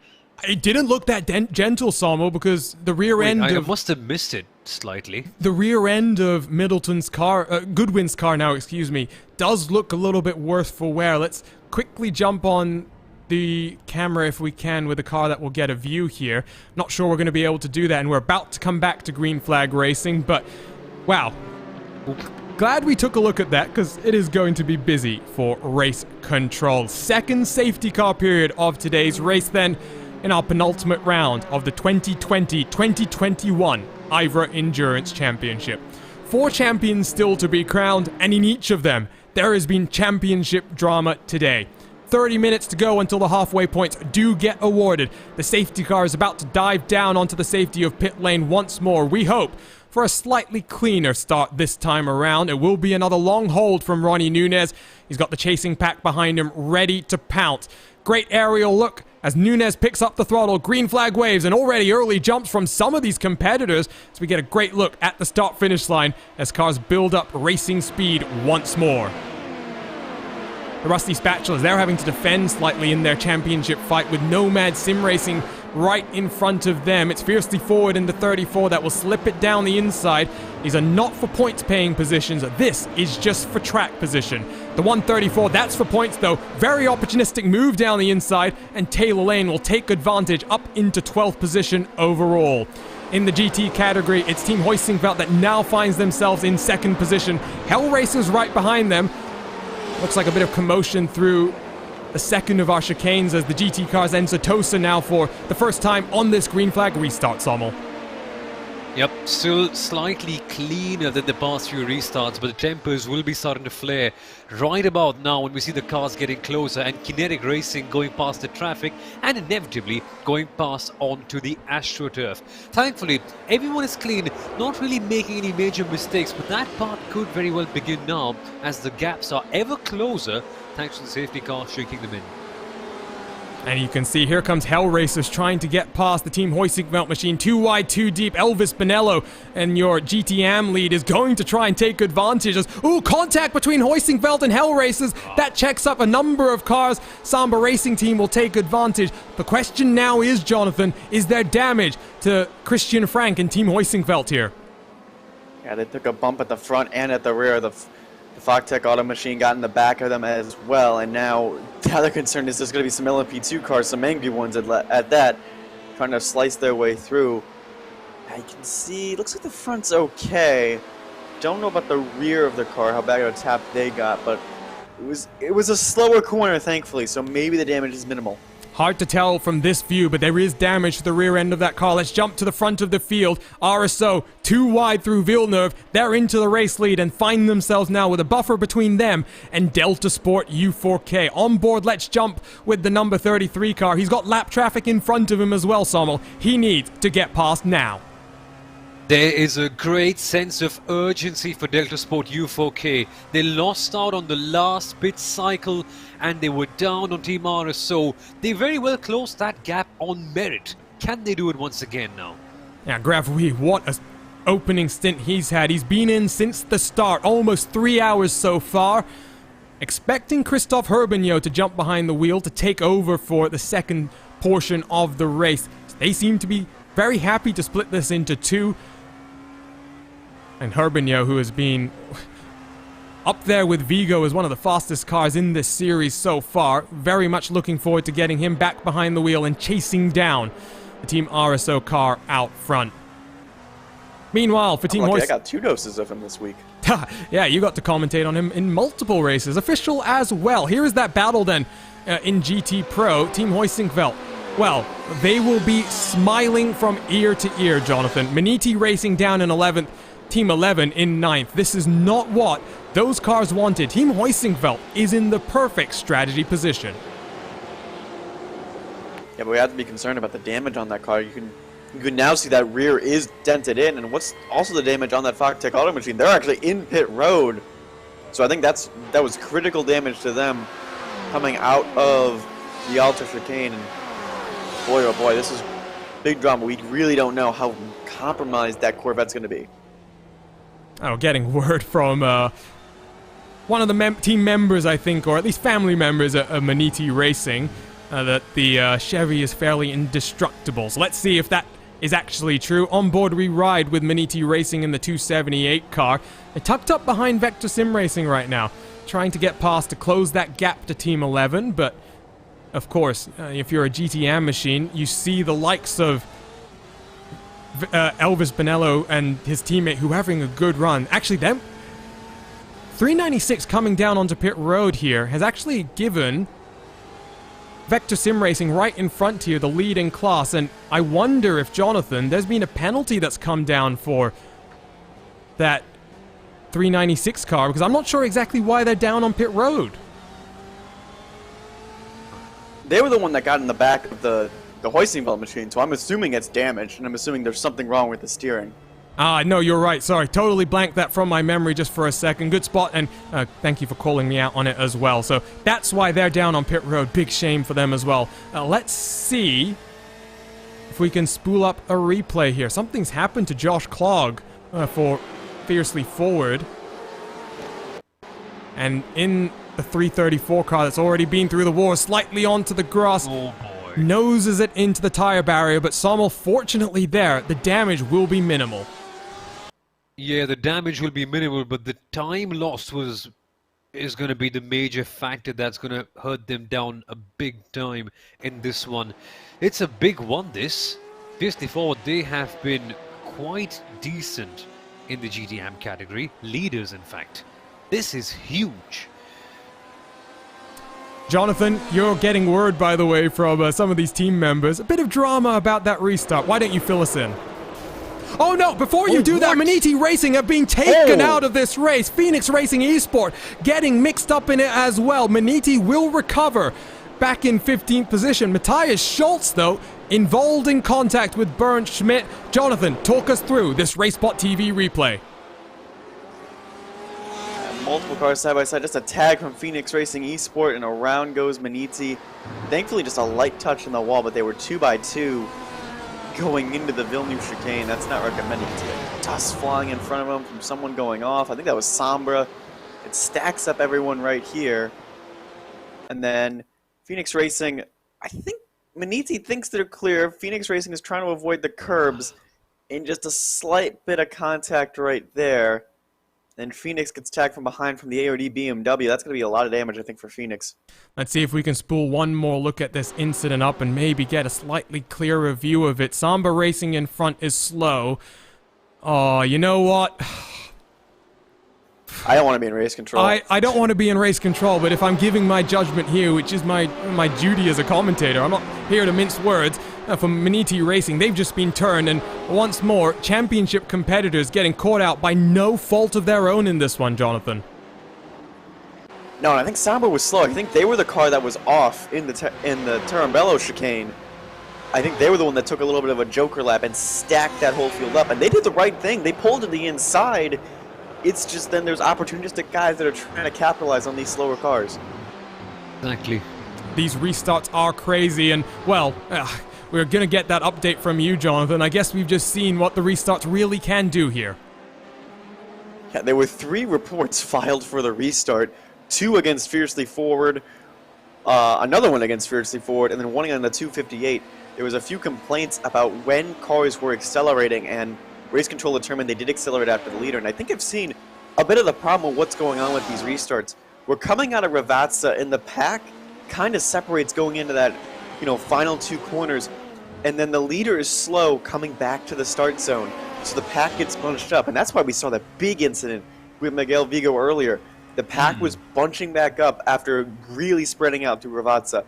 S2: It didn't look that gentle, Samo, because the rear end
S3: I
S2: of
S3: must have missed it slightly.
S2: the rear end of Middleton's car, Goodwin's car now, excuse me, does look a little bit worse for wear. Let's quickly jump on the camera if we can with a car that will get a view here. Not sure we're going to be able to do that, and we're about to come back to green flag racing, but wow. Glad we took a look at that, because it is going to be busy for race control. Second safety car period of today's race then, in our penultimate round of the 2020-2021 IVRA Endurance Championship. 4 champions still to be crowned, and in each of them, there has been championship drama today. 30 minutes to go until the halfway points do get awarded. The safety car is about to dive down onto the safety of pit lane once more. We hope for a slightly cleaner start this time around. It will be another long hold from Ronnie Nunez. He's got the chasing pack behind him, ready to pounce. Great aerial look as Nunez picks up the throttle. Green flag waves and already early jumps from some of these competitors as we get a great look at the start-finish line as cars build up racing speed once more. The Rusty Spatulas, they're having to defend slightly in their championship fight with Nomad Sim Racing right in front of them. It's fiercely forward in the 34 that will slip it down the inside. These are not for points paying positions. This is just for track position. The 134, that's for points though. Very opportunistic move down the inside, and Taylor Lane will take advantage up into 12th position overall. In the GT category, it's Team Hoisingveld that now finds themselves in second position. Hell Racers right behind them. Looks like a bit of commotion through the second of our chicanes as the GT cars enter Tosa now for the first time on this green flag restart, Sommel.
S3: Yep, still slightly cleaner than the past few restarts, but the tempers will be starting to flare right about now when we see the cars getting closer and kinetic racing going past the traffic and inevitably going past onto the AstroTurf. Thankfully, everyone is clean, not really making any major mistakes, but that part could very well begin now as the gaps are ever closer thanks to the safety car shaking them in.
S2: And you can see here comes Hell Racers trying to get past the Team Hoisingveld machine. Too wide, too deep. Elvis Bonello and your GTM lead is going to try and take advantage. Ooh, contact between Hoisingveld and Hell Racers. That checks up a number of cars. Samba Racing Team will take advantage. The question now is, Jonathan, is there damage to Christian Frank and Team Hoisingveld here?
S4: Yeah, they took a bump at the front and at the rear. The Fogtech Auto Machine got in the back of them as well, and now the other concern is there's going to be some LMP2 cars, some angry ones at that, trying to slice their way through. Now you can see, looks like the front's okay. Don't know about the rear of the car, how bad of a tap they got, but it was a slower corner, thankfully, so maybe the damage is minimal.
S2: Hard to tell from this view, but there is damage to the rear end of that car. Let's jump to the front of the field. RSO, too wide through Villeneuve. They're into the race lead and find themselves now with a buffer between them and Delta Sport U4K. On board, let's jump with the number 33 car. He's got lap traffic in front of him as well, Sommel. He needs to get past now.
S3: There is a great sense of urgency for Delta Sport U4K. They lost out on the last pit cycle and they were down on Team RSO. They very well closed that gap on merit. Can they do it once again now?
S2: Yeah, Gravui, what an opening stint he's had. He's been in since the start, almost 3 hours so far. Expecting Christophe Herbigno to jump behind the wheel to take over for the second portion of the race. They seem to be very happy to split this into two. And Herbigno, who has been up there with Vigo as one of the fastest cars in this series so far, very much looking forward to getting him back behind the wheel and chasing down the Team RSO car out front. Meanwhile, for Team Hoist...
S4: I got 2 doses of him this week.
S2: Yeah, you got to commentate on him in multiple races, official as well. Here is that battle then in GT Pro, Team Hoisingveld. Well, they will be smiling from ear to ear, Jonathan. Maniti Racing down in 11th, Team 11 in 9th. This is not what those cars wanted. Team Hoisingveld is in the perfect strategy position.
S4: Yeah, but we have to be concerned about the damage on that car. You can now see that rear is dented in, and what's also the damage on that Fogtech Auto Machine? They're actually in pit road, so I think that was critical damage to them coming out of the outer chicane. And boy, oh boy, this is big drama. We really don't know how compromised that Corvette's going to be.
S2: Oh, getting word from one of the team members, I think, or at least family members at Maniti Racing, that the Chevy is fairly indestructible. So let's see if that is actually true. On board we ride with Maniti Racing in the 278 car. They're tucked up behind Vector Sim Racing right now, trying to get past to close that gap to Team 11, but of course, if you're a GTM machine, you see the likes of Elvis Bonello and his teammate who are having a good run. Actually, them 396 coming down onto pit road here has actually given Vector Sim Racing right in front here the lead in class, and I wonder if, Jonathan, there's been a penalty that's come down for that 396 car, because I'm not sure exactly why they're down on pit road.
S4: They were the one that got in the back of the hoisting belt machine, so I'm assuming it's damaged, and I'm assuming there's something wrong with the steering.
S2: No, you're right. Sorry, totally blanked that from my memory just for a second. Good spot, and thank you for calling me out on it as well. So that's why they're down on pit road. Big shame for them as well. Let's see if we can spool up a replay here. Something's happened to Josh Clogg for Fiercely Forward. And in the 334 car that's already been through the wall, slightly onto the grass.
S3: Oh boy.
S2: Noses it into the tire barrier, but Sommel fortunately there. The damage will be minimal.
S3: Yeah, the damage will be minimal, but the time lost is going to be the major factor that's going to hurt them down a big time in this one. It's a big one, this. Fiercely Forward, they have been quite decent in the GTM category. Leaders, in fact. This is huge.
S2: Jonathan, you're getting word, by the way, from some of these team members. A bit of drama about that restart. Why don't you fill us in? Oh no, before you do that, Maniti Racing have been taken out of this race. Phoenix Racing Esport getting mixed up in it as well. Maniti will recover back in 15th position. Matthias Schultz, though, involved in contact with Bernd Schmidt. Jonathan, talk us through this RaceSpotTV replay.
S4: Multiple cars side by side, just a tag from Phoenix Racing Esport, and around goes Maniti. Thankfully, just a light touch in the wall, but they were 2x2 going into the Villeneuve chicane. That's not recommended. Dust flying in front of them from someone going off. I think that was Sombra. It stacks up everyone right here. And then Phoenix Racing, I think Maniti thinks they're clear. Phoenix Racing is trying to avoid the curbs, and just a slight bit of contact right there. Then Phoenix gets tagged from behind from the AOD BMW. That's going to be a lot of damage, I think, for Phoenix.
S2: Let's see if we can spool one more look at this incident up and maybe get a slightly clearer view of it. Samba Racing in front is slow. Oh, you know what?
S4: I don't want to be in race control.
S2: I don't want to be in race control, but if I'm giving my judgment here, which is my duty as a commentator, I'm not here to mince words. For Maniti Racing, they've just been turned, and once more, championship competitors getting caught out by no fault of their own in this one, Jonathan.
S4: No, and I think Samba was slow. I think they were the car that was off in the Tarambello chicane. I think they were the one that took a little bit of a joker lap and stacked that whole field up, and they did the right thing. They pulled to the inside. It's just then there's opportunistic guys that are trying to capitalize on these slower cars.
S3: Exactly.
S2: These restarts are crazy, and, well, we're going to get that update from you, Jonathan. I guess we've just seen what the restarts really can do here.
S4: Yeah, there were 3 reports filed for the restart. 2 against Fiercely Forward, another one against Fiercely Forward, and then one on the 258. There was a few complaints about when cars were accelerating, and Race Control determined they did accelerate after the leader. And I think I've seen a bit of the problem with what's going on with these restarts. We're coming out of Ravazza, and the pack kind of separates going into that, final 2 corners. And then the leader is slow coming back to the start zone. So the pack gets bunched up. And that's why we saw that big incident with Miguel Vigo earlier. The pack was bunching back up after really spreading out through Ravazza.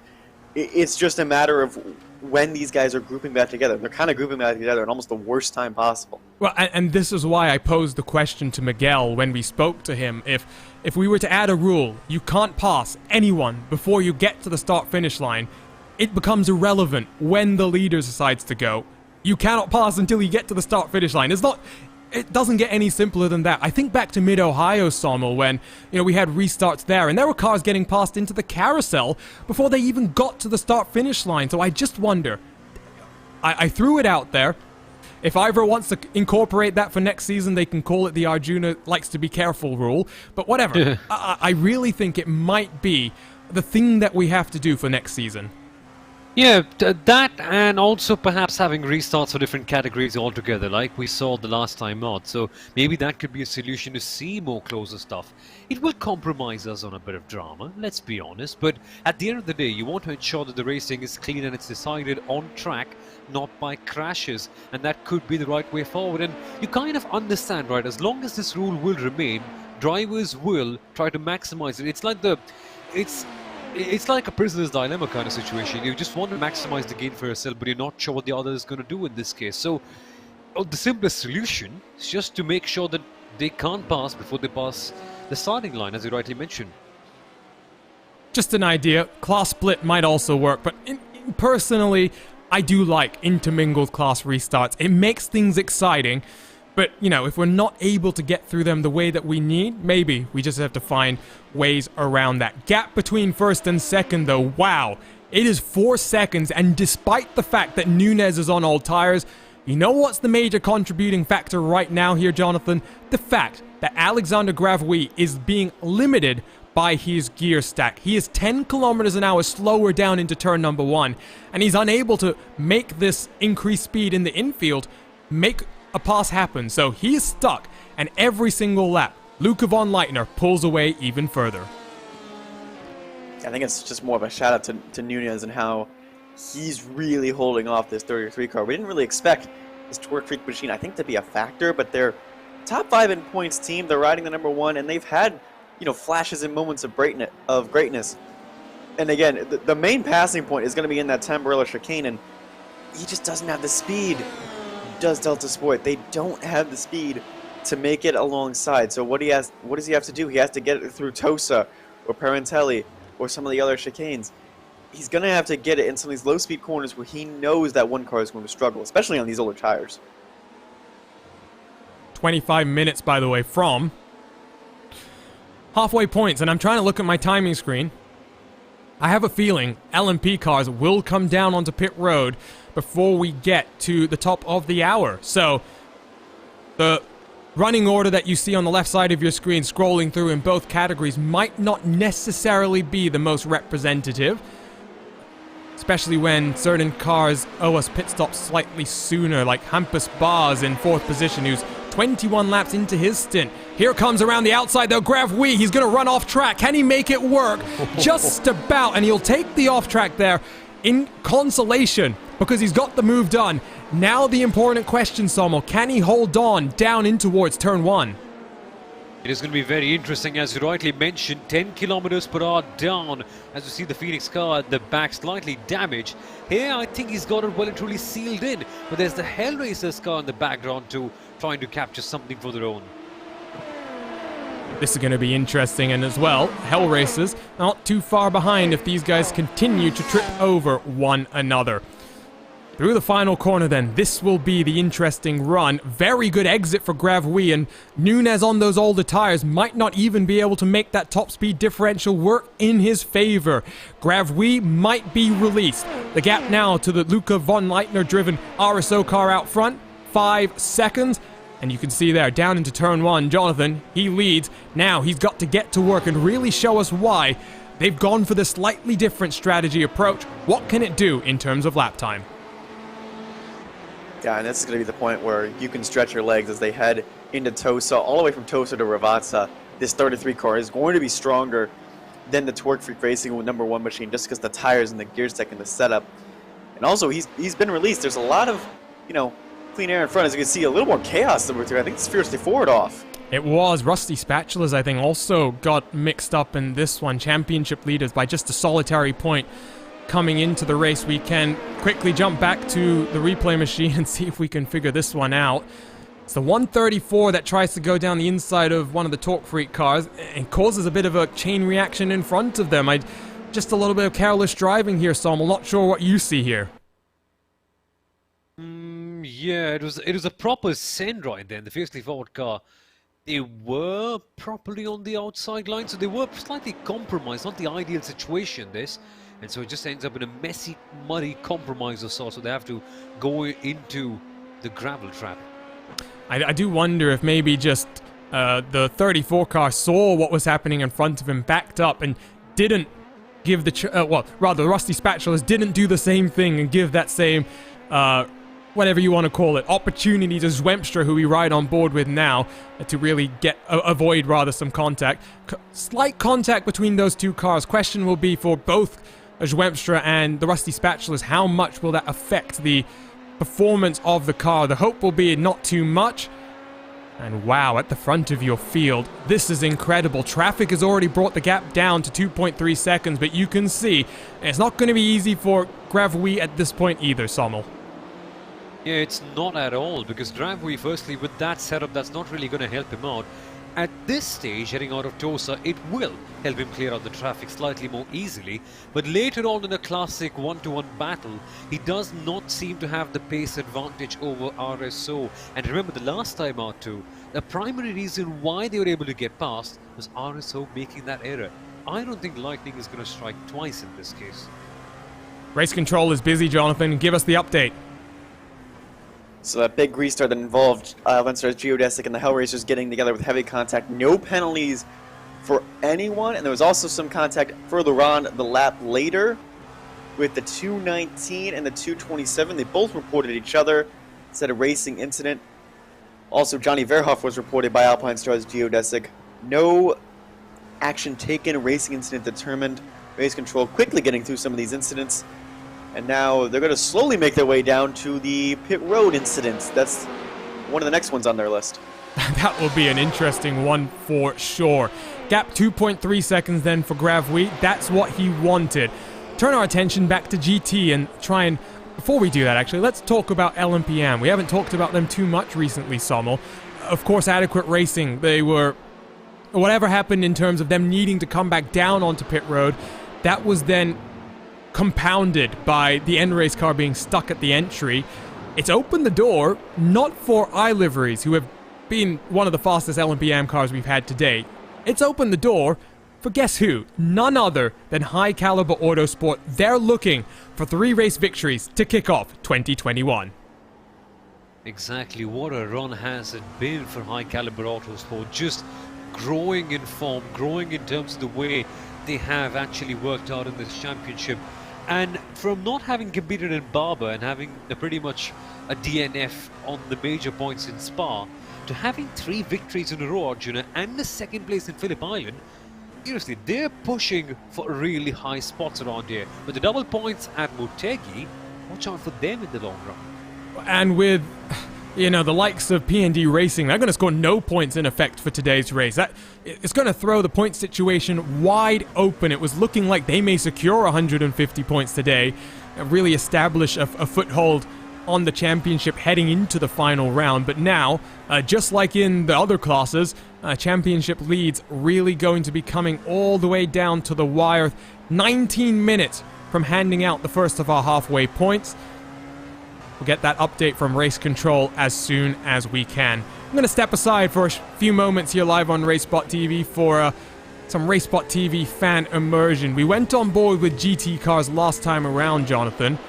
S4: It's just a matter of when these guys are grouping back together. They're kind of grouping back together at almost the worst time possible.
S2: Well, and this is why I posed the question to Miguel when we spoke to him. If we were to add a rule, you can't pass anyone before you get to the start-finish line, it becomes irrelevant when the leader decides to go. You cannot pass until you get to the start-finish line. it doesn't get any simpler than that. I think back to Mid-Ohio, Sommel, when, we had restarts there, and there were cars getting passed into the carousel before they even got to the start-finish line. So I just wonder, I threw it out there. If IVRA wants to incorporate that for next season, they can call it the Arjuna likes to be careful rule. But whatever. I really think it might be the thing that we have to do for next season.
S3: Yeah, that, and also perhaps having restarts for different categories altogether, like we saw the last time out. So maybe that could be a solution to see more closer stuff. It will compromise us on a bit of drama, let's be honest, but at the end of the day, you want to ensure that the racing is clean and it's decided on track, not by crashes, and that could be the right way forward. And you kind of understand, right, as long as this rule will remain, drivers will try to maximize it. It's like a prisoner's dilemma kind of situation. You just want to maximize the gain for yourself, but you're not sure what the other is going to do in this case. So the simplest solution is just to make sure that they can't pass before they pass the starting line, as you rightly mentioned.
S2: Just an idea. Class split might also work, but personally, I do like intermingled class restarts. It makes things exciting. But, if we're not able to get through them the way that we need, maybe we just have to find ways around that. Gap between first and second, though, wow. It is 4 seconds, and despite the fact that Nunez is on old tires, you know what's the major contributing factor right now here, Jonathan? The fact that Alexander Gravouille is being limited by his gear stack. He is 10 kilometers an hour slower down into turn number 1, and he's unable to make this increased speed in the infield make a pass happen, so he is stuck, and every single lap, Luca von Leitner pulls away even further.
S4: I think it's just more of a shout out to Nunez and how he's really holding off this 33 car. We didn't really expect this Twerk Freak machine, I think, to be a factor, but they're top 5 in points team. They're riding the number 1, and they've had, flashes and moments of greatness. And again, the main passing point is going to be in that Tamburello chicane, and he just doesn't have the speed. Does Delta Sport. They don't have the speed to make it alongside. So what does he have to do? He has to get it through Tosa or Parentelli or some of the other chicanes. He's going to have to get it in some of these low speed corners where he knows that one car is going to struggle, especially on these older tires.
S2: 25 minutes, by the way, from halfway points, and I'm trying to look at my timing screen. I have a feeling LMP cars will come down onto pit road before we get to the top of the hour. So, the running order that you see on the left side of your screen scrolling through in both categories might not necessarily be the most representative, especially when certain cars owe us pit stops slightly sooner, like Hampus Bars in 4th position, who's 21 laps into his stint. Here comes around the outside, though, Gravouille. He's going to run off track. Can he make it work? Just about, and he'll take the off track there in consolation because he's got the move done. Now the important question, Sommel, can he hold on down in towards turn 1?
S3: It is going to be very interesting, as you rightly mentioned, 10 kilometers per hour down. As you see the Phoenix car at the back slightly damaged. Here, I think he's got it well and truly sealed in. But there's the Hellraiser's car in the background too, trying to capture something for their own.
S2: This is going to be interesting, and as well, Hellracers not too far behind if these guys continue to trip over one another. Through the final corner then, this will be the interesting run. Very good exit for Gravouille, and Nunez on those older tires might not even be able to make that top speed differential work in his favor. Gravouille might be released. The gap now to the Luca von Leitner driven RSO car out front, 5 seconds. And you can see there, down into turn 1, Jonathan, he leads. Now he's got to get to work and really show us why they've gone for the slightly different strategy approach. What can it do in terms of lap time?
S4: Yeah, and this is going to be the point where you can stretch your legs as they head into Tosa, all the way from Tosa to Ravazza. This 33 car is going to be stronger than the Twerk Freak Racing with number 1 machine, just because the tires and the gear stack and the setup. And also, he's been released. There's a lot of, clean air in front. As you can see, a little more chaos number 2. I think it's fiercely forward off.
S2: It was. Rusty Spatulas, I think, also got mixed up in this one. Championship leaders by just a solitary point coming into the race. We can quickly jump back to the replay machine and see if we can figure this one out. It's the 134 that tries to go down the inside of one of the Torque Freak cars and causes a bit of a chain reaction in front of them. Just a little bit of careless driving here, Sommel. Not sure what you see here.
S3: Yeah, it was a proper send right then. The fiercely forward car, they were properly on the outside line, so they were slightly compromised. Not the ideal situation, this. And so it just ends up in a messy, muddy compromise of sorts, so they have to go into the gravel trap.
S2: I do wonder if maybe just the 34 car saw what was happening in front of him, backed up, and didn't give the... well, rather, the Rusty Spatulas didn't do the same thing and give that same... whatever you want to call it, opportunity to Zwemstra, who we ride on board with now, to really avoid rather some contact. Slight contact between those two cars. Question will be for both Zwemstra and the Rusty Spatulas, how much will that affect the performance of the car? The hope will be not too much. And wow, at the front of your field, this is incredible. Traffic has already brought the gap down to 2.3 seconds, but you can see it's not going to be easy for Gravui at this point either, Sommel.
S3: Yeah, it's not at all, because Gravui, firstly, with that setup, that's not really going to help him out. At this stage, heading out of Tosa, it will help him clear out the traffic slightly more easily. But later on in a classic one-to-one battle, he does not seem to have the pace advantage over RSO. And remember, the last time out too, the primary reason why they were able to get past was RSO making that error. I don't think Lightning is going to strike twice in this case.
S2: Race control is busy, Jonathan. Give us the update.
S4: So that big restart that involved Leinster's Geodesic and the Hellraisers getting together with heavy contact. No penalties for anyone. And there was also some contact further on the lap later with the 219 and the 227. They both reported each other. It's a racing incident. Also, Johnny Verhoff was reported by Alpine Stars Geodesic. No action taken. Racing incident determined. Race control quickly getting through some of these incidents. And now they're going to slowly make their way down to the pit road incident. That's one of the next ones on their list.
S2: That will be an interesting one for sure. Gap 2.3 seconds then for Gravui. That's what he wanted. Turn our attention back to GT and try and... Before we do that, actually, let's talk about LMPM. We haven't talked about them too much recently, Sommel. Of course, Adequate Racing, they were... Whatever happened in terms of them needing to come back down onto pit road, that was then compounded by the end race car being stuck at the entry. It's opened the door, not for iLiveries, who have been one of the fastest LMPM cars we've had to date. It's opened the door for guess who? None other than High Caliber Autosport. They're looking for 3 race victories to kick off 2021.
S3: Exactly, what a run has it been for High Caliber Autosport. Just growing in form, growing in terms of the way they have actually worked out in this championship. And from not having competed in Barber and having pretty much a DNF on the major points in Spa, to having 3 victories in a row, Arjuna, and the 2nd place in Phillip Island, seriously, they're pushing for really high spots around here. With the double points at Motegi, watch out for them in the long run.
S2: And with, you know, the likes of P&D Racing, they're going to score no points in effect for today's race. It's going to throw the point situation wide open. It was looking like they may secure 150 points today and really establish a foothold on the championship heading into the final round. But now, just like in the other classes, championship leads really going to be coming all the way down to the wire. 19 minutes from handing out the first of our halfway points. We'll get that update from Race Control as soon as we can. I'm going to step aside for a few moments here live on RaceSpotTV for some RaceSpotTV fan immersion. We went on board with GT cars last time around, Jonathan.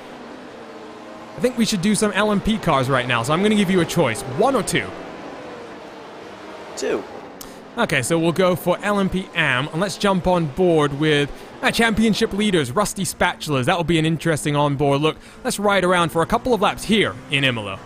S2: I think we should do some LMP cars right now, so I'm going to give you a choice. 1 or 2?
S4: 2.
S2: Okay, so we'll go for LMP AM, and let's jump on board with championship leaders, Rusty Spatulas. That will be an interesting onboard look. Let's ride around for a couple of laps here in Imola.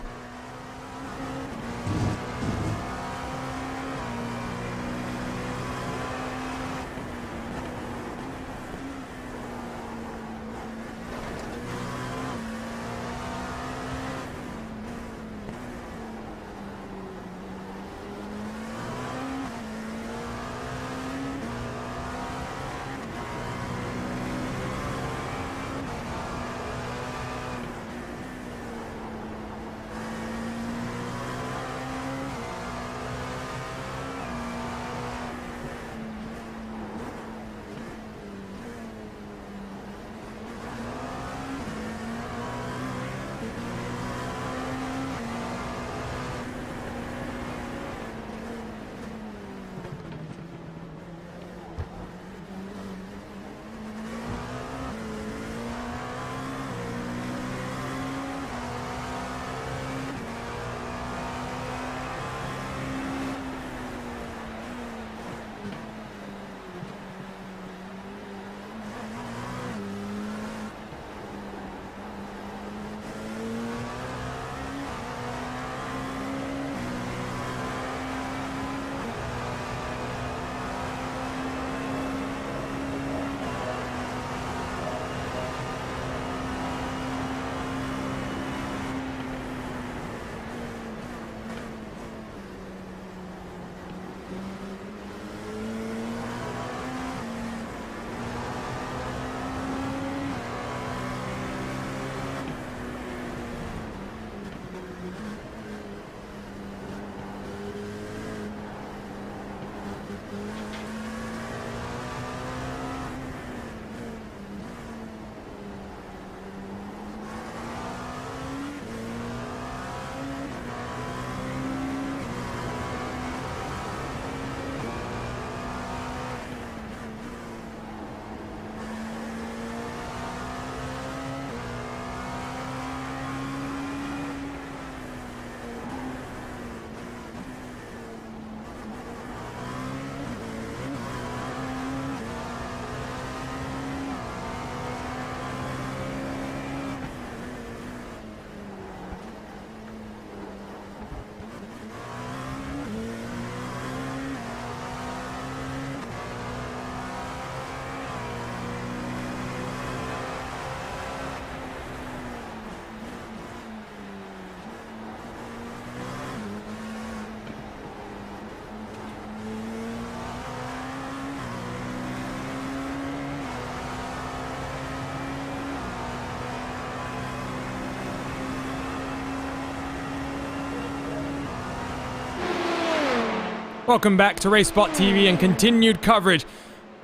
S2: Welcome back to RaceSpotTV and continued coverage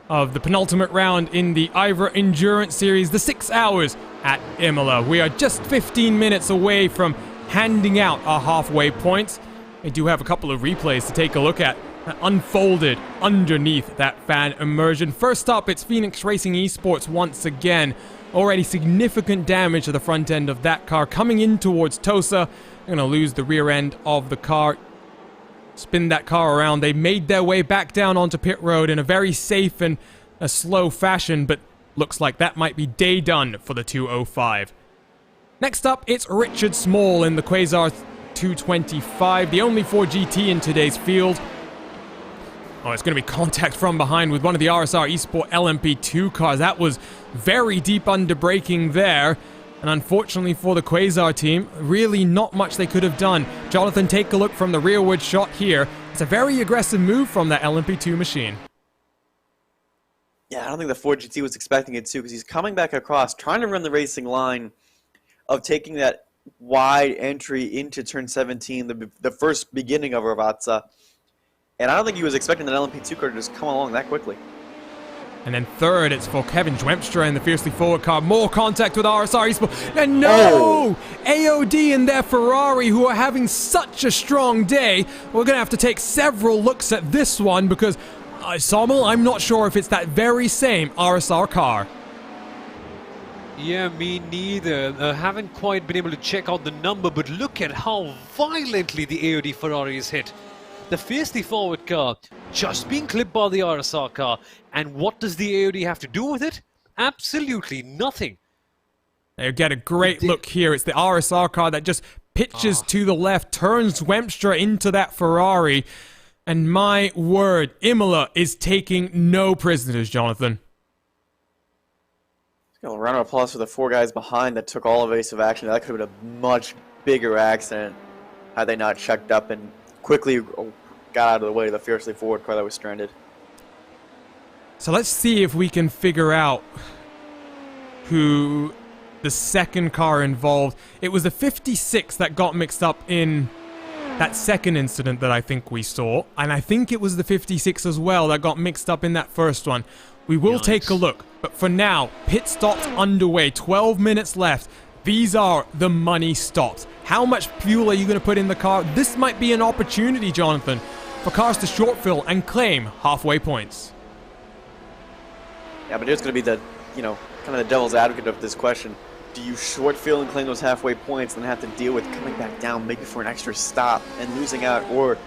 S2: of the penultimate round in the IVRA Endurance Series, the 6 hours at Imola. We are just 15 minutes away from handing out our halfway points. I do have a couple of replays to take a look at that unfolded underneath that fan immersion. First up, it's Phoenix Racing Esports once again. Already significant damage to the front end of that car coming in towards Tosa. They're going to lose the rear end of the car. Spin that car around. They made their way back down onto pit road in a very safe and a slow fashion, but looks like that might be day done for the 205. Next up, it's Richard Small in the Quasar 225, the only 4GT in today's field. Oh, it's going to be contact from behind with one of the RSR Esport LMP2 cars. That was very deep under braking there. And unfortunately for the Quasar team, really not much they could have done. Jonathan, take a look from the rearward shot here. It's a very aggressive move from that LMP2 machine.
S4: Yeah, I don't think the 4GT was expecting it too, because he's coming back across, trying to run the racing line of taking that wide entry into turn 17, the first beginning of Ravazza. And I don't think he was expecting that LMP2 car to just come along that quickly.
S2: And then third, it's for Kevin Dwemstra in the fiercely forward car. More contact with RSR Esport. And no! AOD and their Ferrari, who are having such a strong day. We're going to have to take several looks at this one because, Sommel, I'm not sure if it's that very same RSR car.
S3: Yeah, me neither. Haven't quite been able to check out the number, but look at how violently the AOD Ferrari is hit. The fiercely forward car just being clipped by the RSR car. And what does the AOD have to do with it? Absolutely nothing.
S2: They get a great look here. It's the RSR car that just pitches to the left, turns Dwemstra into that Ferrari. And my word, Imola is taking no prisoners, Jonathan.
S4: A round of applause for the 4 guys behind that took all evasive action. That could have been a much bigger accident had they not checked up and quickly got out of the way of the fiercely forward car that was stranded.
S2: So let's see if we can figure out who the second car involved. It was the 56 that got mixed up in that second incident that I think we saw. And I think it was the 56 as well that got mixed up in that first one. We will take a look. But for now, pit stops underway. 12 minutes left. These are the money stops. How much fuel are you going to put in the car? This might be an opportunity, Jonathan, for cars to short fill and claim halfway points.
S4: Yeah, but here's going to be the, kind of the devil's advocate of this question. Do you short fill and claim those halfway points and then have to deal with coming back down maybe for an extra stop and losing out? Or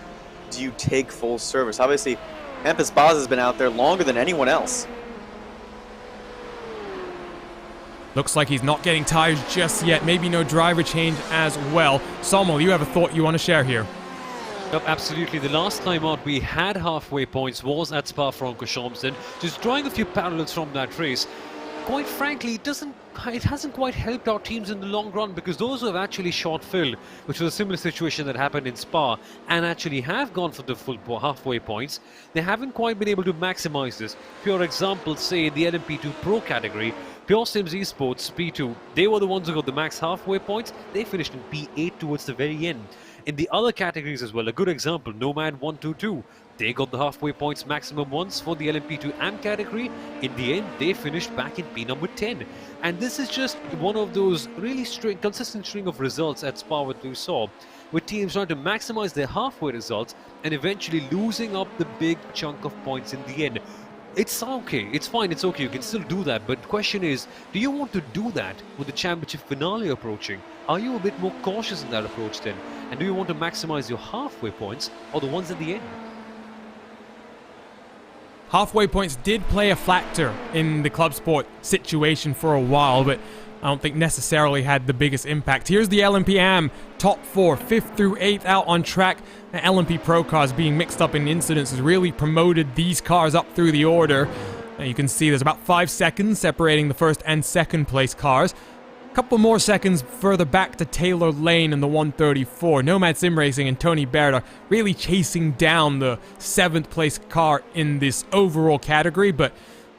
S4: do you take full service? Obviously, Hampus Baz has been out there longer than anyone else.
S2: Looks like he's not getting tires just yet. Maybe no driver change as well. Sommel, you have a thought you want to share here?
S3: Yep, absolutely. The last time out we had halfway points was at Spa-Francorchamps, and just drawing a few parallels from that race, quite frankly, it hasn't quite helped our teams in the long run, because those who have actually short filled, which was a similar situation that happened in Spa, and actually have gone for the full halfway points, they haven't quite been able to maximize this. Pure example, say in the LMP2 Pro category, Pure Sims Esports P2, they were the ones who got the max halfway points. They finished in P8 towards the very end. In the other categories as well, a good example, Nomad 122, they got the halfway points maximum once for the LMP2 AM category. In the end, they finished back in P number 10. And this is just one of those really consistent string of results at Spa that we saw, with teams trying to maximize their halfway results and eventually losing up the big chunk of points in the end. It's okay, it's fine, it's okay, you can still do that, but the question is, do you want to do that with the championship finale approaching? Are you a bit more cautious in that approach then? And do you want to maximize your halfway points or the ones at the end?
S2: Halfway points did play a factor in the club sport situation for a while, but I don't think necessarily had the biggest impact. Here's the LMP AM top 4, 5th through 8th out on track. The LMP Pro cars being mixed up in incidents has really promoted these cars up through the order. And you can see there's about 5 seconds separating the first and second place cars. A couple more seconds further back to Taylor Lane in the 134. Nomad Sim Racing and Tony Berta really chasing down the 7th place car in this overall category, but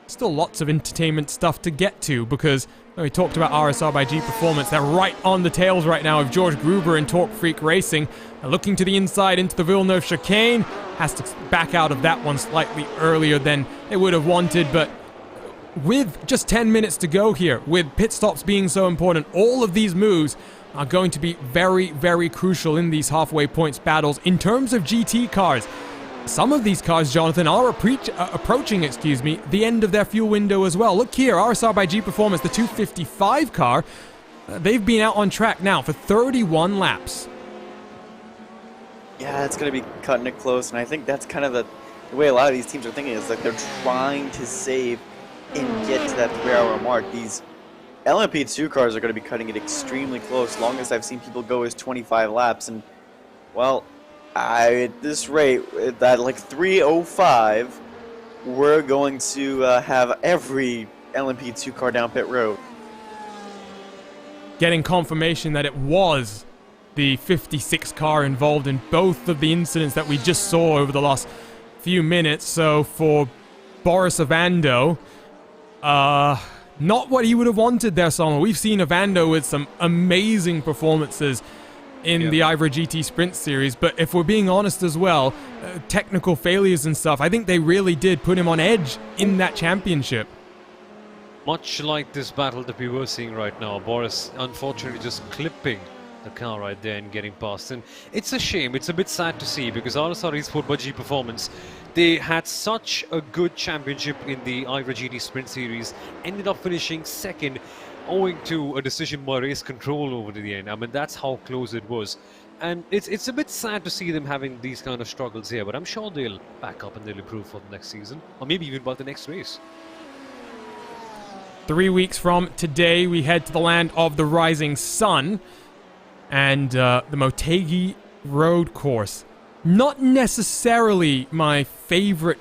S2: still lots of entertainment stuff to get to, because We talked about RSR by G Performance. They're right on the tails right now of George Gruber and Torque Freak Racing. Looking to the inside into the Villeneuve chicane. Has to back out of that one slightly earlier than they would have wanted, but with just 10 minutes to go here, with pit stops being so important, all of these moves are going to be very, very crucial in these halfway points battles. In terms of GT cars, some of these cars, Jonathan, are approaching, the end of their fuel window as well. Look here, RSR by G Performance, the 255 car, they've been out on track now for 31 laps.
S4: Yeah, it's going to be cutting it close, and I think that's kind of the way a lot of these teams are thinking, is like they're trying to save and get to that 3-hour mark. These LMP2 cars are going to be cutting it extremely close. Longest I've seen people go is 25 laps, and, well, at this rate, at like 3:05, we're going to have every LMP2 car down pit road.
S2: Getting confirmation that it was the 56 car involved in both of the incidents that we just saw over the last few minutes. So for Boris Avando, not what he would have wanted there, Salma. We've seen Avando with some amazing performances in the IVRA GT Sprint Series, but if we're being honest as well, technical failures and stuff, I think they really did put him on edge in that championship.
S3: Much like this battle that we were seeing right now, Boris unfortunately just clipping the car right there and getting past. And it's a shame, it's a bit sad to see, because RSR Esport by G Performance, they had such a good championship in the IVRA GT Sprint Series, ended up finishing second, owing to a decision by Race Control over to the end. I mean, that's how close it was. And it's a bit sad to see them having these kind of struggles here, but I'm sure they'll back up and they'll improve for the next season, or maybe even by the next race.
S2: 3 weeks from today, we head to the land of the rising sun and the Motegi Road Course. Not necessarily my favorite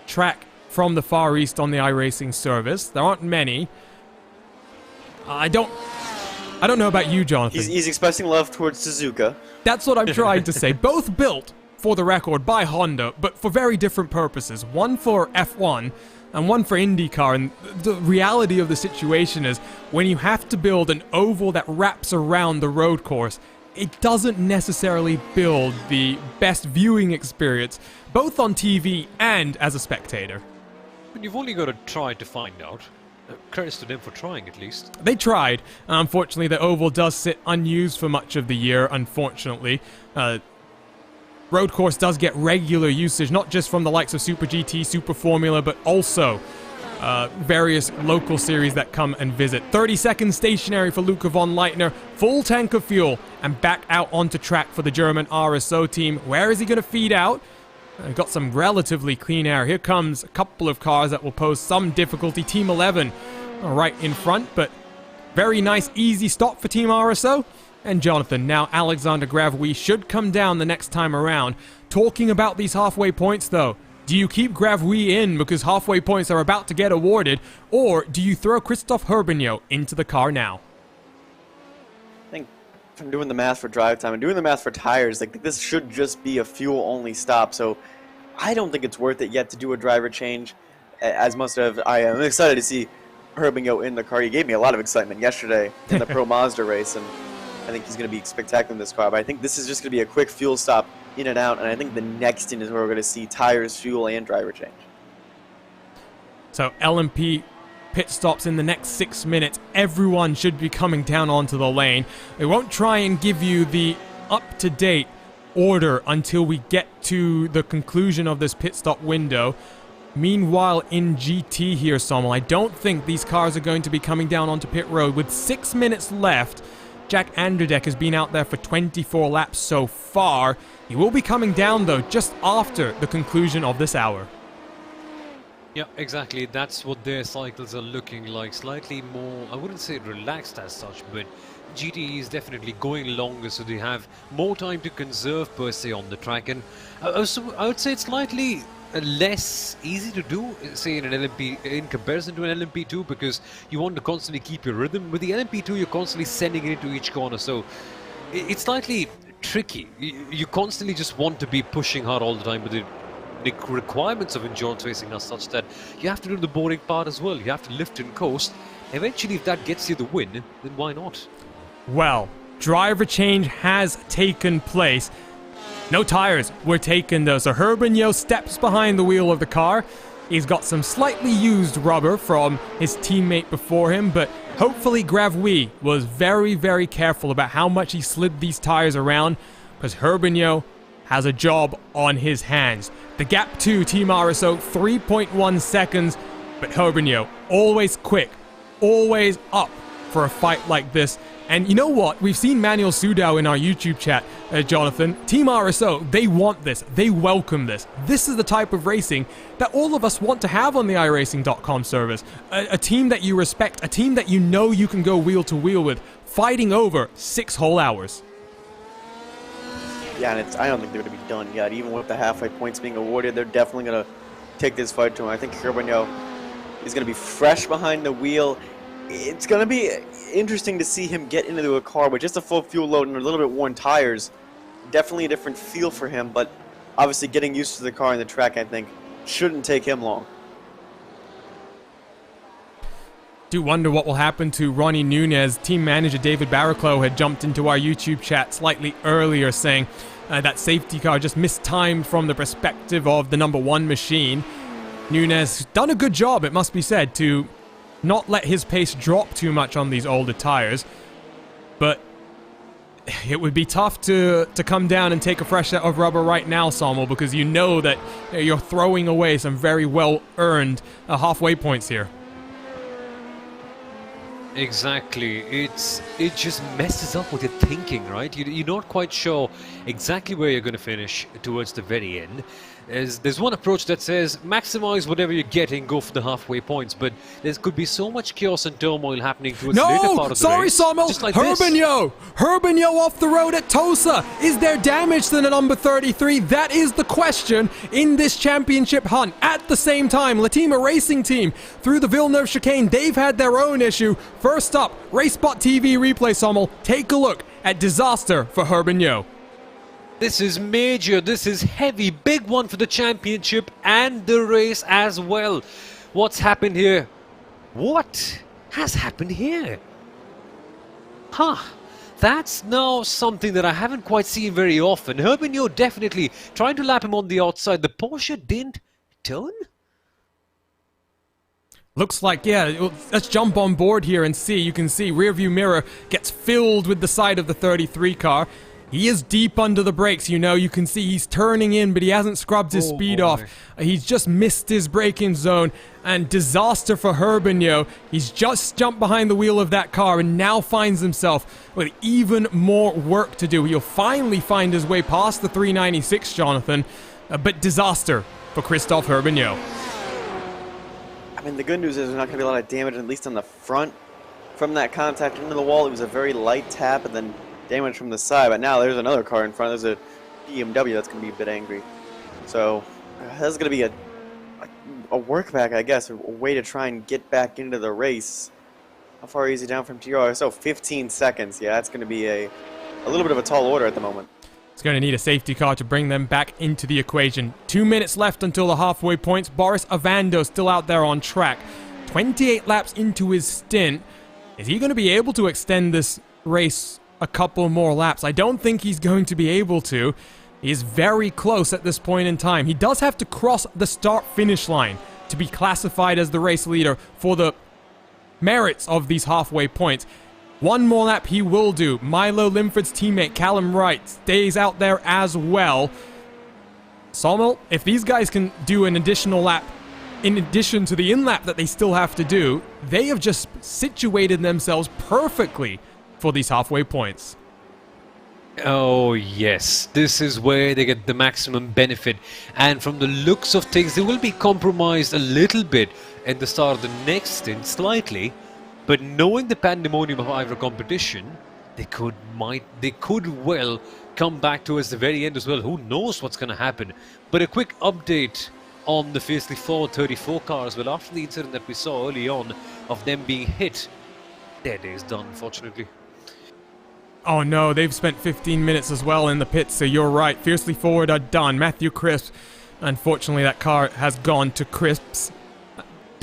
S2: track from the Far East on the iRacing service. There aren't many. I don't know about you, Jonathan.
S4: He's expressing love towards Suzuka.
S2: That's what I'm trying to say. Both built, for the record, by Honda, but for very different purposes. One for F1 and one for IndyCar. And the reality of the situation is, when you have to build an oval that wraps around the road course, it doesn't necessarily build the best viewing experience, both on TV and as a spectator.
S3: But you've only got to try to find out. Credits to them for trying, at least.
S2: They tried. Unfortunately, the oval does sit unused for much of the year, unfortunately. Road course does get regular usage, not just from the likes of Super GT, Super Formula, but also various local series that come and visit. 30 seconds stationary for Luca von Leitner, full tank of fuel, and back out onto track for the German RSO team. Where is he going to feed out? Got some relatively clean air. Here comes a couple of cars that will pose some difficulty. Team 11 right in front, but very nice, easy stop for Team RSO. And Jonathan, now Alexander Gravouille should come down the next time around. Talking about these halfway points, though, do you keep Gravouille in because halfway points are about to get awarded, or do you throw Christophe Herbigno into the car now?
S4: I think if I'm doing the math for drive time and doing the math for tires, like this should just be a fuel-only stop, so I don't think it's worth it yet to do a driver change. As much as I am excited to see Herbigno in the car. He gave me a lot of excitement yesterday in the Pro Mazda race, and I think he's going to be spectacular in this car. But I think this is just going to be a quick fuel stop in and out, and I think the next in is where we're going to see tires, fuel, and driver change.
S2: So LMP pit stops in the next 6 minutes. Everyone should be coming down onto the lane. They won't try and give you the up-to-date order until we get to the conclusion of this pit stop window. Meanwhile, in GT here, Sommel, I don't think these cars are going to be coming down onto pit road. With 6 minutes left, Jack Andradek has been out there for 24 laps so far. He will be coming down, though, just after the conclusion of this hour.
S3: Yeah, exactly. That's what their cycles are looking like. Slightly more, I wouldn't say relaxed as such, but GT is definitely going longer, so they have more time to conserve per se on the track. And also, I would say it's slightly less easy to do, say, in an LMP in comparison to an LMP2, because you want to constantly keep your rhythm. With the LMP2, you're constantly sending it into each corner, so it's slightly tricky. You constantly just want to be pushing hard all the time, but the requirements of endurance racing are such that you have to do the boring part as well. You have to lift and coast, eventually, if that gets you the win, then why not?
S2: Well, driver change has taken place. No tires were taken though, so Herbigno steps behind the wheel of the car. He's got some slightly used rubber from his teammate before him, but hopefully Gravui was very, very careful about how much he slid these tires around, because Herbigno has a job on his hands. The gap to Team RSO, 3.1 seconds, but Herbigno, always quick, always up for a fight like this. And you know what? We've seen Manuel Sudau in our YouTube chat, Jonathan. Team RSO, they want this. They welcome this. This is the type of racing that all of us want to have on the iRacing.com service. A team that you respect, a team that you know you can go wheel to wheel with, fighting over 6 whole hours.
S4: Yeah, and I don't think they're going to be done yet. Even with the halfway points being awarded, they're definitely going to take this fight to him. I think Herbigno is going to be fresh behind the wheel. It's going to be interesting to see him get into a car with just a full fuel load and a little bit worn tires. Definitely a different feel for him, but obviously getting used to the car and the track, I think, shouldn't take him long.
S2: Do wonder what will happen to Ronnie Nunez. Team manager David Barraclough had jumped into our YouTube chat slightly earlier saying that safety car just mistimed from the perspective of the number 1 machine. Nunez done a good job, it must be said, to not let his pace drop too much on these older tires, but it would be tough to come down and take a fresh set of rubber right now, Sommel, because you know that you're throwing away some very well-earned halfway points here.
S3: Exactly. It just messes up with your thinking, right? You're not quite sure exactly where you're going to finish towards the very end. There's one approach that says maximize whatever you're getting, go for the halfway points, but there could be so much chaos and turmoil happening towards the later part of the race.
S2: No, sorry, Sommel.
S3: Just like
S2: Herbigno off the road at Tosa. Is there damage to the number 33? That is the question in this championship hunt. At the same time, Latima Racing Team through the Villeneuve chicane, they've had their own issue. First up, RaceSpotTV replay, Sommel. Take a look at disaster for Herbigno.
S3: This is major, this is heavy, big one for the championship and the race as well. What's happened here? What has happened here? That's now something that I haven't quite seen very often. Herbigno definitely trying to lap him on the outside. The Porsche didn't turn?
S2: Looks like, yeah, let's jump on board here and see. You can see rear view mirror gets filled with the side of the 33 car. He is deep under the brakes, you know. You can see he's turning in, but he hasn't scrubbed his speed off. He's just missed his braking zone. And disaster for Herbigno. He's just jumped behind the wheel of that car and now finds himself with even more work to do. He'll finally find his way past the 396, Jonathan. But disaster for Christophe Herbigno.
S4: I mean, the good news is there's not going to be a lot of damage, at least on the front, from that contact into the wall. It was a very light tap and then damage from the side, but now there's another car in front. There's a BMW that's going to be a bit angry. So that's going to be a work back, I guess, a way to try and get back into the race. How far is he down from TR? So 15 seconds. Yeah, that's going to be a little bit of a tall order at the moment.
S2: It's going to need a safety car to bring them back into the equation. 2 minutes left until the halfway points. Boris Avando still out there on track. 28 laps into his stint. Is he going to be able to extend this race a couple more laps? I don't think he's going to be able to. He is very close at this point in time. He does have to cross the start-finish line to be classified as the race leader for the merits of these halfway points. One more lap he will do. Milo Limford's teammate Callum Wright stays out there as well. Sommel, if these guys can do an additional lap in addition to the in-lap that they still have to do, they have just situated themselves perfectly for these halfway points.
S3: Oh yes, this is where they get the maximum benefit, and from the looks of things they will be compromised a little bit at the start of the next stint, slightly, but knowing the pandemonium of IVRA competition, they could well come back towards the very end as well. Who knows what's going to happen. But a quick update on the fiercely forward 34 car as well. After the incident that we saw early on of them being hit, their day is done, unfortunately.
S2: Oh no, they've spent 15 minutes as well in the pits, so you're right. Fiercely Forward are done. Matthew Crisp, unfortunately that car has gone to Crisps.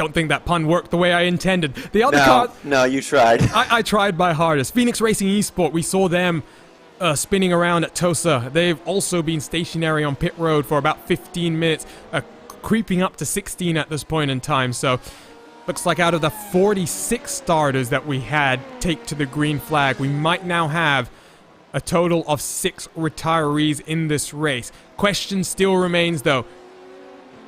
S2: Don't think that pun worked the way I intended. The other car...
S4: No, you tried.
S2: I tried my hardest. Phoenix Racing Esport, we saw them spinning around at Tosa. They've also been stationary on pit road for about 15 minutes, creeping up to 16 at this point in time. So, looks like out of the 46 starters that we had take to the green flag, we might now have a total of 6 retirees in this race. Question still remains, though.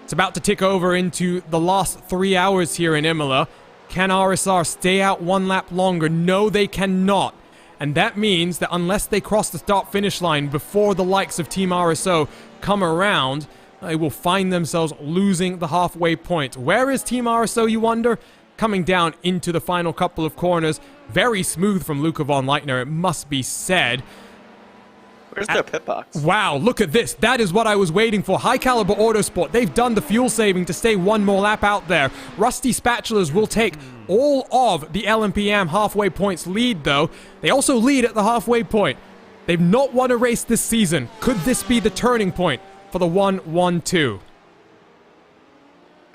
S2: It's about to tick over into the last 3 hours here in Imola. Can RSR stay out one lap longer? No, they cannot. And that means that unless they cross the start-finish line before the likes of Team RSO come around, they will find themselves losing the halfway point. Where is Team RSO, you wonder? Coming down into the final couple of corners. Very smooth from Luca von Leitner, it must be said.
S4: Where's their pit box?
S2: Wow, look at this. That is what I was waiting for. High Caliber Autosport. They've done the fuel saving to stay one more lap out there. Rusty Spatulas will take all of the LMPM halfway points lead, though. They also lead at the halfway point. They've not won a race this season. Could this be the turning point for the 1-1-2?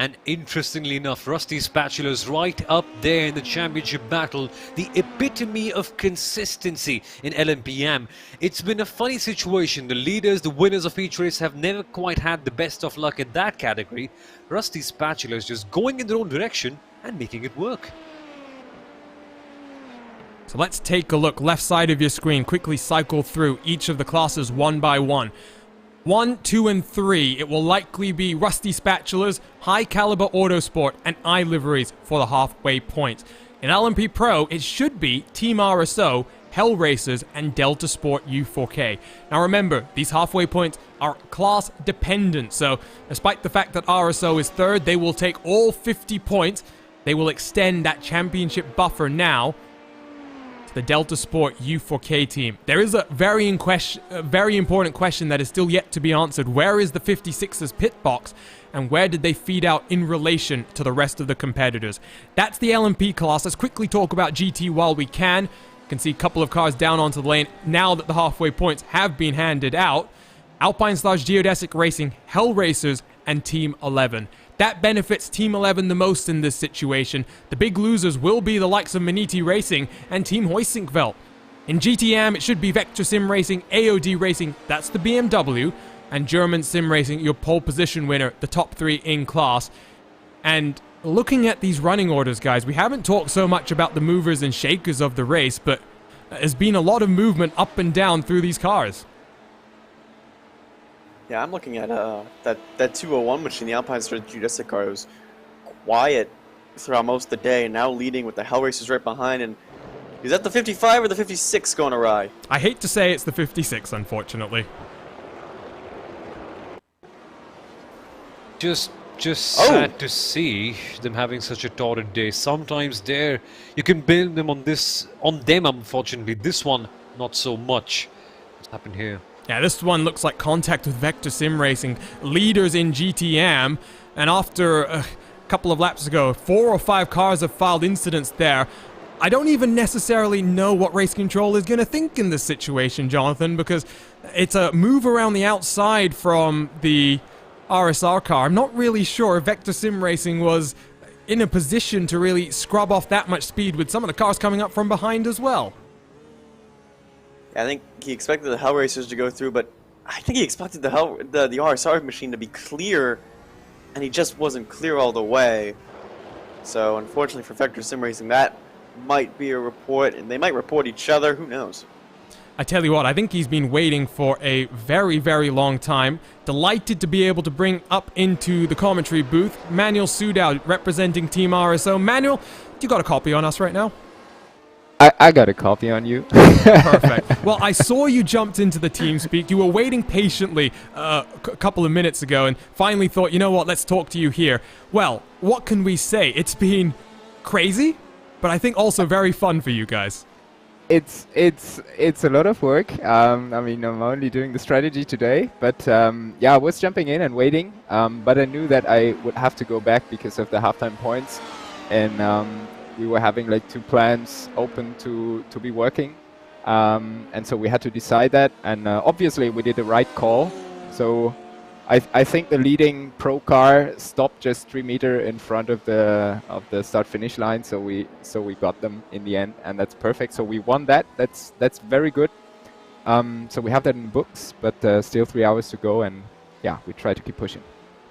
S3: And interestingly enough, Rusty Spatula's right up there in the championship battle, the epitome of consistency in LMPM. It's been a funny situation. The leaders, the winners of each race have never quite had the best of luck in that category. Rusty Spatula is just going in their own direction and making it work.
S2: So let's take a look left side of your screen, quickly cycle through each of the classes one by one. 1, 2, and 3, it will likely be Rusty Spatulas, High Caliber Autosport, and iLiveries for the halfway point. In LMP Pro, it should be Team RSO, Hell Racers, and Delta Sport U4K. Now remember, these halfway points are class dependent, so despite the fact that RSO is third, they will take all 50 points. They will extend that championship buffer now to the Delta Sport U4K team. There is a very important question that is still yet to be answered. Where is the 56's pit box, and where did they feed out in relation to the rest of the competitors? That's the LMP class. Let's quickly talk about GT while we can. You can see a couple of cars down onto the lane now that the halfway points have been handed out. Alpine/Geodesic Racing, Hell Racers, and Team 11. That benefits Team 11 the most in this situation. The big losers will be the likes of Maniti Racing and Team Hoysinkveld. In GTM, it should be Vector Sim Racing, AOD Racing, that's the BMW, and German Sim Racing, your pole position winner, the top 3 in class. And looking at these running orders, guys, we haven't talked so much about the movers and shakers of the race, but there's been a lot of movement up and down through these cars.
S4: Yeah, I'm looking at that 201 machine, the Alpine Geodesic car. It was quiet throughout most of the day, and now leading with the Hell Racers right behind. And is that the 55 or the 56 going awry?
S2: I hate to say it's the 56, unfortunately.
S3: Just sad to see them having such a torrid day. Sometimes you can blame them on them, unfortunately. This one, not so much. What's happened here?
S2: Yeah, this one looks like contact with Vector Sim Racing, leaders in GTM, and after a couple of laps ago, 4 or 5 cars have filed incidents there. I don't even necessarily know what Race Control is going to think in this situation, Jonathan, because it's a move around the outside from the RSR car. I'm not really sure if Vector Sim Racing was in a position to really scrub off that much speed with some of the cars coming up from behind as well.
S4: I think he expected the Hell Racers to go through, but I think he expected the RSR machine to be clear, and he just wasn't clear all the way. So unfortunately for Vector Sim Racing, that might be a report, and they might report each other. Who knows?
S2: I tell you what, I think he's been waiting for a very, very long time. Delighted to be able to bring up into the commentary booth Manuel Sudau representing Team RSO. Manuel, do you got a copy on us right now?
S8: I got a copy on you.
S2: Perfect. Well, I saw you jumped into the team speak. You were waiting patiently a couple of minutes ago and finally thought, you know what, let's talk to you here. Well, what can we say? It's been crazy, but I think also very fun for you guys.
S8: It's a lot of work. I mean, I'm only doing the strategy today, but yeah, I was jumping in and waiting, but I knew that I would have to go back because of the halftime points, and we were having like 2 plans open to be working, and so we had to decide that, and obviously we did the right call. So I think the leading pro car stopped just 3 meters in front of the start finish line, so we got them in the end, and that's perfect. So we won that. That's very good. So we have that in the books, but still 3 hours to go, and yeah, we try to keep pushing.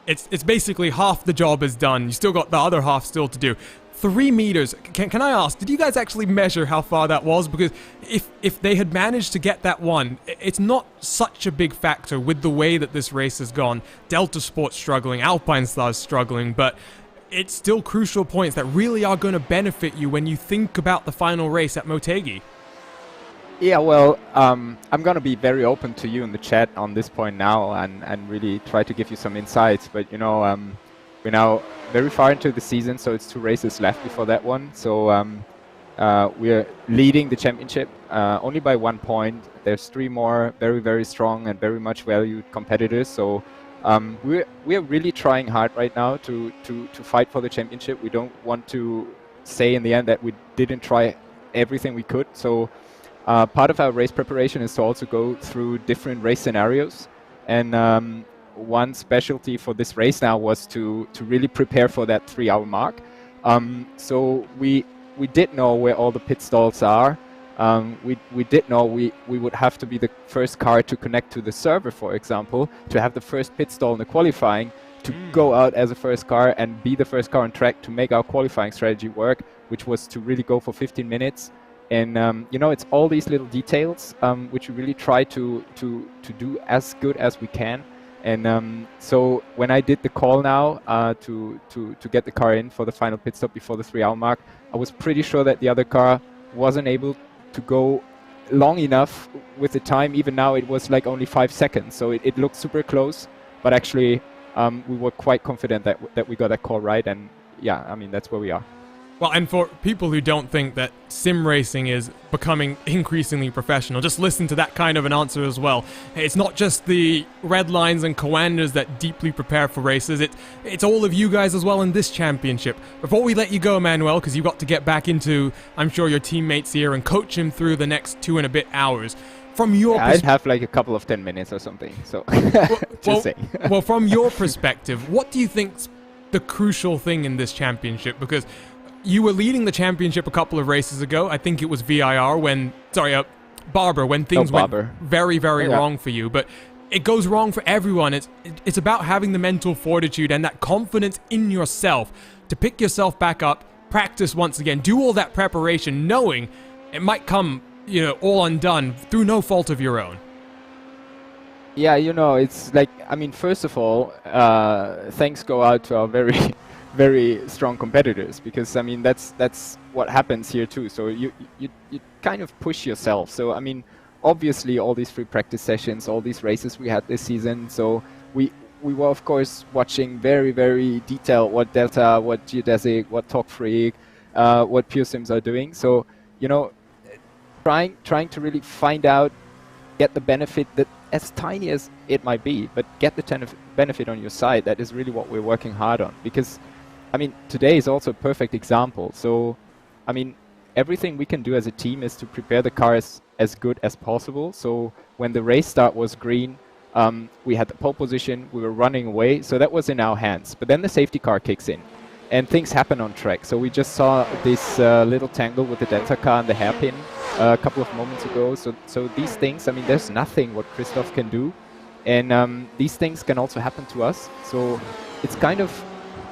S2: It's basically half the job is done. You still got the other half still to do. 3 meters. Can I ask, did you guys actually measure how far that was? Because if they had managed to get that one, it's not such a big factor with the way that this race has gone. Delta Sport's struggling, Alpine Star's struggling, but it's still crucial points that really are going to benefit you when you think about the final race at Motegi.
S8: Yeah, well, I'm going to be very open to you in the chat on this point now and really try to give you some insights. But, you know, we're now very far into the season, so it's 2 races left before that one. So we're leading the championship only by 1 point. There's 3 more very, very strong and very much valued competitors. So we're really trying hard right now to fight for the championship. We don't want to say in the end that we didn't try everything we could. So part of our race preparation is to also go through different race scenarios. And one specialty for this race now was to really prepare for that 3-hour mark. So we did know where all the pit stalls are. We did know we would have to be the first car to connect to the server, for example, to have the first pit stall in the qualifying, to go out as a first car and be the first car on track to make our qualifying strategy work, which was to really go for 15 minutes. And you know, it's all these little details which we really try to do as good as we can. And so when I did the call now to get the car in for the final pit stop before the 3-hour mark, I was pretty sure that the other car wasn't able to go long enough with the time. Even now it was like only 5 seconds, so it looked super close, but actually we were quite confident that we got that call right. And yeah, I mean, that's where we are.
S2: Well, and for people who don't think that sim racing is becoming increasingly professional, just listen to that kind of an answer as well. It's not just the Red Lines and Coanders that deeply prepare for races, it's all of you guys as well in this championship. Before we let you go, Manuel, because you've got to get back into, I'm sure, your teammates here and coach him through the next 2 and a bit hours. From your
S8: I'd have like a couple of 10 minutes or something, so just saying.
S2: Well, from your perspective, what do you think's the crucial thing in this championship? Because you were leading the championship a couple of races ago. I think it was Barber, when things went very, very wrong for you. But it goes wrong for everyone. It's about having the mental fortitude and that confidence in yourself to pick yourself back up, practice once again, do all that preparation, knowing it might come, you know, all undone through no fault of your own.
S8: Yeah, you know, it's like, I mean, first of all, thanks go out to our very very strong competitors, because I mean that's what happens here too. So you kind of push yourself. So I mean, obviously all these free practice sessions, all these races we had this season, so we were of course watching very, very detailed what Delta, what Geodesic, what Talk Freak, what Pure Sims are doing. So you know, trying to really find out, get the benefit, that as tiny as it might be, but get the benefit on your side. That is really what we're working hard on, because I mean, today is also a perfect example. So, I mean, everything we can do as a team is to prepare the cars as good as possible. So when the race start was green, we had the pole position, we were running away, so that was in our hands. But then the safety car kicks in, and things happen on track. So we just saw this little tangle with the Delta car and the hairpin a couple of moments ago. So these things, I mean, there's nothing what Christoph can do. And these things can also happen to us. So it's kind of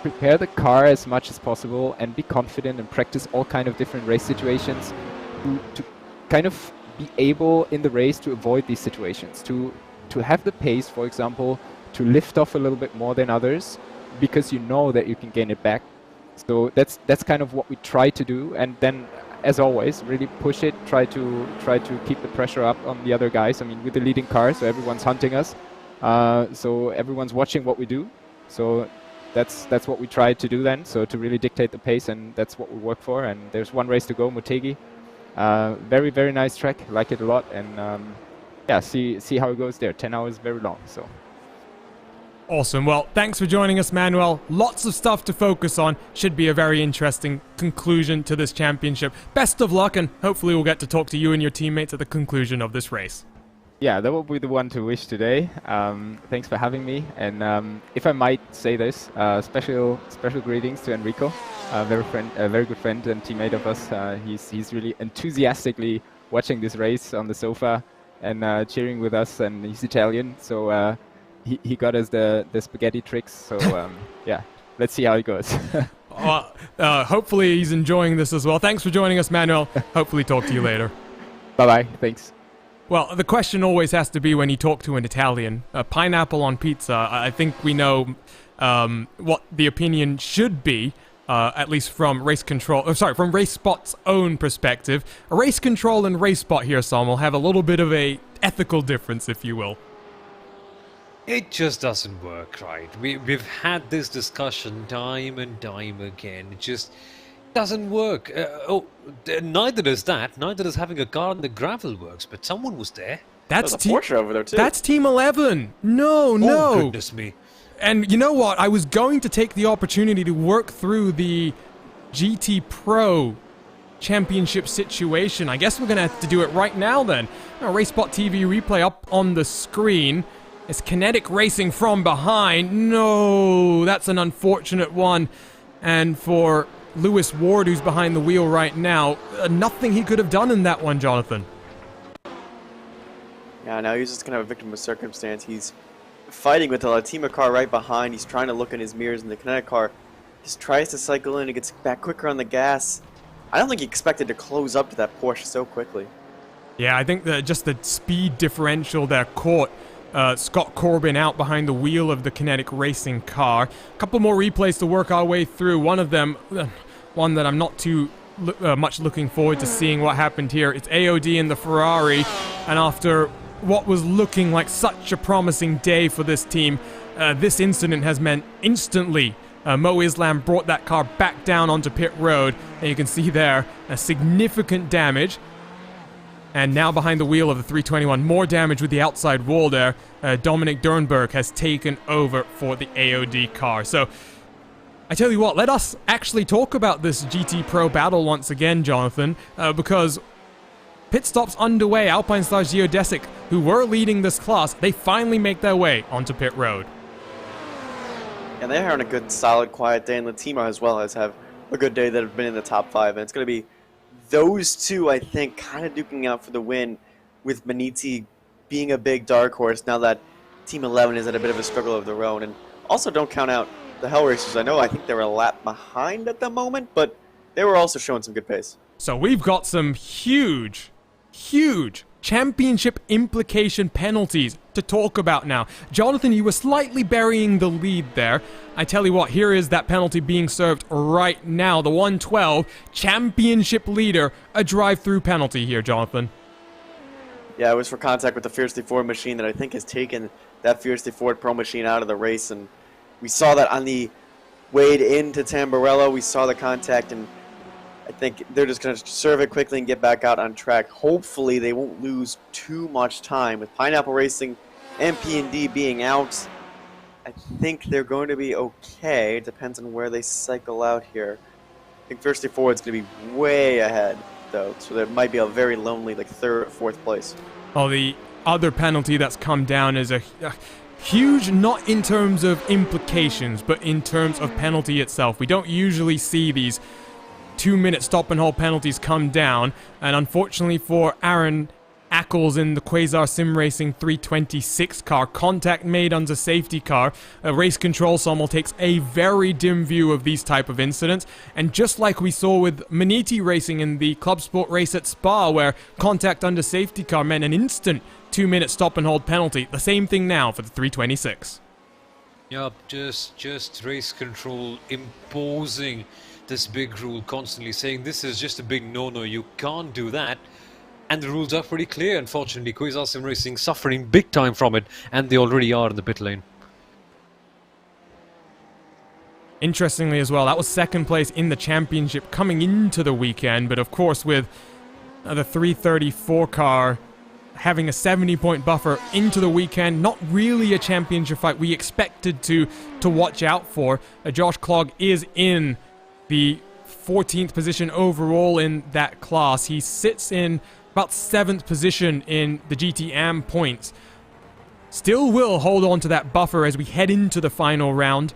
S8: prepare the car as much as possible and be confident and practice all kind of different race situations to kind of be able in the race to avoid these situations, to have the pace, for example, to lift off a little bit more than others, because you know that you can gain it back. So that's kind of what we try to do, and then as always really push it, try to keep the pressure up on the other guys. I mean, with the leading car, so everyone's hunting us, so everyone's watching what we do. So that's what we try to do then, so to really dictate the pace, and that's what we work for. And there's one race to go, Motegi. Very, very nice track, like it a lot. And yeah, see how it goes there. 10 hours, very long. So
S2: awesome. Well, thanks for joining us, Manuel. Lots of stuff to focus on. Should be a very interesting conclusion to this championship. Best of luck, and hopefully we'll get to talk to you and your teammates at the conclusion of this race.
S8: Yeah, that will be the one to wish today. Thanks for having me. And if I might say this, special greetings to Enrico, a very good friend and teammate of us. He's really enthusiastically watching this race on the sofa and cheering with us. And he's Italian, so he got us the spaghetti tricks. So yeah, let's see how it goes.
S2: Hopefully he's enjoying this as well. Thanks for joining us, Manuel. Hopefully talk to you later.
S8: Bye-bye. Thanks.
S2: Well, the question always has to be when you talk to an Italian. Pineapple on pizza, I think we know what the opinion should be, at least from from RaceSpot's own perspective. Race Control and RaceSpot here, Sam, will have a little bit of a ethical difference, if you will.
S3: It just doesn't work, right? We've had this discussion time and time again. It just doesn't work. Neither does that. Neither does having a car on the gravel works. But someone was there.
S4: There's a Porsche over there too.
S2: That's Team 11. No.
S3: Oh, goodness me.
S2: And you know what? I was going to take the opportunity to work through the GT Pro Championship situation. I guess we're going to have to do it right now then. RaceSpotTV replay up on the screen. It's Kinetic Racing from behind. No, that's an unfortunate one. And for Lewis Ward, who's behind the wheel right now, nothing he could have done in that one, Jonathan.
S4: Yeah, now he's just kind of a victim of circumstance. He's fighting with the Latima car right behind. He's trying to look in his mirrors, and the Kinetic car just tries to cycle in and gets back quicker on the gas. I don't think he expected to close up to that Porsche so quickly.
S2: Yeah, I think that just the speed differential there caught Scott Corbin out behind the wheel of the Kinetic Racing car. A couple more replays to work our way through. One of them, one that I'm not too much looking forward to seeing what happened here. It's AOD in the Ferrari, and after what was looking like such a promising day for this team, this incident has meant instantly Mo Islam brought that car back down onto pit road, and you can see there significant damage. And now behind the wheel of the 321, more damage with the outside wall there. Dominic Dernberg has taken over for the AOD car. So, I tell you what, let us actually talk about this GT Pro battle once again, Jonathan, because pit stops underway. Alpine Stars Geodesic, who were leading this class, they finally make their way onto pit road.
S4: And they're having a good, solid, quiet day, and Latima as well as have a good day that have been in the top 5. And it's going to be those two, I think, kind of duking out for the win, with Maniti being a big dark horse now that Team 11 is at a bit of a struggle of their own. And also don't count out the Hell Racers. I think they were a lap behind at the moment, but they were also showing some good pace.
S2: So we've got some huge championship implication penalties to talk about now. Jonathan, you were slightly burying the lead there. I tell you what, here is that penalty being served right now. The 112 championship leader, a drive-through penalty here, Jonathan.
S4: Yeah, it was for contact with the Fiercely Ford machine that I think has taken that Fiercely Ford Pro machine out of the race. And we saw that on the wade into Tamburello. We saw the contact, and I think they're just going to serve it quickly and get back out on track. Hopefully they won't lose too much time. With Pineapple Racing and P&D being out, I think they're going to be okay. It depends on where they cycle out here. I think Fiercely Ford's going to be way ahead, though, so there might be a very lonely, like, 3rd or 4th place.
S2: Well, the other penalty that's come down is a huge, not in terms of implications, but in terms of penalty itself. We don't usually see these 2-minute stop and hold penalties come down, and unfortunately for Aaron Ackles in the Quasar Sim Racing 326 car, contact made under safety car. Race Control Sommel takes a very dim view of these type of incidents, and just like we saw with Maniti Racing in the Club Sport race at Spa, where contact under safety car meant an instant 2-minute stop and hold penalty, the same thing now for the 326.
S3: Yeah, just Race Control imposing this big rule, constantly saying this is just a big no-no, you can't do that. And the rules are pretty clear. Unfortunately, Quasar Sim Racing suffering big time from it, and they already are in the pit lane.
S2: Interestingly as well, that was 2nd place in the championship coming into the weekend, but of course with the 334 car having a 70-point buffer into the weekend, not really a championship fight we expected to watch out for. Josh Clogg is in the 14th position overall in that class. He sits in about 7th position in the GT-AM points, still will hold on to that buffer as we head into the final round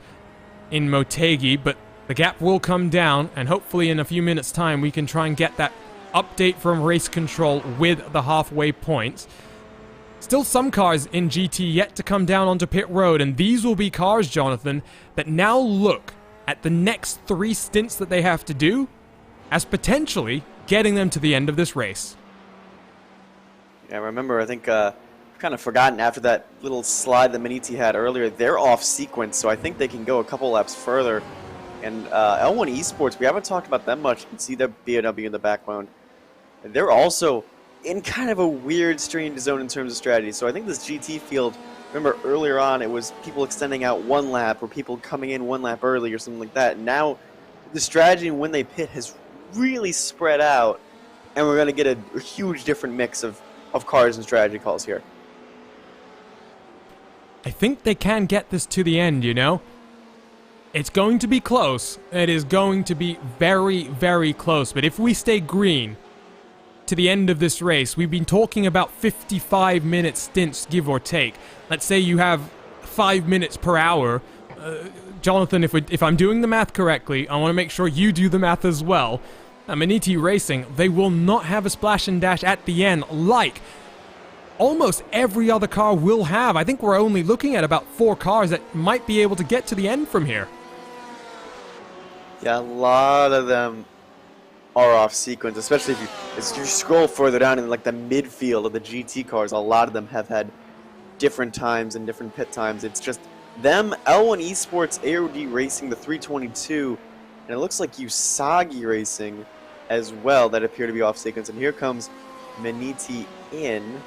S2: in Motegi, but the gap will come down, and hopefully in a few minutes' time we can try and get that update from race control with the halfway points. Still some cars in GT yet to come down onto pit road, and these will be cars, Jonathan, that now look at the next 3 stints that they have to do as potentially getting them to the end of this race.
S4: Yeah, remember, I think kind of forgotten after that little slide that Maniti had earlier, they're off sequence, so I think they can go a couple laps further. And L1 Esports, we haven't talked about them much. You can see their BMW in the background. And they're also in kind of a weird, strange zone in terms of strategy. So I think this GT field, remember earlier on, it was people extending out 1 lap or people coming in 1 lap early or something like that. And now the strategy when they pit has really spread out, and we're going to get a huge different mix of cars and strategy calls here.
S2: I think they can get this to the end, you know? It's going to be close. It is going to be very, very close. But if we stay green to the end of this race, we've been talking about 55-minute stints, give or take. Let's say you have 5 minutes per hour. Jonathan, if I'm doing the math correctly, I want to make sure you do the math as well. Maniti Racing, they will not have a splash and dash at the end like almost every other car will have. I think we're only looking at about 4 cars that might be able to get to the end from here.
S4: Yeah, a lot of them are off sequence, especially if you scroll further down in like the midfield of the GT cars. A lot of them have had different times and different pit times. It's just them, L1 Esports, AOD Racing, the 322, and it looks like Usagi Racing as well that appear to be off sequence. And here comes Maniti in.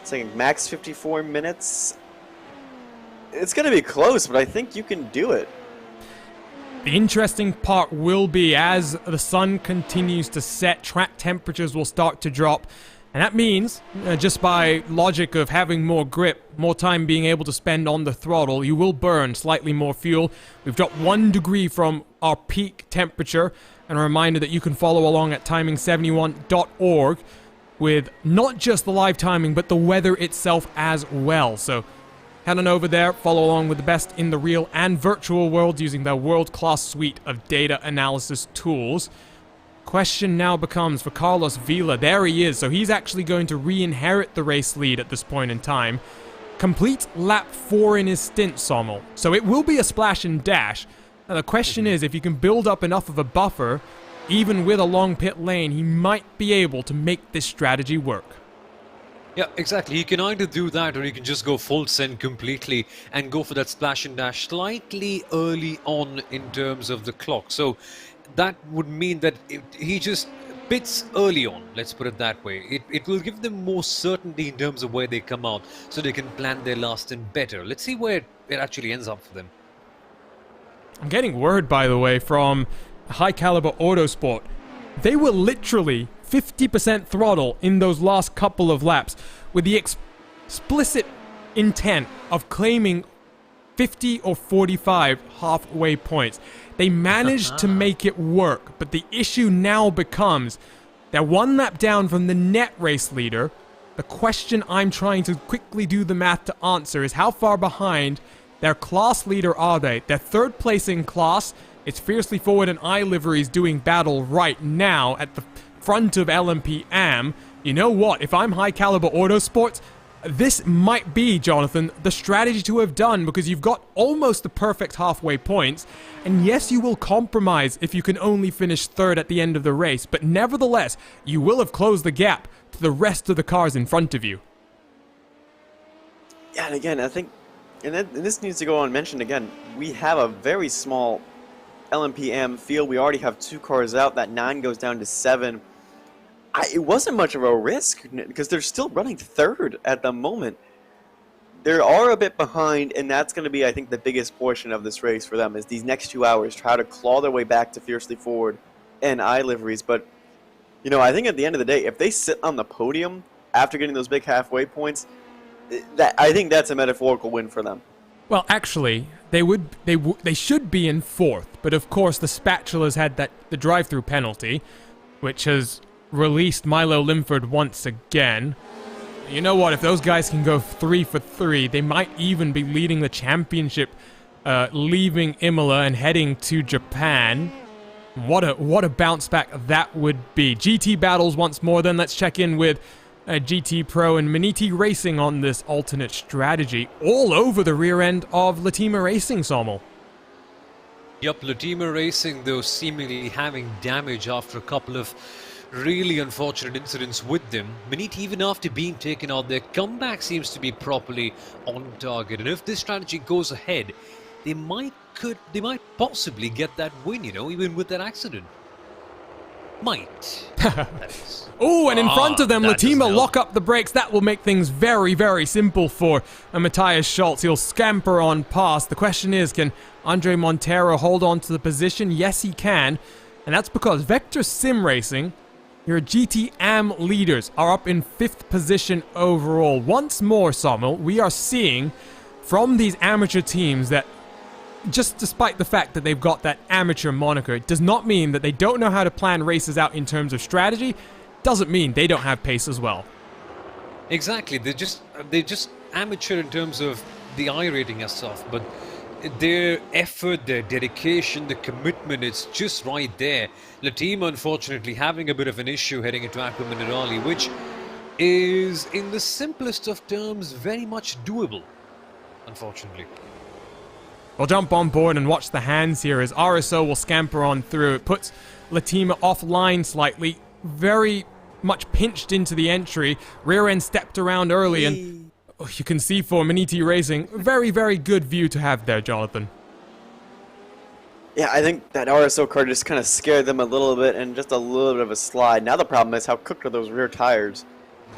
S4: It's like max 54 minutes. It's going to be close, but I think you can do it.
S2: The interesting part will be as the sun continues to set, track temperatures will start to drop. And that means, just by logic of having more grip, more time being able to spend on the throttle, you will burn slightly more fuel. We've dropped 1 degree from our peak temperature. And a reminder that you can follow along at timing71.org. with not just the live timing, but the weather itself as well. So head on over there, follow along with the best in the real and virtual world using their world-class suite of data analysis tools. Question now becomes for Carlos Vila. There he is, so he's actually going to re-inherit the race lead at this point in time. Complete lap 4 in his stint, Sommel. So it will be a splash and dash. Now the question is, if you can build up enough of a buffer, even with a long pit lane, he might be able to make this strategy work.
S3: Yeah, exactly. He can either do that or he can just go full send completely and go for that splash and dash slightly early on in terms of the clock. So that would mean that he just pits early on, let's put it that way. It will give them more certainty in terms of where they come out so they can plan their last stint better. Let's see where it actually ends up for them.
S2: I'm getting word, by the way, from High Caliber Autosport. They were literally 50% throttle in those last couple of laps with the explicit intent of claiming 50 or 45 halfway points. They managed to make it work, but the issue now becomes they're 1 lap down from the net race leader. The question I'm trying to quickly do the math to answer is how far behind their class leader are they? They're 3rd place in class. It's Fiercely Forward and iLiveries doing battle right now at the front of LMP AM. You know what? If I'm High Caliber Autosports, this might be, Jonathan, the strategy to have done, because you've got almost the perfect halfway points. And yes, you will compromise if you can only finish 3rd at the end of the race, but nevertheless, you will have closed the gap to the rest of the cars in front of you.
S4: Yeah, and again, I think, and this needs to go unmentioned again, we have a very small LMPM field. We already have 2 cars out. That 9 goes down to 7. It wasn't much of a risk because they're still running 3rd at the moment. They are a bit behind, and that's going to be, I think, the biggest portion of this race for them is these next 2 hours, try to claw their way back to Fiercely Forward and iLiveries. But, you know, I think at the end of the day, if they sit on the podium after getting those big halfway points, I think that's a metaphorical win for them.
S2: Well, actually, they should be in 4th, but of course the Spatulas had the drive-through penalty, which has released Milo Limford once again. You know what? If those guys can go 3 for 3, they might even be leading the championship, leaving Imola and heading to Japan. What a bounce back that would be. GT battles once more. Then let's check in with GT Pro and Maniti Racing on this alternate strategy, all over the rear end of Latima Racing, Sommel.
S3: Yup, Latima Racing, though, seemingly having damage after a couple of really unfortunate incidents with them. Maniti, even after being taken out, their comeback seems to be properly on target. And if this strategy goes ahead, they might possibly get that win, you know, even with that accident. Might.
S2: Oh, and in front of them, Latima lock up the brakes. That will make things very, very simple for Matthias Schultz. He'll scamper on past. The question is, can Andre Montero hold on to the position? Yes, he can. And that's because Vector Sim Racing, your GT AM leaders, are up in 5th position overall. Once more, Sommel, we are seeing from these amateur teams that just despite the fact that they've got that amateur moniker, it does not mean that they don't know how to plan races out in terms of strategy. Doesn't mean they don't have pace as well.
S3: Exactly, they're just amateur in terms of the iRating and stuff, but their effort, their dedication, the commitment, it's just right there. Latima, unfortunately, having a bit of an issue heading into Aqua Minerali, which is, in the simplest of terms, very much doable, unfortunately.
S2: We'll jump on board and watch the hands here as RSO will scamper on through. It puts Latima offline slightly, very much pinched into the entry. Rear end stepped around early, and you can see for Maniti Racing, very, very good view to have there, Jonathan.
S4: Yeah, I think that RSO car just kind of scared them a little bit and just a little bit of a slide. Now the problem is how cooked are those rear tires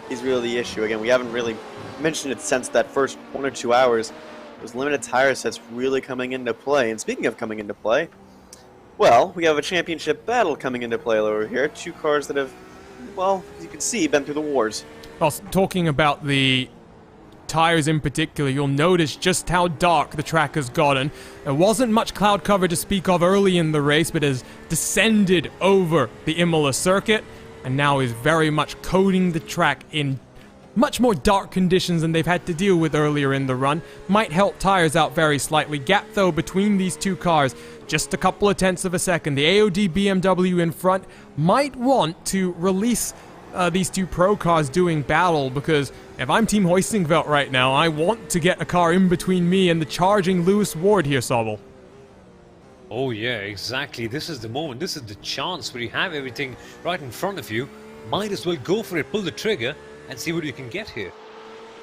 S4: is really the issue. Again, we haven't really mentioned it since that first 1 or 2 hours. Those limited tire sets really coming into play. And speaking of coming into play, well, we have a championship battle coming into play over here. 2 cars that have, well, as you can see, been through the wars.
S2: Well, talking about the tires in particular, you'll notice just how dark the track has gotten. There wasn't much cloud cover to speak of early in the race, but has descended over the Imola circuit, and now is very much coating the track in much more dark conditions than they've had to deal with earlier in the run. Might help tires out very slightly. Gap, though, between these 2 cars, just a couple of tenths of a second. The AOD BMW in front might want to release these 2 pro cars doing battle, because if I'm Team Hoistingveld right now, I want to get a car in between me and the charging Lewis Ward here, Sobel.
S3: Oh yeah, exactly. This is the moment. This is the chance where you have everything right in front of you. Might as well go for it, pull the trigger, and see what you can get here.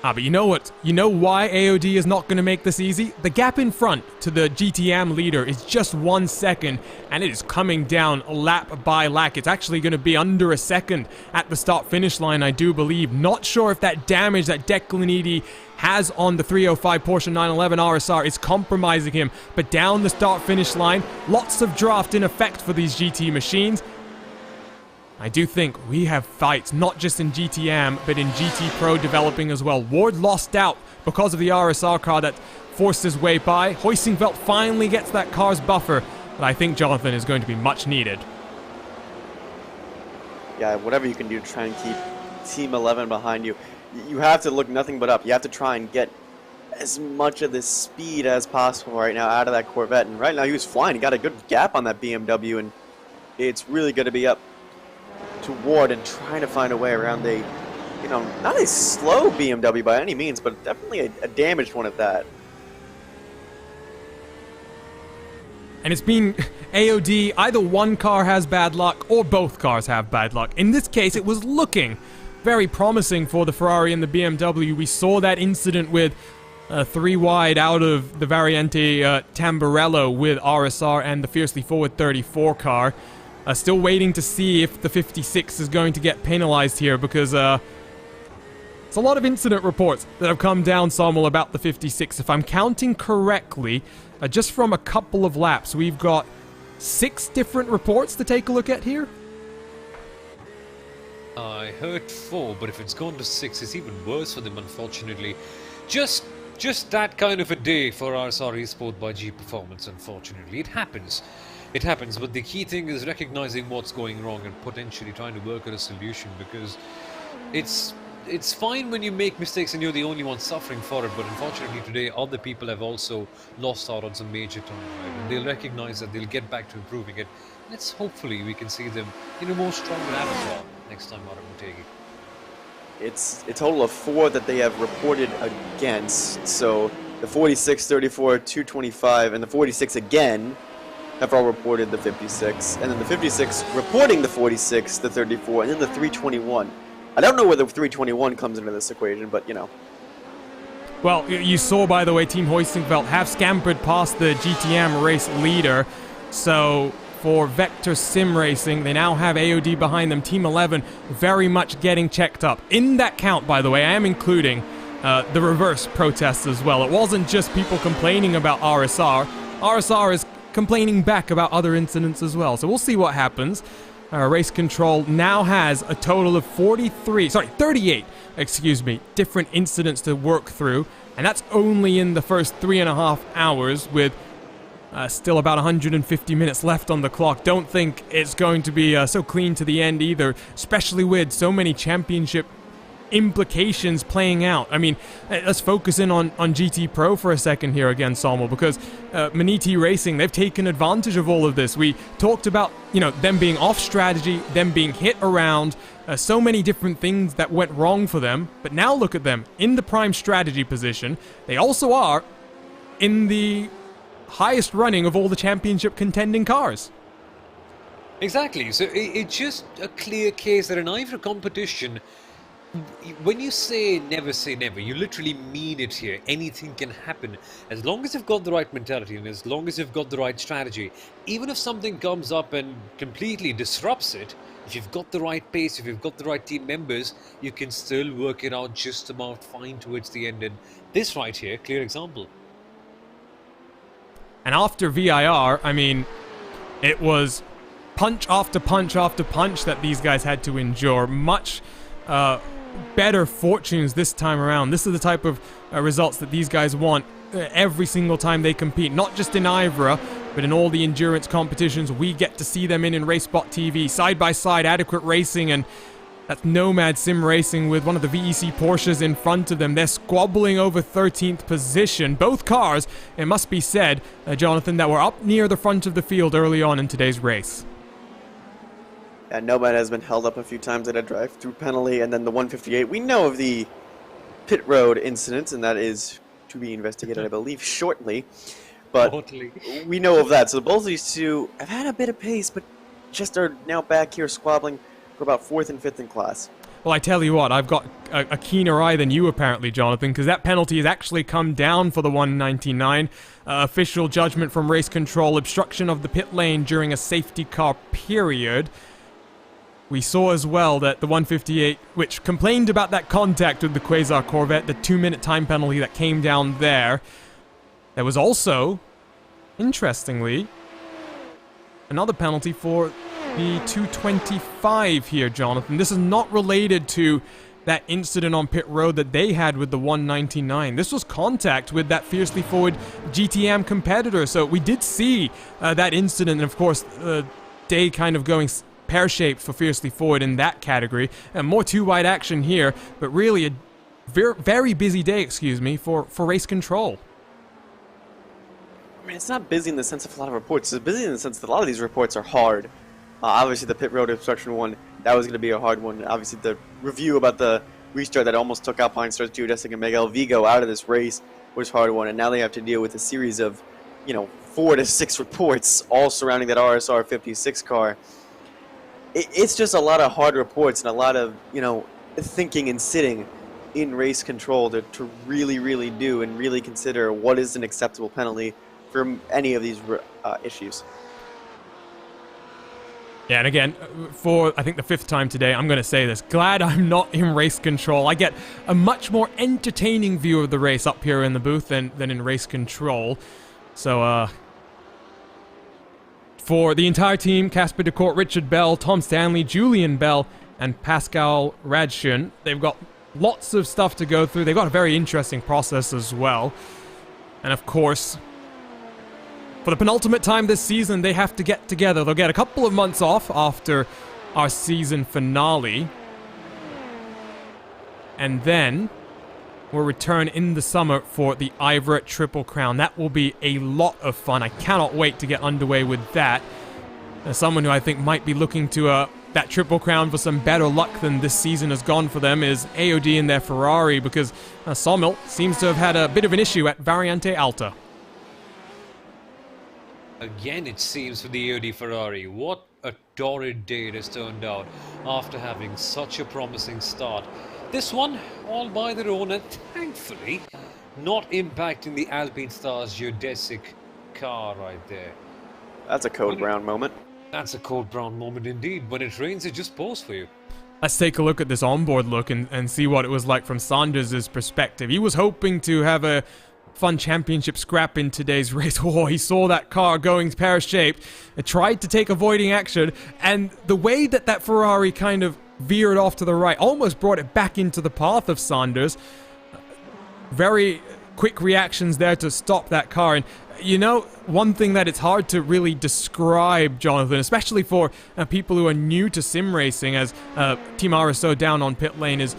S2: But you know what? You know why AOD is not going to make this easy? The gap in front to the GTM leader is just 1 second, and it is coming down lap by lap. It's actually going to be under a second at the start-finish line, I do believe. Not sure if that damage that Declan Eady has on the 305 Porsche 911 RSR is compromising him, but down the start-finish line, lots of draft in effect for these GT machines. I do think we have fights, not just in GTM, but in GT Pro developing as well. Ward lost out because of the RSR car that forced his way by. Hoistingveld finally gets that car's buffer, but I think Jonathan is going to be much needed.
S4: Yeah, whatever you can do to try and keep Team 11 behind you. You have to look nothing but up. You have to try and get as much of the speed as possible right now out of that Corvette. And right now he was flying. He got a good gap on that BMW, and it's really going to be up to Ward and trying to find a way around a, you know, not a slow BMW by any means, but definitely a damaged one at that.
S2: And it's been AOD, either one car has bad luck or both cars have bad luck. In this case, it was looking very promising for the Ferrari and the BMW. We saw that incident with 3 wide out of the Variante Tamburello with RSR and the Fiercely Forward 34 car. Still waiting to see if the 56 is going to get penalized here, because it's a lot of incident reports that have come down, Sommel, about the 56. If I'm counting correctly, just from a couple of laps, we've got 6 different reports to take a look at here. I
S3: heard 4, but if it's gone to 6, it's even worse for them, unfortunately. Just just that kind of a day for RSR Esport by G Performance, unfortunately. It happens. It happens, but the key thing is recognizing what's going wrong and potentially trying to work out a solution, because it's fine when you make mistakes and you're the only one suffering for it, but unfortunately today other people have also lost out on some major time, right? And they'll recognize that, they'll get back to improving it. Let's hopefully we can see them in a more stronger avatar next time out at Motegi.
S4: It's a total of 4 that they have reported against. So the 46, 34, 225, and the 46 again have all reported the 56. And then the 56 reporting the 46, the 34, and then the 321. I don't know where the 321 comes into this equation, but you know.
S2: Well, you saw, by the way, Team Hoistingveld have scampered past the GTM race leader. So for Vector Sim Racing, they now have AOD behind them. Team 11 very much getting checked up. In that count, by the way, I am including the reverse protests as well. It wasn't just people complaining about RSR. RSR is complaining back about other incidents as well. So we'll see what happens. Race Control now has a total of 38, different incidents to work through. And that's only in the first 3.5 hours, with still about 150 minutes left on the clock. Don't think it's going to be so clean to the end either, especially with so many championship implications playing out. I mean, let's focus in on GT Pro for a second here again, Salmo, because Maniti Racing, they've taken advantage of all of this. We talked about, them being off strategy, them being hit around, so many different things that went wrong for them. But now look at them in the prime strategy position. They also are in the highest running of all the championship contending cars.
S3: Exactly. So it's just a clear case that in IVRA competition, when you say never, you literally mean it here. Anything can happen. As long as you've got the right mentality and as long as you've got the right strategy, even if something comes up and completely disrupts it, if you've got the right pace, if you've got the right team members, you can still work it out just about fine towards the end. And this right here, clear example.
S2: And after VIR, I mean, it was punch after punch after punch that these guys had to endure. Much better fortunes this time around. This is the type of results that these guys want every single time they compete. Not just in IVRA, but in all the endurance competitions we get to see them in RaceSpotTV. Side by side, adequate racing, and that's Nomad Sim Racing with one of the VEC Porsches in front of them. They're squabbling over 13th position. Both cars, it must be said, Jonathan, that were up near the front of the field early on in today's race.
S4: And Nomad has been held up a few times at a drive-through penalty, and then the 158. We know of the pit road incident, and that is to be investigated, I believe, shortly. But we know of that. So both of these two have had a bit of pace, but just are now back here squabbling for about 4th and 5th in class.
S2: Well, I tell you what, I've got a keener eye than you apparently, Jonathan, because that penalty has actually come down for the 199. Official judgment from Race Control, obstruction of the pit lane during a safety car period. We saw as well that the 158, which complained about that contact with the Quasar Corvette, the 2-minute time penalty that came down there. There was also, interestingly, another penalty for the 225 here, Jonathan. This is not related to that incident on pit road that they had with the 199. This was contact with that fiercely forward GTM competitor. So we did see that incident, and of course, day kind of going pear-shaped for fiercely forward in that category. And more two-wide action here, but really a very busy day, for Race Control.
S4: I mean, it's not busy in the sense of a lot of reports. It's busy in the sense that a lot of these reports are hard. Obviously, the pit road obstruction one, that was going to be a hard one. Obviously, the review about the restart that almost took Alpine Stars, Geodesic, and Miguel Vigo out of this race was a hard one. And now they have to deal with a series of, 4 to 6 reports all surrounding that RSR 56 car. It's just a lot of hard reports and a lot of, thinking and sitting in Race Control to really, really do and really consider what is an acceptable penalty for any of these issues.
S2: Yeah, and again, for I think the 5th time today, I'm going to say this. Glad I'm not in Race Control. I get a much more entertaining view of the race up here in the booth than in Race Control. So, for the entire team, Casper DeCourt, Richard Bell, Tom Stanley, Julian Bell, and Pascal Radshun, they've got lots of stuff to go through. They've got a very interesting process as well. And of course, for the penultimate time this season, they have to get together. They'll get a couple of months off after our season finale. And then we'll return in the summer for the IVRA Triple Crown. That will be a lot of fun. I cannot wait to get underway with that. As someone who I think might be looking to that Triple Crown for some better luck than this season has gone for them is AOD in their Ferrari, because Sommel seems to have had a bit of an issue at Variante Alta.
S3: Again, it seems, for the AOD Ferrari. What a torrid day it has turned out after having such a promising start. This one, all by their own, and thankfully not impacting the Alpine Stars geodesic car right there.
S4: That's a Code Brown moment.
S3: That's a Code Brown moment indeed. When it rains, it just pours for you.
S2: Let's take a look at this onboard look and see what it was like from Sanders' perspective. He was hoping to have a fun championship scrap in today's race. Oh, he saw that car going pear-shaped, tried to take avoiding action, and the way that that Ferrari kind of veered off to the right almost brought it back into the path of Sanders. Very quick reactions there to stop that car. And you know, one thing that it's hard to really describe, Jonathan, especially for people who are new to sim racing, as Team RSO down on pit lane, is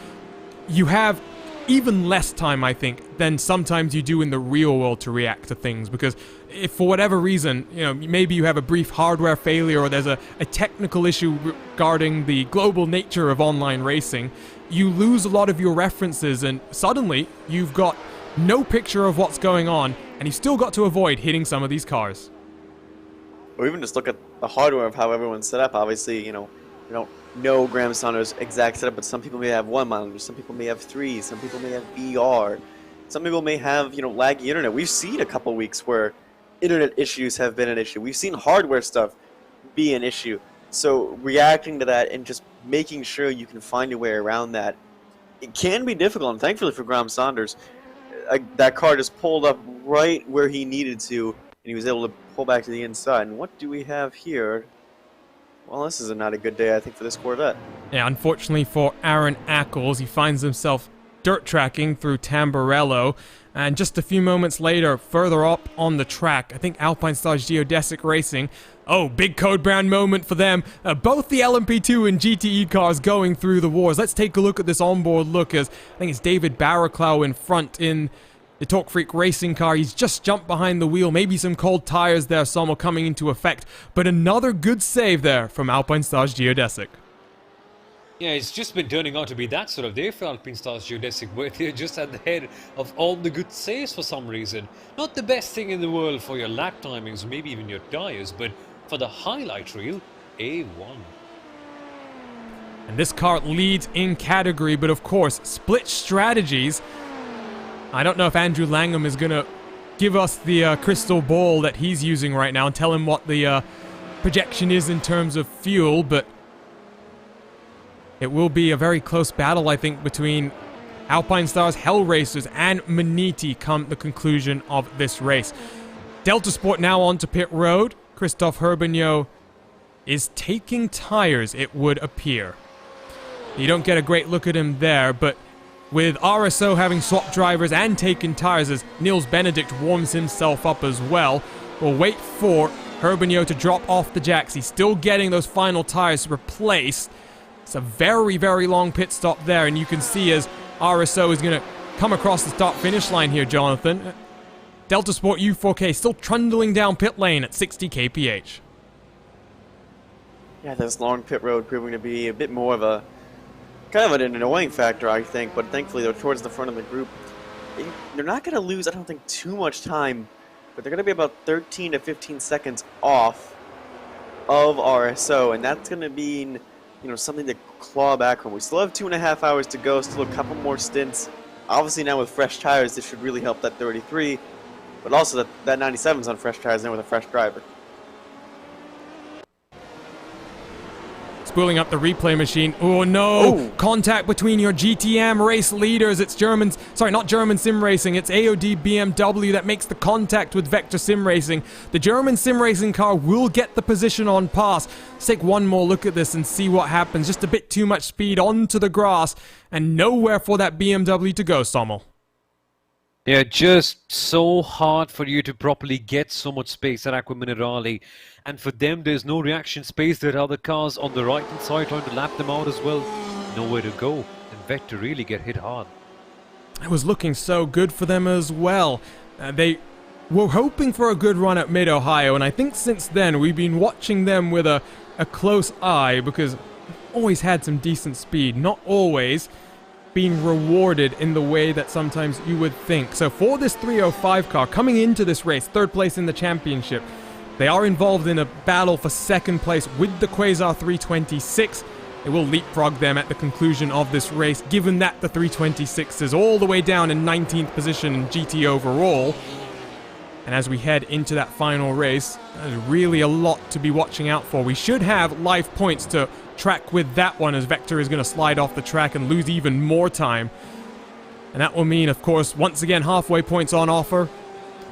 S2: you have even less time, I think, than sometimes you do in the real world to react to things. Because if for whatever reason, you know, maybe you have a brief hardware failure or there's a technical issue regarding the global nature of online racing, you lose a lot of your references and suddenly you've got no picture of what's going on and you've still got to avoid hitting some of these cars.
S4: Or even just look at the hardware of how everyone's set up. Obviously, you know, we don't know Graham Saunders' exact setup, but some people may have one monitor, some people may have three, some people may have VR, some people may have, you know, laggy internet. We've seen a couple weeks where internet issues have been an issue. We've seen hardware stuff be an issue. So reacting to that and just making sure you can find a way around that, it can be difficult. And thankfully for Graham Saunders, that car just pulled up right where he needed to, and he was able to pull back to the inside. And what do we have here? Well, this is not a good day, I think, for this Corvette.
S2: Yeah, unfortunately for Aaron Ackles, he finds himself dirt tracking through Tamburello, and just a few moments later, further up on the track, I think Alpine Stars Geodesic Racing, oh, big Code Brown moment for them. Both the LMP2 and GTE cars going through the wars. Let's take a look at this onboard look, as I think it's David Barraclough in front in the Talk Freak Racing car. He's just jumped behind the wheel. Maybe some cold tires there, some are coming into effect. But another good save there from Alpine Stars Geodesic.
S3: Yeah, it's just been turning out to be that sort of day for Alpine Stars Geodesic, where they're just at the head of all the good saves for some reason. Not the best thing in the world for your lap timings, maybe even your tires, but for the highlight reel, A1.
S2: And this car leads in category, but of course, split strategies. I don't know if Andrew Langham is going to give us the crystal ball that he's using right now and tell him what the projection is in terms of fuel, but it will be a very close battle, I think, between Alpine Stars, Hell Racers, and Maniti come the conclusion of this race. Delta Sport now onto pit road. Christophe Herbigno is taking tires, it would appear. You don't get a great look at him there, but with RSO having swapped drivers and taken tires as Niels Benedict warms himself up as well, we'll wait for Herbigno to drop off the jacks. He's still getting those final tires replaced. It's a very, very long pit stop there, and you can see as RSO is going to come across the start-finish line here, Jonathan. Delta Sport U4K still trundling down pit lane at 60 kph.
S4: Yeah, this long pit road proving to be a bit more of a kind of an annoying factor, I think, but thankfully they're towards the front of the group. They're not going to lose, I don't think, too much time, but they're going to be about 13 to 15 seconds off of RSO, and that's going to be, you know, something to claw back from. We still have 2.5 hours to go, still a couple more stints. Obviously now with fresh tires, this should really help that 33, but also that 97's on fresh tires now with a fresh driver.
S2: Spooling up the replay machine. Oh no!
S4: Oh.
S2: Contact between your GTM race leaders. It's German, sorry, not German Sim Racing. It's AOD BMW that makes the contact with Vector Sim Racing. The German Sim Racing car will get the position on pass. Let's take one more look at this and see what happens. Just a bit too much speed onto the grass and nowhere for that BMW to go, Sommel.
S3: Yeah, just so hard for you to properly get so much space at Aqua Minerale. And for them, there's no reaction space. There are other cars on the right-hand side trying to lap them out as well. Nowhere to go. And Vector really get hit hard.
S2: It was looking so good for them as well. They were hoping for a good run at Mid-Ohio, and I think since then we've been watching them with a close eye because they've always had some decent speed. Not always being rewarded in the way that sometimes you would think. So for this 305 car coming into this race, third place in the championship, they are involved in a battle for second place with the Quasar 326. It will leapfrog them at the conclusion of this race, given that the 326 is all the way down in 19th position in GT overall. And as we head into that final race, there's really a lot to be watching out for. We should have live points to track with that one, as Vector is going to slide off the track and lose even more time. And that will mean, of course, once again, halfway points on offer.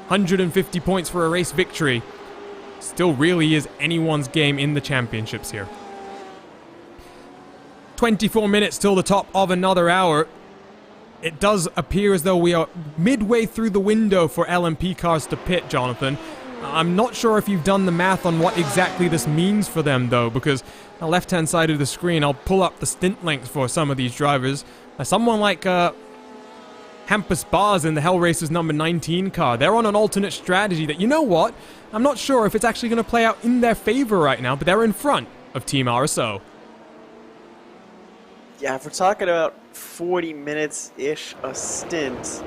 S2: 150 points for a race victory. Still really is anyone's game in the championships here. 24 minutes till the top of another hour. It does appear as though we are midway through the window for LMP cars to pit, Jonathan. I'm not sure if you've done the math on what exactly this means for them, though, because on the left-hand side of the screen, I'll pull up the stint lengths for some of these drivers. Someone like Hampus Bars in the Hell Racers number 19 car, they're on an alternate strategy that, you know what? I'm not sure if it's actually going to play out in their favor right now, but they're in front of Team RSO.
S4: Yeah, if we're talking about 40 minutes-ish a stint,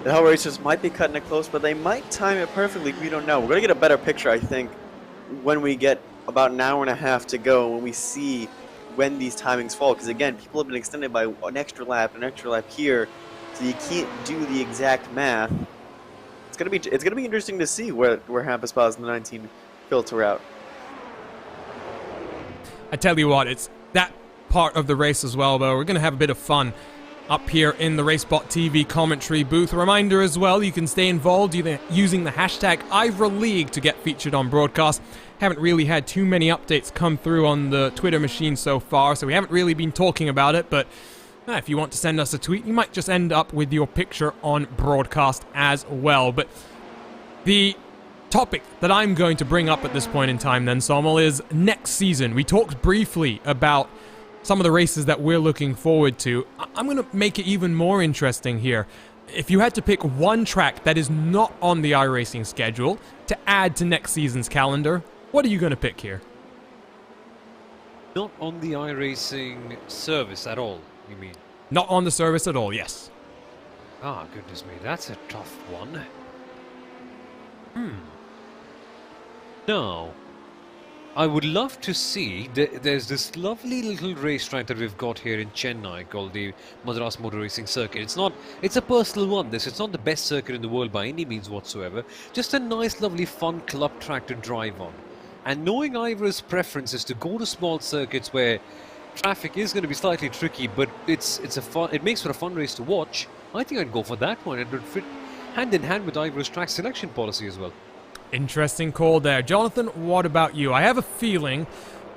S4: the Hell Racers might be cutting it close, but they might time it perfectly. We don't know. We're going to get a better picture, I think, when we get about an hour and a half to go, when we see when these timings fall. Because, again, people have been extended by an extra lap here, so you can't do the exact math. It's going to be interesting to see where Hampus Baz and the 19 filter out.
S2: I tell you what, it's that part of the race as well, though. We're going to have a bit of fun up here in the RaceSpotTV commentary booth. A reminder as well, you can stay involved using the hashtag IVRA League to get featured on broadcast. Haven't really had too many updates come through on the Twitter machine so far, so we haven't really been talking about it, but if you want to send us a tweet, you might just end up with your picture on broadcast as well. But the topic that I'm going to bring up at this point in time then, Sommel, is next season. We talked briefly about some of the races that we're looking forward to. I'm going to make it even more interesting here. If you had to pick one track that is not on the iRacing schedule to add to next season's calendar, what are you going to pick here?
S3: Not on the iRacing service at all, you mean?
S2: Not on the service at all, yes.
S3: Ah, goodness me, that's a tough one. No. I would love to see, there's this lovely little racetrack that we've got here in Chennai called the Madras Motor Racing Circuit. It's a personal one, it's not the best circuit in the world by any means whatsoever. Just a nice, lovely, fun club track to drive on. And knowing IVRA's preference is to go to small circuits where traffic is going to be slightly tricky, but it makes for a fun race to watch, I think I'd go for that one. It would fit hand in hand with IVRA's track selection policy as well.
S2: Interesting call there. Jonathan, what about you? I have a feeling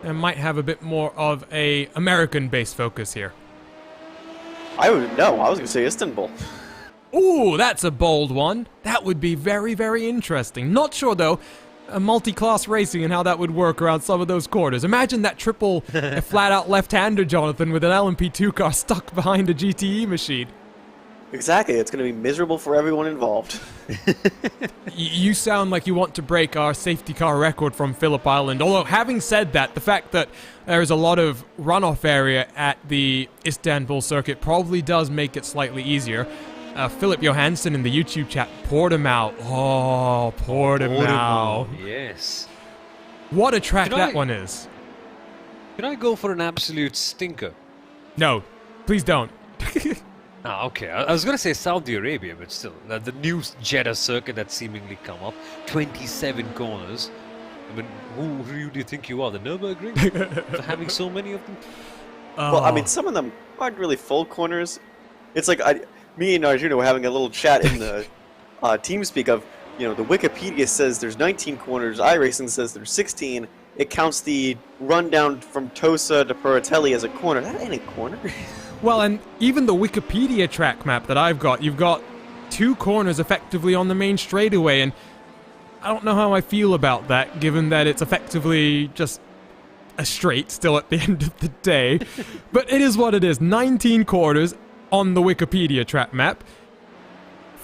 S2: I might have a bit more of a American-based focus here.
S4: I was going to say Istanbul.
S2: Ooh, that's a bold one. That would be very, very interesting. Not sure, though, multi-class racing and how that would work around some of those corners. Imagine that triple flat-out left-hander, Jonathan, with an LMP2 car stuck behind a GTE machine.
S4: Exactly. It's going to be miserable for everyone involved.
S2: You sound like you want to break our safety car record from Phillip Island. Although, having said that, the fact that there's a lot of runoff area at the Istanbul circuit probably does make it slightly easier. Philip Johansson in the YouTube chat, Portimao. Oh, Portimao.
S3: Yes.
S2: What a track that one is.
S3: Can I go for an absolute stinker?
S2: No, please don't.
S3: Ah, okay. I was going to say Saudi Arabia, but still. The new Jeddah circuit that's seemingly come up. 27 corners. I mean, who do you think you are, the Nürburgring, for having so many of them?
S4: Well, I mean, some of them aren't really full corners. It's like me and Arjuna were having a little chat in the TeamSpeak of, the Wikipedia says there's 19 corners, iRacing says there's 16. It counts the rundown from Tosa to Peratelli as a corner. That ain't a corner.
S2: Well, and even the Wikipedia track map that I've got, you've got 2 corners effectively on the main straightaway, and I don't know how I feel about that, given that it's effectively just a straight still at the end of the day. But it is what it is. 19 corners on the Wikipedia track map.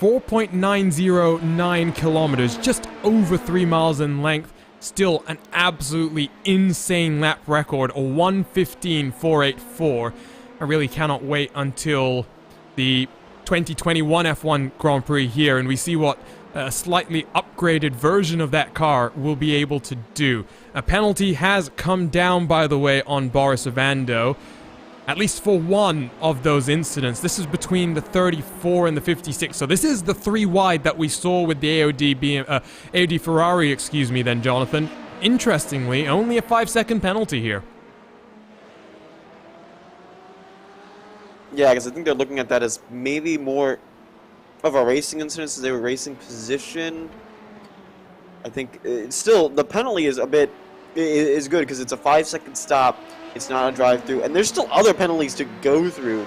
S2: 4.909 kilometers, just over 3 miles in length. Still an absolutely insane lap record, a 1:15.484. I really cannot wait until the 2021 F1 Grand Prix here, and we see what a slightly upgraded version of that car will be able to do. A penalty has come down, by the way, on Boris Ovando, at least for one of those incidents. This is between the 34 and the 56, so this is the 3 wide that we saw with the AOD Ferrari, then, Jonathan. Interestingly, only a 5-second penalty here.
S4: Yeah, because I think they're looking at that as maybe more of a racing incident, as they were racing position. I think still the penalty is good because it's a 5-second stop. It's not a drive-through, and there's still other penalties to go through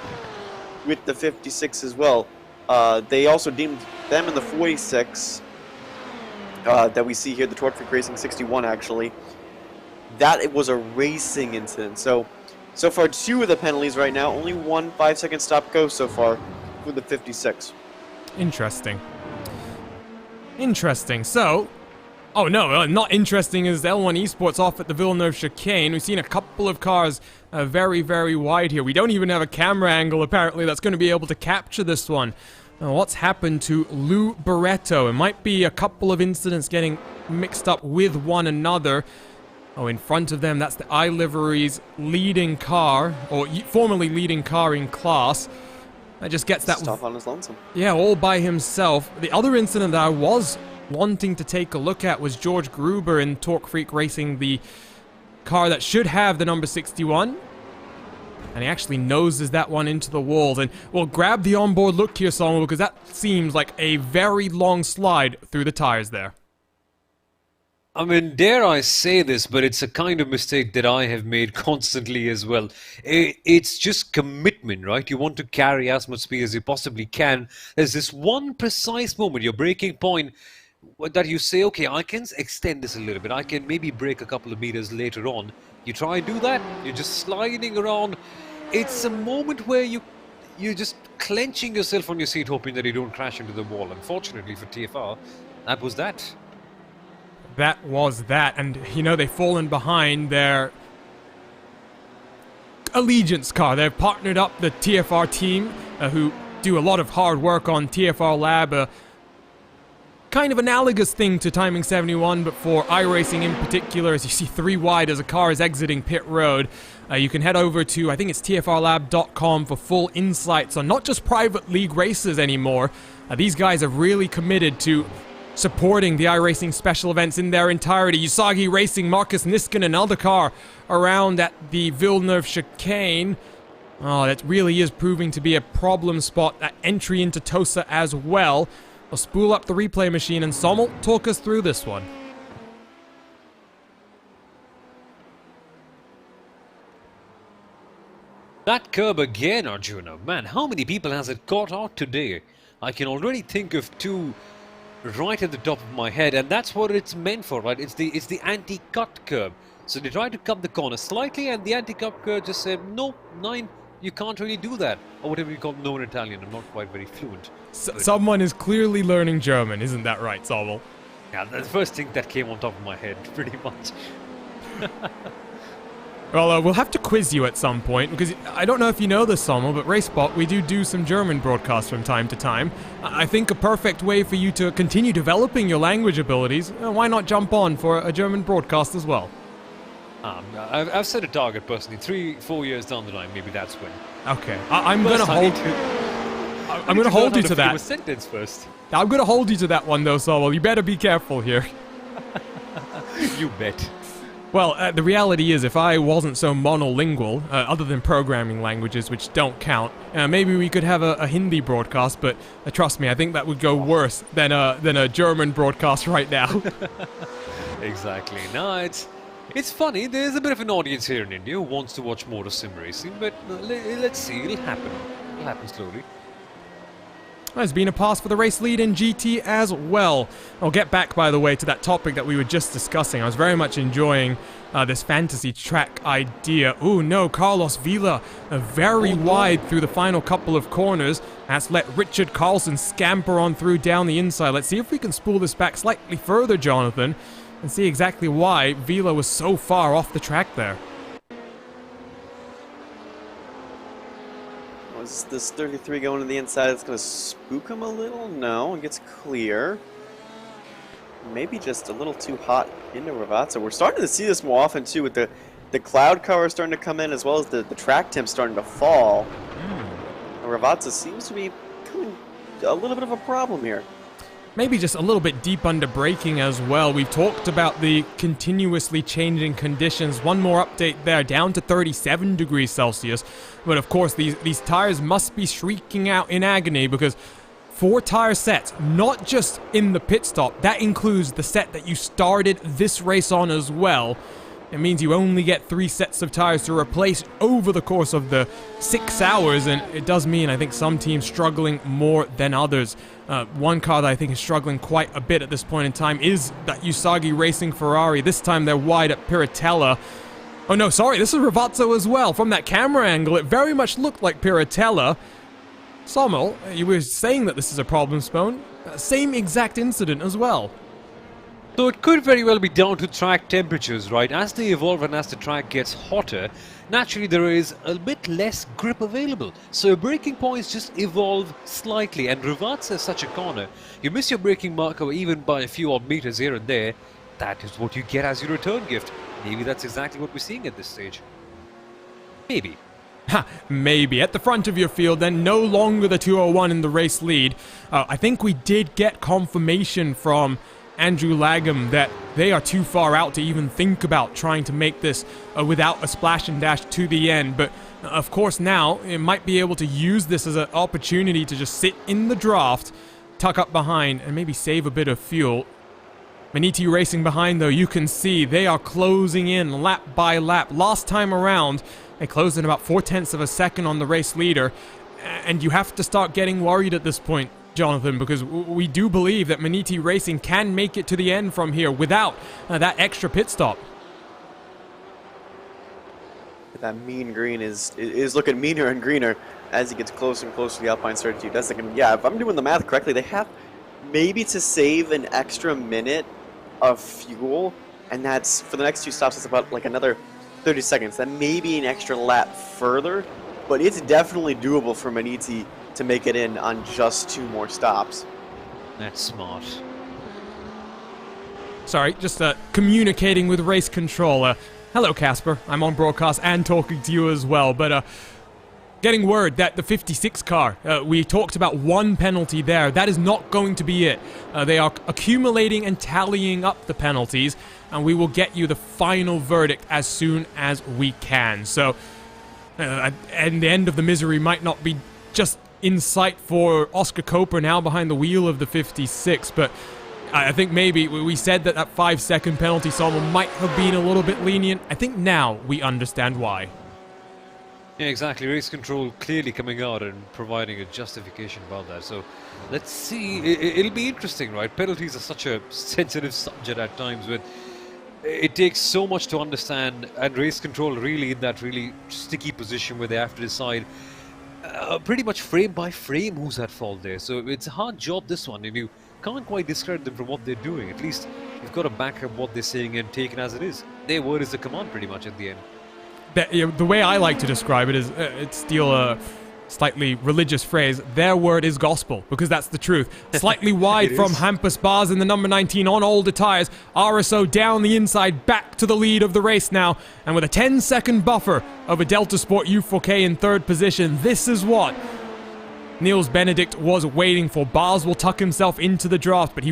S4: with the 56 as well. They also deemed them in the 46 that we see here, the Torque Freak Racing 61 actually. That it was a racing incident. So far 2 of the penalties right now, only 1 5-second stop goes so far with the 56.
S2: Interesting. So, oh no, not interesting is L1 Esports off at the Villeneuve chicane. We've seen a couple of cars very, very wide here. We don't even have a camera angle, apparently, that's going to be able to capture this one. What's happened to Lou Barretto? It might be a couple of incidents getting mixed up with one another. Oh, in front of them, that's the iLivery's leading car, or formerly leading car in class. That just gets that...
S4: Stop on his lonesome.
S2: Yeah, all by himself. The other incident that I was wanting to take a look at was George Gruber in Torque Freak Racing, the car that should have the number 61. And he actually noses that one into the walls. And we'll grab the onboard look here, Samuel, because that seems like a very long slide through the tires there.
S3: I mean, dare I say this, but it's a kind of mistake that I have made constantly as well. It's just commitment, right? You want to carry as much speed as you possibly can. There's this one precise moment, your braking point, that you say, okay, I can extend this a little bit. I can maybe brake a couple of meters later on. You try and do that, you're just sliding around. It's a moment where you're just clenching yourself on your seat, hoping that you don't crash into the wall. Unfortunately for TFR, that was that.
S2: That was that, and they've fallen behind their Allegiance car. They've partnered up the TFR team, who do a lot of hard work on TFR Lab, kind of analogous thing to Timing 71, but for iRacing in particular, as you see 3 wide as a car is exiting pit road. You can head over to, I think it's tfrlab.com for full insights on not just private league races anymore. These guys have really committed to supporting the iRacing special events in their entirety. Usagi Racing, Marcus Niskin, another car around at the Villeneuve chicane. Oh, that really is proving to be a problem spot. That entry into Tosa as well. I'll spool up the replay machine and Sommel, talk us through this one.
S3: That curb again, Arjuna. Man, how many people has it caught out today? I can already think of 2 right at the top of my head, and that's what it's meant for, right? It's the anti-cut curb. So they try to cut the corner slightly, and the anti-cut curb just said, no, 9, you can't really do that. Or whatever you call no in Italian. I'm not quite very fluent.
S2: Someone is clearly learning German, isn't that right, Sommel?
S3: Yeah, that's the first thing that came on top of my head, pretty much.
S2: Well, we'll have to quiz you at some point, because I don't know if you know this, Sommel, but RaceSpot, we do some German broadcasts from time to time. I think a perfect way for you to continue developing your language abilities, why not jump on for a German broadcast as well?
S3: I've set a target, personally. 3-4 years down the line, maybe that's when.
S2: Okay, I'm going to hold... I'm going to hold you to that.
S3: A sentence first.
S2: I'm going to hold you to that one, though, Sommel. You better be careful here.
S3: You bet.
S2: Well, the reality is, if I wasn't so monolingual, other than programming languages, which don't count, maybe we could have a Hindi broadcast, but trust me, I think that would go worse than a German broadcast right now.
S3: Exactly. No, it's funny. There's a bit of an audience here in India who wants to watch more of sim racing, but let's see. It'll happen. It'll happen slowly.
S2: There's been a pass for the race lead in GT as well. I'll get back, by the way, to that topic that we were just discussing. I was very much enjoying this fantasy track idea. Ooh, no, Carlos Vila very wide through the final couple of corners. That's let Richard Carlson scamper on through down the inside. Let's see if we can spool this back slightly further, Jonathan, and see exactly why Vila was so far off the track there.
S4: Was this 33 going to the inside? It's going to spook him a little? No, it gets clear. Maybe just a little too hot into Ravazza. We're starting to see this more often too, with the cloud cover starting to come in, as well as the track temp starting to fall. Ravazza seems to be becoming a little bit of a problem here.
S2: Maybe just a little bit deep under braking as well. We've talked about the continuously changing conditions. One more update there, down to 37 degrees Celsius. But of course, these tires must be shrieking out in agony, because 4 tire sets, not just in the pit stop, that includes the set that you started this race on as well. It means you only get 3 sets of tires to replace over the course of the 6 hours, and it does mean, I think, some teams struggling more than others. One car that I think is struggling quite a bit at this point in time is that Usagi Racing Ferrari. This time they're wide at Piratella. Oh no, sorry, this is Ravazza as well. From that camera angle, it very much looked like Piratella. Sommel, you were saying that this is a problem, Spone. Same exact incident as well.
S3: So it could very well be down to track temperatures, right? As they evolve and as the track gets hotter, naturally there is a bit less grip available. So your braking points just evolve slightly, and Ravazza is such a corner. You miss your braking marker even by a few odd meters here and there. That is what you get as your return gift. Maybe that's exactly what we're seeing at this stage. Maybe.
S2: Ha, maybe. At the front of your field, then, no longer the 201 in the race lead. I think we did get confirmation from Andrew Lagham that they are too far out to even think about trying to make this without a splash and dash to the end. But of course now it might be able to use this as an opportunity to just sit in the draft, tuck up behind, and maybe save a bit of fuel. Maniti Racing behind, though, you can see they are closing in lap by lap. Last time around, they closed in about 0.4 of a second on the race leader, and you have to start getting worried at this point, Jonathan, because we do believe that Maniti Racing can make it to the end from here without that extra pit stop.
S4: That mean green is looking meaner and greener as he gets closer and closer to the Alpine Certitude. That's like, yeah, if I'm doing the math correctly, they have maybe to save an extra minute of fuel, and that's for the next 2 stops. It's about like another 30 seconds. That may be an extra lap further, but it's definitely doable for Maniti to make it in on just 2 more stops.
S3: That's smart.
S2: Sorry, just communicating with race control. Hello, Casper. I'm on broadcast and talking to you as well, but getting word that the 56 car, we talked about 1 penalty there. That is not going to be it. They are accumulating and tallying up the penalties, and we will get you the final verdict as soon as we can. So, and the end of the misery might not be just in sight for Oscar Koper now behind the wheel of the 56, but I think maybe we said that 5-second penalty Sommel might have been a little bit lenient. I think now we understand why.
S3: Yeah, exactly. Race control clearly coming out and providing a justification about that. So let's see. It'll be interesting, right? Penalties are such a sensitive subject at times, but it takes so much to understand, and race control really in that really sticky position where they have to decide pretty much frame by frame who's at fault there. So it's a hard job, this one, and you can't quite discredit them from what they're doing. At least you've got to back up what they're saying and take it as it is. Their word is the command pretty much at the end.
S2: The way I like to describe it is, it's still a slightly religious phrase, their word is gospel, because that's the truth. Slightly wide from Hampus Bars in the number 19 on older tires. RSO down the inside, back to the lead of the race now, and with a 10-second buffer over Delta Sport U4K in 3rd position, this is what Niels Benedict was waiting for. Bars will tuck himself into the draft, but he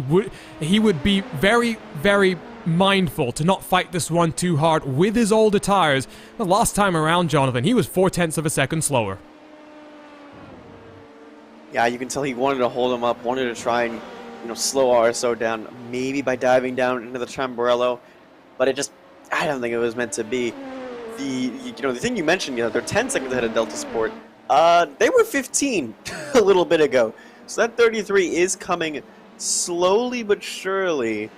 S2: would be very, very mindful to not fight this one too hard with his older tires. The last time around, Jonathan, he was 0.4 of a second slower.
S4: Yeah, you can tell he wanted to hold him up, wanted to try and slow RSO down, maybe by diving down into the Chamborello, but I don't think it was meant to be. The thing you mentioned, they're 10 seconds ahead of Delta Sport. They were 15 a little bit ago, so that 33 is coming slowly but surely.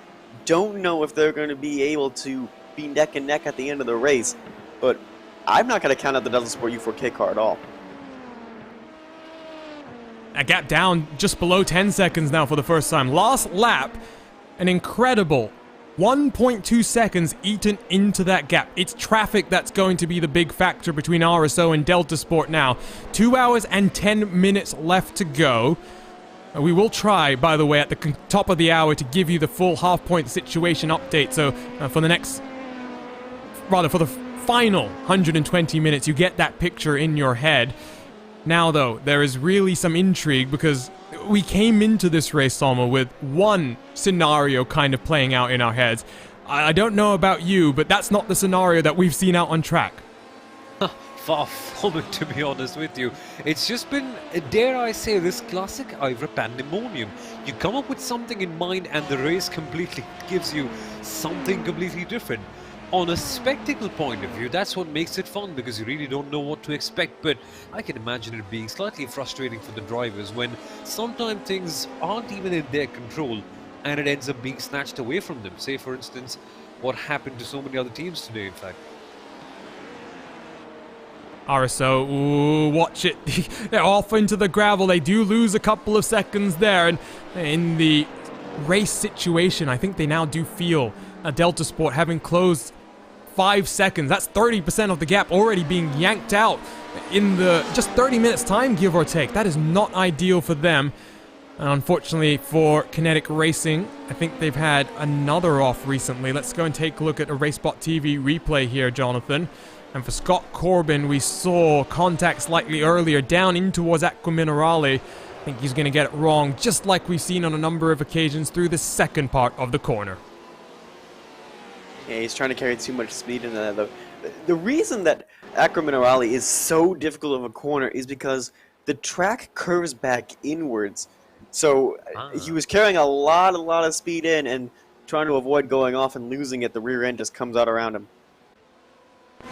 S4: Don't know if they're going to be able to be neck and neck at the end of the race, but I'm not going to count out the Delta Sport U4K car at all.
S2: A gap down just below 10 seconds now for the first time. Last lap, an incredible 1.2 seconds eaten into that gap. It's traffic that's going to be the big factor between RSO and Delta Sport now. 2 hours and 10 minutes left to go. We will try, by the way, at the top of the hour to give you the full half-point situation update. So for the final 120 minutes, you get that picture in your head. Now, though, there is really some intrigue because we came into this race, Salma, with one scenario kind of playing out in our heads. I don't know about you, but that's not the scenario that we've seen out on track.
S3: Far from it, to be honest with you. It's just been, dare I say, this classic IVRA pandemonium. You come up with something in mind and the race completely gives you something completely different. On a spectacle point of view, that's what makes it fun, because you really don't know what to expect. But I can imagine it being slightly frustrating for the drivers when sometimes things aren't even in their control and it ends up being snatched away from them. Say, for instance, what happened to so many other teams today, in fact.
S2: RSO, ooh, watch it. They're off into the gravel. They do lose a couple of seconds there. And in the race situation, I think they now do feel Delta Sport having closed 5 seconds. That's 30% of the gap already being yanked out in the just 30 minutes time, give or take. That is not ideal for them. And unfortunately for Kinetic Racing, I think they've had another off recently. Let's go and take a look at a RaceSpotTV replay here, Jonathan. And for Scott Corbin, we saw contact slightly earlier down in towards Acqua Minerale. I think he's going to get it wrong, just like we've seen on a number of occasions through the second part of the corner.
S4: Yeah, he's trying to carry too much speed in that. The reason that Acqua Minerale is so difficult of a corner is because the track curves back inwards. So he was carrying a lot of speed in and trying to avoid going off and losing it. The rear end just comes out around him.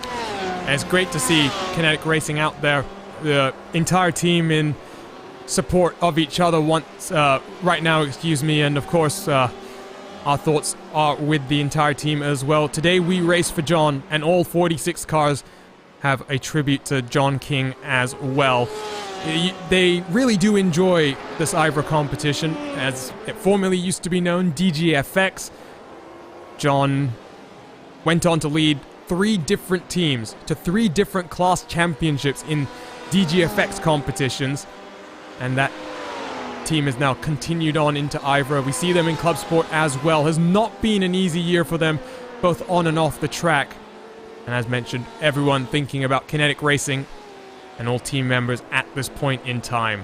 S2: And it's great to see Kinetic Racing out there, the entire team in support of each other right now, and of course our thoughts are with the entire team as well. Today we race for John, and all 46 cars have a tribute to John King as well. They really do enjoy this IVRA competition, as it formerly used to be known, DGFX. John went on to lead 3 different teams to 3 different class championships in DGFX competitions, and that team has now continued on into IVRA. We see them in club sport as well. Has not been an easy year for them, both on and off the track. And as mentioned, everyone thinking about Kinetic Racing and all team members at this point in time.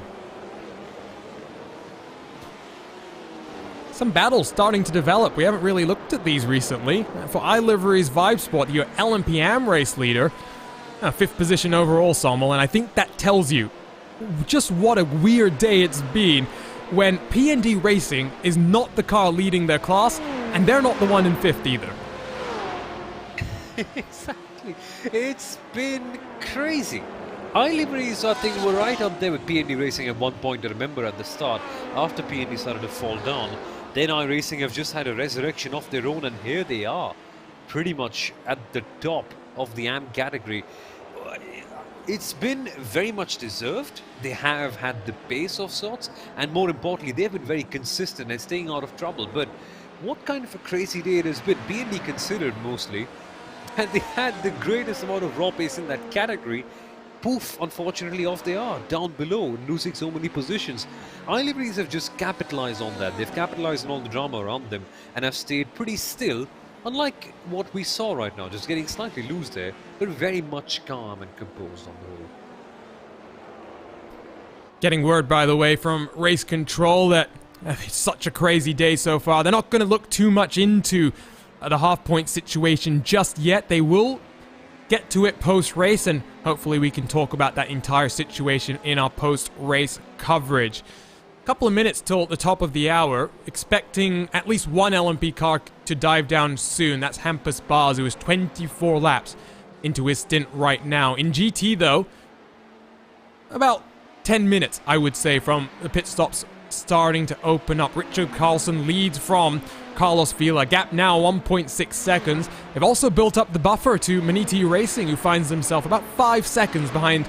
S2: Some battles starting to develop. We haven't really looked at these recently. For iLivery's Vibe Sport, your LMP Am race leader, 5th position overall, Sommel, and I think that tells you just what a weird day it's been when P&D Racing is not the car leading their class, and they're not the one in 5th either.
S3: Exactly. It's been crazy. iLivery's, I think, were right up there with P&D Racing at one point, I remember at the start, after P&D started to fall down. Then iRacing have just had a resurrection of their own, and here they are, pretty much at the top of the AM category. It's been very much deserved. They have had the pace of sorts, and more importantly, they've been very consistent and staying out of trouble. But what kind of a crazy day it has been, B&D considered mostly, and they had the greatest amount of raw pace in that category. Poof, unfortunately, off they are, down below, losing so many positions. iLiveries have just capitalized on that. They've capitalized on all the drama around them and have stayed pretty still, unlike what we saw right now, just getting slightly loose there, but very much calm and composed on the whole.
S2: Getting word, by the way, from Race Control that it's such a crazy day so far. They're not going to look too much into the half-point situation just yet. They will get to it post-race, and hopefully we can talk about that entire situation in our post-race coverage. A couple of minutes till the top of the hour, expecting at least one LMP car to dive down soon. That's Hampus Bars, who is 24 laps into his stint right now. In GT, though, about 10 minutes, I would say, from the pit stops starting to open up. Richard Carlson leads from Carlos Vila. Gap now 1.6 seconds. They've also built up the buffer to Maniti Racing, who finds himself about 5 seconds behind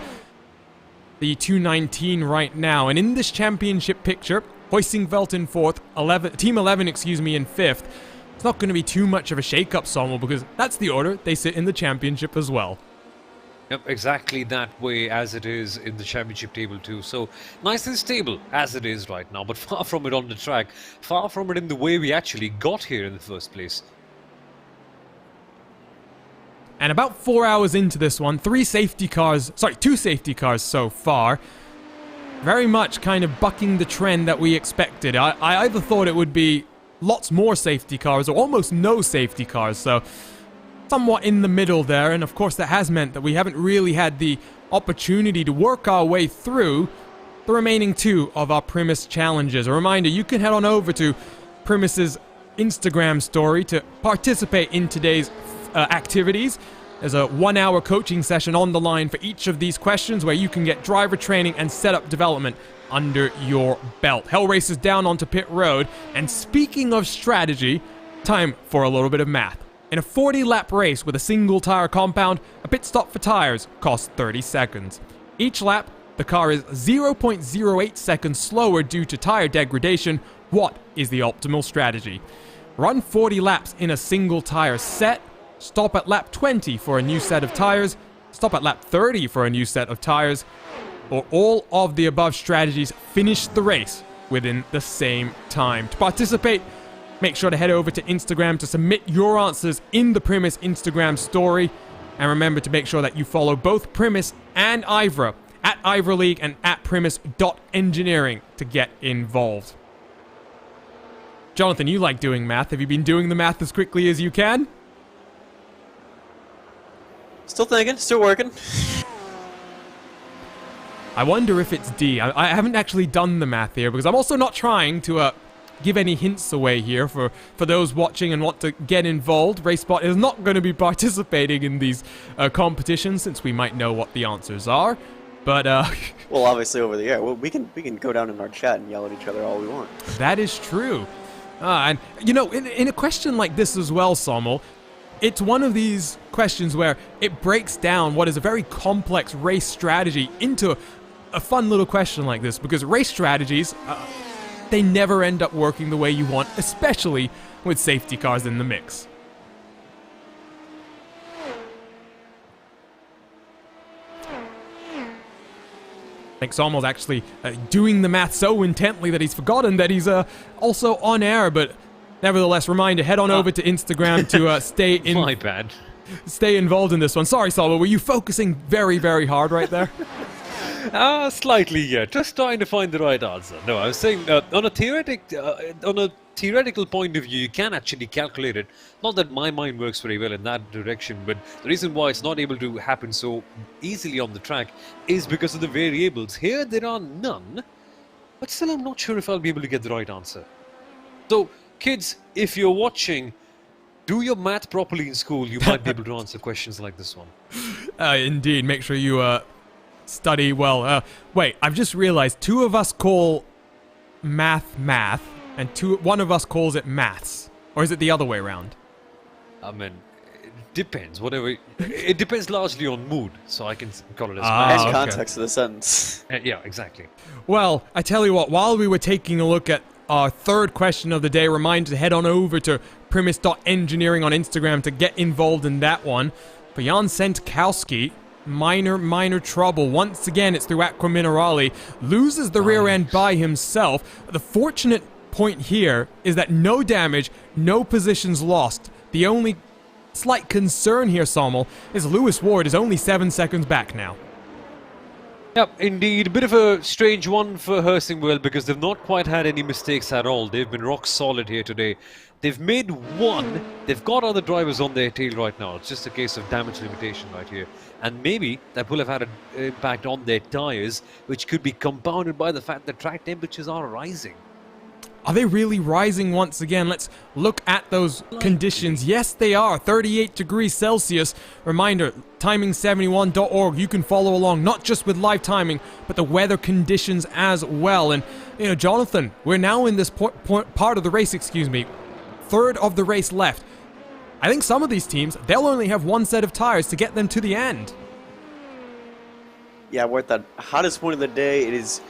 S2: the 219 right now. And in this championship picture, Hoisingveld in 4th, Team 11, in 5th. It's not going to be too much of a shake-up, Sommel, because that's the order they sit in the championship as well.
S3: Yep, exactly that way as it is in the championship table too. So nice and stable as it is right now, but far from it on the track, far from it in the way we actually got here in the first place.
S2: And about 4 hours into this one, two safety cars so far. Very much kind of bucking the trend that we expected. I either thought it would be lots more safety cars or almost no safety cars, so somewhat in the middle there, and of course that has meant that we haven't really had the opportunity to work our way through the remaining 2 of our Primus challenges. A reminder, you can head on over to Primus's Instagram story to participate in today's activities. There's a 1-hour coaching session on the line for each of these questions where you can get driver training and setup development under your belt. Hell races down onto pit road, and speaking of strategy, time for a little bit of math. In a 40-lap race with a single tire compound, a pit stop for tires costs 30 seconds. Each lap, the car is 0.08 seconds slower due to tire degradation. What is the optimal strategy? Run 40 laps in a single tire set, stop at lap 20 for a new set of tires, stop at lap 30 for a new set of tires, or all of the above strategies finish the race within the same time. To participate, make sure to head over to Instagram to submit your answers in the Primus Instagram story. And remember to make sure that you follow both Primus and IVRA at IVRA League and at Primus.engineering to get involved. Jonathan, you like doing math. Have you been doing the math as quickly as you can?
S9: Still thinking, still working.
S2: I wonder if it's D. I haven't actually done the math here because I'm also not trying to give any hints away here for those watching and want to get involved. RaceSpot is not going to be participating in these competitions since we might know what the answers are. But
S9: well, obviously over the air, we can go down in our chat and yell at each other all we want.
S2: That is true. And you know, in a question like this as well, Sommel, it's one of these questions where it breaks down what is a very complex race strategy into a fun little question like this, because race strategies, they never end up working the way you want, especially with safety cars in the mix. I think Sommel's actually doing the math so intently that he's forgotten that he's also on air, but nevertheless, reminder, head on over to Instagram to stay in.
S3: My bad.
S2: Stay involved in this one. Sorry, Sommel, were you focusing very, very hard right there?
S3: Slightly, yeah. Just trying to find the right answer. No, I was saying on a theoretical point of view, you can actually calculate it. Not that my mind works very well in that direction, but the reason why it's not able to happen so easily on the track is because of the variables. Here, there are none, but still I'm not sure if I'll be able to get the right answer. So, kids, if you're watching, do your math properly in school. You might be able to answer questions like this one.
S2: Indeed. Make sure you study well. Wait, I've just realized 2 of us call math, and one of us calls it maths. Or is it the other way around?
S3: I mean, it depends. Whatever. It depends largely on mood, so I can call it as math.
S9: And context of the sentence.
S3: Yeah, exactly.
S2: Well, I tell you what, while we were taking a look at our third question of the day, reminder to head on over to Primus.engineering on Instagram to get involved in that one. But Jan Sentkowski, minor trouble. Once again, it's through Aqua Minerale. Loses the rear end by himself. The fortunate point here is that no damage, no positions lost. The only slight concern here, Sommel, is Lewis Ward is only 7 seconds back now.
S3: Yep, indeed. A bit of a strange one for Hoisingveld because they've not quite had any mistakes at all. They've been rock solid here today. They've made one. They've got other drivers on their tail right now. It's just a case of damage limitation right here. And maybe that will have had an impact on their tyres, which could be compounded by the fact that track temperatures are rising.
S2: Are they really rising once again? Let's look at those conditions. Yes, they are. 38 degrees Celsius. Reminder, timing71.org. You can follow along, not just with live timing, but the weather conditions as well. And, you know, Jonathan, we're now in this part of the race, third of the race left. I think some of these teams, they'll only have one set of tires to get them to the end.
S9: Yeah, we're at the hottest point of the day. It is,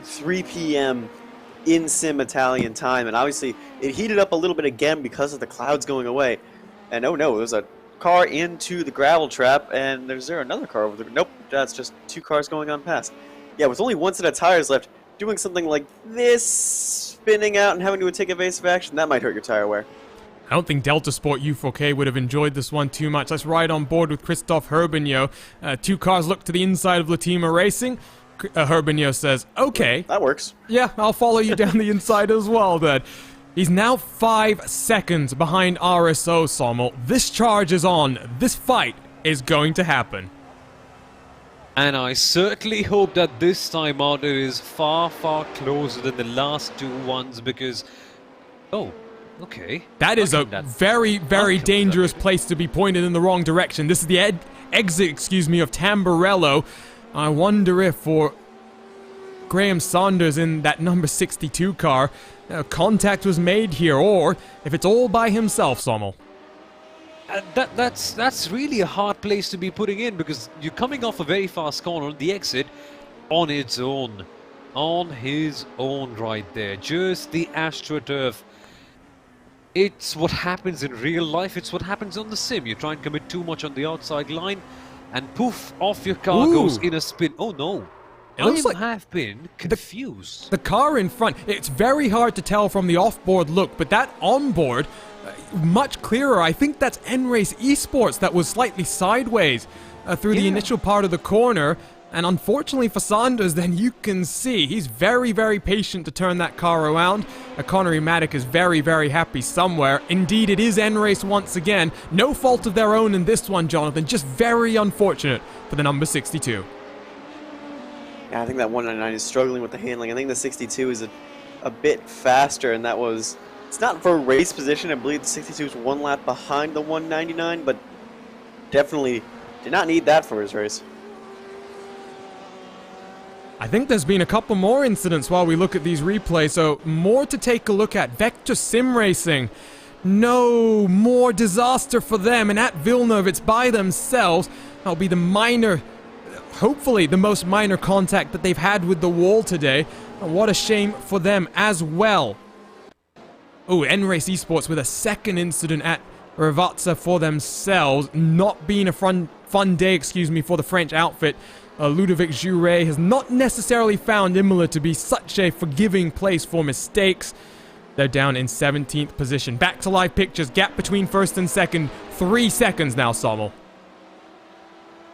S9: 3 p.m. in Sim Italian time, and obviously it heated up a little bit again because of the clouds going away. And oh no, there's a car into the gravel trap, and there's another car over there? Nope, that's just 2 cars going on past. Yeah, with only one set of tires left, doing something like this, spinning out and having to take evasive action, that might hurt your tire wear.
S2: I don't think Delta Sport U4K would have enjoyed this one too much. Let's ride on board with Christophe Herbigno. 2 cars look to the inside of Latima Racing. Herbigno says, okay.
S9: That works.
S2: Yeah, I'll follow you down the inside as well then. He's now 5 seconds behind RSO, Sommel. This charge is on. This fight is going to happen.
S3: And I certainly hope that this time out it is far, far closer than the last 2 ones because... Oh, okay.
S2: That is a very, very dangerous place to be pointed in the wrong direction. This is the exit, of Tamburello. I wonder if for Graham Saunders in that number 62 car, contact was made here, or if it's all by himself, Sommel.
S3: That's really a hard place to be putting in because you're coming off a very fast corner, the exit, on its own. On his own right there. Just the AstroTurf. It's what happens in real life. It's what happens on the sim. You try and commit too much on the outside line, and poof, off your car goes in a spin. Oh no. I have been confused.
S2: The car in front, it's very hard to tell from the off-board look, but that on-board, much clearer. I think that's N-Race Esports that was slightly sideways through the initial part of the corner. And unfortunately for Saunders, then you can see he's very, very patient to turn that car around. Connery Maddock is very, very happy somewhere. Indeed, it is N-Race once again. No fault of their own in this one, Jonathan. Just very unfortunate for the number 62.
S9: Yeah, I think that 199 is struggling with the handling. I think the 62 is a bit faster, and that was... It's not for race position. I believe the 62 is 1 lap behind the 199, but definitely did not need that for his race.
S2: I think there's been a couple more incidents while we look at these replays, so more to take a look at. Vector Sim Racing. No more disaster for them, and at Villeneuve it's by themselves. That'll be the minor, hopefully the most minor contact that they've had with the wall today. And what a shame for them as well. Oh, N-Race Esports with a second incident at Ravazza for themselves. Not being a fun day, for the French outfit. Ludovic Jouret has not necessarily found Imola to be such a forgiving place for mistakes. They're down in 17th position. Back to live pictures. Gap between first and second. 3 seconds now, Sommel.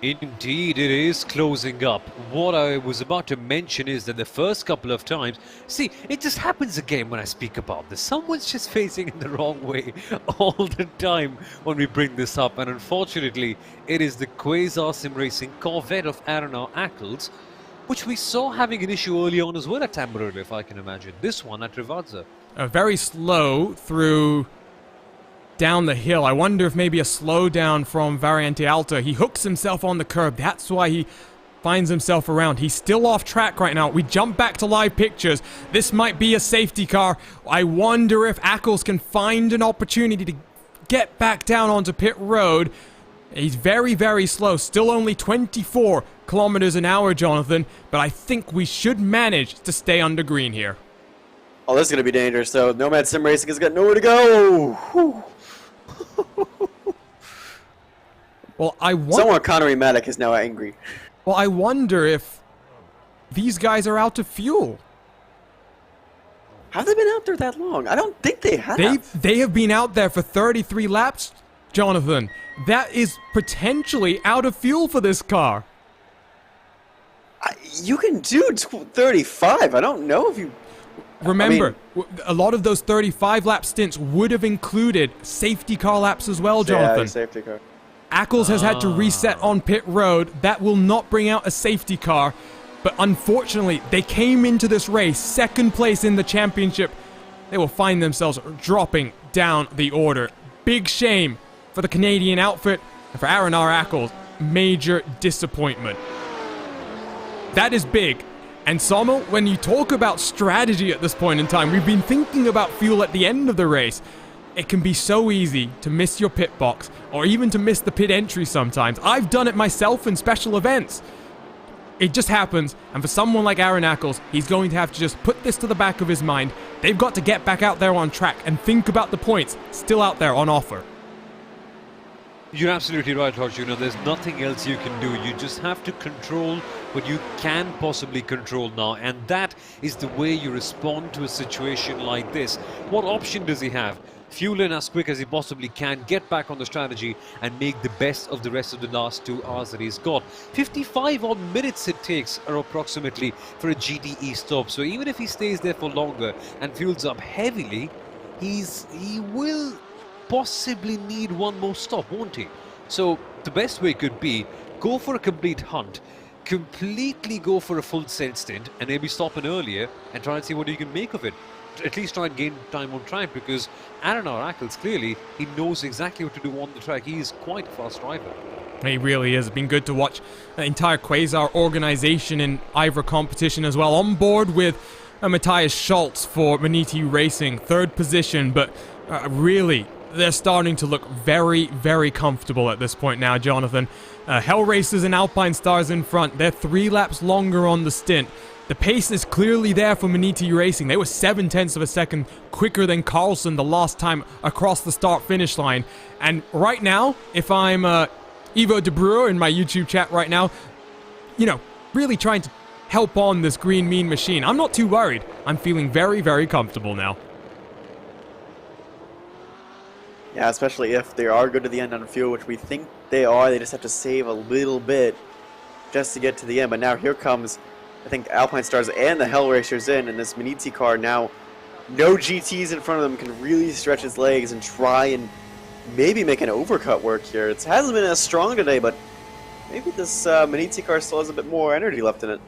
S3: Indeed, it is closing up. What I was about to mention is that the first couple of times... See, it just happens again when I speak about this. Someone's just facing in the wrong way all the time when we bring this up. And unfortunately, it is the Quasar Sim Racing Corvette of Aronow Ackles, which we saw having an issue early on as well at Tamburello, if I can imagine. This one at Ravazza.
S2: Very slow through... down the hill. I wonder if maybe a slowdown from Variante Alta. He hooks himself on the curb. That's why he finds himself around. He's still off track right now. We jump back to live pictures. This might be a safety car. I wonder if Ackles can find an opportunity to get back down onto pit road. He's very, very slow. Still only 24 kilometers an hour, Jonathan. But I think we should manage to stay under green here.
S9: Oh, this is going to be dangerous, though. Nomad Sim Racing has got nowhere to go. Whew.
S2: Well,
S9: Someone Connery Maddock is now angry.
S2: Well, I wonder if these guys are out of fuel.
S9: Have they been out there that long? I don't think they have.
S2: They have been out there for 33 laps, Jonathan. That is potentially out of fuel for this car.
S9: You can do 35. I don't know if you...
S2: remember, a lot of those 35-lap stints would have included safety car laps as well, Jonathan.
S4: Yeah, safety car.
S2: Ackles has had to reset on pit road. That will not bring out a safety car. But unfortunately, they came into this race second place in the championship. They will find themselves dropping down the order. Big shame for the Canadian outfit and for Aaron R. Ackles. Major disappointment. That is big. And Sommel, when you talk about strategy at this point in time, we've been thinking about fuel at the end of the race. It can be so easy to miss your pit box, or even to miss the pit entry sometimes. I've done it myself in special events. It just happens, and for someone like Aaron Ackles, he's going to have to just put this to the back of his mind. They've got to get back out there on track and think about the points still out there on offer.
S3: You're absolutely right, Arjuna. There's nothing else you can do. You just have to control what you can possibly control now, and that is the way you respond to a situation like this. What option does he have? Fuel in as quick as he possibly can, get back on the strategy, and make the best of the rest of the last 2 hours that he's got. 55 odd minutes it takes, or approximately, for a GTE stop. So even if he stays there for longer and fuels up heavily, he will possibly need one more stop, won't he? So the best way could be go for a complete hunt, completely go for a full set stint, and maybe stop in earlier and try and see what you can make of it. At least try and gain time on track, because Aaron R. Ackles, clearly, he knows exactly what to do on the track. He is quite a fast driver.
S2: He really is. It's been good to watch the entire Quasar organization in IVRA competition as well. On board with Matthias Schultz for Maniti Racing, 3rd position, but really, they're starting to look very, very comfortable at this point now, Jonathan. Hell Racers and Alpine Stars in front. They're 3 laps longer on the stint. The pace is clearly there for Maniti Racing. They were 7/10 of a second quicker than Carlson the last time across the start-finish line. And right now, if I'm Ivo De Brewer in my YouTube chat right now, you know, really trying to help on this green mean machine, I'm not too worried. I'm feeling very, very comfortable now.
S4: Yeah, especially if they are good to the end on fuel, which we think they are. They just have to save a little bit just to get to the end. But now here comes, I think, Alpine Stars and the Hell Racers in, and this Maniti car now, no GTs in front of them, can really stretch his legs and try and maybe make an overcut work here. It hasn't been as strong today, but maybe this Maniti car still has a bit more energy left in it.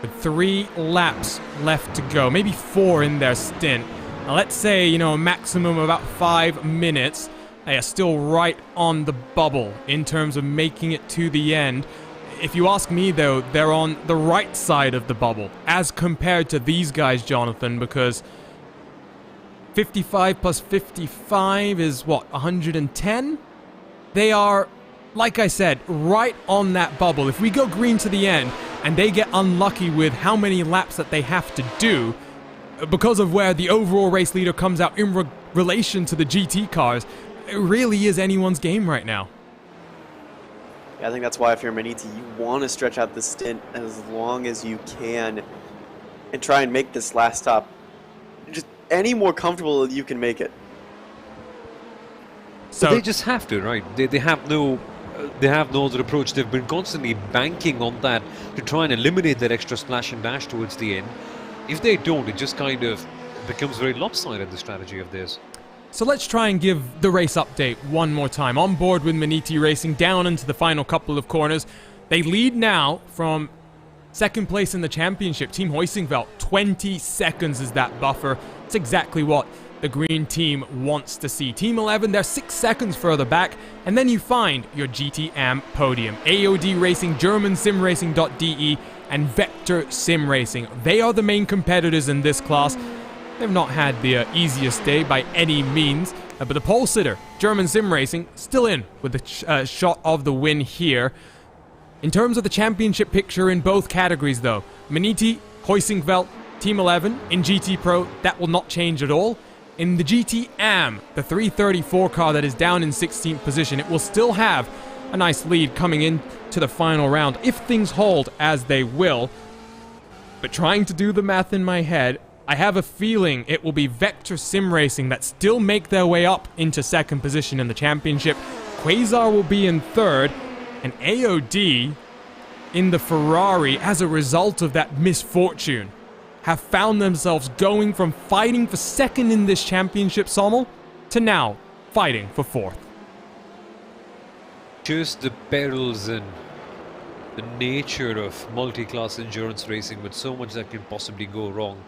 S2: With 3 laps left to go, maybe 4 in their stint. Now let's say, you know, a maximum of about 5 minutes. They are still right on the bubble in terms of making it to the end. If you ask me, though, they're on the right side of the bubble as compared to these guys, Jonathan, because 55 plus 55 is, what, 110? They are, like I said, right on that bubble. If we go green to the end and they get unlucky with how many laps that they have to do, because of where the overall race leader comes out in relation to the GT cars, it really is anyone's game right now.
S4: Yeah, I think that's why if you're Maniti, you want to stretch out the stint as long as you can and try and make this last stop just any more comfortable you can make it.
S3: So they just have to, right? They have no other approach. They've been constantly banking on that to try and eliminate that extra splash and dash towards the end. If they don't, it just kind of becomes very lopsided, the strategy of theirs.
S2: So let's try and give the race update one more time. On board with Maniti Racing, down into the final couple of corners. They lead now from 2nd place in the championship. Team Hoisingveld, 20 seconds is that buffer. It's exactly what the green team wants to see. Team 11, they're 6 seconds further back. And then you find your GTAM podium. AOD Racing, GermanSimRacing.de, and Vector Sim Racing. They are the main competitors in this class. They've not had the easiest day by any means, but the pole sitter, German Sim Racing, still in with a shot of the win here. In terms of the championship picture in both categories, though, Maniti, Hoisingveld, Team 11 in GT Pro, that will not change at all. In the GT AM, the 334 car that is down in 16th position, it will still have a nice lead coming into the final round, if things hold as they will. But trying to do the math in my head, I have a feeling it will be Vector Sim Racing that still make their way up into 2nd position in the championship. Quasar will be in 3rd, and AOD in the Ferrari as a result of that misfortune have found themselves going from fighting for second in this championship, Sommel, to now fighting for fourth.
S3: Just the perils and the nature of multi-class endurance racing, with so much that can possibly go wrong.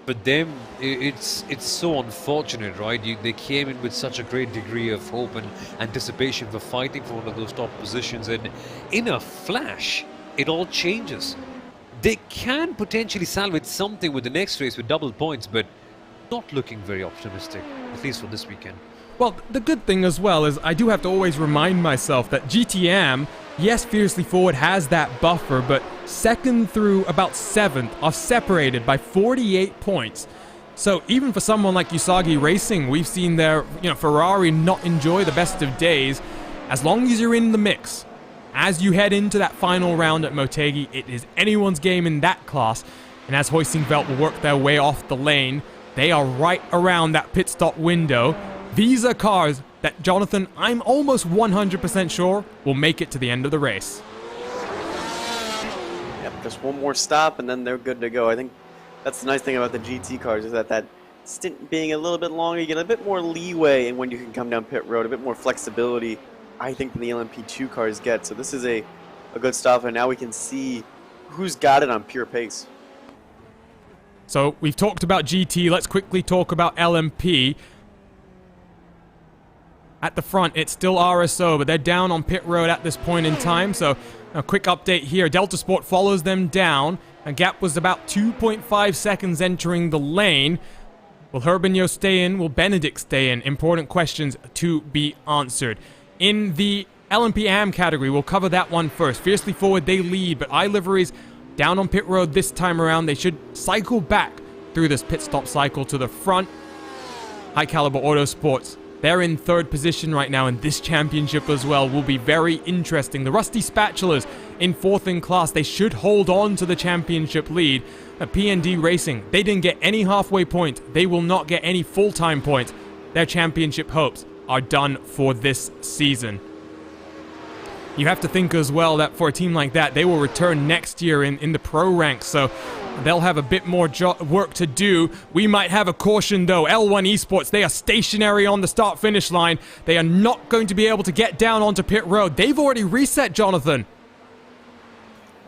S3: But then it's so unfortunate, right? They came in with such a great degree of hope and anticipation for fighting for one of those top positions, and in a flash, it all changes. They can potentially salvage something with the next race with double points, but not looking very optimistic, at least for this weekend.
S2: Well, the good thing as well is I do have to always remind myself that GTM, yes, Fiercely Forward has that buffer, but second through about 7th are separated by 48 points. So even for someone like Usagi Racing, we've seen their, Ferrari not enjoy the best of days. As long as you're in the mix, as you head into that final round at Motegi, it is anyone's game in that class. And as Hoisingveld will work their way off the lane, they are right around that pit stop window. These are cars that, Jonathan, I'm almost 100% sure will make it to the end of the race.
S9: Yep, just one more stop and then they're good to go. I think that's the nice thing about the GT cars, is that stint being a little bit longer, you get a bit more leeway in when you can come down pit road, a bit more flexibility, I think, than the LMP2 cars get. So this is a good stop, and now we can see who's got it on pure pace.
S2: So we've talked about GT, let's quickly talk about LMP. At the front, it's still RSO, but they're down on pit road at this point in time. So a quick update here. Delta Sport follows them down. A gap was about 2.5 seconds entering the lane. Will Herbigno stay in? Will Benedict stay in? Important questions to be answered. In the LMP AM category, we'll cover that one first. Fiercely Forward, they lead, but iLiveries down on pit road this time around. They should cycle back through this pit stop cycle to the front. High Caliber Autosports, they're in third position right now, and this championship as well will be very interesting. The Rusty Spatulas in fourth in class. They should hold on to the championship lead. PND Racing, they didn't get any halfway point. They will not get any full-time points. Their championship hopes are done for this season. You have to think as well that for a team like that, they will return next year in the pro ranks, so they'll have a bit more work to do. We might have a caution though. L1 Esports, they are stationary on the start-finish line. They are not going to be able to get down onto pit road. They've already reset, Jonathan.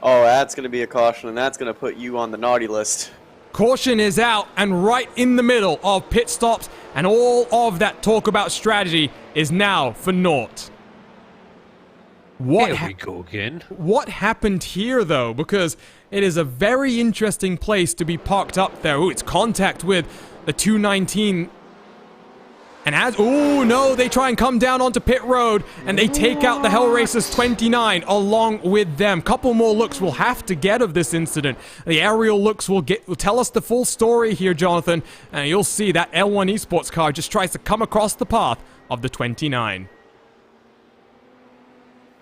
S9: Oh, that's going to be a caution, and that's going to put you on the naughty list.
S2: Caution is out, and right in the middle of pit stops, and all of that talk about strategy is now for naught.
S3: Here we go again.
S2: What happened here, though? Because it is a very interesting place to be parked up there. Ooh, it's contact with the 219. And oh no, they try and come down onto pit road, and they take out the Hell Racers 29 along with them. Couple more looks we'll have to get of this incident. The aerial looks will tell us the full story here, Jonathan. And you'll see that L1 Esports car just tries to come across the path of the 29.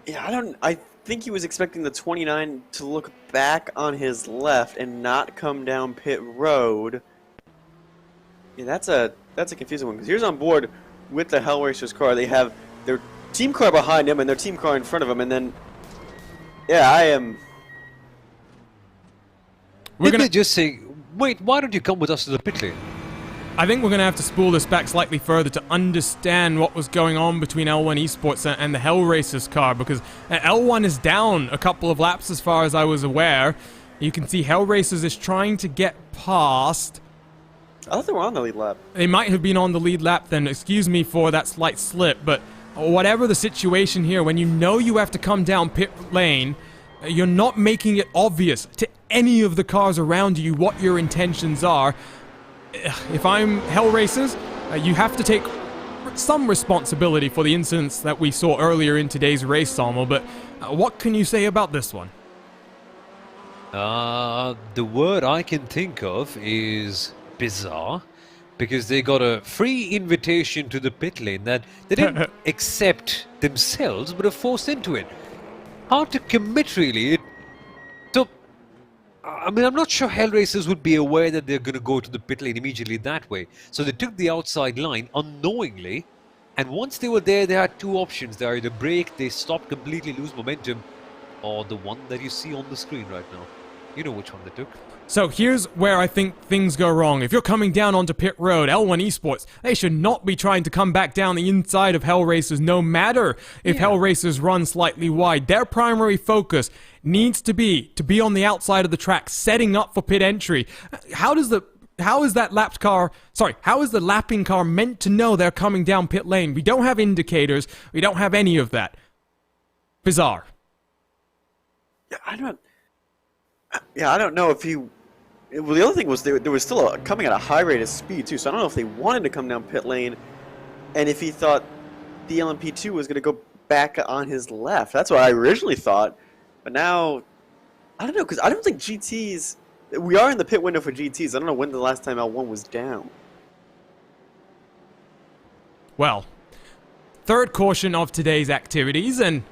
S9: Yeah, I think he was expecting the 29 to look back on his left and not come down pit road. Yeah, that's a confusing one, because here's on board with the Hell Racers car. They have their team car behind him and their team car in front of him, and then yeah, I am.
S3: Did they just say, wait, why don't you come with us to the pit lane?
S2: I think we're going to have to spool this back slightly further to understand what was going on between L1 Esports and the Hell Racers car, because L1 is down a couple of laps as far as I was aware. You can see Hell Racers is trying to get past.
S9: I thought they were on the lead lap.
S2: They might have been on the lead lap then, excuse me for that slight slip, but whatever the situation here, when you know you have to come down pit lane, you're not making it obvious to any of the cars around you what your intentions are. If I'm Hell Racers, you have to take some responsibility for the incidents that we saw earlier in today's race, Salmo, but what can you say about this one?
S3: The word I can think of is bizarre, because they got a free invitation to the pit lane that they didn't accept themselves, but are forced into it. Hard to commit, really. So, I mean, I'm not sure Hell Racers would be aware that they're going to go to the pit lane immediately that way. So they took the outside line unknowingly, and once they were there, they had two options. They either brake, they stop completely, lose momentum, or the one that you see on the screen right now. You know which one they took.
S2: So here's where I think things go wrong. If you're coming down onto pit road, L1 Esports, they should not be trying to come back down the inside of Hell Racers, no matter if Hell Racers run slightly wide. Their primary focus needs to be on the outside of the track, setting up for pit entry. How is the lapping car meant to know they're coming down pit lane? We don't have indicators. We don't have any of that. Bizarre.
S9: Yeah, I don't know if he. Well, the other thing was there was still coming at a high rate of speed too, so I don't know if they wanted to come down pit lane, and if he thought the LMP2 was going to go back on his left. That's what I originally thought, but now I don't know, because I don't think GTs. We are in the pit window for GTs. I don't know when the last time L1 was down.
S2: Well, third caution of today's activities, and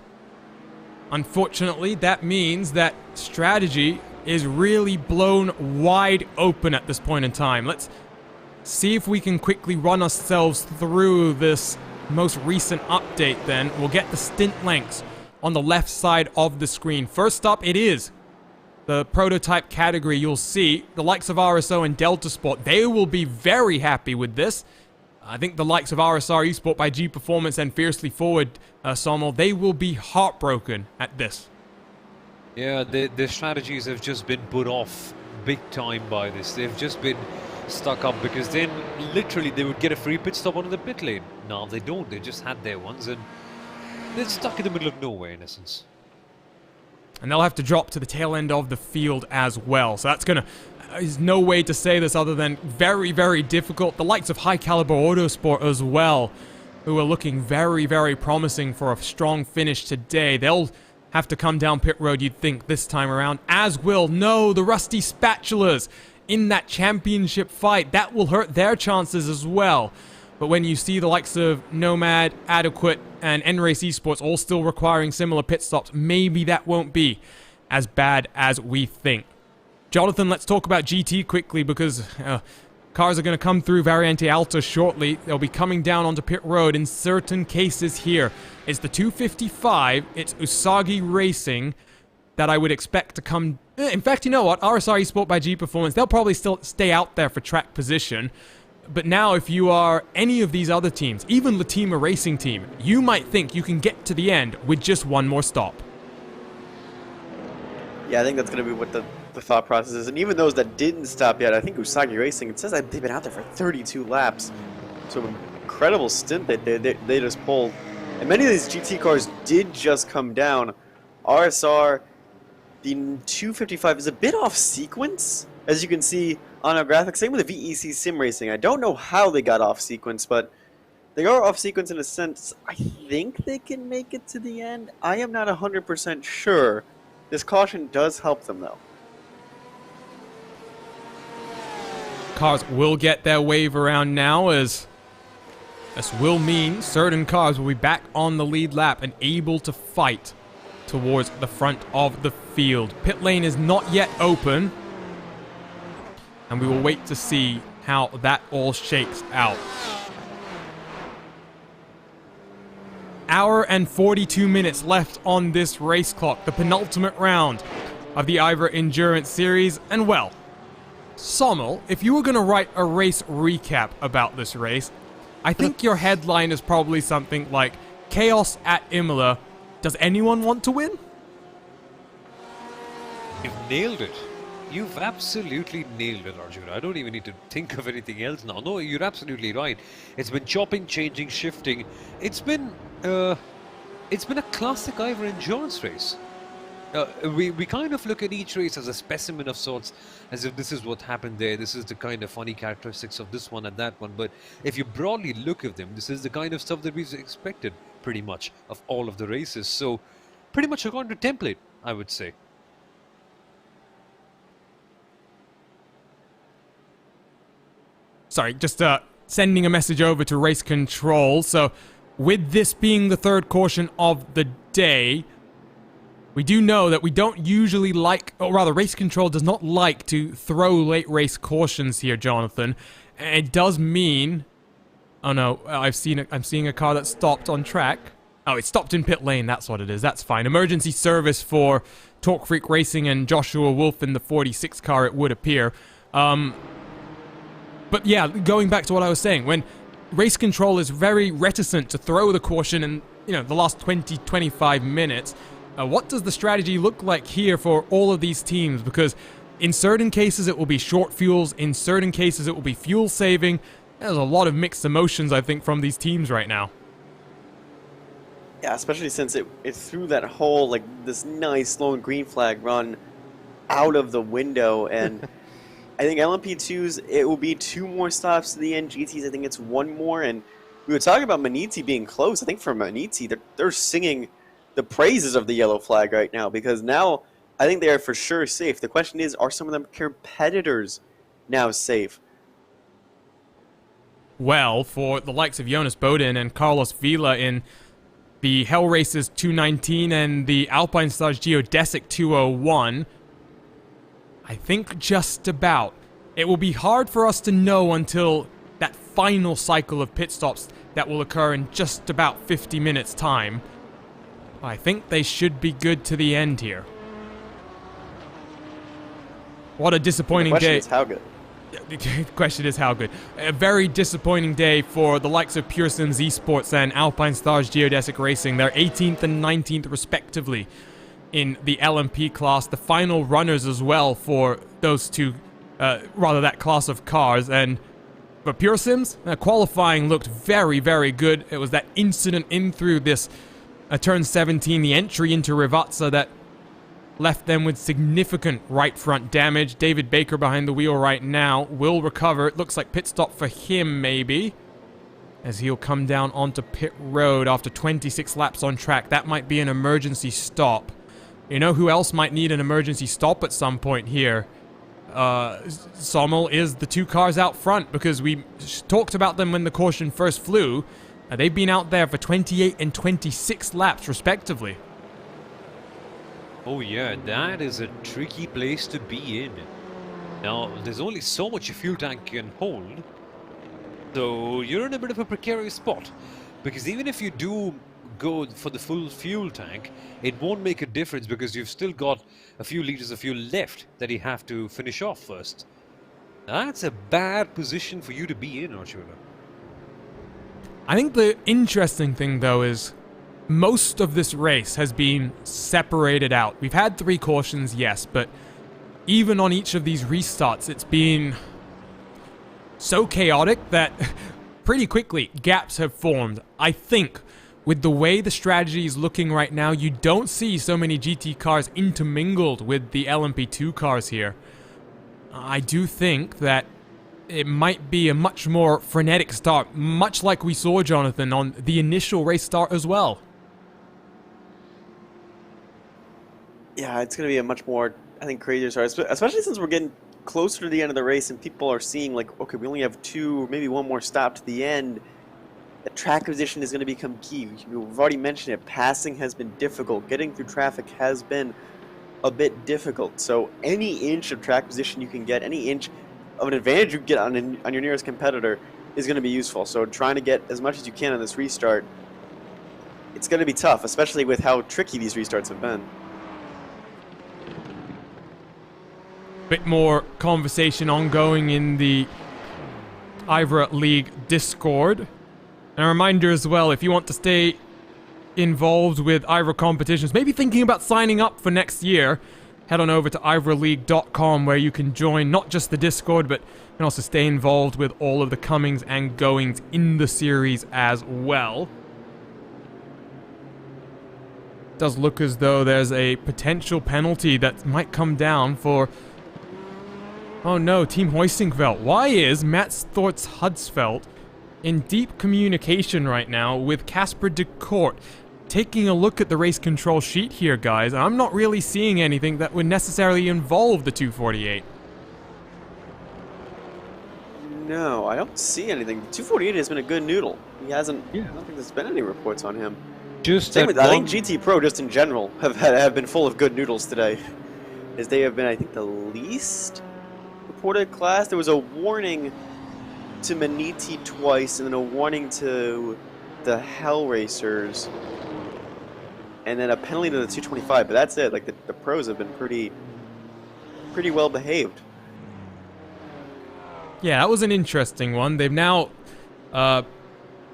S2: unfortunately that means that strategy is really blown wide open at this point in time. Let's see if we can quickly run ourselves through this most recent update then. We'll get the stint lengths on the left side of the screen. First up, it is the prototype category. You'll see the likes of RSO and Delta Sport. They will be very happy with this. I think the likes of RSR Esport by G Performance and Fiercely Forward, Sommel, they will be heartbroken at this.
S3: Yeah, their strategies have just been put off big time by this. They've just been stuck up, because then literally they would get a free pit stop on the pit lane. Now they don't. They just had their ones, and they're stuck in the middle of nowhere in essence.
S2: And they'll have to drop to the tail end of the field as well. So that's gonna... There's no way to say this other than very, very difficult. The likes of High Caliber Autosport as well, who are looking very, very promising for a strong finish today. They'll have to come down pit road, you'd think, this time around, as will the Rusty Spatulas in that championship fight. That will hurt their chances as well. But when you see the likes of Nomad, Adequate, and N-Race Esports all still requiring similar pit stops, maybe that won't be as bad as we think. Jonathan, let's talk about GT quickly, because cars are going to come through Variante Alta shortly. They'll be coming down onto pit road in certain cases here. It's the 255, it's Usagi Racing that I would expect to come... In fact, you know what? RSR Esport by G Performance, they'll probably still stay out there for track position. But now if you are any of these other teams, even Latima Racing Team, you might think you can get to the end with just one more stop.
S9: Yeah, I think that's going to be what the thought process is. And even those that didn't stop yet, I think Usagi Racing, it says that they've been out there for 32 laps. So an incredible stint that they just pulled. And many of these GT cars did just come down. RSR, the 255 is a bit off sequence, as you can see on our graphics. Same with the VEC Sim Racing. I don't know how they got off sequence, but they are off sequence in a sense. I think they can make it to the end. I am not 100% sure. This caution does help them, though.
S2: Cars will get their wave around now, as this will mean certain cars will be back on the lead lap and able to fight towards the front of the field. Pit lane is not yet open, and we will wait to see how that all shakes out. Hour and 42 minutes left on this race clock, the penultimate round of the IVRA Endurance Series, and well, Sommel, if you were going to write a race recap about this race, I think your headline is probably something like, Chaos at Imola, does anyone want to win?
S3: You've nailed it. You've absolutely nailed it, Arjun. I don't even need to think of anything else now. No, you're absolutely right. It's been chopping, changing, shifting. It's been a classic IVRA endurance race. We kind of look at each race as a specimen of sorts, as if this is what happened there, this is the kind of funny characteristics of this one and that one, but if you broadly look at them, this is the kind of stuff that we've expected, pretty much, of all of the races. So, pretty much according to template, I would say.
S2: Sorry, just sending a message over to Race Control. So, with this being the third caution of the day, we do know that we don't usually like, or rather, Race Control does not like to throw late race cautions here, Jonathan. It does mean... Oh no, I'm seeing a car that stopped on track. Oh, it stopped in pit lane, that's what it is, that's fine. Emergency service for Torque Freak Racing and Joshua Wolf in the 46 car, it would appear. But yeah, going back to what I was saying, when race control is very reticent to throw the caution in, the last 20-25 minutes, what does the strategy look like here for all of these teams? Because in certain cases it will be short fuels, in certain cases it will be fuel saving. There's a lot of mixed emotions, I think, from these teams right now.
S9: Yeah, especially since it threw that whole, like, this nice lone green flag run out of the window. And I think LMP2's, it will be 2 more stops to the end. GT's, I think it's 1 more. And we were talking about Maniti being close. I think for Maniti, they're singing the praises of the yellow flag right now, because now I think they are for sure safe. The question is, are some of them competitors now safe?
S2: Well, for the likes of Jonas Bodin and Carlos Vila in the Hell Races 219 and the Alpine Stars Geodesic 201, I think just about. It will be hard for us to know until that final cycle of pit stops that will occur in just about 50 minutes time. I think they should be good to the end here. What a disappointing day.
S9: The question is how good.
S2: The question is how good. A very disappointing day for the likes of Pearson's Esports and Alpine Stars Geodesic Racing. They're 18th and 19th respectively in the LMP class. The final runners as well for those two, that class of cars. And for Pure Sims, qualifying looked very, very good. It was that incident in through this turn 17, the entry into Rivazza, that left them with significant right front damage. David Baker behind the wheel right now will recover. It looks like pit stop for him, maybe, as he'll come down onto pit road after 26 laps on track. That might be an emergency stop. You know who else might need an emergency stop at some point here? Sommel is the 2 cars out front, because we talked about them when the caution first flew. They've been out there for 28 and 26 laps respectively.
S3: Oh yeah, that is a tricky place to be in. Now, there's only so much your fuel tank can hold, so you're in a bit of a precarious spot. Because even if you do go for the full fuel tank, it won't make a difference, because you've still got a few liters of fuel left that you have to finish off first. That's a bad position for you to be in, Archula.
S2: I think the interesting thing, though, is most of this race has been separated out. We've had 3 cautions, yes, but even on each of these restarts, it's been so chaotic that pretty quickly gaps have formed. I think with the way the strategy is looking right now, you don't see so many GT cars intermingled with the LMP2 cars here. I do think that it might be a much more frenetic start, much like we saw, Jonathan, on the initial race start as well.
S9: Yeah, it's going to be a much more, I think, crazier start, especially since we're getting closer to the end of the race and people are seeing, like, okay, we only have 2, maybe 1 more stop to the end. The track position is going to become key. We've already mentioned it. Passing has been difficult. Getting through traffic has been a bit difficult. So any inch of track position you can get, any inch of an advantage you get on your nearest competitor is going to be useful. So trying to get as much as you can on this restart, it's going to be tough, especially with how tricky these restarts have been.
S2: Bit more conversation ongoing in the IVRA League Discord. And a reminder as well, if you want to stay involved with IVRA competitions, maybe thinking about signing up for next year, head on over to ivraleague.com, where you can join not just the Discord, but you can also stay involved with all of the comings and goings in the series as well. It does look as though there's a potential penalty that might come down for... Oh no, Team Hoistingveld. Why is Matt Stortz Hudsfeld in deep communication right now with Casper de Court? Taking a look at the race control sheet here, guys, I'm not really seeing anything that would necessarily involve the 248.
S9: No, I don't see anything. 248 has been a good noodle. He hasn't... Yeah. I don't think there's been any reports on him. Same with, I think GT Pro, just in general, have been full of good noodles today. As they have been, I think, the least reported class. There was a warning to Maniti twice, and then a warning to the Hell Racers. and then a penalty to the 225. But that's it. Like the pros have been pretty well behaved.
S2: Yeah, that was an interesting one. They've now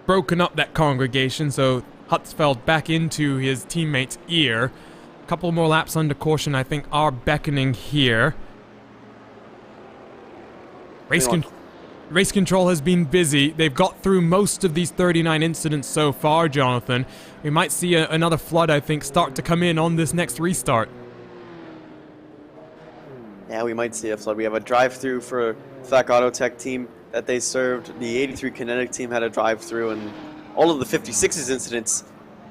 S2: broken up that congregation, so Hutzfeld back into his teammate's ear. A couple more laps under caution, I think, are beckoning here. Race control has been busy. They've got through most of these 39 incidents so far, Jonathan. We might see another flood, I think, start to come in on this next restart.
S9: Yeah, we might see a flood. We have a drive-through for FAC Autotech team that they served. The 83 Kinetic team had a drive-through, and all of the 56's incidents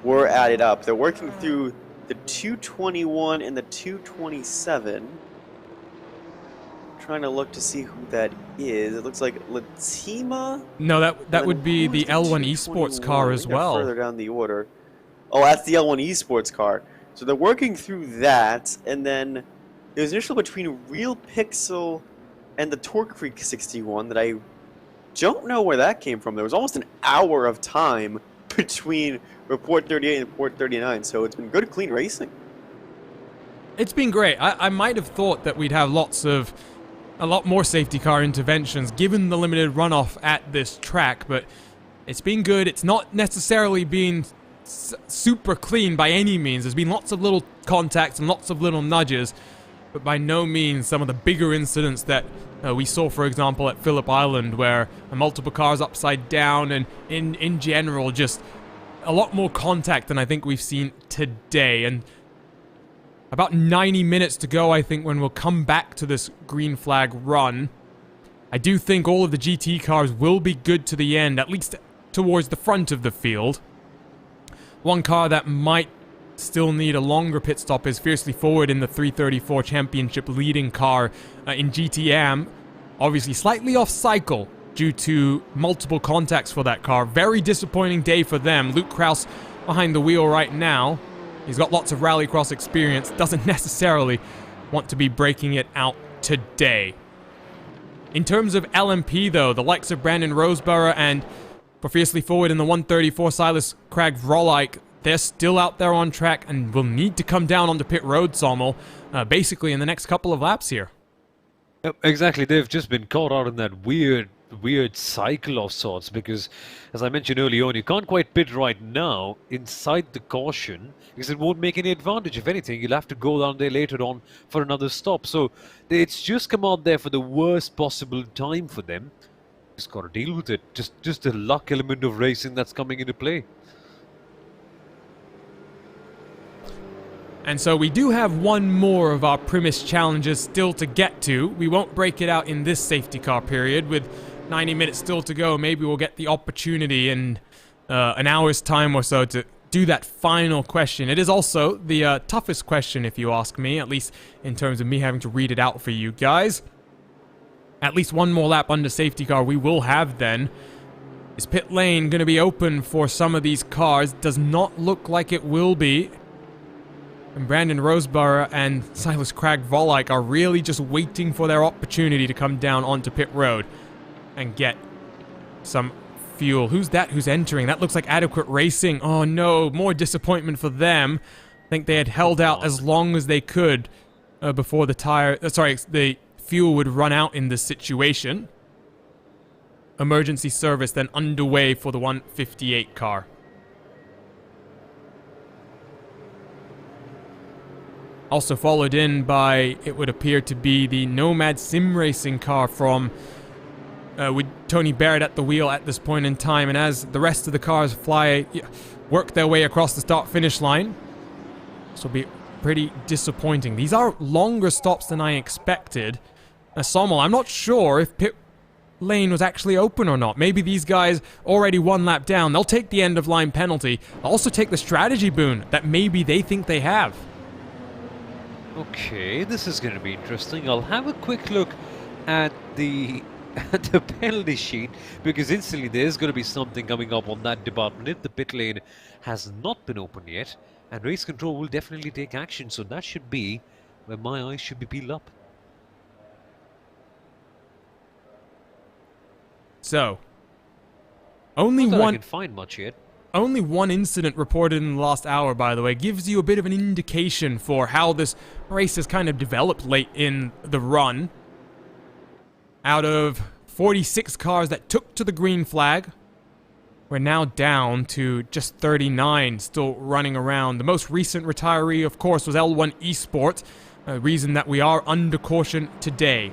S9: were added up. They're working through the 221 and the 227. Trying to look to see who that is. It looks like Latima.
S2: No, that would be the L1 Esports car as well.
S9: Further down the order. Oh, that's the L1 Esports car. So they're working through that, and then there's an issue between Real Pixel and the Torque Freak 61 that I don't know where that came from. There was almost an hour of time between Report 38 and Report 39, so it's been good, clean racing.
S2: It's been great. I might have thought that we'd have a lot more safety car interventions given the limited runoff at this track, but it's been good. It's not necessarily been super clean by any means. There's been lots of little contacts and lots of little nudges, but by no means some of the bigger incidents that we saw, for example, at Phillip Island, where multiple cars upside down, and in general just a lot more contact than I think we've seen today. And about 90 minutes to go, I think, when we'll come back to this green flag run. I do think all of the GT cars will be good to the end, at least towards the front of the field. One car that might still need a longer pit stop is Fiercely Forward in the 334 Championship leading car in GTM. Obviously slightly off cycle due to multiple contacts for that car. Very disappointing day for them. Luke Krause behind the wheel right now. He's got lots of rallycross experience, doesn't necessarily want to be breaking it out today. In terms of LMP though, the likes of Brandon Roseborough and for Fiercely Forward in the 134 Silas Craig Vrolijk, they're still out there on track and will need to come down onto pit road, Sommel, basically in the next couple of laps here.
S3: Yep, exactly. They've just been caught out in that weird cycle of sorts because, as I mentioned earlier on, you can't quite pit right now inside the caution because it won't make any advantage. If anything, you'll have to go down there later on for another stop. So it's just come out there for the worst possible time for them. Just got to deal with it. Just the luck element of racing that's coming into play.
S2: And so we do have one more of our premise challenges still to get to. We won't break it out in this safety car period. With 90 minutes still to go, maybe we'll get the opportunity in an hour's time or so to do that final question. It is also the toughest question, if you ask me, at least in terms of me having to read it out for you guys. At least one more lap under safety car we will have then. Is pit lane going to be open for some of these cars? Does not look like it will be. And Brandon Roseborough and Silas Craig Vrolijk are really just waiting for their opportunity to come down onto pit road and get some fuel. Who's that who's entering? That looks like Adequate Racing. Oh no, more disappointment for them. I think they had held out as long as they could before the fuel would run out in this situation. Emergency service then underway for the 158 car. Also followed in by, it would appear to be the Nomad Sim Racing car from with Tony Barrett at the wheel at this point in time. And as the rest of the cars work their way across the start-finish line, this will be pretty disappointing. These are longer stops than I expected. Sommel, I'm not sure if pit lane was actually open or not. Maybe these guys already one lap down. They'll take the end-of-line penalty. They'll also take the strategy boon that maybe they think they have.
S3: Okay, this is going to be interesting. I'll have a quick look at the penalty sheet because instantly there's going to be something coming up on that department if the pit lane has not been open yet, and race control will definitely take action. So that should be where my eyes should be peeled up.
S2: So, only
S3: Not that
S2: one.
S3: I can find much yet.
S2: only one incident reported in the last hour, by the way, gives you a bit of an indication for how this race has kind of developed late in the run. Out of 46 cars that took to the green flag, we're now down to just 39 still running around. The most recent retiree, of course, was L1 Esports, a reason that we are under caution today.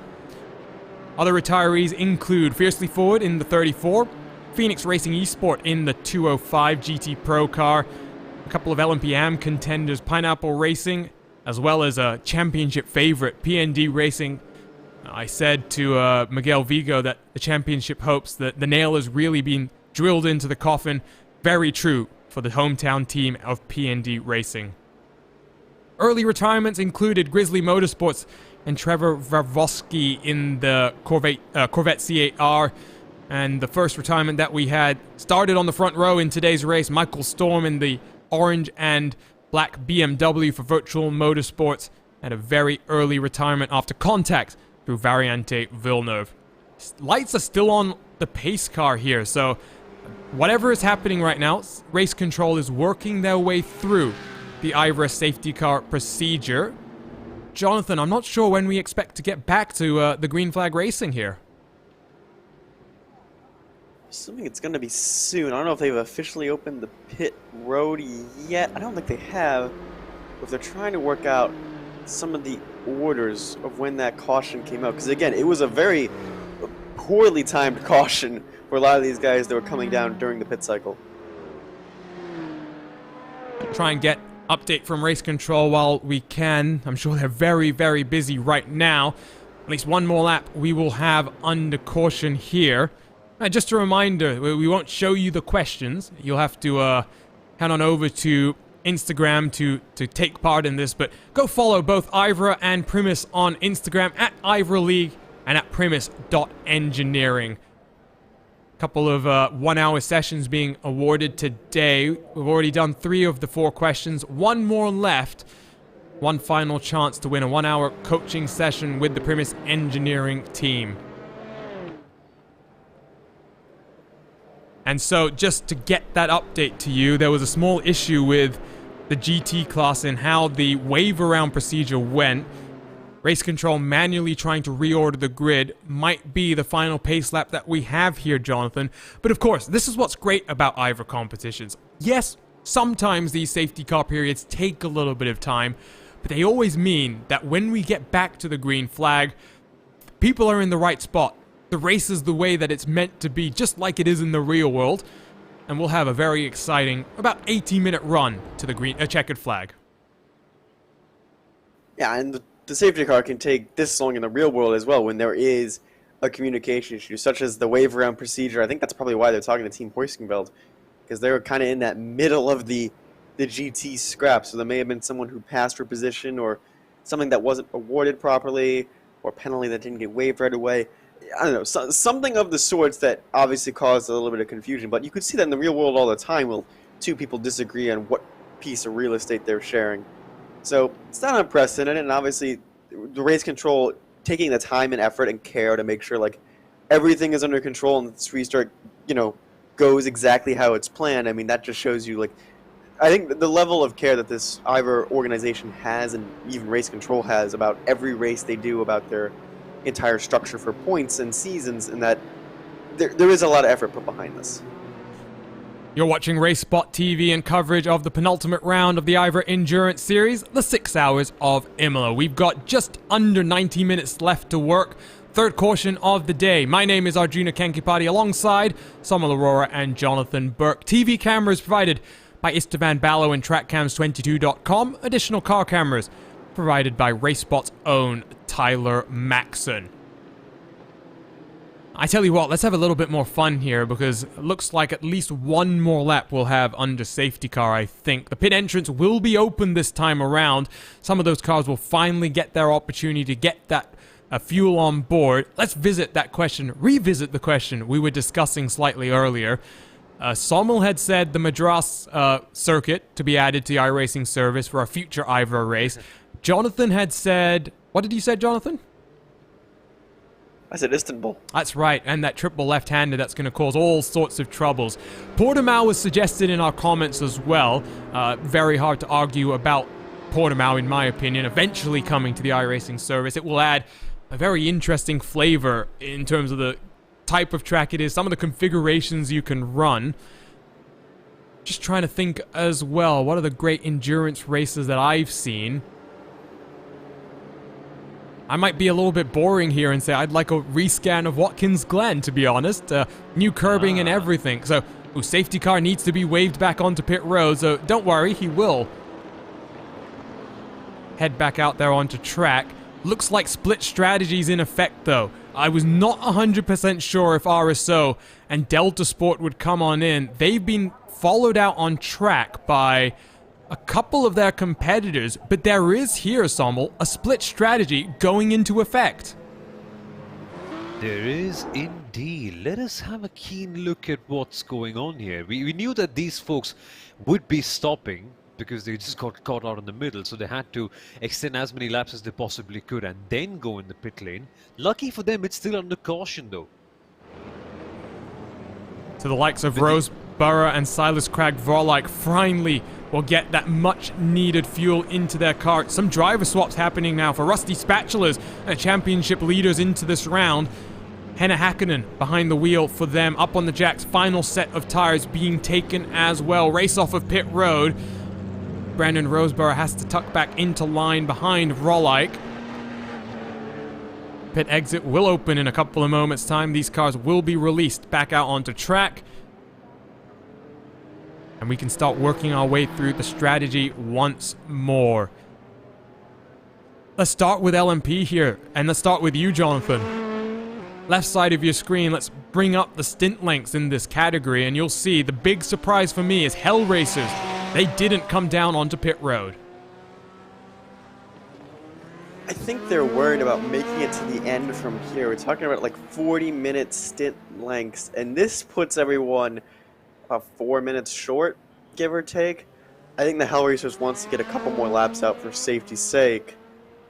S2: Other retirees include Fiercely Forward in the 34, Phoenix Racing Esport in the 205 GT Pro car, a couple of LMP contenders, Pineapple Racing, as well as a championship favorite, PND Racing. I said to Miguel Vigo that the championship hopes that the nail has really been drilled into the coffin. Very true for the hometown team of PND Racing. Early retirements included Grizzly Motorsports and Trevor Varvosky in the Corvette C8R. And the first retirement that we had started on the front row in today's race, Michael Storm in the orange and black BMW for Virtual Motorsports, had a very early retirement after contact through Variante Villeneuve. Lights are still on the pace car here, so whatever is happening right now, race control is working their way through the IVRA safety car procedure. Jonathan, I'm not sure when we expect to get back to the green flag racing here.
S9: Assuming it's going to be soon. I don't know if they've officially opened the pit road yet. I don't think they have. But they're trying to work out some of the orders of when that caution came out. Because again, it was a very poorly timed caution for a lot of these guys that were coming down during the pit cycle.
S2: Try and get update from race control while we can. I'm sure they're very, very busy right now. At least one more lap we will have under caution here. Just a reminder, we won't show you the questions. You'll have to head on over to Instagram to take part in this, but go follow both IVRA and Primus on Instagram at IVRA League and at primus.engineering. Couple of 1 hour sessions being awarded today. We've already done 3 of the 4 questions. 1 more left. One final chance to win a 1 hour coaching session with the Primus Engineering team. And so, just to get that update to you, there was a small issue with the GT class and how the wave around procedure went. Race control manually trying to reorder the grid might be the final pace lap that we have here, Jonathan. But of course, this is what's great about IVRA competitions. Yes, sometimes these safety car periods take a little bit of time, but they always mean that when we get back to the green flag, people are in the right spot. The race is the way that it's meant to be, just like it is in the real world. And we'll have a very exciting, about 80-minute run to the checkered flag.
S9: Yeah, and the safety car can take this long in the real world as well when there is a communication issue, such as the wave around procedure. I think that's probably why they're talking to Team Hoiskingveld, because they were kind of in that middle of the GT scrap. So there may have been someone who passed for position, or something that wasn't awarded properly, or a penalty that didn't get waived right away. I don't know, something of the sorts that obviously caused a little bit of confusion. But you could see that in the real world all the time when 2 people disagree on what piece of real estate they're sharing. So it's not unprecedented, and obviously the race control taking the time and effort and care to make sure like everything is under control and this restart, goes exactly how it's planned. I mean, that just shows you, like, I think the level of care that this IVRA organization has, and even race control has, about every race they do, about their entire structure for points and seasons, and that there is a lot of effort put behind this.
S2: You're watching RaceSpotTV and coverage of the penultimate round of the IVRA Endurance Series, the 6 hours of Imola. We've got just under 90 minutes left to work. Third caution of the day. My name is Arjuna Kankipati alongside Samuel Aurora and Jonathan Burke. TV cameras provided by Istvan Ballo and TrackCams22.com. Additional car cameras provided by RaceSpot's own Tyler Maxson. I tell you what, let's have a little bit more fun here, because it looks like at least one more lap we'll have under safety car, I think. The pit entrance will be open this time around. Some of those cars will finally get their opportunity to get that fuel on board. Let's revisit the question we were discussing slightly earlier. Sommel had said the Madras circuit to be added to the iRacing service for a future IVRA race. Jonathan had said... What did you say, Jonathan?
S9: I said Istanbul.
S2: That's right, and that triple left-hander that's going to cause all sorts of troubles. Portimao was suggested in our comments as well. Very hard to argue about Portimao, in my opinion, eventually coming to the iRacing service. It will add a very interesting flavor in terms of the type of track it is, some of the configurations you can run. Just trying to think as well, what are the great endurance races that I've seen? I might be a little bit boring here and say I'd like a rescan of Watkins Glen, to be honest. New curbing and everything. So, safety car needs to be waved back onto pit road, so don't worry, he will head back out there onto track. Looks like split strategies in effect, though. I was not 100% sure if RSO and Delta Sport would come on in. They've been followed out on track by a couple of their competitors, but there is here, Sommel, a split strategy going into effect.
S3: There is indeed. Let us have a keen look at what's going on here. We knew that these folks would be stopping because they just got caught out in the middle, so they had to extend as many laps as they possibly could and then go in the pit lane. Lucky for them, it's still under caution though.
S2: So the likes of Roseborough and Silas Cragg-Vorlike finally will get that much needed fuel into their car. Some driver swaps happening now for Rusty Spatulas, championship leaders into this round. Henna Hakkinen behind the wheel for them, up on the jacks. Final set of tires being taken as well. Race off of pit road. Brandon Roseborough has to tuck back into line behind Vorlike. Pit exit will open in a couple of moments' time. These cars will be released back out onto track. And we can start working our way through the strategy once more. Let's start with LMP here, and let's start with you, Jonathan. Left side of your screen, let's bring up the stint lengths in this category, and you'll see the big surprise for me is Hell Racers. They didn't come down onto pit road.
S9: I think they're worried about making it to the end from here. We're talking about like 40-minute stint lengths, and this puts everyone about 4 minutes short, give or take. I think the Hell Racers wants to get a couple more laps out for safety's sake,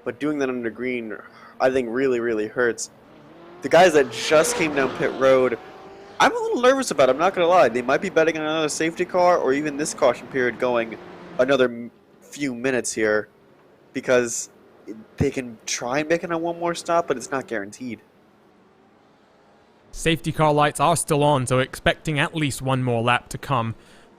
S9: but doing that under green, I think really hurts. The guys that just came down pit road, I'm a little nervous about it, I'm not going to lie. They might be betting on another safety car or even this caution period going another few minutes here, because they can try and make it on one more stop, but it's not guaranteed.
S2: Safety car lights are still on, so expecting at least one more lap to come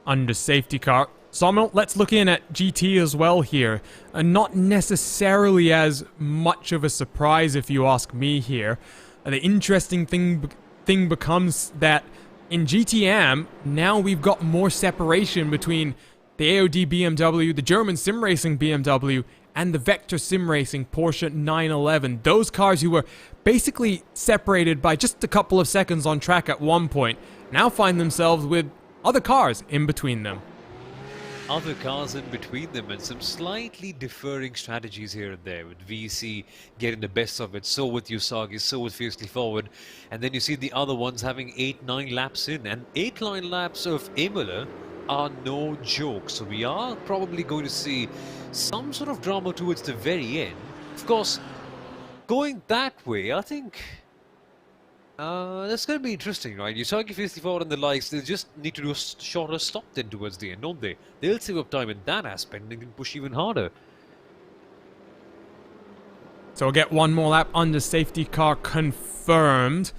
S2: under safety car. Sommel, let's look in at GT as well here. Not necessarily as much of a surprise if you ask me here. The interesting thing becomes that in GTM, now we've got more separation between the AOD BMW, the German sim racing BMW, and the Vector Sim Racing Porsche 911. Those cars who were basically separated by just a couple of seconds on track at one point now find themselves with other cars in between them.
S3: Other cars in between them, and some slightly differing strategies here and there, with VC getting the best of it, so with Usagi, so with Fiercely Forward, and then you see the other ones having 8-9 laps in, and 8-9 laps of Imola are no joke, so we are probably going to see some sort of drama towards the very end. Of course, going that way, I think that's going to be interesting, right? Usagi 54 and the likes, they just need to do a shorter stop then towards the end, don't they? They'll save up time in that aspect and they can push even harder.
S2: So we'll get one more lap under safety car confirmed.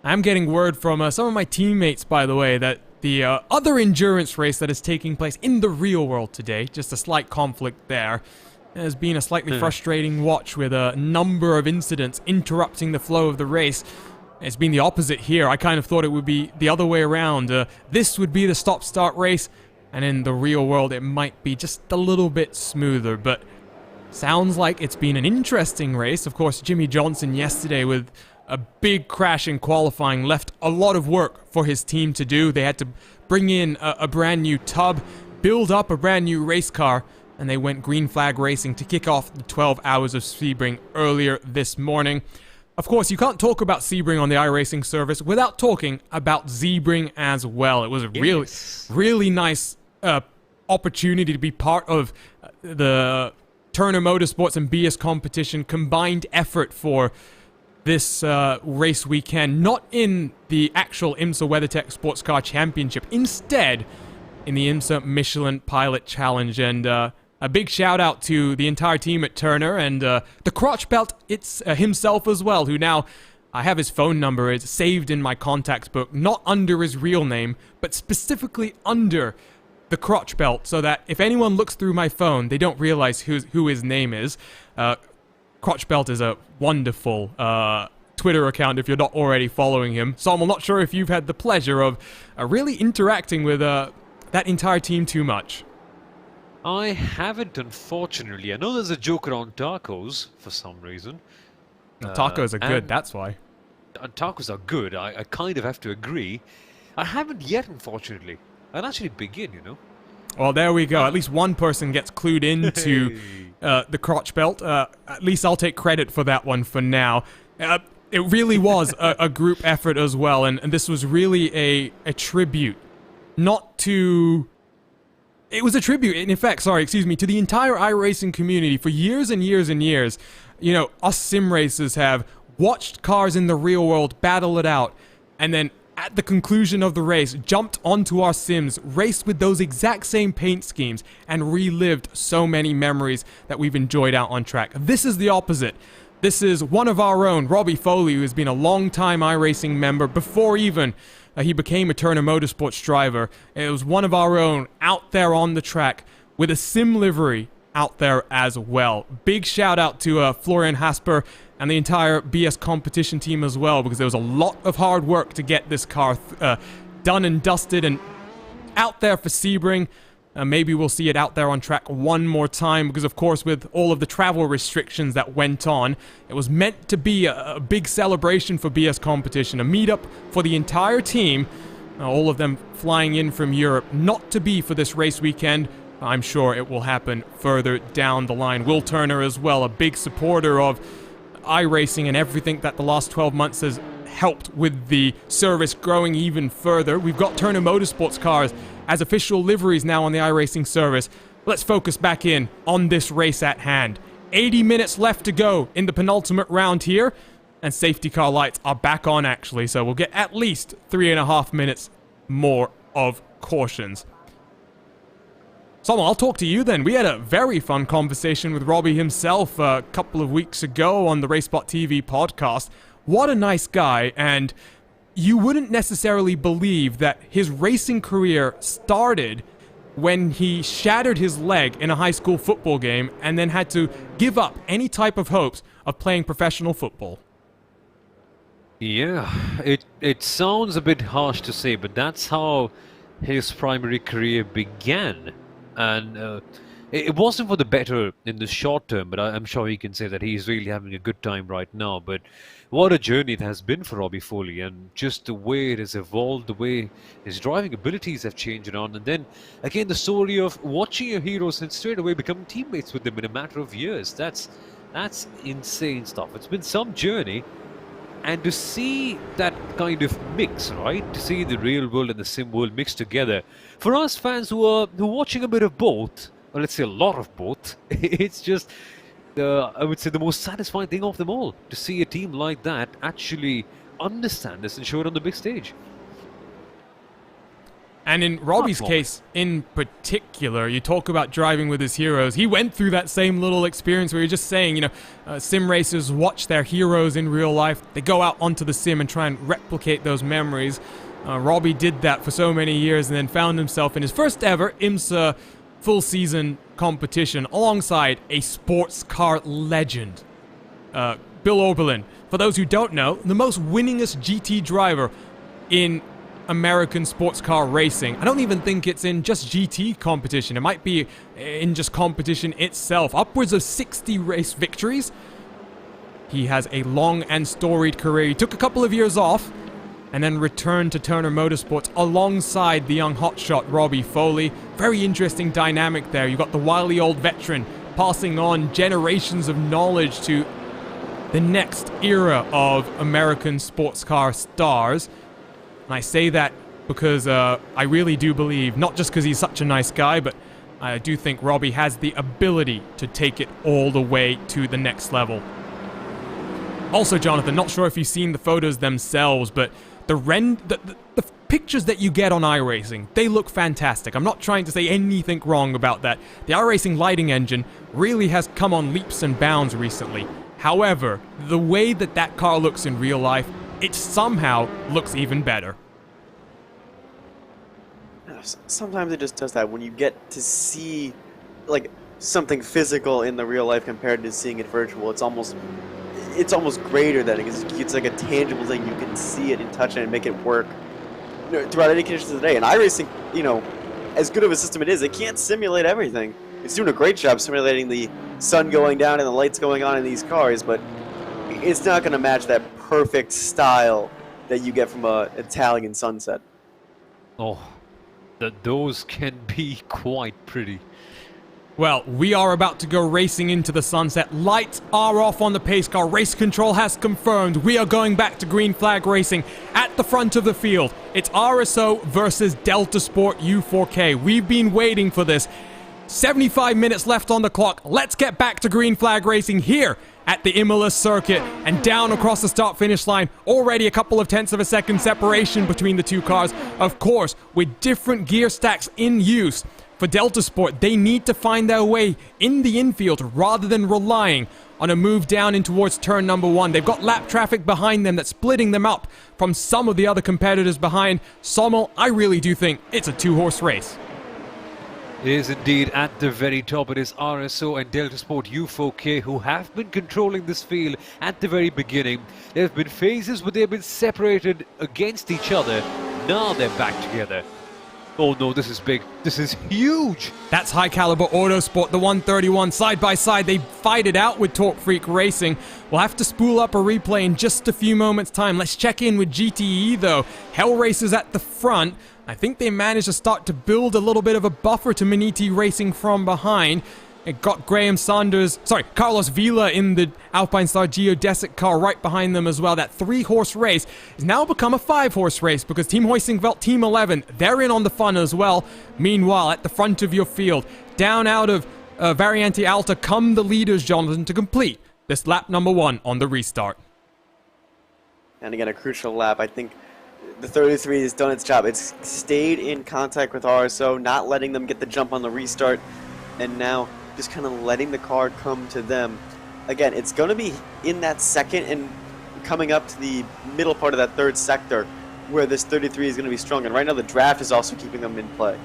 S2: I'm getting word from some of my teammates, by the way, that the other endurance race that is taking place in the real world today, just a slight conflict there, has been a slightly frustrating watch with a number of incidents interrupting the flow of the race. It's been the opposite here. I kind of thought it would be the other way around. This would be the stop-start race, and in the real world it might be just a little bit smoother, but sounds like it's been an interesting race. Of course, Jimmy Johnson yesterday with a big crash in qualifying left a lot of work for his team to do. They had to bring in a brand new tub, build up a brand new race car, and they went green flag racing to kick off the 12 hours of Sebring earlier this morning. Of course, you can't talk about Sebring on the iRacing service without talking about Sebring as well. It was a really nice opportunity to be part of the Turner Motorsports and BS competition combined effort for this race weekend, not in the actual IMSA WeatherTech Sports Car Championship, instead in the IMSA Michelin Pilot Challenge. And a big shout out to the entire team at Turner and the crotch belt himself as well, who now, I have his phone number, is saved in my contacts book, not under his real name, but specifically under the crotch belt, so that if anyone looks through my phone, they don't realize who his name is. Crotch belt is a wonderful Twitter account if you're not already following him. So I'm not sure if you've had the pleasure of really interacting with that entire team too much.
S3: I haven't, unfortunately. I know there's a joke around tacos for some reason.
S2: Tacos are good, that's why.
S3: And tacos are good, I kind of have to agree. I haven't yet, unfortunately. I'll actually begin, you know.
S2: Well, there we go. At least one person gets clued into the crotch belt. At least I'll take credit for that one for now. It really was a group effort as well, and this was really a tribute. Not to... It was a tribute, in effect, to the entire iRacing community. For years and years and years, you know, us sim racers have watched cars in the real world battle it out, and then at the conclusion of the race, jumped onto our sims, raced with those exact same paint schemes, and relived so many memories that we've enjoyed out on track. This is the opposite. This is one of our own, Robbie Foley, who has been a long-time iRacing member before even he became a Turner Motorsports driver. It was one of our own out there on the track with a sim livery out there as well. Big shout out to Florian Hasper and the entire BS competition team as well, because there was a lot of hard work to get this car done and dusted and out there for Sebring. Maybe we'll see it out there on track one more time, because of course with all of the travel restrictions that went on, it was meant to be a big celebration for BS competition, a meetup for the entire team, all of them flying in from Europe, not to be for this race weekend. I'm sure it will happen further down the line. Will Turner as well, a big supporter of iRacing and everything that the last 12 months has helped with the service growing even further. We've got Turner Motorsports cars as official liveries now on the iRacing service. Let's focus back in on this race at hand. 80 minutes left to go in the penultimate round here, and safety car lights are back on actually, so we'll get at least 3.5 minutes more of cautions. So I'll talk to you then. We had a very fun conversation with Robbie himself a couple of weeks ago on the RaceSpotTV podcast. What a nice guy, and you wouldn't necessarily believe that his racing career started when he shattered his leg in a high school football game and then had to give up any type of hopes of playing professional football.
S3: Yeah, it sounds a bit harsh to say, but that's how his primary career began. And it wasn't for the better in the short term, but I'm sure he can say that he's really having a good time right now. But what a journey it has been for Robbie Foley, and just the way it has evolved, the way his driving abilities have changed on. And then, again, the story of watching your heroes and straight away becoming teammates with them in a matter of years. That's insane stuff. It's been some journey. And to see that kind of mix, right? To see the real world and the sim world mixed together. For us fans who are watching a bit of both, or let's say a lot of both, it's just, I would say, the most satisfying thing of them all. To see a team like that actually understand this and show it on the big stage.
S2: And in Robbie's case, in particular, you talk about driving with his heroes. He went through that same little experience where you're just saying, you know, sim racers watch their heroes in real life. They go out onto the sim and try and replicate those memories. Robbie did that for so many years and then found himself in his first ever IMSA full season competition alongside a sports car legend, Bill Oberlin. For those who don't know, the most winningest GT driver in American sports car racing. I don't even think it's in just GT competition. It might be in just competition itself. Upwards of 60 race victories. He has a long and storied career. He took a couple of years off and then returned to Turner Motorsports alongside the young hotshot Robbie Foley. Very interesting dynamic there. You've got the wily old veteran passing on generations of knowledge to the next era of American sports car stars. And I say that because I really do believe, not just because he's such a nice guy, but I do think Robbie has the ability to take it all the way to the next level. Also, Jonathan, not sure if you've seen the photos themselves, but the pictures that you get on iRacing, they look fantastic. I'm not trying to say anything wrong about that. The iRacing lighting engine really has come on leaps and bounds recently. However, the way that that car looks in real life, it somehow looks even better.
S9: Sometimes it just does that when you get to see like something physical in the real life compared to seeing it virtual. It's almost greater than it is. It's like a tangible thing. You can see it and touch it and make it work, you know, throughout any conditions of the day. And iRacing, you know, as good of a system it is, it can't simulate everything. It's doing a great job simulating the sun going down and the lights going on in these cars, but it's not going to match that perfect style that you get from an Italian sunset.
S3: Oh, those can be quite pretty.
S2: Well, we are about to go racing into the sunset. Lights are off on the pace car. Race control has confirmed we are going back to green flag racing at the front of the field. It's RSO versus Delta Sport U4K. We've been waiting for this. 75 minutes left on the clock. Let's get back to green flag racing here at the Imola circuit and down across the start-finish line. Already a couple of tenths of a second separation between the two cars. Of course, with different gear stacks in use. For Delta Sport, they need to find their way in the infield rather than relying on a move down in towards turn number 1. They've got lap traffic behind them that's splitting them up from some of the other competitors behind. Sommel, I really do think it's a two-horse race.
S3: It is indeed at the very top. It is RSO and Delta Sport U4K who have been controlling this field at the very beginning. There have been phases where they've been separated against each other. Now they're back together. Oh no, this is big. This is huge.
S2: That's high caliber Autosport, the 131 side by side. They fight it out with Torque Freak Racing. We'll have to spool up a replay in just a few moments' time. Let's check in with GTE though. Hell Racers at the front. I think they managed to start to build a little bit of a buffer to Maniti Racing from behind. It got Carlos Vila in the Alpine Star Geodesic car right behind them as well. That 3-horse race has now become a 5-horse race because Team Hoisingveld, Team 11, they're in on the fun as well. Meanwhile, at the front of your field, down out of Variante Alta come the leaders, Jonathan, to complete this lap number 1 on the restart.
S9: And again, a crucial lap. I think the 33 has done its job. It's stayed in contact with RSO, not letting them get the jump on the restart, and now just kind of letting the car come to them. Again, it's going to be in that second and coming up to the middle part of that third sector where this 33 is going to be strong. And right now the draft is also keeping them in play.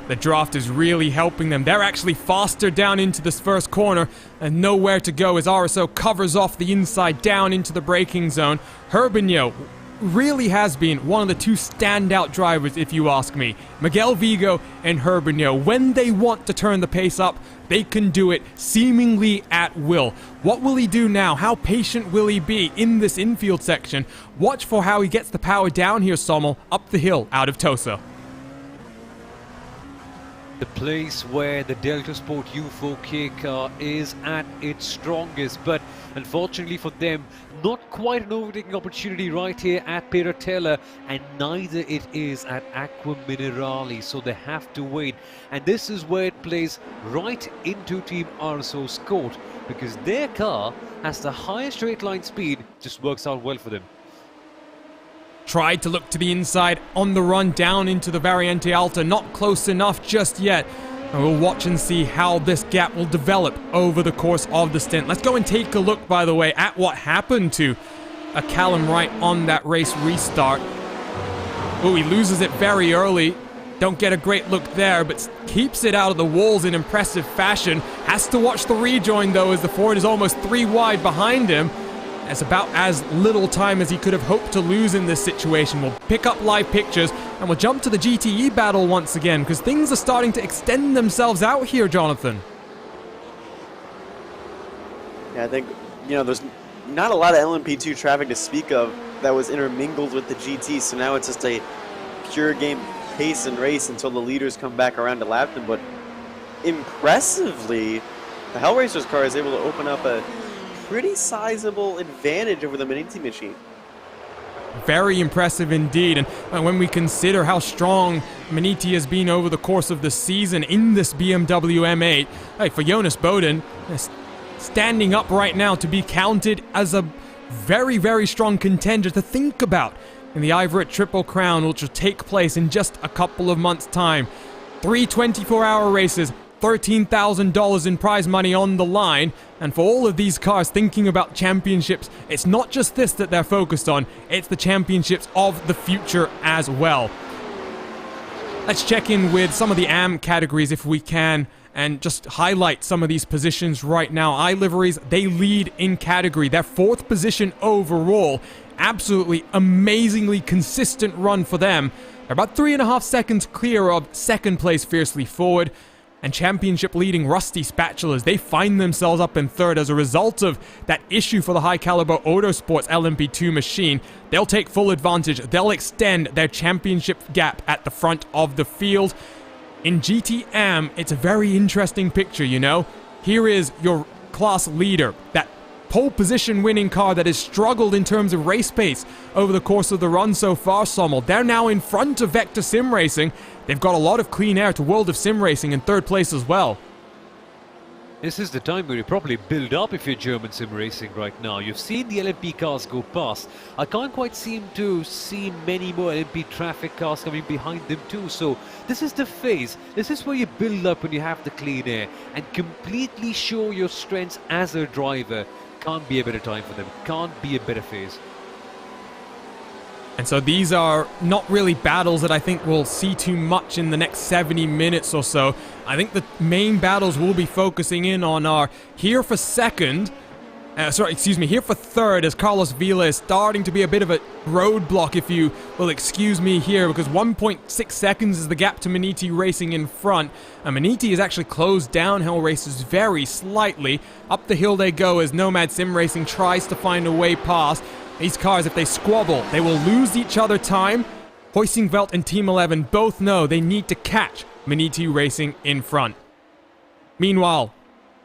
S2: The draft is really helping them. They're actually faster down into this first corner and nowhere to go as RSO covers off the inside down into the braking zone. Herbigno really has been one of the two standout drivers, if you ask me. Miguel Vigo and Herbigno, when they want to turn the pace up, they can do it seemingly at will. What will he do now? How patient will he be in this infield section? Watch for how he gets the power down here, Sommel, up the hill out of Tosa.
S3: The place where the Delta Sport U4K car is at its strongest, but unfortunately for them, not quite an overtaking opportunity right here at Piratella, and neither it is at Aqua Minerali, so they have to wait. And this is where it plays right into Team RSO's court, because their car has the highest straight line speed, just works out well for them.
S2: Tried to look to the inside on the run down into the Variante Alta, not close enough just yet. And we'll watch and see how this gap will develop over the course of the stint. Let's go and take a look, by the way, at what happened to a Callum Wright on that race restart. Oh, he loses it very early. Don't get a great look there, but keeps it out of the walls in impressive fashion. Has to watch the rejoin, though, as the Ford is almost 3 wide behind him. It's about as little time as he could have hoped to lose in this situation. We'll pick up live pictures and we'll jump to the GTE battle once again because things are starting to extend themselves out here, Jonathan.
S9: Yeah, I think, you know, there's not a lot of LMP2 traffic to speak of that was intermingled with the GT, so now it's just a pure game pace and race until the leaders come back around to lap them. But impressively, the Hellraiser's car is able to open up a pretty sizable advantage over the Maniti machine.
S2: Very impressive indeed, and when we consider how strong Maniti has been over the course of the season in this BMW M8, hey, for Jonas Boden, standing up right now to be counted as a very, very strong contender to think about in the IVRA Triple Crown, which will take place in just a couple of months' time. 3 24-hour races, $13,000 in prize money on the line, and for all of these cars thinking about championships, it's not just this that they're focused on, it's the championships of the future as well. Let's check in with some of the AM categories if we can, and just highlight some of these positions right now. iLiveries, they lead in category. Their 4th position overall. Absolutely amazingly consistent run for them. They're about 3.5 seconds clear of 2nd place Fiercely Forward. And championship leading Rusty Spatulas, they find themselves up in 3rd as a result of that issue for the High Caliber Autosports LMP2 machine. They'll take full advantage. They'll extend their championship gap at the front of the field. In GTM, it's a very interesting picture, you know. Here is your class leader, that pole position winning car that has struggled in terms of race pace over the course of the run so far, Sommel. They're now in front of Vector Sim Racing. They've got a lot of clean air to World of Sim Racing in 3rd place as well.
S3: This is the time where you probably build up if you're German sim racing right now. You've seen the LMP cars go past. I can't quite seem to see many more LMP traffic cars coming behind them too. So this is the phase. This is where you build up when you have the clean air and completely show your strengths as a driver. Can't be a better time for them. Can't be a better phase.
S2: And so these are not really battles that I think we'll see too much in the next 70 minutes or so. I think the main battles we'll be focusing in on are here for 2nd. Here for 3rd as Carlos Vila is starting to be a bit of a roadblock, if you will excuse me here, because 1.6 seconds is the gap to Maniti Racing in front. And Maniti has actually closed downhill races very slightly. Up the hill they go as Nomad Sim Racing tries to find a way past. These cars, if they squabble, they will lose each other time. Hoisingveld and Team 11 both know they need to catch Maniti Racing in front. Meanwhile,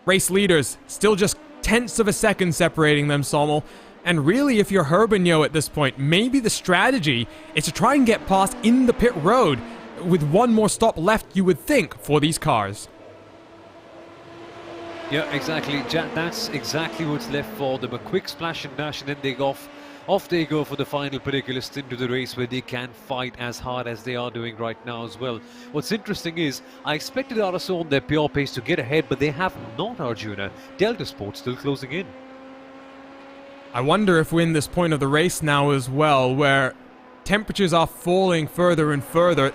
S2: race leaders still just tenths of a second separating them, Sommel. And really, if you're Herbigno at this point, maybe the strategy is to try and get past in the pit road with one more stop left, you would think, for these cars.
S3: Yeah, exactly. That's exactly what's left for them. A quick splash and dash, and then they go off they go for the final particular stint of the race where they can fight as hard as they are doing right now as well. What's interesting is I expected RSO on their pure pace to get ahead, but they have not, Arjuna. Delta Sport still closing in.
S2: I wonder if we're in this point of the race now as well, where temperatures are falling further and further.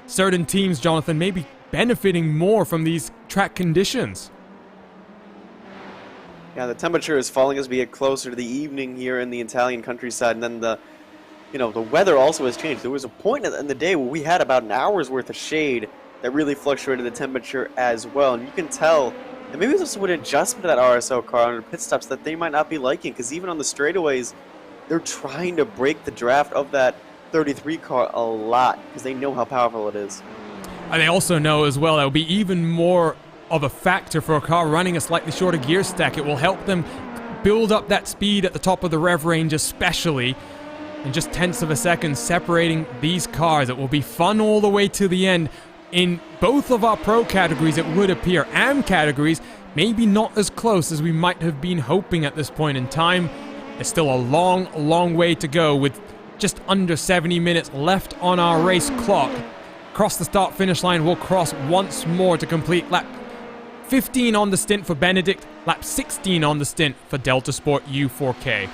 S2: Certain teams, Jonathan, may be benefiting more from these track conditions.
S9: Yeah, the temperature is falling as we get closer to the evening here in the Italian countryside, and then the weather also has changed. There was a point in the day where we had about an hour's worth of shade that really fluctuated the temperature as well, and you can tell that maybe there's an adjustment to that RSO car on the pit stops that they might not be liking, because even on the straightaways, they're trying to break the draft of that 33 car a lot because they know how powerful it is.
S2: And they also know as well that'll be even more of a factor for a car running a slightly shorter gear stack. It will help them build up that speed at the top of the rev range, especially in just tenths of a second separating these cars. It will be fun all the way to the end. In both of our pro categories, it would appear. AM categories, maybe not as close as we might have been hoping at this point in time. There's still a long, long way to go with just under 70 minutes left on our race clock. Across the start-finish line, we'll cross once more to complete lap 15 on the stint for Benedict, lap 16 on the stint for Delta Sport U4K.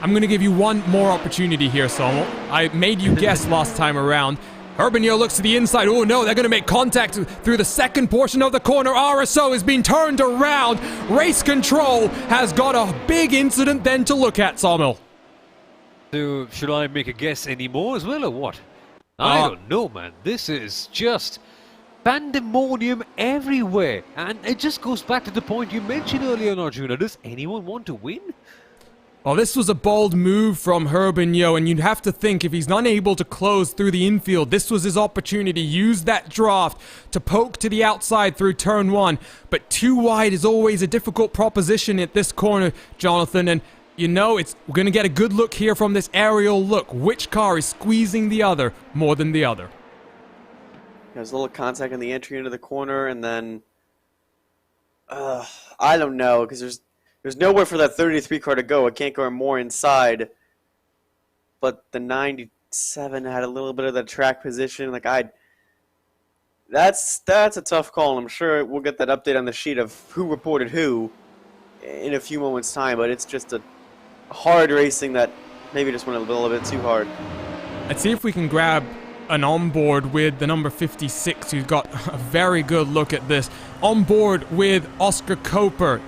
S2: I'm going to give you one more opportunity here, Sommel. I made you guess last time around. Herbigno looks to the inside. Oh no, they're going to make contact through the second portion of the corner. RSO is being turned around. Race Control has got a big incident then to look at, Sommel.
S3: So, should I make a guess anymore as well, or what? I don't know, man. This is just pandemonium everywhere. And it just goes back to the point you mentioned earlier, Arjuna. Does anyone want to win?
S2: Well, this was a bold move from Herbigno, and you'd have to think if he's unable to close through the infield, this was his opportunity. Use that draft to poke to the outside through turn one. But too wide is always a difficult proposition at this corner, Jonathan, and you know, we're going to get a good look here from this aerial look. Which car is squeezing the other more than the other?
S9: There's a little contact in the entry into the corner, and then I don't know, because There's nowhere for that 33 car to go. It can't go more inside. But the 97 had a little bit of the track position. That's a tough call. And I'm sure we'll get that update on the sheet of who reported who in a few moments' time. But it's just a hard racing that maybe just went a little bit too hard.
S2: Let's see if we can grab an onboard with the number 56, who's got a very good look at this. On board with Oscar Koper.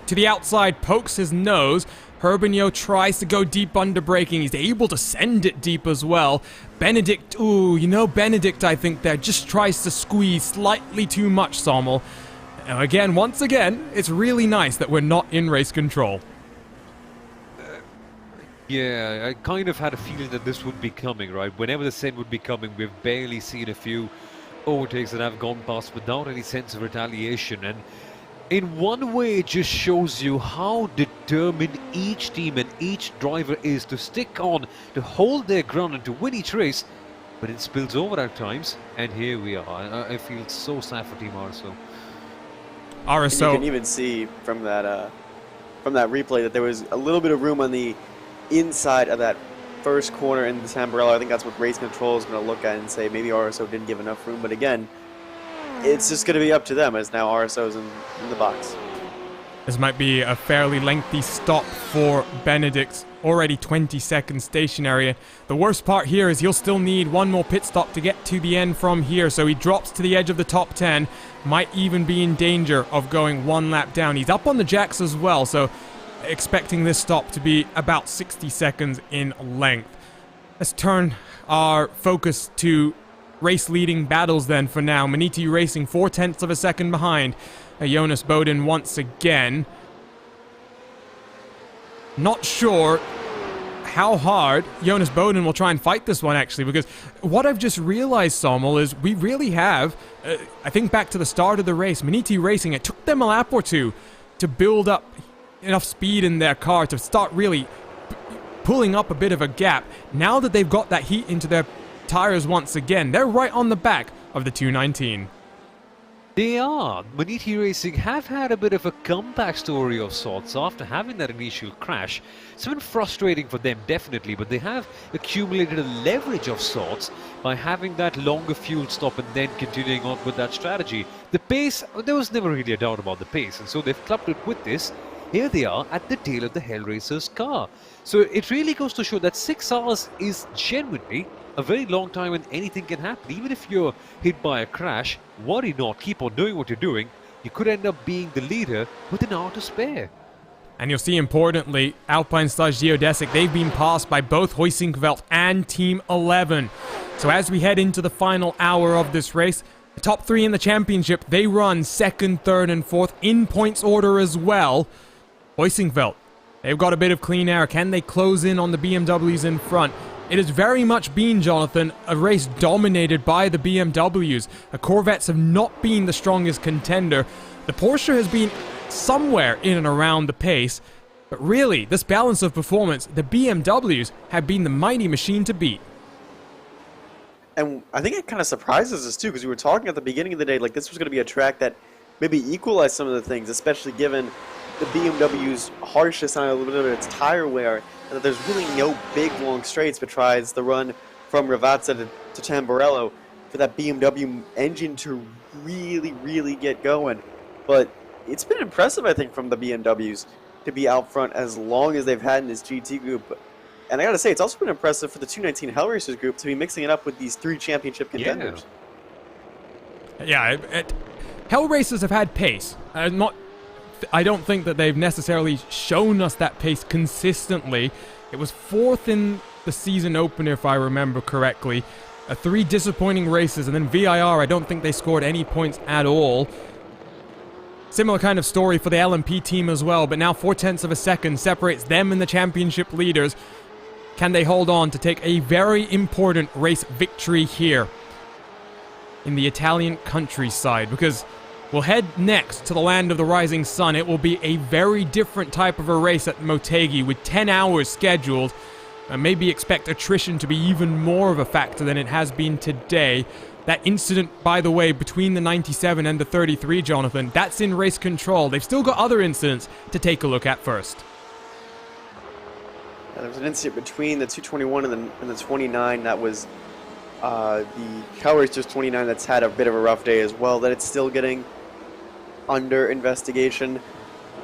S2: To the outside, pokes his nose. Herbigno tries to go deep under braking. He's able to send it deep as well. Benedict, Benedict, I think there just tries to squeeze slightly too much, Sommel. Again, once again, it's really nice that we're not in race control.
S3: Yeah, I kind of had a feeling that this would be coming, right? Whenever the sim would be coming, we've barely seen a few overtakes that have gone past without any sense of retaliation. And in one way, it just shows you how determined each team and each driver is to stick on, to hold their ground and to win each race. But it spills over at times, and here we are. I feel so sad for Team RSO.
S2: RSO.
S9: You can even see from that replay that there was a little bit of room on the inside of that first corner in the Tamburello. I think that's what race control is going to look at and say maybe RSO didn't give enough room. But again, it's just going to be up to them as now RSO's in the box.
S2: This might be a fairly lengthy stop for Benedict. Already 20 seconds stationary. The worst part here is he'll still need one more pit stop to get to the end from here. So he drops to the edge of the top 10. Might even be in danger of going one lap down. He's up on the jacks as well, so expecting this stop to be about 60 seconds in length. Let's turn our focus to race leading battles then for now. Maniti Racing 0.4 of a second behind Jonas Boden once again. Not sure how hard Jonas Boden will try and fight this one, actually, because what I've just realized, Sommel, is we really have, I think back to the start of the race, Maniti Racing, it took them a lap or two to build up enough speed in their car to start really pulling up a bit of a gap. Now that they've got that heat into their tires once again, they're right on the back of the 219.
S3: They are. Maniti Racing have had a bit of a comeback story of sorts after having that initial crash. It's been frustrating for them, definitely, but they have accumulated a leverage of sorts by having that longer fuel stop and then continuing on with that strategy. The pace, there was never really a doubt about the pace, and so they've clubbed it with this. Here they are at the tail of the Hellraiser's car. So it really goes to show that 6 hours is genuinely a very long time and anything can happen. Even if you're hit by a crash, worry not, keep on doing what you're doing. You could end up being the leader with an hour to spare.
S2: And you'll see, importantly, Alpine/Geodesic, they've been passed by both Huizinckveld and Team 11. So as we head into the final hour of this race, the top 3 in the championship, they run 2nd, 3rd, and 4th in points order as well. Huizinckveld, they've got a bit of clean air. Can they close in on the BMWs in front? It has very much been, Jonathan, a race dominated by the BMWs. The Corvettes have not been the strongest contender. The Porsche has been somewhere in and around the pace. But really, this balance of performance, the BMWs have been the mighty machine to beat.
S9: And I think it kind of surprises us too, because we were talking at the beginning of the day like this was going to be a track that maybe equalized some of the things, especially given the BMW's harshness on a little bit of its tire wear, and that there's really no big long straights besides the run from Ravazza to Tamburello for that BMW engine to really get going. But it's been impressive, I think, from the BMWs to be out front as long as they've had in this GT group. And I gotta say, it's also been impressive for the 219 Hellraisers group to be mixing it up with these 3 championship contenders.
S2: Yeah, Hellraisers have had pace. I don't think that they've necessarily shown us that pace consistently. It was 4th in the season opener, if I remember correctly. 3 disappointing races, and then VIR, I don't think they scored any points at all. Similar kind of story for the LMP team as well, but now 0.4 of a second separates them and the championship leaders. Can they hold on to take a very important race victory here in the Italian countryside? Because we'll head next to the land of the rising sun. It will be a very different type of a race at Motegi with 10 hours scheduled. And maybe expect attrition to be even more of a factor than it has been today. That incident, by the way, between the 97 and the 33, Jonathan, that's in race control. They've still got other incidents to take a look at first.
S9: Yeah, there was an incident between the 221 and the 29 that was the Cal Racers 29 that's had a bit of a rough day as well, that it's still getting under investigation.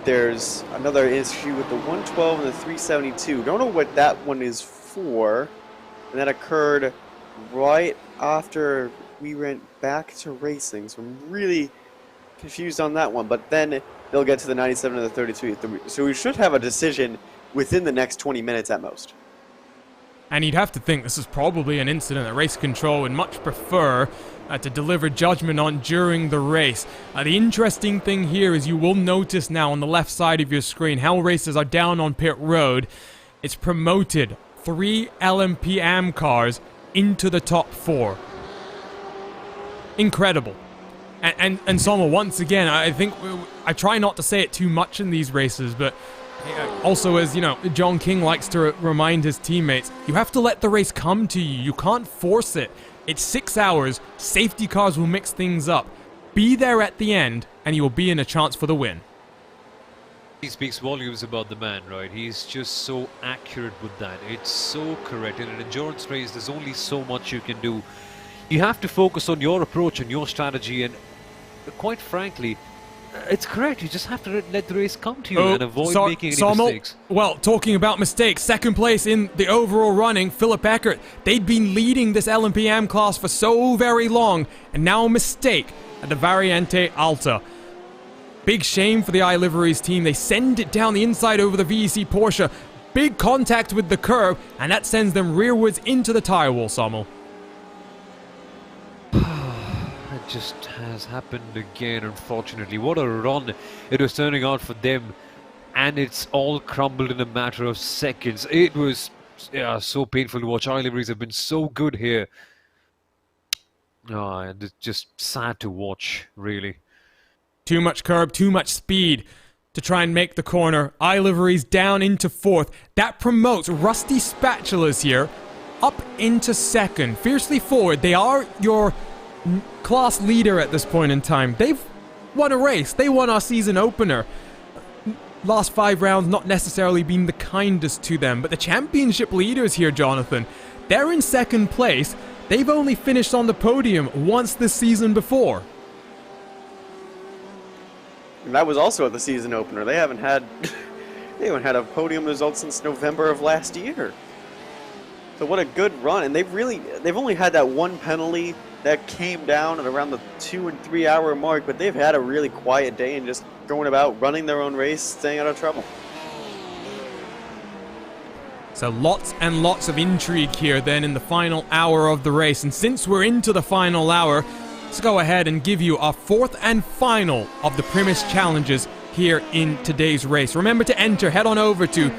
S9: There's another issue with the 112 and the 372. Don't know what that one is for. And that occurred right after we went back to racing. So I'm really confused on that one. But then they'll get to the 97 and the 32. So we should have a decision within the next 20 minutes at most.
S2: And you'd have to think this is probably an incident that race control would much prefer to deliver judgment on during the race. The interesting thing here is you will notice now on the left side of your screen, Hell Racers are down on pit road. It's promoted 3 LMP AM cars into the top 4. Incredible. And Soma, once again, I think I try not to say it too much in these races, but also, as you know, John King likes to remind his teammates, you have to let the race come to you. You can't force it. It's 6 hours. Safety cars will mix things up. Be there at the end, and you will be in a chance for the win.
S3: He speaks volumes about the man, right? He's just so accurate with that. It's so correct. In an endurance race, there's only so much you can do. You have to focus on your approach and your strategy, and quite frankly, it's correct. You just have to let the race come to you and avoid making any mistakes.
S2: Well, talking about mistakes, second place in the overall running, Philip Eckert. They'd been leading this LMP class for so very long, and now a mistake at the Variante Alta. Big shame for the iLiveries team. They send it down the inside over the VEC Porsche. Big contact with the curb, and that sends them rearwards into the tire wall, Sommel.
S3: It just has happened again, unfortunately. What a run it was turning out for them, and it's all crumbled in a matter of seconds. It was so painful to watch. iLiveries have been so good here. And it's just sad to watch, really.
S2: Too much curb, too much speed to try and make the corner. iLiveries down into 4th. That promotes Rusty Spatulas here up into 2nd. Fiercely forward. They are your class leader at this point in time. They've won a race. They won our season opener. Last 5 rounds not necessarily been the kindest to them, but the championship leaders here, Jonathan, they're in 2nd place. They've only finished on the podium once this season before.
S9: And that was also at the season opener. They haven't had a podium result since November of last year. So what a good run. And they've only had that one penalty that came down at around the 2 and 3 hour mark, but they've had a really quiet day and just going about running their own race, staying out of trouble.
S2: So lots and lots of intrigue here then in the final hour of the race. And since we're into the final hour, let's go ahead and give you our 4th and final of the Primus challenges here in today's race. Remember to enter, head on over to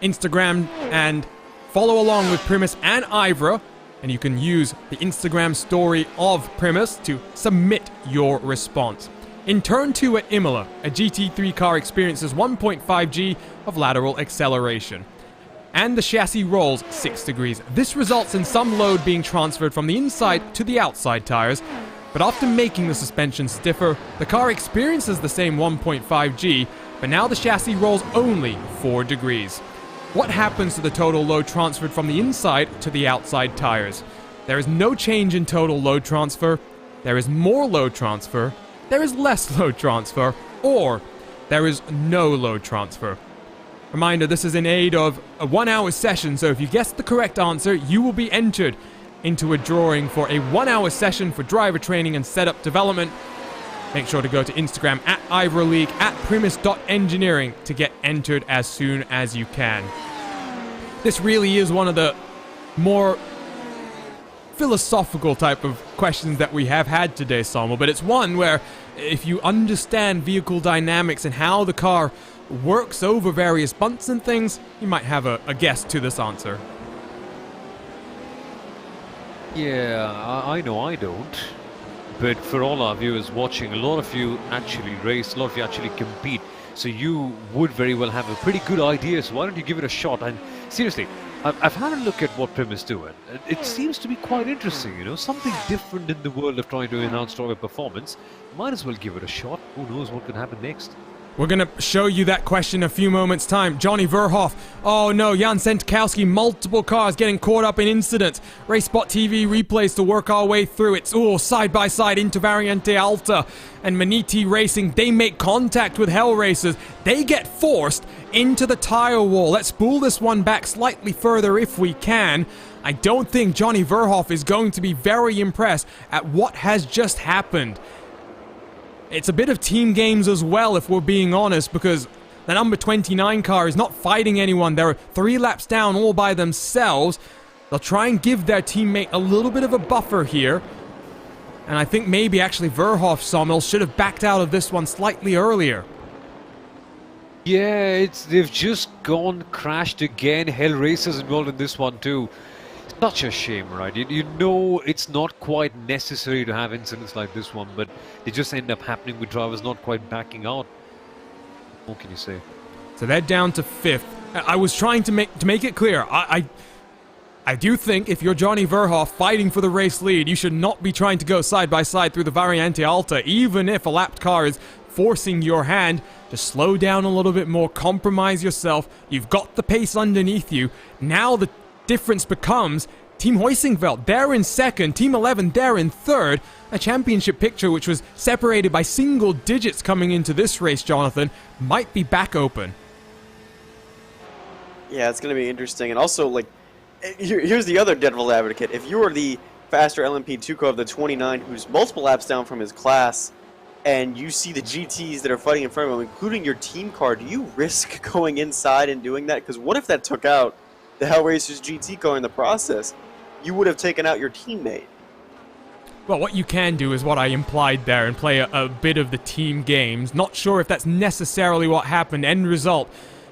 S2: Instagram and follow along with Primus and IVRA, and you can use the Instagram story of Primus to submit your response. In turn 2 at Imola, a GT3 car experiences 1.5 G of lateral acceleration, and the chassis rolls 6 degrees. This results in some load being transferred from the inside to the outside tires, but after making the suspension stiffer, the car experiences the same 1.5 G, but now the chassis rolls only 4 degrees. What happens to the total load transferred from the inside to the outside tires? There is no change in total load transfer, there is more load transfer, there is less load transfer, or there is no load transfer. Reminder, this is in aid of a 1 hour session, so if you guess the correct answer, you will be entered into a drawing for a 1 hour session for driver training and setup development. Make sure to go to Instagram at IVRA League, at Primus.engineering to get entered as soon as you can. This really is one of the more philosophical type of questions that we have had today, Sommel, but it's one where if you understand vehicle dynamics and how the car works over various bumps and things, you might have a guess to this answer.
S3: Yeah, I know I don't. But for all our viewers watching, a lot of you actually race, a lot of you actually compete. So you would very well have a pretty good idea. So why don't you give it a shot? And seriously, I've had a look at what Prim is doing. It seems to be quite interesting, you know, something different in the world of trying to enhance driver performance. Might as well give it a shot. Who knows what could happen next?
S2: We're going to show you that question in a few moments' time. Johnny Verhoff. Oh no, Jan Sentkowski, multiple cars getting caught up in incidents. RaceSpotTV replays to work our way through. It's side by side into Variante Alta. And Maniti Racing, they make contact with Hell Racers. They get forced into the tire wall. Let's spool this one back slightly further if we can. I don't think Johnny Verhoff is going to be very impressed at what has just happened. It's a bit of team games as well, if we're being honest, because the number 29 car is not fighting anyone. They're 3 laps down all by themselves. They'll try and give their teammate a little bit of a buffer here. And I think maybe actually Verhoff, Sommel, should have backed out of this one slightly earlier.
S3: Yeah, they've just crashed again. Hell Racers involved in this one too. Such a shame, right? You know it's not quite necessary to have incidents like this one, but they just end up happening with drivers not quite backing out. What can you say?
S2: So they're down to 5th. I was trying to make it clear. I do think if you're Johnny Verhoff fighting for the race lead, you should not be trying to go side by side through the Variante Alta, even if a lapped car is forcing your hand. Just slow down a little bit more, compromise yourself. You've got the pace underneath you. Now the difference becomes Team Hoisingveld, they're in 2nd, Team 11, they're in 3rd. A championship picture which was separated by single digits coming into this race, Jonathan, might be back open.
S9: Yeah, it's going to be interesting. And also, like, here's the other devil's advocate. If you are the faster LMP2 car of the 29 who's multiple laps down from his class, and you see the GTs that are fighting in front of him, including your team car, do you risk going inside and doing that? Because what if that took out the Hell Racers GT car in the process? You would have taken out your teammate.
S2: Well, what you can do is what I implied there and play a bit of the team games. Not sure if that's necessarily what happened. End result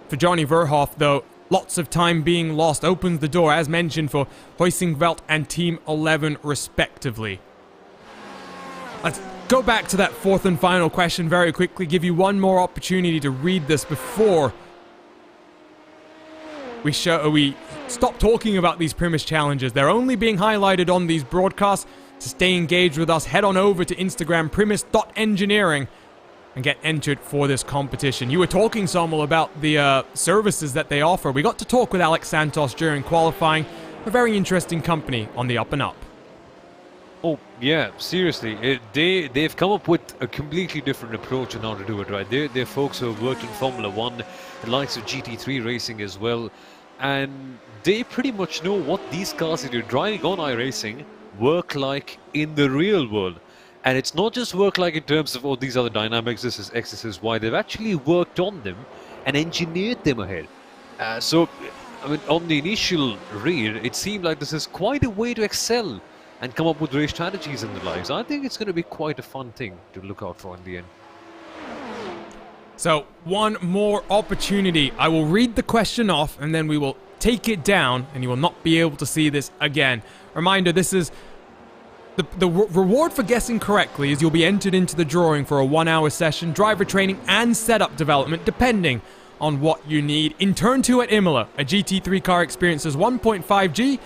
S2: for Johnny Verhoff, though, lots of time being lost opens the door, as mentioned, for Hoisingveld and Team 11 respectively. Let's go back to that 4th and final question very quickly. Give you one more opportunity to read this before we stop talking about these Primus challenges. They're only being highlighted on these broadcasts. To stay engaged with us, head on over to Instagram, primus.engineering, and get entered for this competition. You were talking, Sommel, about the services that they offer. We got to talk with Alex Santos during qualifying. A very interesting company on the up and up.
S3: Oh, yeah, seriously. They've come up with a completely different approach on how to do it, right? They're folks who have worked in Formula 1, the likes of GT3 racing as well, and they pretty much know what these cars that you're driving on iRacing work like in the real world. And it's not just work like in terms of, oh, these are the dynamics, this is X, this is Y. They've actually worked on them and engineered them ahead. So, I mean, on the initial read, it seemed like this is quite a way to excel and come up with race strategies in their lives. I think it's going to be quite a fun thing to look out for in the end.
S2: So, one more opportunity. I will read the question off and then we will take it down and you will not be able to see this again. Reminder, this is the reward for guessing correctly is you'll be entered into the drawing for a 1-hour session, driver training and setup development depending on what you need. In turn 2 at Imola, a GT3 car experiences 1.5 G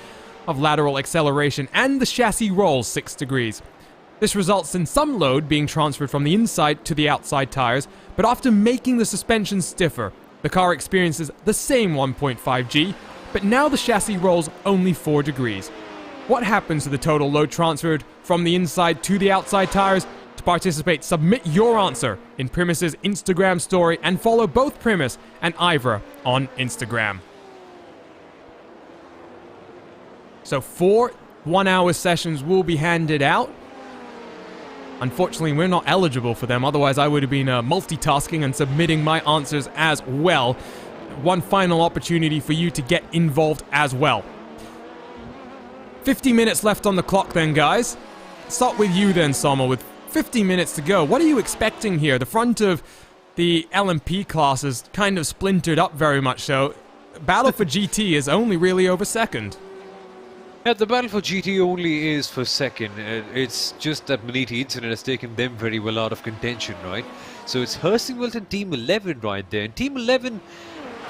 S2: of lateral acceleration and the chassis rolls 6 degrees. This results in some load being transferred from the inside to the outside tires, but after making the suspension stiffer, the car experiences the same 1.5 G, but now the chassis rolls only 4 degrees. What happens to the total load transferred from the inside to the outside tires? To participate, submit your answer in Primus's Instagram story and follow both Primus and IVRA on Instagram. So 4 1-hour sessions will be handed out. Unfortunately, we're not eligible for them, otherwise I would have been multitasking and submitting my answers as well. One final opportunity for you to get involved as well. 50 minutes left on the clock then, guys. Start with you then, Sommel, with 50 minutes to go. What are you expecting here? The front of the LMP class is kind of splintered up very much so. Battle for GT is only really over 2nd.
S3: Yeah, the battle for GT only is for 2nd. It's just that Maniti incident has taken them very well out of contention, right? So it's Hoisingveld and Team 11 right there. And Team 11,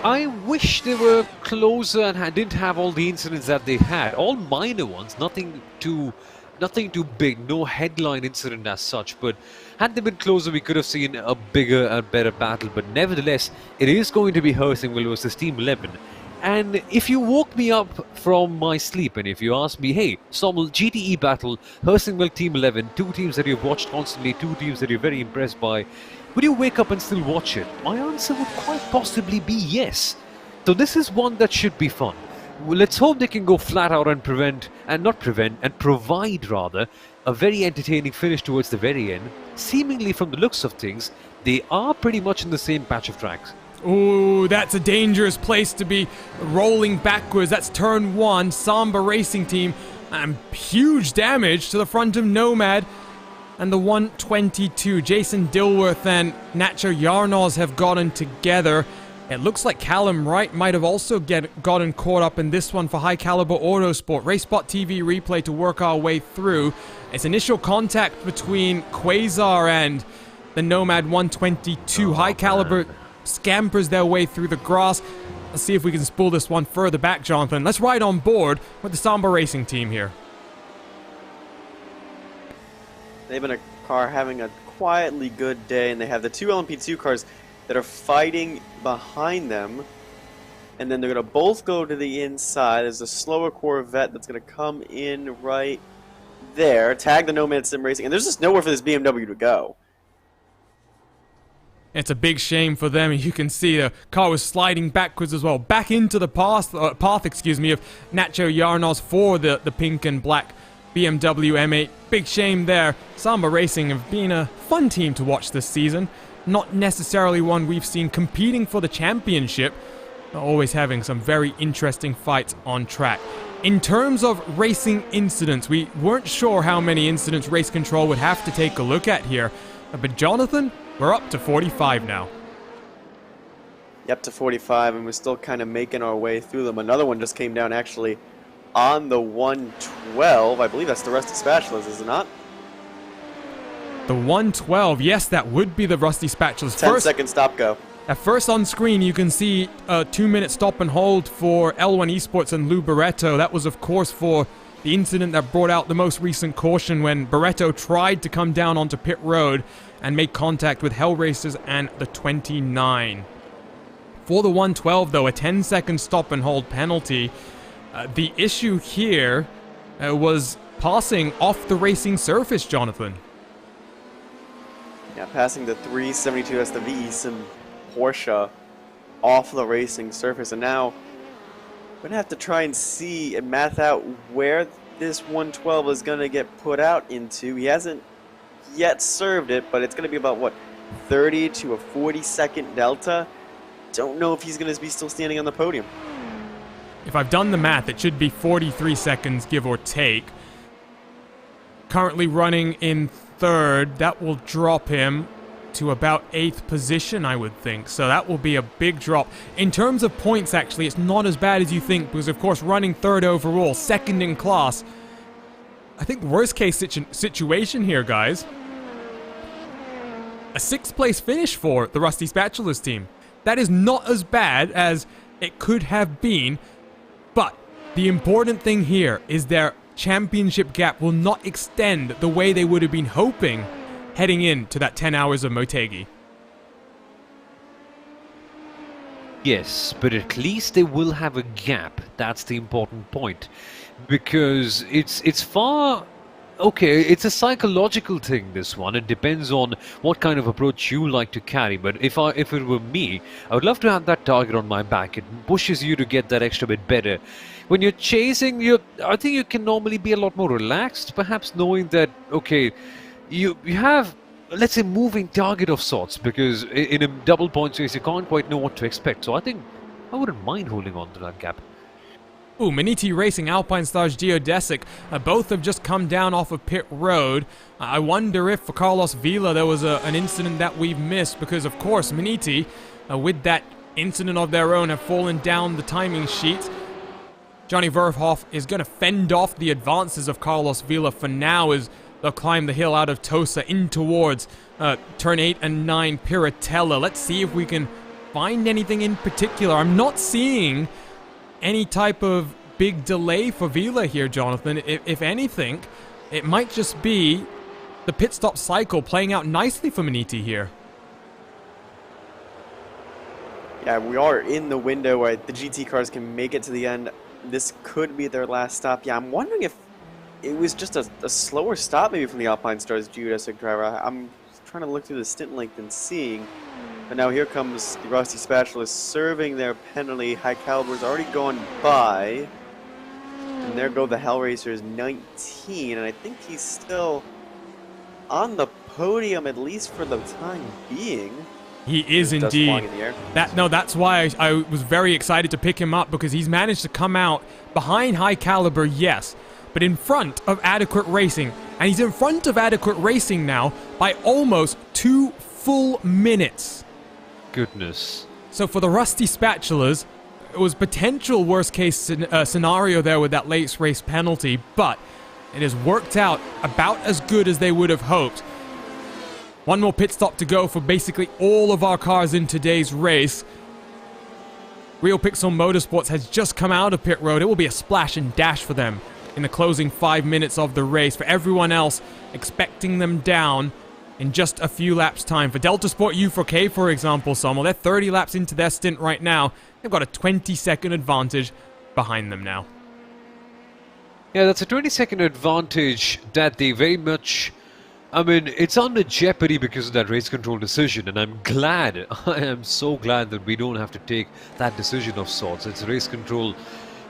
S3: I wish they were closer and didn't have all the incidents that they had. All minor ones, nothing too big, no headline incident as such. But had they been closer, we could have seen a bigger and better battle. But nevertheless, it is going to be Hursinghville versus Team 11. And if you woke me up from my sleep and if you ask me, hey, Sommel, GTE battle, Hursinghville Team 11, two teams that you've watched constantly, two teams that you're very impressed by, would you wake up and still watch it? My answer would quite possibly be yes. So this is one that should be fun. Well, let's hope they can go flat out and provide rather, a very entertaining finish towards the very end. Seemingly from the looks of things, they are pretty much in the same patch of tracks.
S2: Ooh, that's a dangerous place to be rolling backwards. That's turn 1, Samba Racing Team. And huge damage to the front of Nomad. And the 122, Jason Dilworth and Nacho Yarnoz have gotten together. It looks like Callum Wright might have also gotten caught up in this one for High Caliber Autosport. RaceSpotTV replay to work our way through. It's initial contact between Quasar and the Nomad 122. High Caliber scampers their way through the grass. Let's see if we can spool this one further back, Jonathan. Let's ride on board with the Samba Racing Team here.
S9: They've been a car having a quietly good day, and they have the two LMP2 cars that are fighting behind them. And then they're going to both go to the inside. There's a slower Corvette that's going to come in right there, tag the Nomad Sim Racing, and there's just nowhere for this BMW to go.
S2: It's a big shame for them. You can see the car was sliding backwards as well. Back into the path of Nacho Yarnoz for the pink and black BMW M8. Big shame there. Samba Racing have been a fun team to watch this season. Not necessarily one we've seen competing for the championship, but always having some very interesting fights on track. In terms of racing incidents, we weren't sure how many incidents Race Control would have to take a look at here. But Jonathan, we're up to 45 now.
S9: Yep, to 45, and we're still kind of making our way through them. Another one just came down actually on the 112. I believe that's the Rusty Spatulas, is it not?
S2: The 112, yes, that would be the Rusty Spatulas.
S9: 10-second stop-go.
S2: At first on screen, you can see a 2-minute stop and hold for L1 Esports and Lou Barreto. That was, of course, for the incident that brought out the most recent caution when Barreto tried to come down onto pit road and make contact with Hell Racers and the 29. For the 112, though, a 10-second stop and hold penalty. The issue here was passing off the racing surface, Jonathan.
S9: Yeah, passing the 372, that's the VE Sim Porsche, off the racing surface. And now we're going to have to try and see and math out where this 112 is going to get put out into. He hasn't yet served it, but it's going to be about, what, 30 to a 40-second delta? Don't know if he's going to be still standing on the podium.
S2: If I've done the math, it should be 43 seconds, give or take. Currently running in third. That will drop him to about 8th position, I would think. So that will be a big drop. In terms of points, actually, it's not as bad as you think, because, of course, running third overall, second in class. I think worst case situation here, guys. A 6th place finish for the Rusty Spatulas team. That is not as bad as it could have been, but the important thing here is their championship gap will not extend the way they would have been hoping heading into that 10 hours of Motegi.
S3: Yes, but at least they will have a gap. That's the important point. Because it's far... Okay, it's a psychological thing, this one. It depends on what kind of approach you like to carry. But if it were me, I would love to have that target on my back. It pushes you to get that extra bit better. When you're chasing, I think you can normally be a lot more relaxed, perhaps knowing that, okay, you have, let's say, moving target of sorts, because in a double points race, you can't quite know what to expect. So I think I wouldn't mind holding on to that gap.
S2: Ooh, Maniti Racing, Alpine Stars, Geodesic, both have just come down off of pit road. I wonder if for Carlos Vila there was an incident that we've missed, because of course Maniti, with that incident of their own, have fallen down the timing sheet. Johnny Verhoff is going to fend off the advances of Carlos Vila for now as they'll climb the hill out of Tosa in towards turn 8 and 9 Piratella. Let's see if we can find anything in particular. I'm not seeing any type of big delay for Vila here, Jonathan. If anything, it might just be the pit stop cycle playing out nicely for Maniti here.
S9: Yeah, we are in the window where the GT cars can make it to the end. This could be their last stop. Yeah, I'm wondering if it was just a slower stop maybe from the Alpine Stars geodesic driver. I'm trying to look through the stint length and seeing. But now here comes the Rusty Spatula serving their penalty. High Caliber's already gone by. And there go the Hellracers 19. And I think he's still on the podium, at least for the time being.
S2: He is indeed. That's why I was very excited to pick him up, because he's managed to come out behind High Caliber, yes, but in front of Adequate Racing. And he's in front of Adequate Racing now by almost 2 full minutes.
S3: Goodness.
S2: So for the Rusty Spatulas, it was potential worst case scenario there with that late race penalty, but it has worked out about as good as they would have hoped. One more pit stop to go for basically all of our cars in today's race. Real Pixel Motorsports has just come out of pit road. It will be a splash and dash for them in the closing 5 minutes of the race. For everyone else, expecting them down in just a few laps' time. For Delta Sport U4K, for example, Sommel, they're 30 laps into their stint right now. They've got a 20-second advantage behind them now.
S3: Yeah, that's a 20-second advantage that they very much... I mean, it's under jeopardy because of that race control decision, and I'm glad, I am so glad that we don't have to take that decision of sorts. It's race control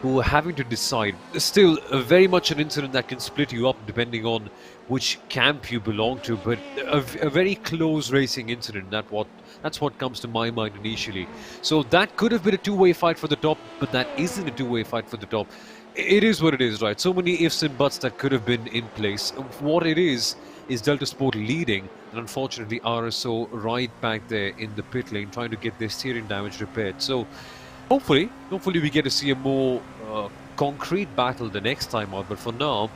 S3: who are having to decide. Still, very much an incident that can split you up depending on which camp you belong to, but a very close racing incident, that's what comes to my mind initially. So that could have been a two-way fight for the top, but that isn't a two-way fight for the top. It is what it is, right? So many ifs and buts that could have been in place. What it is Delta Sport leading, and unfortunately RSO right back there in the pit lane trying to get their steering damage repaired. So hopefully we get to see a more concrete battle the next time out, but for now,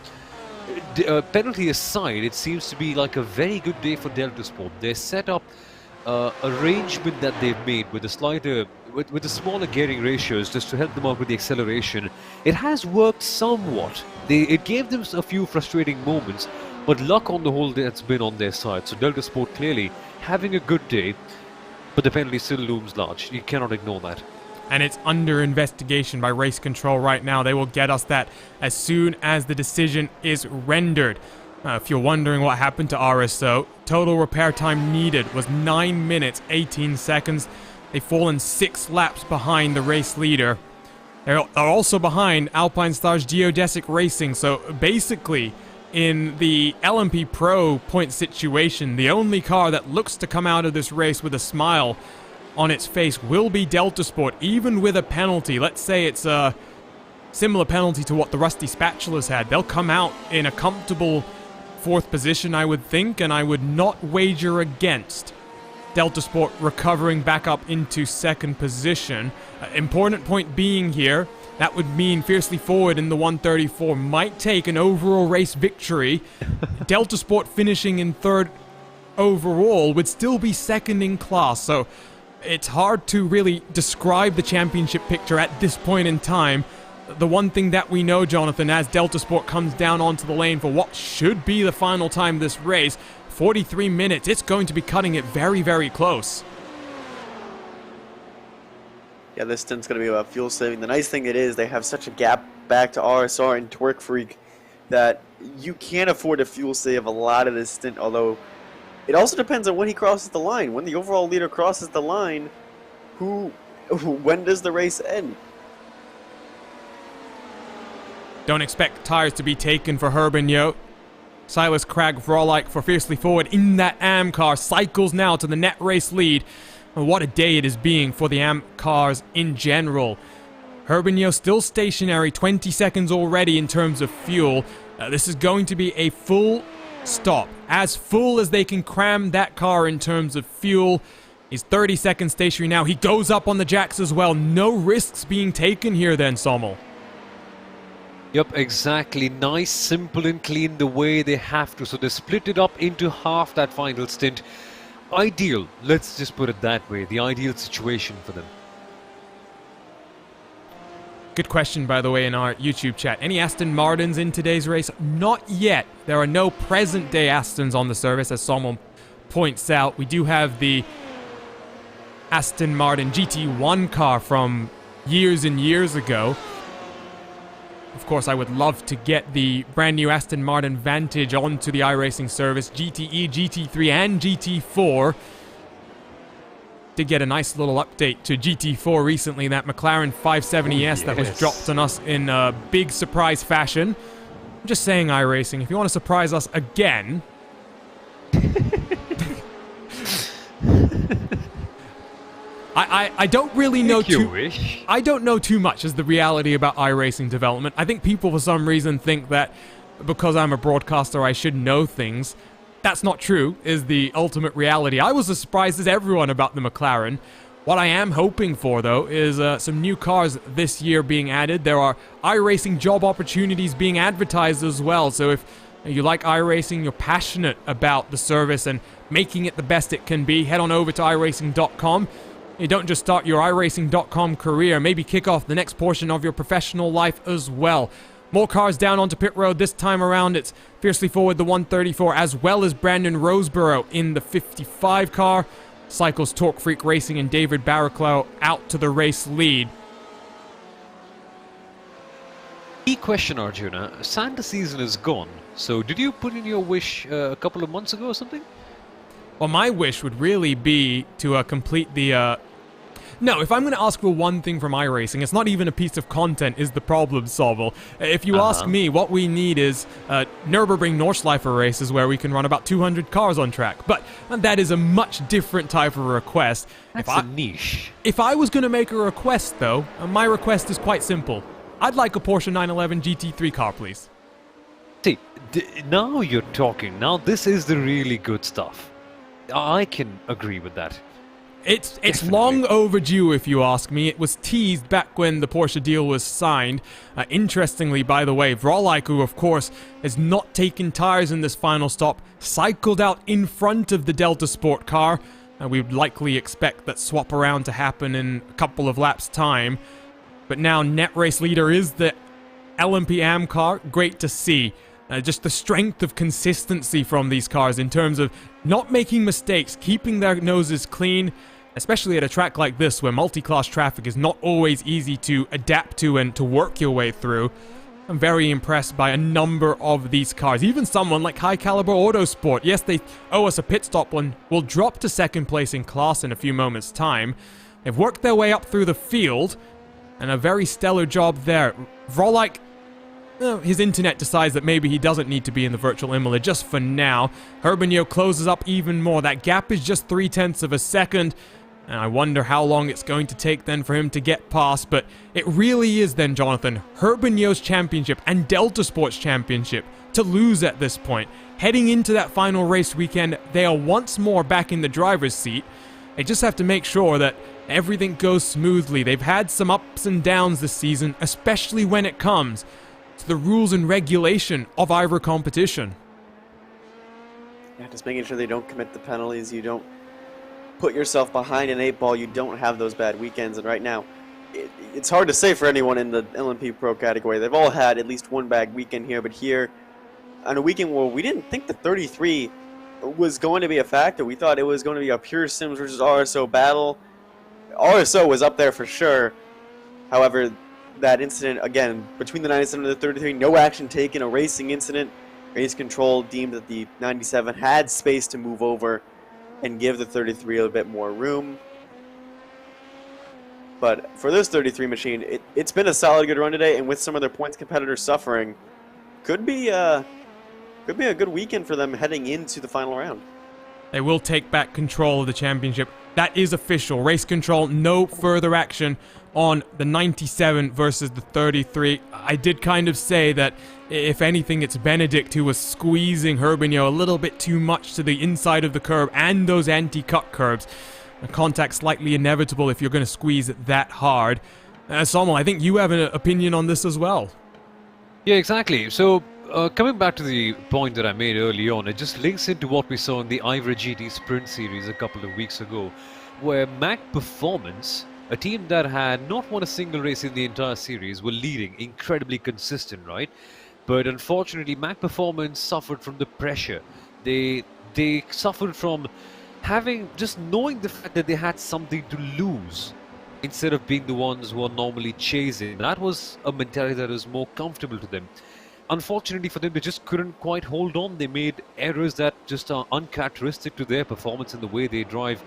S3: penalty aside, it seems to be like a very good day for Delta Sport. Their setup arrangement that they've made with the slider, with the smaller gearing ratios just to help them out with the acceleration, it has worked somewhat. It gave them a few frustrating moments, but luck on the whole that's been on their side. So Delta Sport clearly having a good day, but the penalty still looms large. You cannot ignore that.
S2: And it's under investigation by race control right now. They will get us that as soon as the decision is rendered. If you're wondering what happened to RSO, total repair time needed was 9 minutes 18 seconds. They've fallen 6 laps behind the race leader. They're also behind Alpine Stars Geodesic Racing, so basically in the LMP Pro point situation, the only car that looks to come out of this race with a smile on its face will be Delta Sport, even with a penalty. Let's say it's a similar penalty to what the Rusty Spatulas had. They'll come out in a comfortable 4th position, I would think, and I would not wager against Delta Sport recovering back up into 2nd position. Important point being here, that would mean Fiercely Forward in the 134 might take an overall race victory. Delta Sport finishing in 3rd overall would still be 2nd in class, so it's hard to really describe the championship picture at this point in time. The one thing that we know, Jonathan, as Delta Sport comes down onto the lane for what should be the final time of this race, 43 minutes, it's going to be cutting it very, very close.
S9: Yeah, this stint's going to be about fuel saving. The nice thing it is, they have such a gap back to RSR and Twerk Freak that you can't afford to fuel save a lot of this stint, although it also depends on when he crosses the line. When the overall leader crosses the line, when does the race end?
S2: Don't expect tires to be taken for Herbigno. Silas Cragg Vrolike for Fiercely Forward in that AM car cycles now to the net race lead. What a day it is being for the AM cars in general. Herbigno still stationary, 20 seconds already in terms of fuel. This is going to be a full stop, as full as they can cram that car in terms of fuel. He's 30 seconds stationary now. He goes up on the jacks as well. No risks being taken here then, Sommel.
S3: Yep, exactly. Nice, simple and clean the way they have to. So they split it up into half that final stint. ideal, let's just put it that way, the ideal situation for them?
S2: Good question, by the way, in our YouTube chat. Any Aston Martins in today's race? Not yet. There are no present-day Astons on the service, as someone points out. We do have the Aston Martin GT1 car from years and years ago. Of course, I would love to get the brand new Aston Martin Vantage onto the iRacing service, GTE, GT3, and GT4. Did get a nice little update to GT4 recently, that McLaren 570S that was dropped on us in a big surprise fashion. I'm just saying, iRacing, if you want to surprise us again... I don't really know I don't know too much as the reality about iRacing development. I think people for some reason think that because I'm a broadcaster I should know things. That's not true, is the ultimate reality. I was as surprised as everyone about the McLaren. What I am hoping for, though, is some new cars this year being added. There are iRacing job opportunities being advertised as well. So if you like iRacing, you're passionate about the service and making it the best it can be, head on over to iRacing.com. You don't just start your iRacing.com career, maybe kick off the next portion of your professional life as well. More cars down onto pit road. This time around, it's Fiercely Forward, the 134, as well as Brandon Roseborough in the 55 car. Cycles Torque Freak Racing and David Barraclough out to the race lead.
S3: Key question, Arjuna. Santa season is gone. So did you put in your wish a couple of months ago or something?
S2: Well, my wish would really be to complete the... No, if I'm going to ask for one thing from iRacing, it's not even a piece of content, is the problem solver. If you ask me, what we need is Nürburgring Nordschleife races where we can run about 200 cars on track. But that is a much different type of request.
S3: That's a niche.
S2: If I was going to make a request, though, my request is quite simple. I'd like a Porsche 911 GT3 car, please.
S3: See, now you're talking. Now this is the really good stuff. I can agree with that.
S2: It's long overdue, if you ask me. It was teased back when the Porsche deal was signed. Interestingly, by the way, Vrolijk, who of course has not taken tires in this final stop, cycled out in front of the Delta Sport car. We would likely expect that swap around to happen in a couple of laps' time. But now net race leader is the LMP AM car. Great to see. Just the strength of consistency from these cars in terms of not making mistakes, keeping their noses clean, especially at a track like this where multi-class traffic is not always easy to adapt to and to work your way through. I'm very impressed by a number of these cars. Even someone like High Caliber Autosport. Yes, they owe us a pit stop and will drop to second place in class in a few moments' time. They've worked their way up through the field, and a very stellar job there. Vrolijk, his internet decides that maybe he doesn't need to be in the virtual Imola just for now. Herbigno closes up even more. That gap is just 0.3 of a second. And I wonder how long it's going to take then for him to get past. But it really is then, Jonathan, Herbigno's championship and Delta Sport's championship to lose at this point. Heading into that final race weekend, they are once more back in the driver's seat. They just have to make sure that everything goes smoothly. They've had some ups and downs this season, especially when it comes to the rules and regulation of IVRA competition.
S9: Yeah, just making sure they don't commit the penalties, you don't put yourself behind an 8-ball, you don't have those bad weekends. And right now, it's hard to say for anyone in the LMP Pro category. They've all had at least one bad weekend here, but here, on a weekend where we didn't think the 33 was going to be a factor. We thought it was going to be a pure Sims versus RSO battle. RSO was up there for sure. However, that incident, again, between the 97 and the 33, no action taken, a racing incident. Race control deemed that the 97 had space to move over and give the 33 a little bit more room. But for this 33 machine, it's been a solid good run today, and with some of their points competitors suffering, could be a good weekend for them heading into the final round.
S2: They will take back control of the championship. That is official. Race control, no further action on the 97 versus the 33. I did kind of say that, if anything, it's Benedict who was squeezing Herbigno a little bit too much to the inside of the curb and those anti-cut curbs. A contact slightly inevitable if you're going to squeeze it that hard. Sommel, I think you have an opinion on this as well.
S3: Yeah, exactly. So Coming back to the point that I made early on, it just links into what we saw in the IVRA GT Sprint Series a couple of weeks ago, where Mac Performance, a team that had not won a single race in the entire series, were leading, incredibly consistent, right? But unfortunately, Mac Performance suffered from the pressure. They suffered from just knowing the fact that they had something to lose instead of being the ones who are normally chasing. That was a mentality that was more comfortable to them. Unfortunately for them, they just couldn't quite hold on. They made errors that just are uncharacteristic to their performance and the way they drive.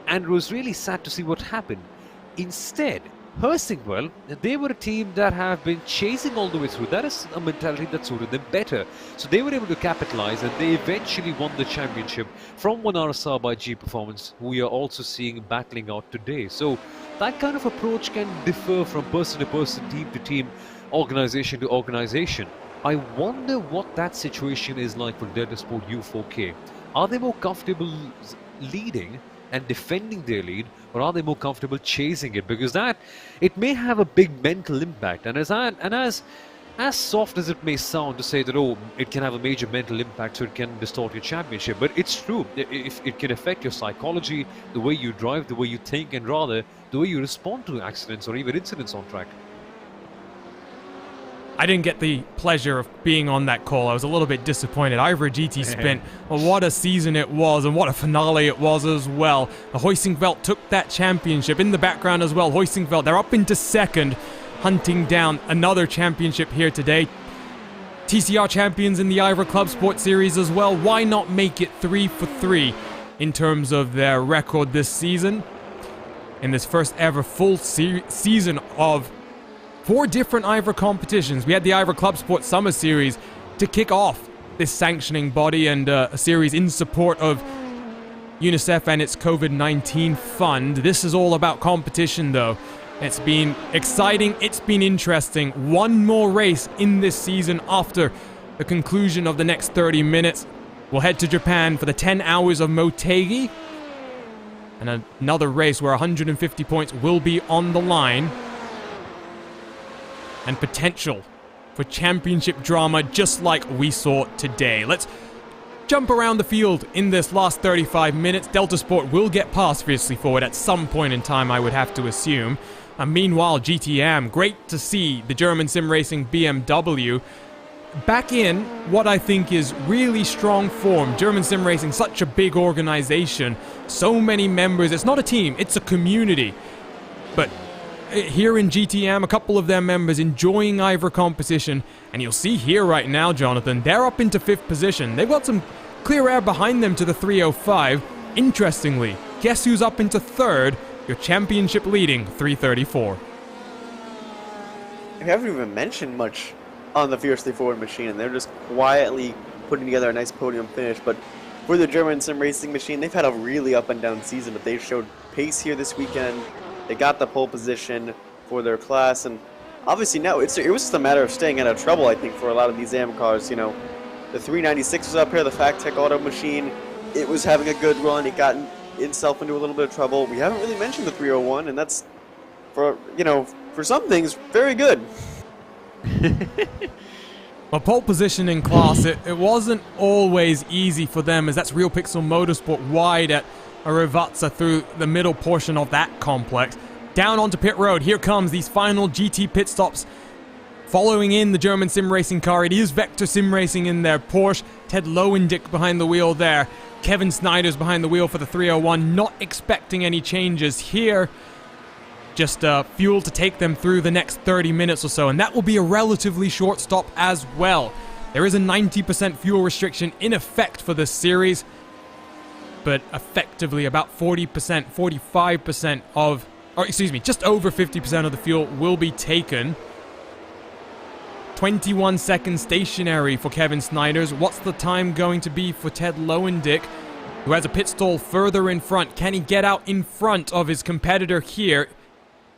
S3: And it was really sad to see what happened. Instead, Helsingwell, they were a team that have been chasing all the way through. That is a mentality that suited them better. So they were able to capitalize and they eventually won the championship from one RSR by G Performance, who we are also seeing battling out today. So that kind of approach can differ from person to person, team to team, organization to organization. I wonder what that situation is like for Delta Sport U4K. Are they more comfortable leading and defending their lead, or are they more comfortable chasing it? Because it may have a big mental impact. And as soft as it may sound to say that, oh, it can have a major mental impact, so it can distort your championship, but it's true. If it can affect your psychology, the way you drive, the way you think, and rather the way you respond to accidents or even incidents on track.
S2: I didn't get the pleasure of being on that call. I was a little bit disappointed. IVRA GT Sprint, well, what a season it was, and what a finale it was as well. The Helsingwell took that championship. In the background as well, Helsingwell, they're up into second, hunting down another championship here today. TCR champions in the IVRA Club Sport Series as well. Why not make it 3 for 3 in terms of their record this season? In this first ever full season of 4 different IVRA competitions. We had the IVRA Club Sport Summer Series to kick off this sanctioning body, and a series in support of UNICEF and its COVID-19 fund. This is all about competition though. It's been exciting, it's been interesting. One more race in this season after the conclusion of the next 30 minutes. We'll head to Japan for the 10 hours of Motegi, and another race where 150 points will be on the line. And potential for championship drama just like we saw today. Let's jump around the field in this last 35 minutes. Delta Sport will get past Fiercely Forward at some point in time, I would have to assume. And meanwhile, GTM, great to see the German sim racing BMW back in what I think is really strong form. German sim racing, such a big organization, so many members. It's not a team, it's a community. But here in GTM, a couple of their members enjoying IVRA competition, and you'll see here right now, Jonathan, they're up into 5th position. They've got some clear air behind them to the 305. Interestingly, guess who's up into 3rd? Your championship leading 334.
S9: We haven't even mentioned much on the Fiercely Forward machine, and they're just quietly putting together a nice podium finish. But for the German sim racing machine, they've had a really up and down season, but they've showed pace here this weekend. They got the pole position for their class, and obviously now it was just a matter of staying out of trouble, I think, for a lot of these AM cars. You know, the 396 was up here, the Factech Auto machine. It was having a good run. It got itself into a little bit of trouble. We haven't really mentioned the 301, and that's, for some things, very good.
S2: Well, pole position in class, it wasn't always easy for them, as that's Real Pixel Motorsport wide at a Rivatsa through the middle portion of that complex. Down onto pit road, here comes these final GT pit stops. Following in the German sim racing car, it is Vector Sim Racing in their Porsche. Ted Lowendick behind the wheel there. Kevin Snyder's behind the wheel for the 301, not expecting any changes here. Just fuel to take them through the next 30 minutes or so, and that will be a relatively short stop as well. There is a 90% fuel restriction in effect for this series, but effectively about 40%, 45% of, or excuse me, just over 50% of the fuel will be taken. 21 seconds stationary for Kevin Snyder's. What's the time going to be for Ted Lowendick, who has a pit stall further in front? Can he get out in front of his competitor here?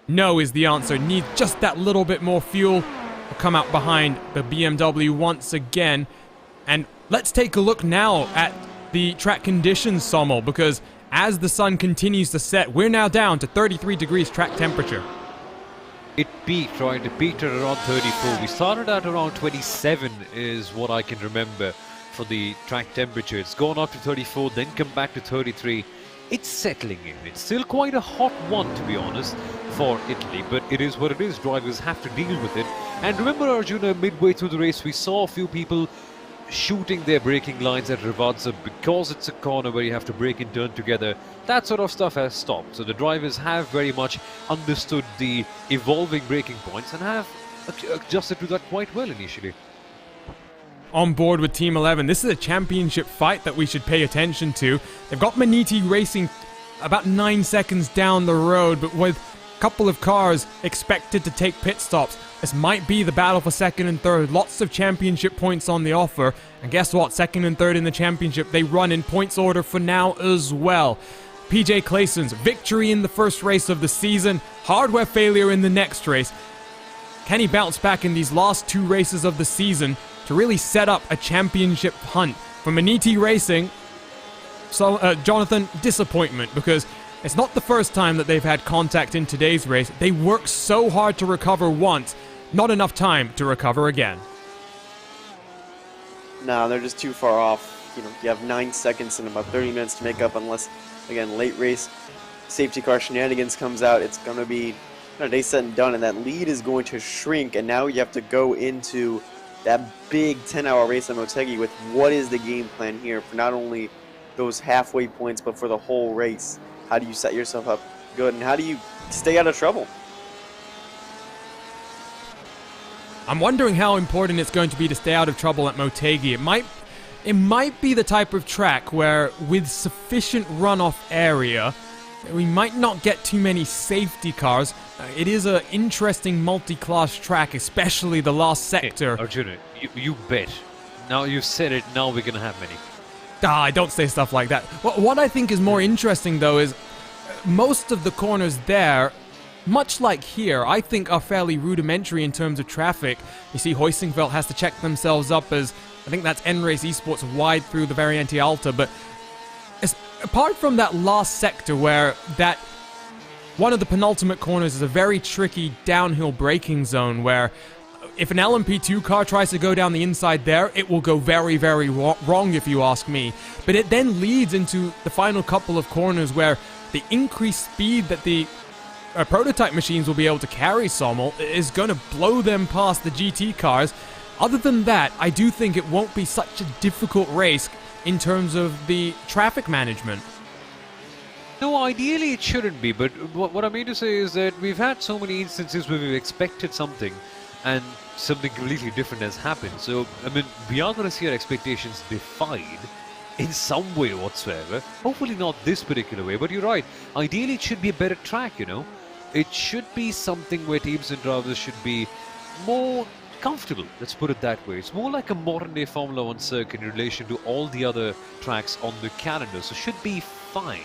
S2: No is the answer. Needs just that little bit more fuel. Will come out behind the BMW once again. And let's take a look now at the track conditions, Sommel, because as the sun continues to set, we're now down to 33 degrees track temperature.
S3: It peaked, right? It peaked at around 34. We started at around 27 is what I can remember for the track temperature. It's gone up to 34, then come back to 33. It's settling in. It's still quite a hot one, to be honest, for Italy, but it is what it is. Drivers have to deal with it. And remember, Arjuna, midway through the race, we saw a few people shooting their braking lines at Rivazza because it's a corner where you have to brake and turn together. That sort of stuff has stopped. So the drivers have very much understood the evolving braking points and have adjusted to that quite well initially.
S2: On board with Team 11, this is a championship fight that we should pay attention to. They've got Maniti racing about 9 seconds down the road, but with a couple of cars expected to take pit stops, this might be the battle for second and third. Lots of championship points on the offer. And guess what? Second and third in the championship, they run in points order for now as well. PJ Clayson's victory in the first race of the season, hardware failure in the next race. Can he bounce back in these last 2 races of the season to really set up a championship hunt? For Maniti Racing, so Jonathan, disappointment, because it's not the first time that they've had contact in today's race. They worked so hard to recover once, not enough time to recover again.
S9: No, they're just too far off. You know, you have 9 seconds and about 30 minutes to make up unless, again, late race safety car shenanigans comes out. It's going to be a day said and done, and that lead is going to shrink, and now you have to go into that big 10-hour race at Motegi with what is the game plan here for not only those halfway points, but for the whole race. How do you set yourself up good, and how do you stay out of trouble?
S2: I'm wondering how important it's going to be to stay out of trouble at Motegi. It might be the type of track where, with sufficient runoff area, we might not get too many safety cars. It is an interesting multi-class track, especially the last sector.
S3: Hey, Arjuna, you bet. Now you've said it, now we're going to have many.
S2: Don't say stuff like that. What I think is more interesting, though, is most of the corners there, much like here, I think are fairly rudimentary in terms of traffic. You see Hoisingveld has to check themselves up as, I think that's N-Race Esports wide through the Variante Alta, but apart from that last sector where that one of the penultimate corners is a very tricky downhill braking zone where if an LMP2 car tries to go down the inside there, it will go very, very wrong if you ask me. But it then leads into the final couple of corners where the increased speed that the prototype machines will be able to carry Sommel is going to blow them past the GT cars. Other than that, I do think it won't be such a difficult race in terms of the traffic management.
S3: No, ideally it shouldn't be, but what I mean to say is that we've had so many instances where we've expected something and something completely different has happened. So, I mean, we are going to see our expectations defied in some way whatsoever. Hopefully not this particular way, but you're right. Ideally it should be a better track, you know. It should be something where teams and drivers should be more comfortable, let's put it that way. It's more like a modern-day Formula 1 circuit in relation to all the other tracks on the calendar, so should be fine.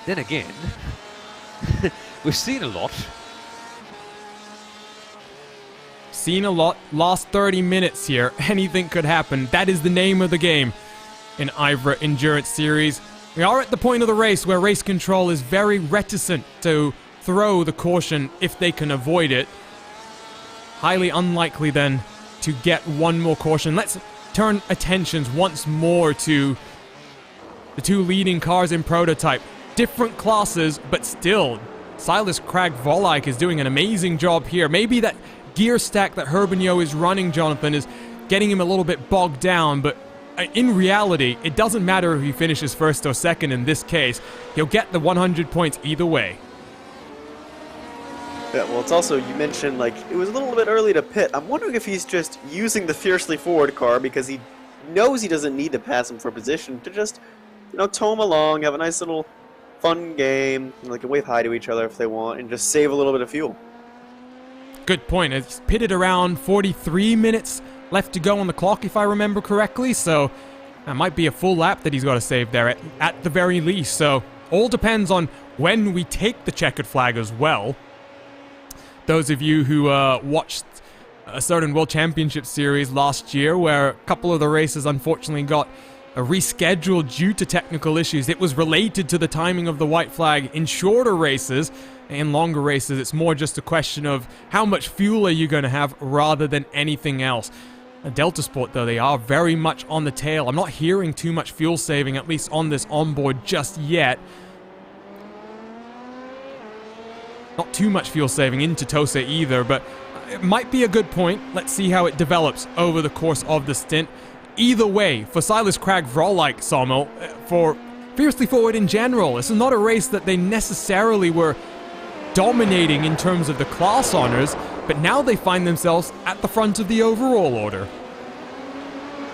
S3: Then again, we've seen a lot.
S2: Seen a lot. Last 30 minutes here. Anything could happen. That is the name of the game in IVRA Endurance Series. We are at the point of the race where race control is very reticent to throw the caution if they can avoid it. Highly unlikely then to get one more caution. Let's turn attentions once more to the 2 leading cars in prototype. Different classes, but still, Silas Krag-Volike is doing an amazing job here. Maybe that gear stack that Herbigno is running, Jonathan, is getting him a little bit bogged down, but in reality, it doesn't matter if he finishes first or second in this case. He'll get the 100 points either way.
S9: Yeah, well, it's also, you mentioned, like, it was a little bit early to pit. I'm wondering if he's just using the fiercely forward car because he knows he doesn't need to pass him for position to just, you know, tow him along, have a nice little fun game, and they can wave hi to each other if they want, and just save a little bit of fuel.
S2: Good point. It's pitted around 43 minutes left to go on the clock, if I remember correctly, so that might be a full lap that he's got to save there at the very least. So all depends on when we take the checkered flag as well. Those of you who watched a certain World Championship Series last year where a couple of the races unfortunately got rescheduled due to technical issues. It was related to the timing of the white flag in shorter races. In longer races, it's more just a question of how much fuel are you going to have rather than anything else. Delta Sport, though, they are very much on the tail. I'm not hearing too much fuel saving, at least on this onboard just yet. Not too much fuel saving into Tose either, but it might be a good point. Let's see how it develops over the course of the stint. Either way, for Silas Cragg Vrolike, Sommel, for Fiercely Forward in general, this is not a race that they necessarily were dominating in terms of the class honors, but now they find themselves at the front of the overall order.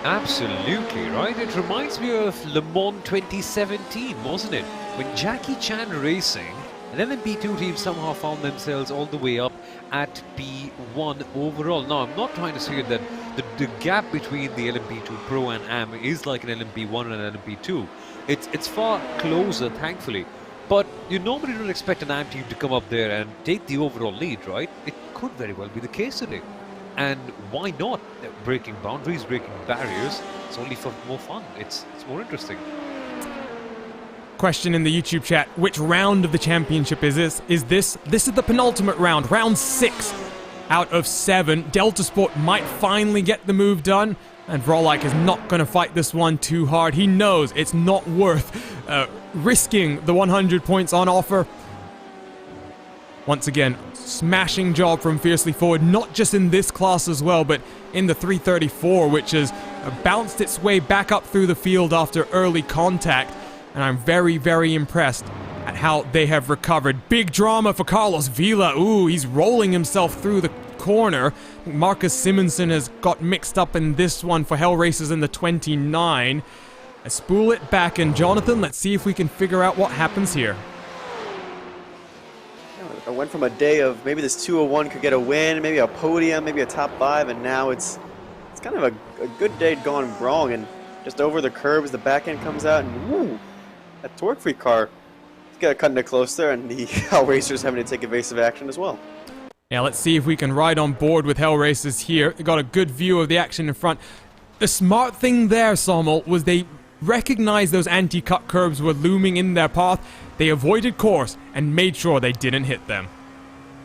S3: Absolutely, right? It reminds me of Le Mans 2017, wasn't it? When Jackie Chan Racing and LMP2 team somehow found themselves all the way up at P1 overall. Now, I'm not trying to say that the gap between the LMP2 Pro and Am is like an LMP1 and an LMP2. It's far closer, thankfully. But you normally don't expect an Am team to come up there and take the overall lead, right? It could very well be the case today. And why not? Breaking boundaries, breaking barriers. It's only for more fun. It's more interesting.
S2: Question in the YouTube chat: which round of the championship is this? This is the penultimate round, round 6 out of 7. Delta Sport might finally get the move done, and Vrolike is not going to fight this one too hard. He knows it's not worth risking the 100 points on offer. Once again, smashing job from Fiercely Forward, not just in this class as well, but in the 334, which has bounced its way back up through the field after early contact. And I'm very, very impressed at how they have recovered. Big drama for Carlos Vila. Ooh, he's rolling himself through the corner. Marcus Simonson has got mixed up in this one for Hell Racers in the 29. I spool it back, and Jonathan, let's see if we can figure out what happens here.
S9: I went from a day of maybe this 201 could get a win, maybe a podium, maybe a top 5, and now it's kind of a good day gone wrong. And just over the curbs, the back end comes out, and woo, that torque-free car got cutting it close there, and the Hell Racers having to take evasive action as well.
S2: Yeah, let's see if we can ride on board with Hell Racers here. They got a good view of the action in front. The smart thing there, Sommel, was they recognized those anti-cut curbs were looming in their path. They avoided course and made sure they didn't hit them.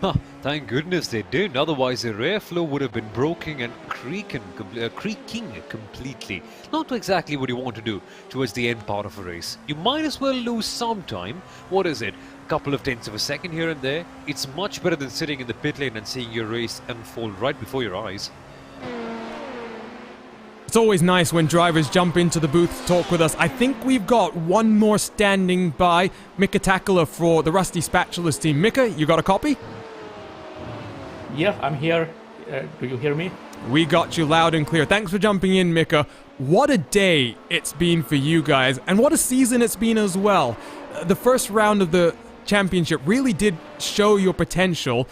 S3: Huh, thank goodness they did, otherwise the rear flow would have been broken and creaking completely. Not exactly what you want to do towards the end part of a race. You might as well lose some time. What is it? A couple of tenths of a second here and there? It's much better than sitting in the pit lane and seeing your race unfold right before your eyes.
S2: It's always nice when drivers jump into the booth to talk with us. I think we've got one more standing by. Mika Takala for the Rusty Spatulas team. Mika, you got a copy?
S10: Yeah, I'm here. Do you hear me?
S2: We got you loud and clear. Thanks for jumping in, Mika. What a day it's been for you guys, and what a season it's been as well. The first round of the championship really did show your potential.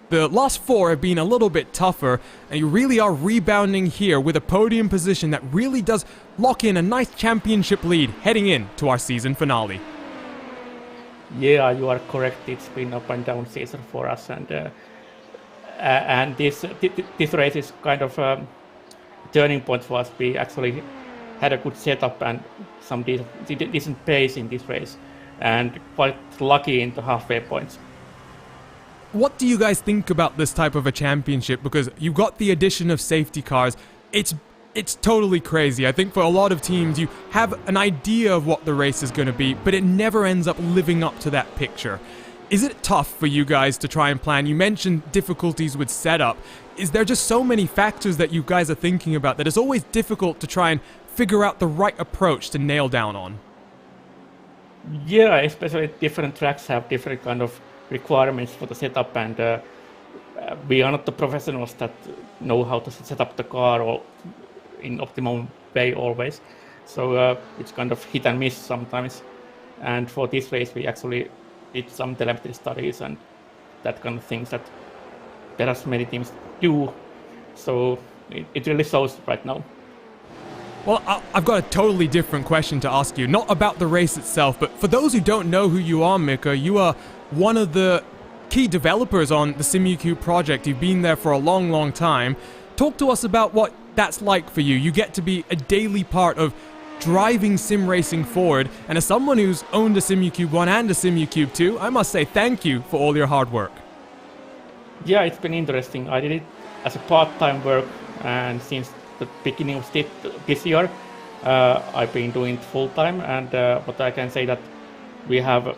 S2: The last 4 have been a little bit tougher, and you really are rebounding here with a podium position that really does lock in a nice championship lead heading in to our season finale.
S10: Yeah, you are correct. It's been up and down season for us, and this race is kind of a turning point for us. We actually had a good setup and some decent pace in this race, and quite lucky in the halfway points.
S2: What do you guys think about this type of a championship? Because you got the addition of safety cars. It's totally crazy. I think for a lot of teams, you have an idea of what the race is going to be, but it never ends up living up to that picture. Is it tough for you guys to try and plan? You mentioned difficulties with setup. Is there just so many factors that you guys are thinking about that it's always difficult to try and figure out the right approach to nail down on?
S10: Yeah, especially different tracks have different kind of requirements for the setup, and we are not the professionals that know how to set up the car or in optimum way always. So it's kind of hit and miss sometimes. And for this race, we actually did some telemetry studies and that kind of things that there are many teams do. So it really shows right now.
S2: Well, I've got a totally different question to ask you. Not about the race itself, but for those who don't know who you are, Mika, you are one of the key developers on the SimuQ project. You've been there for a long, long time. Talk to us about what that's like for you. You get to be a daily part of driving sim racing forward. And as someone who's owned a SimuCube 1 and a SimuCube 2, I must say thank you for all your hard work.
S10: Yeah, it's been interesting. I did it as a part-time work, and since the beginning of this year, I've been doing it full-time. And but I can say that we have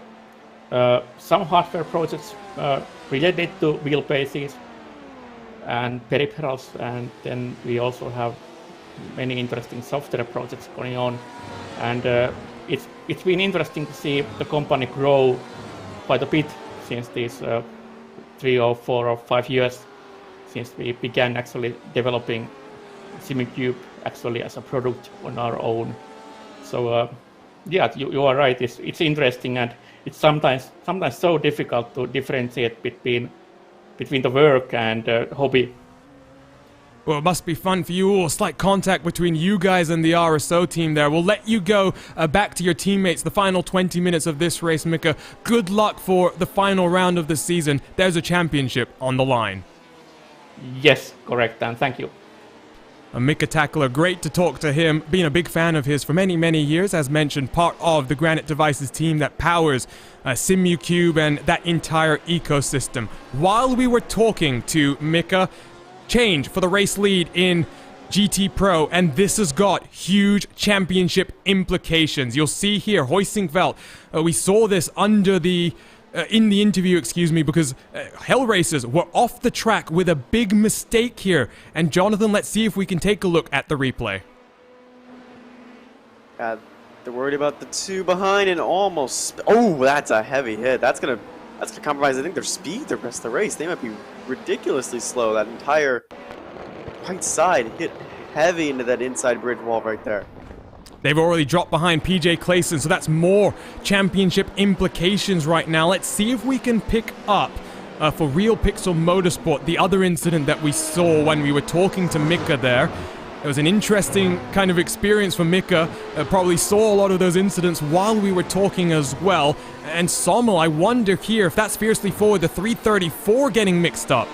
S10: some hardware projects related to wheelbases and peripherals, and then we also have many interesting software projects going on. And it's been interesting to see the company grow quite a bit since these 3 or 4 or 5 years since we began actually developing SimuCube actually as a product on our own. So yeah, you are right. It's interesting, and it's sometimes so difficult to differentiate between the work and hobby.
S2: Well, it must be fun for you all. Slight contact between you guys and the RSO team there. We'll let you go back to your teammates the final 20 minutes of this race, Mika. Good luck for the final round of the season. There's a championship on the line.
S10: Yes, correct, and thank you.
S2: Mika Tackler, great to talk to him. Been a big fan of his for many, many years. As mentioned, part of the Granite Devices team that powers SimuCube and that entire ecosystem. While we were talking to Mika, change for the race lead in GT Pro, and this has got huge championship implications. You'll see here, Hoisingveld, we saw this under the in the interview, excuse me, because Hell Racers were off the track with a big mistake here. And Jonathan, let's see if we can take a look at the replay.
S9: They're worried about the 2 behind and almost. Oh, that's a heavy hit. That's gonna compromise, I think, their speed the rest of the race. They might be ridiculously slow. That entire right side hit heavy into that inside bridge wall right there.
S2: They've already dropped behind PJ Clayson, so that's more championship implications right now. Let's see if we can pick up for Real Pixel Motorsport the other incident that we saw when we were talking to Mika there. It was an interesting kind of experience for Mika. Probably saw a lot of those incidents while we were talking as well. And Sommel, I wonder here if that's Fiercely Forward, the 334 getting mixed up.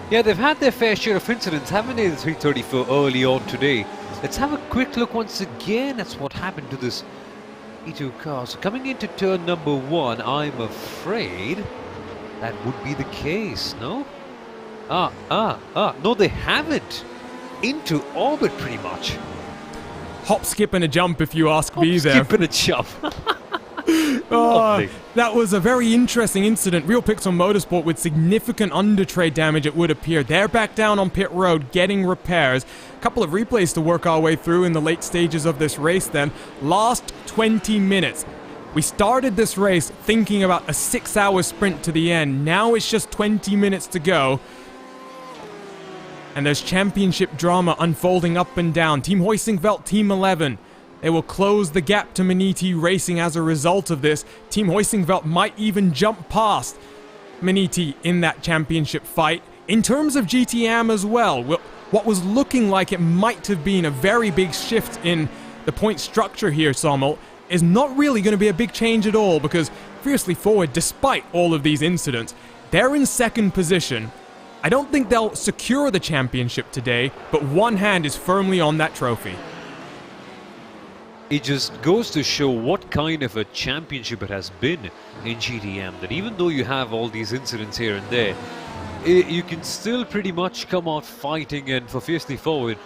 S3: Yeah, they've had their fair share of incidents, haven't they, the 334 early on today. Let's have a quick look once again at what happened to this E2 car. So coming into turn number 1, I'm afraid that would be the case, no? No, they haven't. Into orbit, pretty much.
S2: Hop, skip, and a jump, if you ask me there.
S3: Skip and a jump.
S2: That was a very interesting incident. Real Pixel Motorsport with significant undertray damage, it would appear. They're back down on pit road getting repairs. A couple of replays to work our way through in the late stages of this race then. Last 20 minutes. We started this race thinking about a 6-hour sprint to the end. Now it's just 20 minutes to go. And there's championship drama unfolding up and down. Team Hoisingveld, Team 11. They will close the gap to Maniti Racing as a result of this. Team Hoisingveld might even jump past Maniti in that championship fight. In terms of GTM as well, what was looking like it might have been a very big shift in the point structure here, Sommel, is not really going to be a big change at all, because Fiercely Forward, despite all of these incidents, they're in second position. I don't think they'll secure the championship today, but one hand is firmly on that trophy.
S3: It just goes to show what kind of a championship it has been in GTM, that even though you have all these incidents here and there, you can still pretty much come out fighting. And for Fiercely Forward,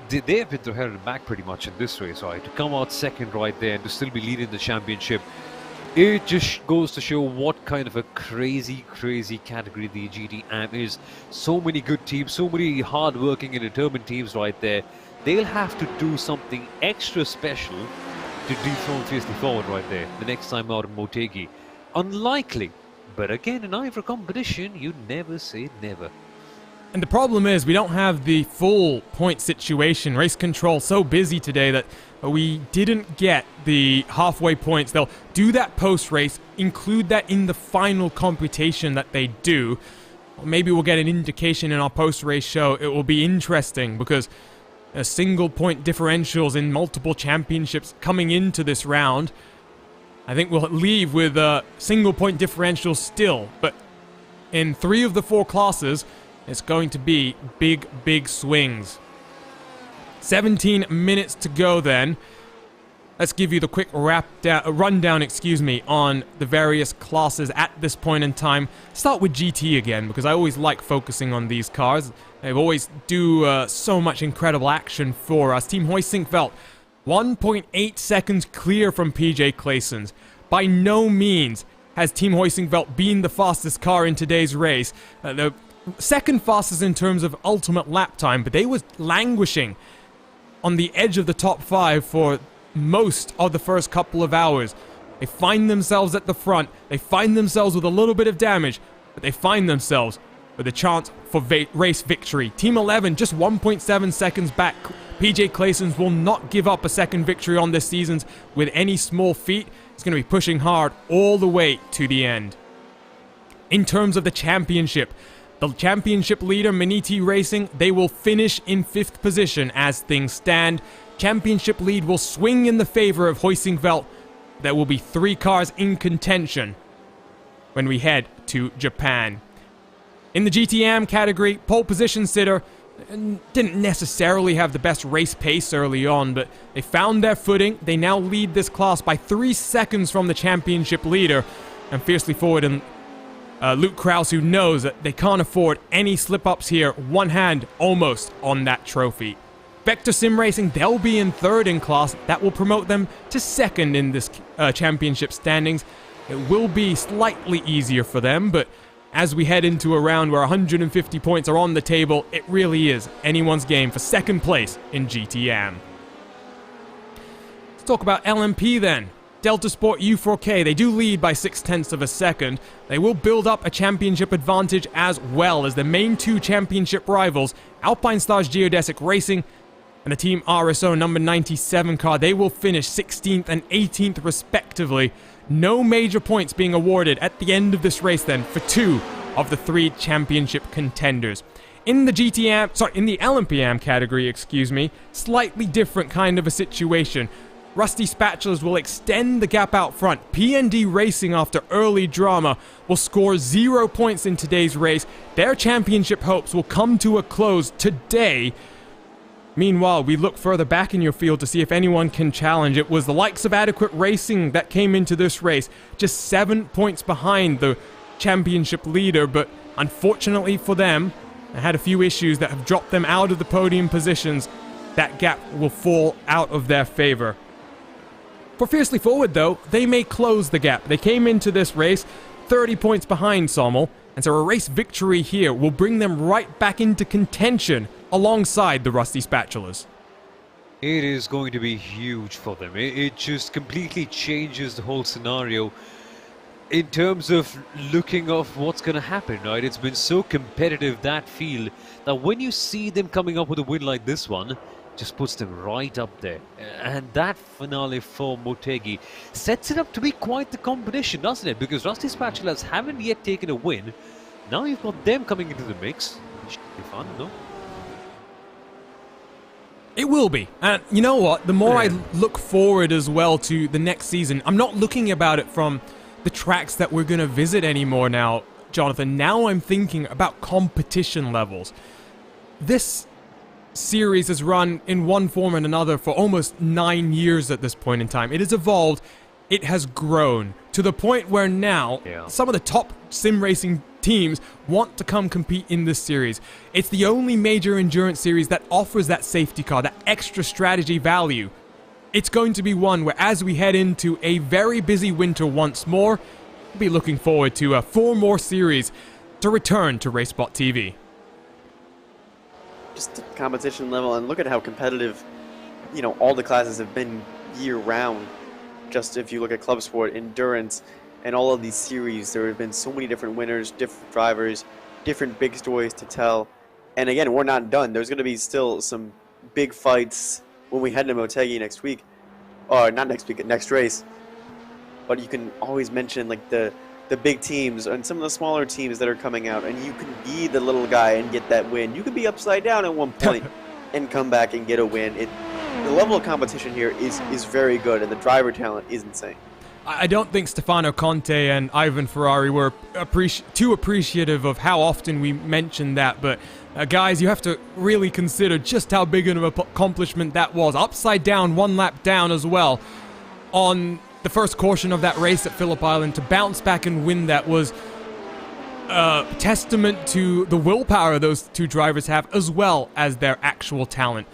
S3: they have been through hell and back pretty much in this race, right? To come out second right there and to still be leading the championship, it just goes to show what kind of a crazy category the GTM is. So many good teams, so many hard-working and determined teams right there. They'll have to do something extra special to dethrone Fiercely Forward right there the next time out in Motegi. Unlikely, but again, in IVRA competition, you never say never.
S2: And the problem is we don't have the full point situation. Race control so busy today that we didn't get the halfway points. They'll do that post-race, include that in the final computation that they do. Maybe we'll get an indication in our post-race show. It will be interesting because single point differentials in multiple championships coming into this round. I think we'll leave with single point differentials still, but in 3 of the 4 classes, it's going to be big swings. 17 minutes to go then. Let's give you the quick rundown, on the various classes at this point in time. Start with GT again, because I always like focusing on these cars. They always do so much incredible action for us. Team Hoisingveld, 1.8 seconds clear from PJ Claessens. By no means has Team Hoisingveld been the fastest car in today's race. The second fastest in terms of ultimate lap time, but they was languishing on the edge of the top 5 for most of the first couple of hours. They find themselves at the front. They find themselves with a little bit of damage, but they find themselves with a chance for race victory. Team 11 just 1.7 seconds back. PJ Claessens will not give up a second victory on this season with any small feat. He's going to be pushing hard all the way to the end. In terms of the championship leader, Maniti Racing, they will finish in 5th position as things stand. Championship lead will swing in the favor of Hoisingveld. There will be 3 cars in contention when we head to Japan. In the GTM category, pole position sitter didn't necessarily have the best race pace early on, but they found their footing. They now lead this class by 3 seconds from the championship leader, and fiercely forward and Luke Krause, who knows that they can't afford any slip-ups here. One hand almost on that trophy. Vector Sim Racing, they'll be in 3rd in class. That will promote them to 2nd in this championship standings. It will be slightly easier for them, but as we head into a round where 150 points are on the table, it really is anyone's game for 2nd place in GTM. Let's talk about LMP then. Delta Sport U4K, they do lead by 0.6 of a second. They will build up a championship advantage as well as the main 2 championship rivals, Alpine Stars Geodesic Racing and the Team RSO number 97 car. They will finish 16th and 18th respectively. No major points being awarded at the end of this race then for 2 of the 3 championship contenders. In the LMPM category, slightly different kind of a situation. Rusty Spatulas will extend the gap out front. PND Racing, after early drama, will score 0 points in today's race. Their championship hopes will come to a close today. Meanwhile, we look further back in your field to see if anyone can challenge. It was the likes of Adequate Racing that came into this race, just 7 points behind the championship leader, but unfortunately for them, they had a few issues that have dropped them out of the podium positions. That gap will fall out of their favor. For Fiercely Forward, though, they may close the gap. They came into this race 30 points behind Sommel, and so a race victory here will bring them right back into contention alongside the Rusty Spatulas.
S3: It is going to be huge for them. It just completely changes the whole scenario in terms of looking of what's going to happen, right? It's been so competitive, that field, that when you see them coming up with a win like this one, just puts them right up there. And that finale for Motegi sets it up to be quite the competition, doesn't it? Because Rusty Spatulas haven't yet taken a win. Now you've got them coming into the mix. It should be fun, no?
S2: It will be. And you know what? The more I look forward as well to the next season, I'm not looking about it from the tracks that we're going to visit anymore now, Jonathan. Now I'm thinking about competition levels. This series has run in one form and another for almost 9 years at this point in time. It has evolved. It has grown to the point where now some of the top sim racing teams want to come compete in this series. It's the only major endurance series that offers that safety car, that extra strategy value. It's going to be one where, as we head into a very busy winter once more, we'll be looking forward to 4 more series to return to RaceSpotTV.
S9: Just the competition level, and look at how competitive, you know, all the classes have been year-round. Just if you look at club sport, endurance, and all of these series, there have been so many different winners, different drivers, different big stories to tell. And again, we're not done. There's going to be still some big fights when we head to Motegi next week. Or not next week, next race. But you can always mention like the big teams and some of the smaller teams that are coming out, and you can be the little guy and get that win. You could be upside down at one point and come back and get a win. The level of competition here is very good, and the driver talent is insane.
S2: I don't think Stefano Conte and Ivan Ferrari were too appreciative of how often we mentioned that, but guys, you have to really consider just how big of an accomplishment that was. Upside down, 1 lap down as well on the first caution of that race at Phillip Island. To bounce back and win that was testament to the willpower those two drivers have, as well as their actual talent.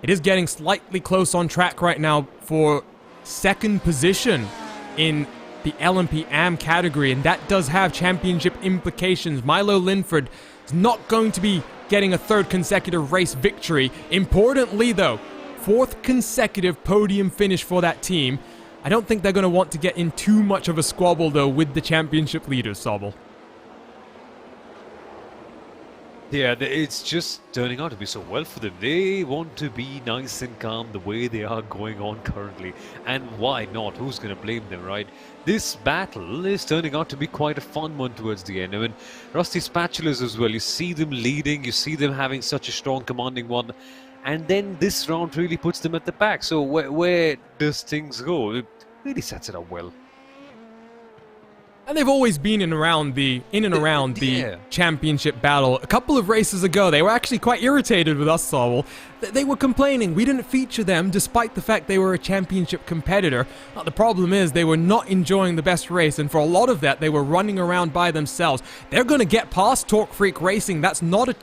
S2: It is getting slightly close on track right now for second position in the LMP AM category, and that does have championship implications. Milo Linford is not going to be getting a third consecutive race victory. Importantly though, 4th consecutive podium finish for that team. I don't think they're going to want to get in too much of a squabble though with the championship leaders, Sobel.
S3: Yeah, it's just turning out to be so well for them. They want to be nice and calm the way they are going on currently. And why not? Who's going to blame them, right? This battle is turning out to be quite a fun one towards the end. I mean, Rusty Spatulas as well. You see them leading. You see them having such a strong commanding one. And then this round really puts them at the back. So where does things go? It really sets it up well.
S2: And they've always been in and around the championship battle. A couple of races ago, they were actually quite irritated with us, Sobel. They were complaining we didn't feature them despite the fact they were a championship competitor. The problem is they were not enjoying the best race, and for a lot of that, they were running around by themselves. They're going to get past Torque Freak Racing. That's not a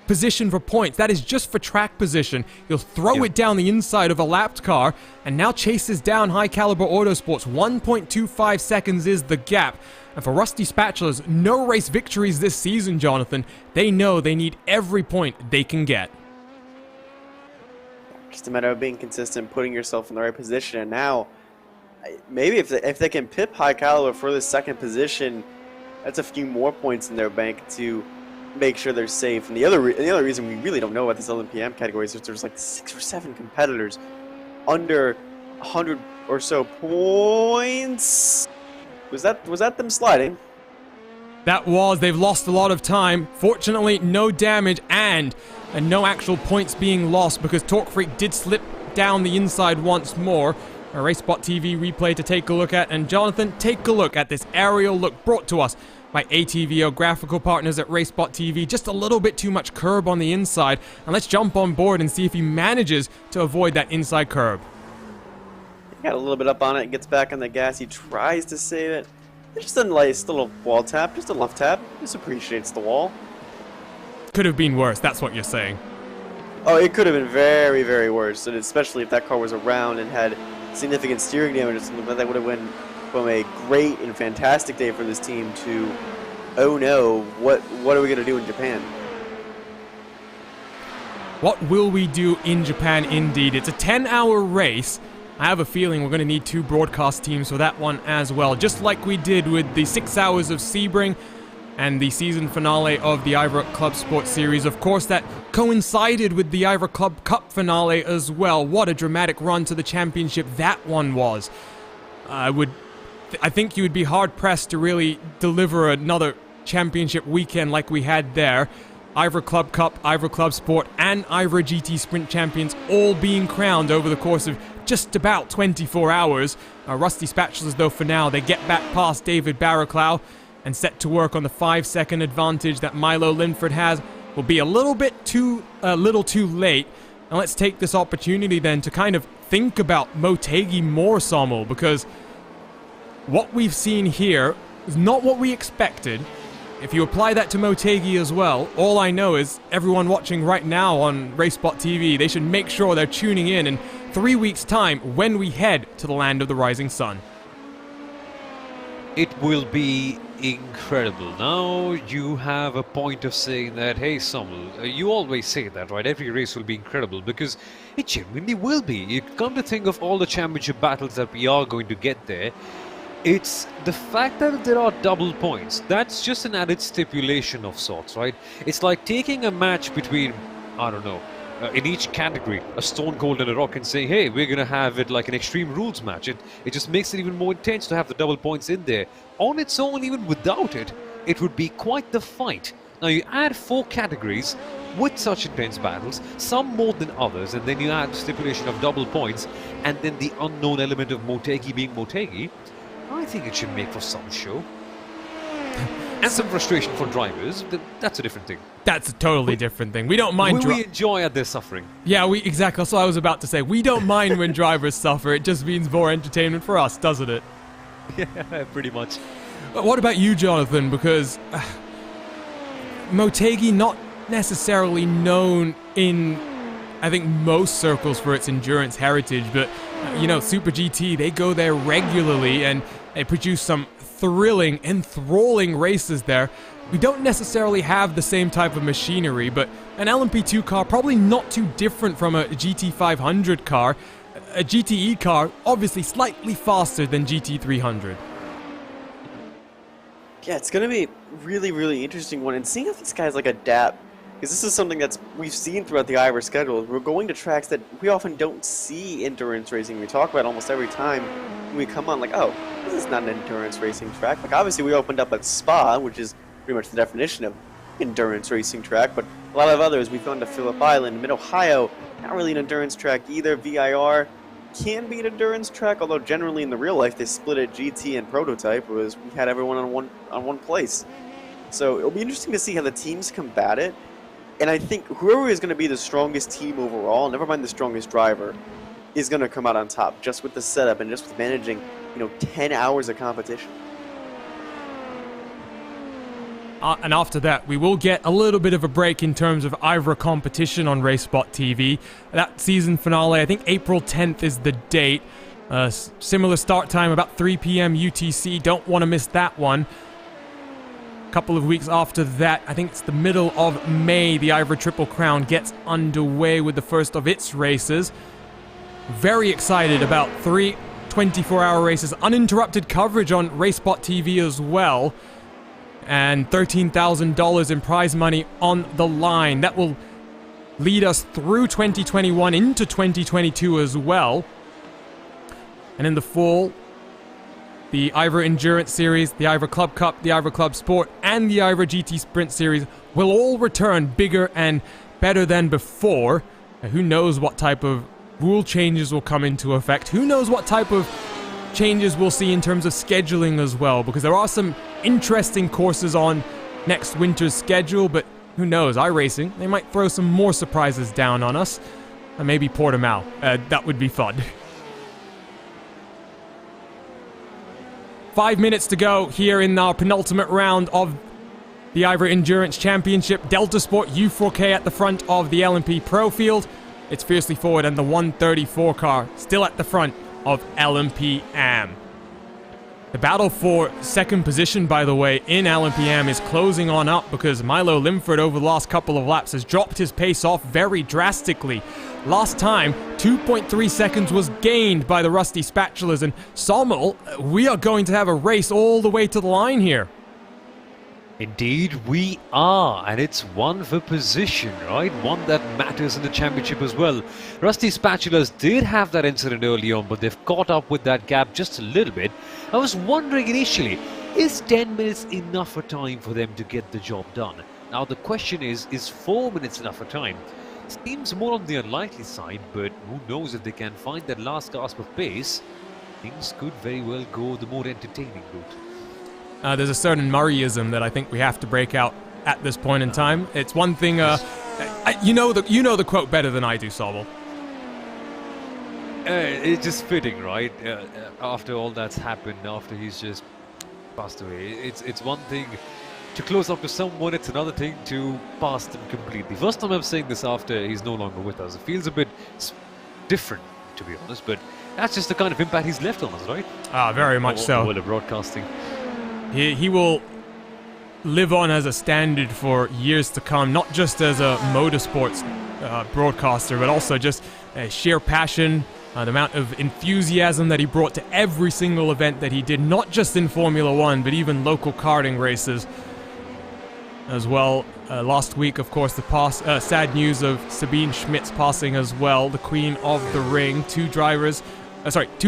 S2: position for points. That is just for track position. He'll throw it down the inside of a lapped car and now chases down High Caliber Autosports. 1.25 seconds is the gap. And for Rusty Spatulas, no race victories this season, Jonathan. They know they need every point they can get.
S9: Just a matter of being consistent, putting yourself in the right position, and now maybe if they can pip High Caliber for the second position, that's a few more points in their bank to make sure they're safe. And the other reason we really don't know about this LMPM category is that there's like 6 or 7 competitors under 100 or so points. Was that them sliding?
S2: That was. They've lost a lot of time. Fortunately, no damage and no actual points being lost because Torque Freak did slip down the inside once more. A RaceSpotTV replay to take a look at. And Jonathan, take a look at this aerial look brought to us by ATVO graphical partners at RaceSpotTV. Just a little bit too much curb on the inside. And let's jump on board and see if he manages to avoid that inside curb.
S9: He got a little bit up on it, gets back on the gas. He tries to save it. It's just a nice little wall tap, just a left tap. Just appreciates the wall.
S2: Could have been worse, that's what you're saying.
S9: Oh, it could have been very, very worse. And especially if that car was around and had significant steering damage or something, that would have been from a great and fantastic day for this team to, oh no, what are we going to do in Japan?
S2: What will we do in Japan indeed? It's a 10-hour race. I have a feeling we're going to need 2 broadcast teams for that one as well, just like we did with the 6 hours of Sebring and the season finale of the IVRA Club Sports Series. Of course, that coincided with the IVRA Club Cup finale as well. What a dramatic run to the championship that one was. I think you would be hard-pressed to really deliver another championship weekend like we had there. IVRA Club Cup, IVRA Club Sport, and IVRA GT Sprint champions all being crowned over the course of just about 24 hours. Rusty Spatulas, though, for now, they get back past David Barraclough and set to work on the 5-second advantage that Milo Linford has. Will be a little too late. And let's take this opportunity then to kind of think about Motegi more, Sommel, because what we've seen here is not what we expected. If you apply that to Motegi as well, all I know is everyone watching right now on RaceSpotTV, they should make sure they're tuning in 3 weeks' time when we head to the land of the rising sun.
S3: It will be incredible. Now you have a point of saying that, hey Sommel, you always say that, right? Every race will be incredible because it genuinely will be. You come to think of all the championship battles that we are going to get there. It's the fact that there are double points. That's just an added stipulation of sorts, right? It's like taking a match between, I don't know, in each category, a Stone Cold and a Rock, and saying, hey, we're going to have it like an Extreme Rules match. It just makes it even more intense to have the double points in there. On its own, even without it, it would be quite the fight. Now you add 4 categories with such intense battles, some more than others, and then you add stipulation of double points, and then the unknown element of Motegi being Motegi. I think it should make for some show. And some frustration for drivers. That's a different thing.
S2: That's a totally different thing. We don't mind.
S3: We enjoy at their suffering.
S2: Yeah, exactly. That's what I was about to say. We don't mind when drivers suffer. It just means more entertainment for us, doesn't it?
S3: Yeah, pretty much.
S2: But what about you, Jonathan? Because Motegi, not necessarily known in, I think, most circles for its endurance heritage, but you know, Super GT, they go there regularly and they produce some thrilling, enthralling races there. We don't necessarily have the same type of machinery, but an LMP2 car probably not too different from a GT500 car. A GTE car, obviously slightly faster than GT300.
S9: Yeah, it's going to be really, really interesting one. And seeing how these guys like adapt, because this is something we've seen throughout the IVRA schedule. We're going to tracks that we often don't see endurance racing. We talk about almost every time when we come on, like, oh, this is not an endurance racing track. Like, obviously we opened up at Spa, which is pretty much the definition of endurance racing track, but a lot of others, we've gone to Phillip Island, Mid-Ohio, not really an endurance track either. VIR can be an endurance track, although generally in the real life they split it GT and prototype, whereas we had everyone on one place. So it'll be interesting to see how the teams combat it. And I think whoever is going to be the strongest team overall, never mind the strongest driver, is going to come out on top just with the setup and just with managing, 10 hours of competition.
S2: And after that, we will get a little bit of a break in terms of IVRA competition on RaceSpotTV. That season finale, I think April 10th is the date. Similar start time, about 3 p.m. UTC. Don't want to miss that one. A couple of weeks after that, I think it's the middle of May, the IVRA Triple Crown gets underway with the first of its races. Very excited about 3 24-hour races, uninterrupted coverage on RaceSpotTV as well, and $13,000 in prize money on the line. That will lead us through 2021 into 2022 as well. And in the fall, the IVRA Endurance Series, the IVRA Club Cup, the IVRA Club Sport, and the IVRA GT Sprint Series will all return bigger and better than before. Who knows what type of rule changes will come into effect? Who knows what type of changes we'll see in terms of scheduling as well? Because there are some interesting courses on next winter's schedule, but who knows? iRacing, they might throw some more surprises down on us. And maybe Portimao. That would be fun. 5 minutes to go here in our penultimate round of the IVRA Endurance Championship. Delta Sport U4K at the front of the LMP Pro field. It's fiercely forward, and the 134 car still at the front of LMP AM. The battle for second position, by the way, in LMP AM is closing on up because Milo Limford over the last couple of laps has dropped his pace off very drastically. Last time, 2.3 seconds was gained by the Rusty Spatulas, and Sommel, we are going to have a race all the way to the line here.
S3: Indeed, we are, and it's one for position, right? One that matters in the championship as well. Rusty Spatulas did have that incident early on, but they've caught up with that gap just a little bit. I was wondering initially, is 10 minutes enough a time for them to get the job done? Now the question is 4 minutes enough a time? Seems more on the unlikely side, but who knows if they can find that last gasp of pace. Things could very well go the more entertaining route.
S2: There's a certain Murrayism that I think we have to break out at this point in time. It's one thing, you know the quote better than I do, Sobel.
S3: It's just fitting, right? After all that's happened, after he's just passed away. It's one thing to close up to someone, it's another thing to pass them completely. First time I'm saying this after he's no longer with us. It feels a bit different, to be honest, but that's just the kind of impact he's left on us, right?
S2: Very much so.
S3: The world of broadcasting.
S2: He will live on as a standard for years to come, not just as a motorsports broadcaster, but also just sheer passion, the amount of enthusiasm that he brought to every single event that he did, not just in Formula One, but even local karting races as well. Last week, of course, the sad news of Sabine Schmidt's passing as well, the queen of the ring. Two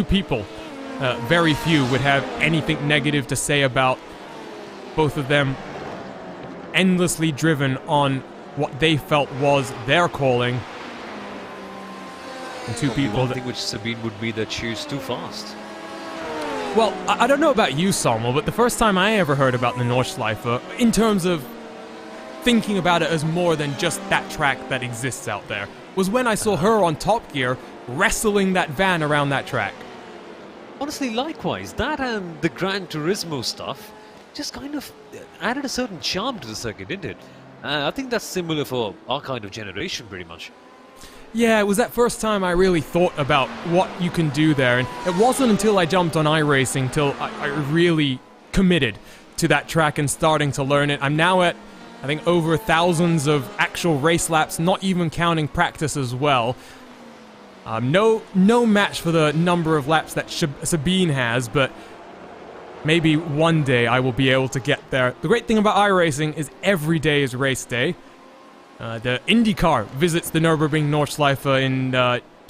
S2: people. Very few would have anything negative to say about both of them. Endlessly driven on what they felt was their calling. And two people
S3: One thing which Sabine would be that she was too fast.
S2: Well, I don't know about you, Sommel, but the first time I ever heard about the Nordschleife, in terms of thinking about it as more than just that track that exists out there, was when I saw her on Top Gear wrestling that van around that track.
S3: Honestly, likewise, that and the Gran Turismo stuff just kind of added a certain charm to the circuit, didn't it? I think that's similar for our kind of generation, pretty much.
S2: Yeah, it was that first time I really thought about what you can do there, and it wasn't until I jumped on iRacing till I really committed to that track and starting to learn it. I'm now at, I think, over thousands of actual race laps, not even counting practice as well. No match for the number of laps that Sabine has, but maybe one day I will be able to get there. The great thing about iRacing is every day is race day. The IndyCar visits the Nürburgring Nordschleife in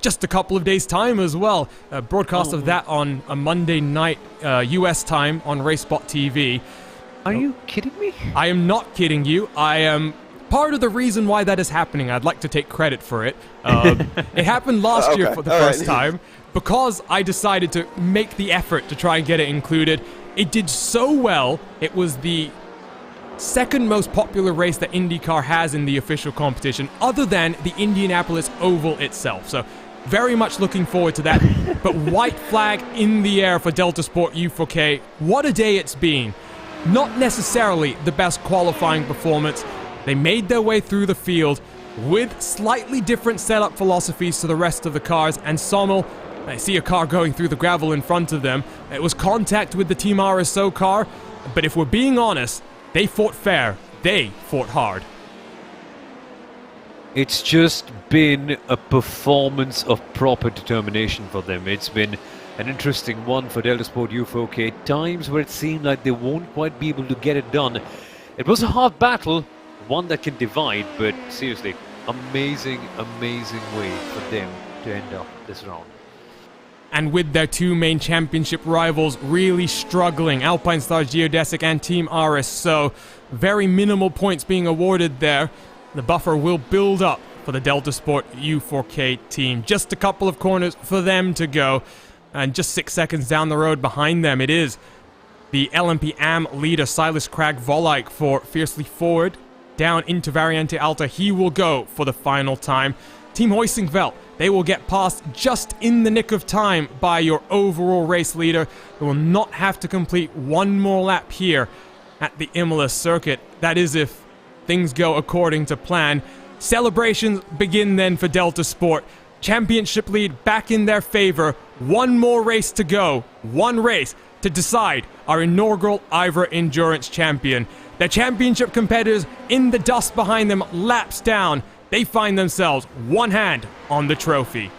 S2: just a couple of days' time as well. A broadcast of that on a Monday night US time on RaceSpotTV.
S3: Are you kidding me?
S2: I am not kidding you. I am part of the reason why that is happening. I'd like to take credit for it. It happened last year for the first time because I decided to make the effort to try and get it included. It did so well. It was the second most popular race that IndyCar has in the official competition, other than the Indianapolis Oval itself. So very much looking forward to that. But white flag in the air for Delta Sport U4K. What a day it's been. Not necessarily the best qualifying performance. They made their way through the field with slightly different setup philosophies to the rest of the cars, and Sommel, I see a car going through the gravel in front of them. It was contact with the Team RSO car, but if we're being honest, they fought fair. They fought hard.
S3: It's just been a performance of proper determination for them. It's been an interesting one for Delta Sport U4K. Times where it seemed like they won't quite be able to get it done. It was a hard battle, one that can divide, but seriously, amazing way for them to end up this round.
S2: And with their two main championship rivals really struggling, Alpine Stars Geodesic and Team RSO, very minimal points being awarded there. The buffer will build up for the Delta Sport U4K team. Just a couple of corners for them to go, and just 6 seconds down the road behind them, it is the LMP AM leader Silas Krag-Volike for Fiercely Forward. Down into Variante Alta, he will go for the final time. Team Hoisingveld, they will get past just in the nick of time by your overall race leader, who will not have to complete one more lap here at the Imola circuit. That is if things go according to plan. Celebrations begin then for Delta Sport. Championship lead back in their favor. One more race to go. One race to decide our inaugural IVRA Endurance champion. The championship competitors in the dust behind them, laps down. They find themselves one hand on the trophy.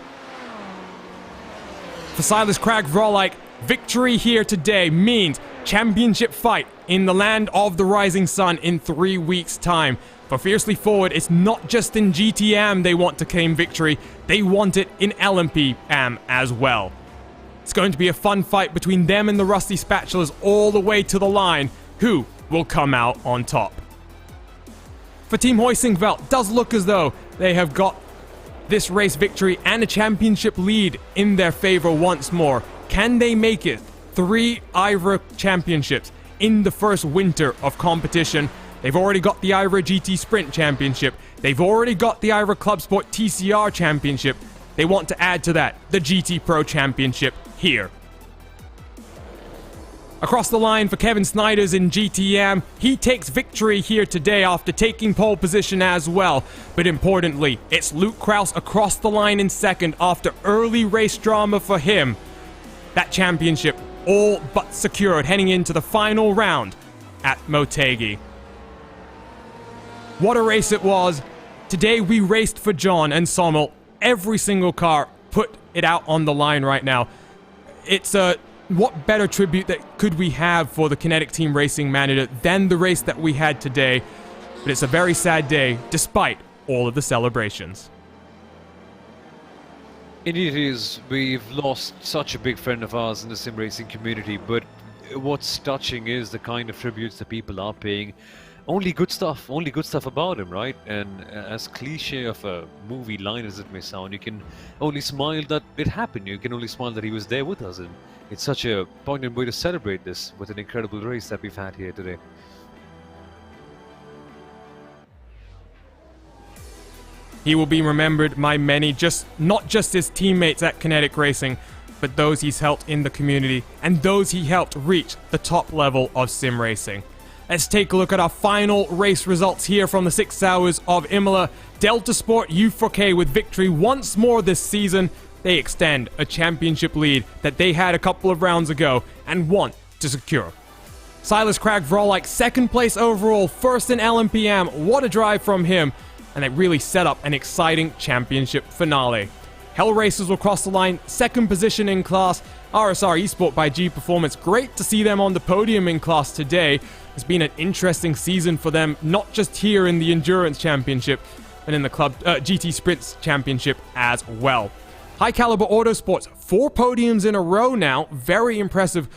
S2: For Silas Krag-Volike, victory here today means championship fight in the land of the rising sun in 3 weeks' time. For Fiercely Forward, it's not just in GTM they want to claim victory, they want it in LMP AM as well. It's going to be a fun fight between them and the Rusty Spatulas all the way to the line. Who will come out on top? For Team Hoisingveld, does look as though they have got this race victory and a championship lead in their favor once more. Can they make it 3 IVRA championships in the first winter of competition? They've already got the IVRA GT Sprint Championship. They've already got the IVRA Club Sport TCR Championship. They want to add to that the GT Pro Championship here. Across the line for Kevin Snyders in GTM, he takes victory here today after taking pole position as well. But importantly, it's Luke Kraus across the line in second after early race drama for him. That championship all but secured heading into the final round at Motegi. What a race it was. Today we raced for John and Sommel. Every single car put it out on the line right now. It's a what better tribute that could we have for the Kinetic Team Racing manager than the race that we had today? But it's a very sad day, despite all of the celebrations.
S3: Indeed it is. We've lost such a big friend of ours in the sim racing community, but what's touching is the kind of tributes that people are paying. only good stuff about him, right? And as cliche of a movie line as it may sound, you can only smile that it happened. You can only smile that he was there with us, and it's such a poignant way to celebrate this with an incredible race that we've had here today.
S2: He will be remembered by many, not just his teammates at Kinetic Racing, but those he's helped in the community and those he helped reach the top level of sim racing. Let's take a look at our final race results here from the 6 hours of Imola. Delta Sport U4K with victory once more this season. They extend a championship lead that they had a couple of rounds ago and want to secure. Silas Krag-Vrolak, second place overall, first in LMPM. What a drive from him. And it really set up an exciting championship finale. Hell Racers will cross the line, second position in class. RSR Esport by G Performance, great to see them on the podium in class today. It's been an interesting season for them, not just here in the Endurance Championship, but in the Club GT Sprints Championship as well. High Caliber Autosports, 4 podiums in a row now. Very impressive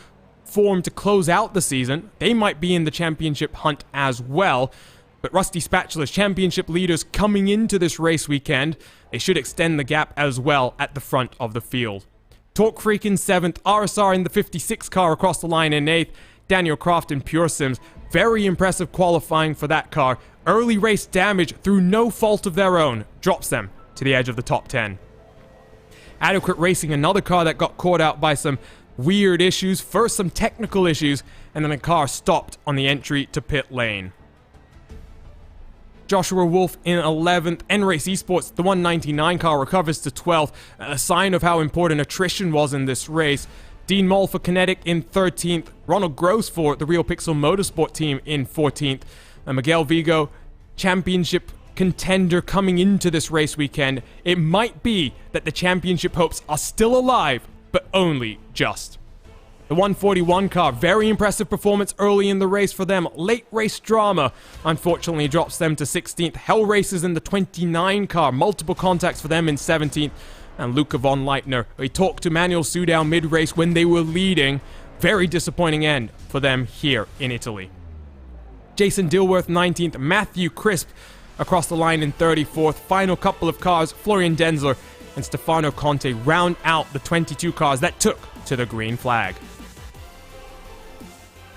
S2: form to close out the season. They might be in the championship hunt as well. But Rusty Spatula's championship leaders coming into this race weekend, they should extend the gap as well at the front of the field. Torque Freak in 7th, RSR in the 56 car across the line in 8th, Daniel Croft in Pure Sims. Very impressive qualifying for that car. Early race damage through no fault of their own drops them to the edge of the top 10. Adequate Racing, another car that got caught out by some weird issues. First some technical issues, and then the car stopped on the entry to pit lane. Joshua Wolf in 11th. N-Race Esports, the 199 car, recovers to 12th. A sign of how important attrition was in this race. Dean Moll for Kinetic in 13th. Ronald Gross for the Real Pixel Motorsport team in 14th. Miguel Vigo, championship contender coming into this race weekend. It might be that the championship hopes are still alive, but only just. The 141 car, very impressive performance early in the race for them. Late race drama, unfortunately, drops them to 16th. Hell Racers in the 29 car, multiple contacts for them in 17th. And Luca von Leitner, he talked to Manuel Sudal mid-race when they were leading. Very disappointing end for them here in Italy. Jason Dilworth, 19th. Matthew Crisp across the line in 34th. Final couple of cars, Florian Denzler and Stefano Conte round out the 22 cars that took to the green flag.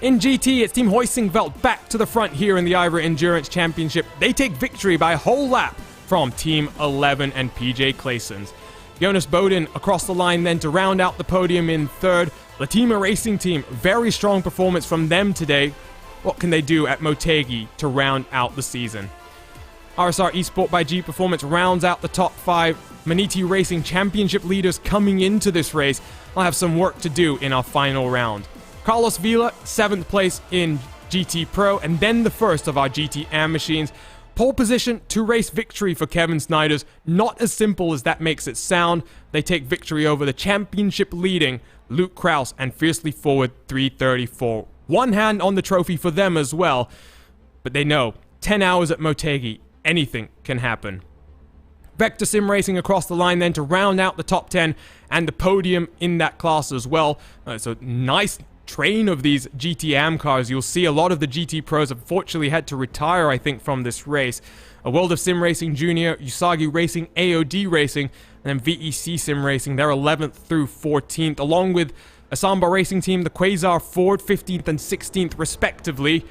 S2: In GT, it's Team Hoisingveld back to the front here in the IVRA Endurance Championship. They take victory by a whole lap from Team 11 and PJ Claessens. Jonas Bodin across the line then to round out the podium in 3rd. Latima Racing Team, very strong performance from them today. What can they do at Motegi to round out the season? RSR Esport by G Performance rounds out the top 5. Maniti Racing Championship leaders coming into this race will have some work to do in our final round. Carlos Vila, 7th place in GT Pro, and then the first of our GT Am machines. Pole position to race victory for Kevin Snyder's. Not as simple as that makes it sound. They take victory over the championship leading Luke Kraus and Fiercely Forward 334. One hand on the trophy for them as well, but they know 10 hours at Motegi, anything can happen. Vector Sim Racing across the line then to round out the top 10 and the podium in that class as well. So nice train of these GT Am cars. You'll see a lot of the GT Pros unfortunately had to retire, I think, from this race. A World of Sim Racing Junior, Usagi Racing, AOD Racing, and then VEC Sim Racing. They're 11th through 14th, along with a Samba Racing Team, the Quasar Ford, 15th and 16th respectively.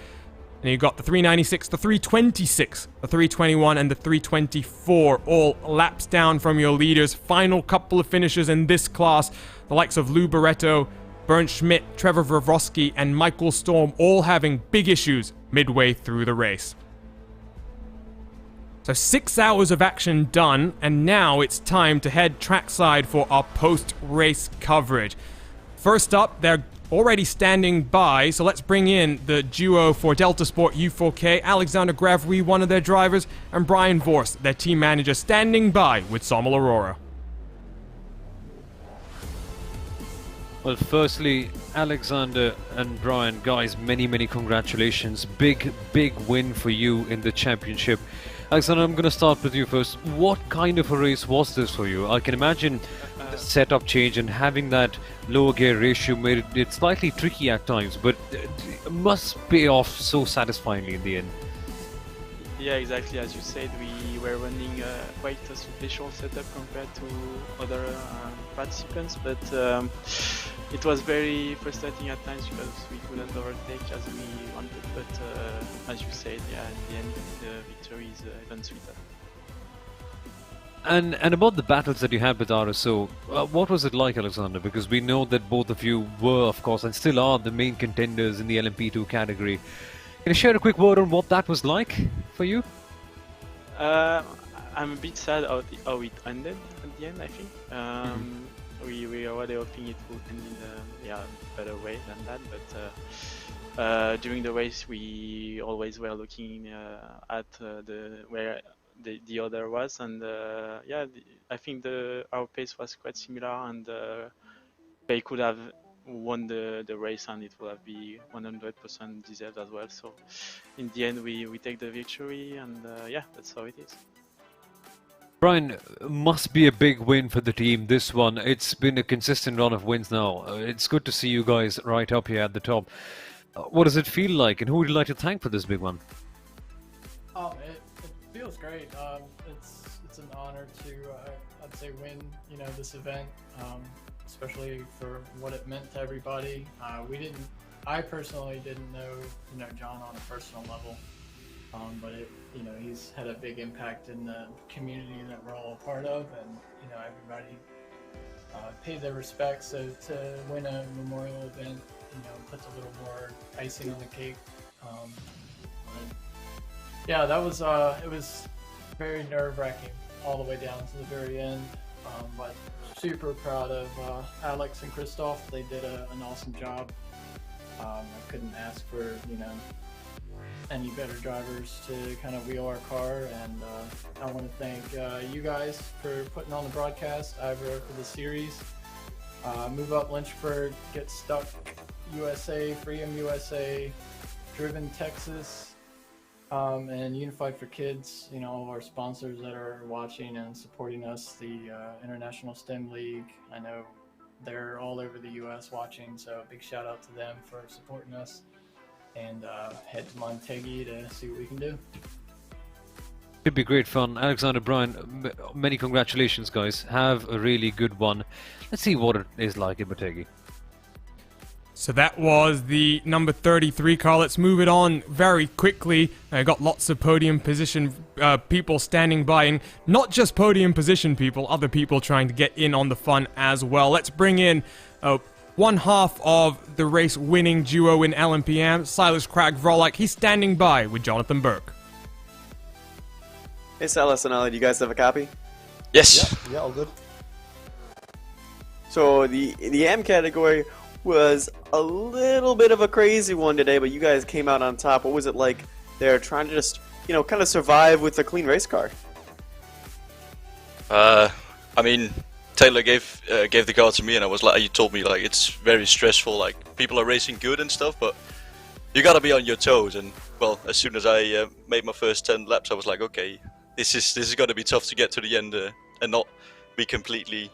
S2: And you got the 396, the 326, the 321, and the 324, all laps down from your leaders. Final couple of finishes in this class, the likes of Lou Barreto, Bernd Schmidt, Trevor Vravoski, and Michael Storm all having big issues midway through the race. So 6 hours of action done, and now it's time to head trackside for our post-race coverage. First up, they're already standing by, so let's bring in the duo for Delta Sport U4K, Alexander Gravry, one of their drivers, and Brian Vorst, their team manager, standing by with Sommel Aurora.
S3: Well, firstly, Alexander and Brian, guys, many congratulations. Big win for you in the championship. Alexander, I'm going to start with you first. What kind of a race was this for you? I can imagine the setup change and having that lower gear ratio made it slightly tricky at times, but it must pay off so satisfyingly in the end.
S11: Yeah, exactly. As you said, we were running quite a special setup compared to other participants, but it was very frustrating at times because we couldn't overtake as we wanted. But as you said, yeah, in the end, the victory is even sweeter.
S3: And about the battles that you had with RSO, what was it like, Alexander? Because we know that both of you were, of course, and still are the main contenders in the LMP2 category. Can you share a quick word on what that was like for you?
S11: I'm a bit sad how it ended at the end, I think. We were already hoping it would end in a better way than that, but during the race we always were looking at where the other was, and I think our pace was quite similar, and they could have won the race and it would have been 100% deserved as well. So in the end we take the victory, and that's how it is.
S3: Brian, must be a big win for the team, this one. It's been a consistent run of wins now. It's good to see you guys right up here at the top. What does it feel like, and who would you like to thank for this big one?
S12: It feels great. It's an honor to, I'd say, win, this event, especially for what it meant to everybody. I personally didn't know, John on a personal level, but he's had a big impact in the community that we're all a part of, and everybody paid their respects. So to win a memorial event, puts a little more icing on the cake. Yeah, that was it was very nerve-wracking all the way down to the very end, but super proud of Alex and Christoph. They did an awesome job. I couldn't ask for any better drivers to kind of wheel our car, and I want to thank you guys for putting on the broadcast, IVRA for the series. Move Up Lynchburg, Get Stuck USA, Freedom USA, Driven Texas, and Unified for Kids, all of our sponsors that are watching and supporting us, the International STEM League. I know they're all over the US watching, so big shout out to them for supporting us. And head to Montegi to see what we can do.
S3: Should be great fun. Alexander, Brian, many congratulations, guys. Have a really good one. Let's see what it is like in Motegi.
S2: So that was the number 33 car. Let's move it on very quickly. I got lots of podium position people standing by, and not just podium position people, other people trying to get in on the fun as well. Let's bring in one half of the race winning duo in LMPM, Silas Krag-Vrolak. He's standing by with Jonathan Burke.
S9: Hey Silas and Ali, do you guys have a copy?
S13: Yes. Yeah, all good.
S9: So the M category was a little bit of a crazy one today, but you guys came out on top. What was it like there, trying to just, kind of survive with a clean race car?
S13: I mean, Taylor gave the car to me, and I was like, he told me like it's very stressful. Like people are racing good and stuff, but you gotta be on your toes. And well, as soon as I made my first 10 laps, I was like, okay, this is gonna be tough to get to the end and not be completely,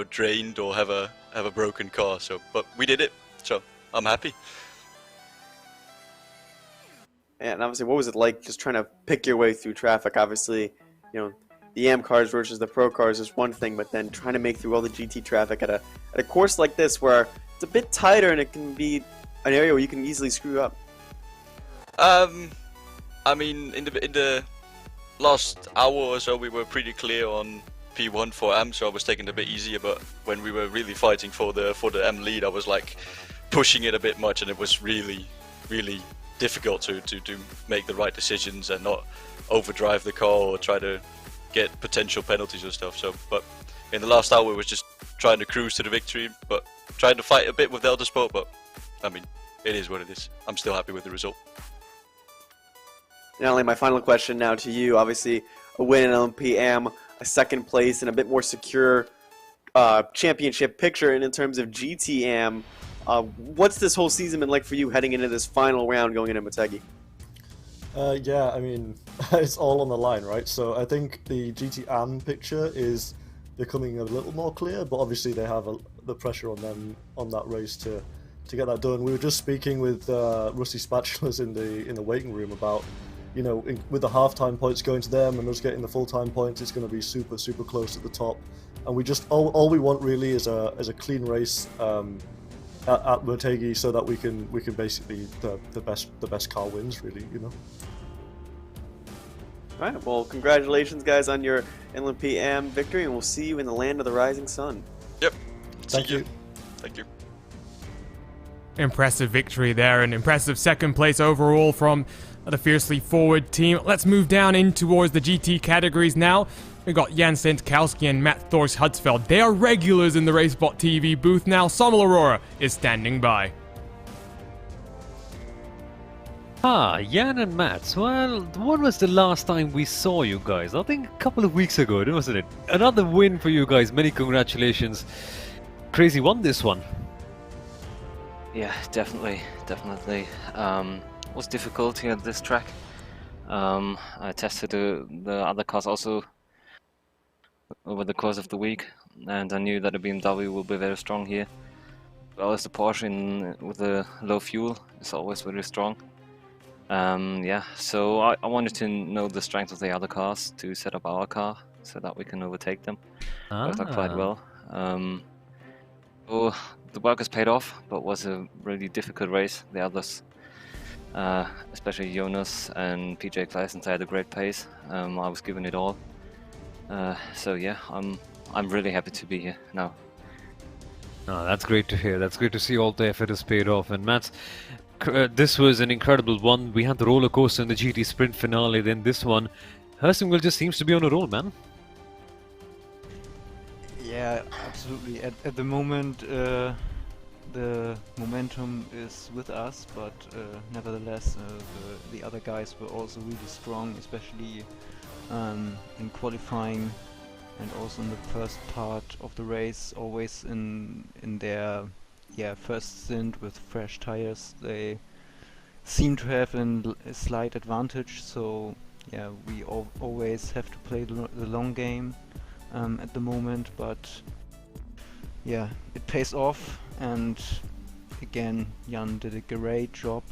S13: drained or have a broken car. So, but we did it, so I'm happy.
S9: And obviously, what was it like just trying to pick your way through traffic? Obviously, the AM cars versus the pro cars is one thing, but then trying to make through all the GT traffic at a course like this where it's a bit tighter and it can be an area where you can easily screw up.
S13: I mean, in the last hour or so, we were pretty clear on P1 for M, so I was taking it a bit easier. But when we were really fighting for the M lead, I was like pushing it a bit much, and it was really difficult to make the right decisions and not overdrive the car or try to get potential penalties and stuff. So, but in the last hour, we was just trying to cruise to the victory, but trying to fight a bit with Elder Sport. But I mean, it is what it is. I'm still happy with the result.
S9: Natalie, my final question now to you. Obviously, a win in LMPM, a second place, and a bit more secure championship picture. And in terms of GTM, what's this whole season been like for you heading into this final round going into Motegi?
S14: Yeah, I mean, it's all on the line, right? So I think the GTM picture is becoming a little more clear, but obviously they have the pressure on them on that race to get that done. We were just speaking with Rusty Spatulas in the waiting room about you know, with the half-time points going to them and us getting the full-time points, it's going to be super, super close at the top. And we just all we want really is a clean race at Motegi, so that we can basically the best car wins, really, you know.
S9: All right. Well, congratulations, guys, on your Inland PM victory, and we'll see you in the land of the rising sun.
S13: Yep.
S14: Thank you.
S13: Thank you.
S2: Impressive victory there, and impressive second place overall from the fiercely forward team. Let's move down in towards the GT categories now. We've got Jan Sentkowski and Matt Thors Hudsfeld. They are regulars in the RaceSpotTV booth now. Sommel Aurora is standing by.
S15: Jan and Matt, well, when was the last time we saw you guys? I think a couple of weeks ago, wasn't it? Another win for you guys, many congratulations. Crazy won this one.
S16: Yeah, definitely. Was difficult here at this track. I tested the other cars also over the course of the week, and I knew that the BMW will be very strong here. As well as the Porsche with the low fuel is always very strong. Yeah, so I wanted to know the strength of the other cars to set up our car so that we can overtake them. Worked out quite well. So the work has paid off, but was a really difficult race. The others, especially Jonas and PJ Claessens, had a great pace. I was giving it all. So yeah, I'm really happy to be here now.
S15: Oh, that's great to hear. That's great to see all the effort has paid off. And Matt, this was an incredible one. We had the roller coaster in the GT Sprint finale, then this one. Helsingborg just seems to be on a roll, man.
S17: Yeah, absolutely. At the moment, the momentum is with us, but nevertheless, the other guys were also really strong, especially in qualifying and also in the first part of the race. Always in their first stint with fresh tires, they seem to have a slight advantage. So yeah, we always have to play the long game at the moment, but yeah, it pays off. And again, Jan did a great job.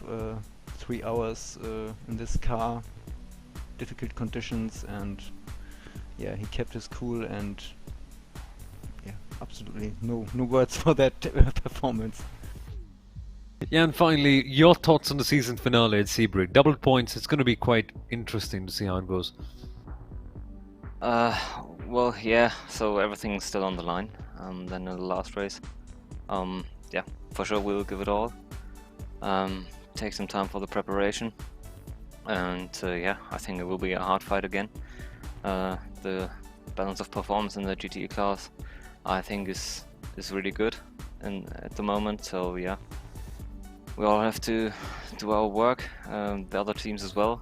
S17: 3 hours in this car, difficult conditions, and yeah, he kept his cool, and yeah, absolutely no words for that performance.
S15: Yeah, and finally, your thoughts on the season finale at Sebring. Double points, it's going to be quite interesting to see how it goes.
S16: Well, yeah, so everything's still on the line. Then in the last race, yeah, for sure we'll give it all. Take some time for the preparation, and yeah, I think it will be a hard fight again. The balance of performance in the GT class, I think, is really good at the moment. So yeah, we all have to do our work, the other teams as well,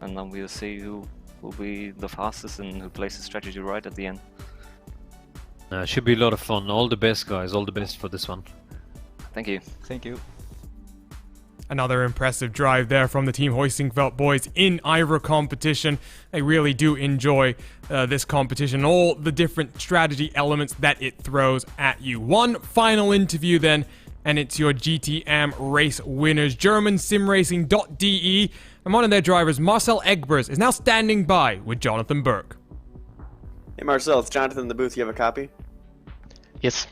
S16: and then we'll see who will be the fastest and who plays the strategy right at the end.
S15: Should be a lot of fun. All the best, guys. All the best for this one.
S16: Thank you.
S17: Thank you.
S2: Another impressive drive there from the Team Hoisingveld boys in IVRA competition. I really do enjoy this competition, all the different strategy elements that it throws at you. One final interview then, and it's your GTM race winners. German simracing.de, and one of their drivers, Marcel Egbers, is now standing by with Jonathan Burke.
S9: Hey Marcel, it's Jonathan in the booth. You have a copy?
S18: Yes.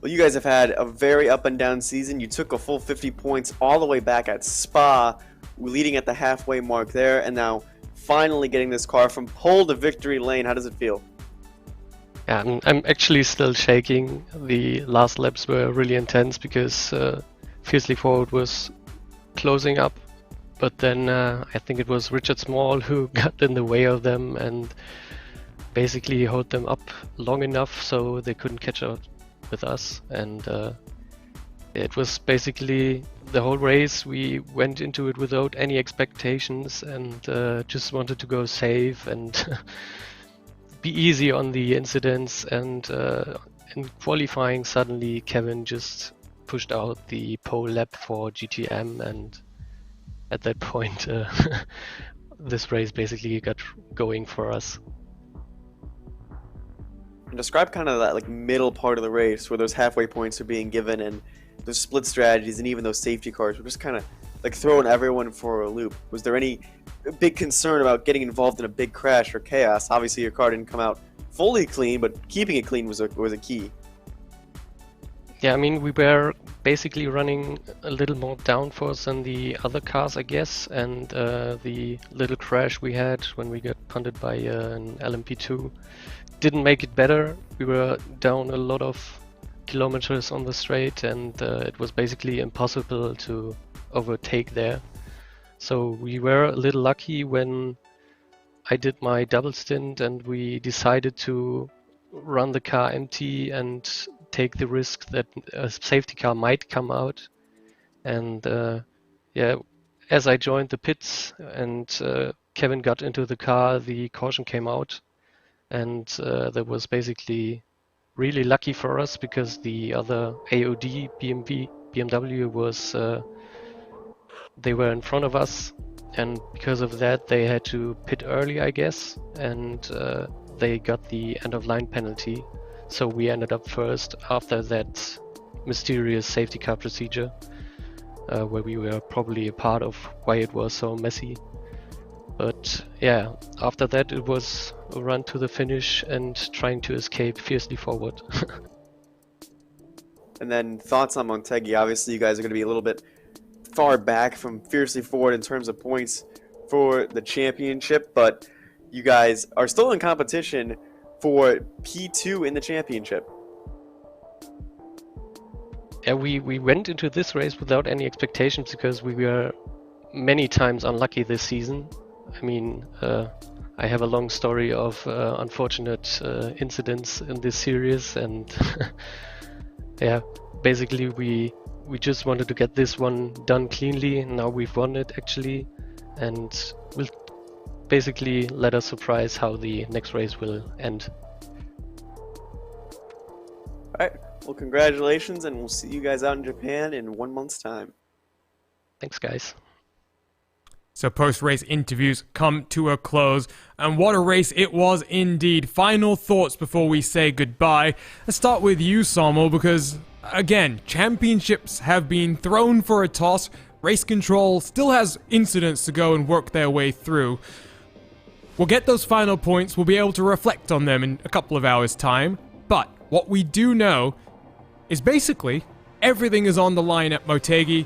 S9: Well, you guys have had a very up and down season. You took a full 50 points all the way back at Spa, leading at the halfway mark there, and now finally getting this car from pole to victory lane. How does it feel?
S18: Yeah, I'm actually still shaking. The last laps were really intense because Fiercely Forward was closing up, but then I think it was Richard Small who got in the way of them and basically held them up long enough so they couldn't catch up with us. And it was basically the whole race. We went into it without any expectations and just wanted to go safe and be easy on the incidents. And in qualifying, suddenly Kevin just pushed out the pole lap for GTM, and at that point this race basically got going for us.
S9: And describe kind of that like middle part of the race where those halfway points are being given and those split strategies and even those safety cars were just kind of like throwing everyone for a loop? Was there any big concern about getting involved in a big crash or chaos? Obviously, your car didn't come out fully clean, but keeping it clean was a key.
S18: Yeah, I mean, we were basically running a little more downforce than the other cars, I guess, and the little crash we had when we got punted by an LMP2 didn't make it better. We were down a lot of kilometers on the straight, and it was basically impossible to overtake there. So we were a little lucky when I did my double stint and we decided to run the car empty and take the risk that a safety car might come out. And yeah, as I joined the pits and Kevin got into the car, the caution came out, and that was basically really lucky for us because the other AOD BMW was they were in front of us, and because of that they had to pit early, I guess, and they got the end of line penalty. So we ended up first after that mysterious safety car procedure, where we were probably a part of why it was so messy. But yeah, after that it was a run to the finish and trying to escape fiercely forward.
S9: And then thoughts on Motegi. Obviously, you guys are going to be a little bit far back from fiercely forward in terms of points for the championship, but you guys are still in competition for P2 in the championship.
S18: Yeah, we went into this race without any expectations because we were many times unlucky this season. I mean, I have a long story of unfortunate incidents in this series, and yeah, basically we just wanted to get this one done cleanly, and now we've won it actually, and we'll basically let us surprise how the next race will end.
S9: Alright, well congratulations, and we'll see you guys out in Japan in 1 month's time.
S18: Thanks guys.
S2: So post-race interviews come to a close, and what a race it was indeed. Final thoughts before we say goodbye. Let's start with you, Sommel, because again, championships have been thrown for a toss. Race control still has incidents to go and work their way through. We'll get those final points, we'll be able to reflect on them in a couple of hours' time, but what we do know is basically everything is on the line at Motegi.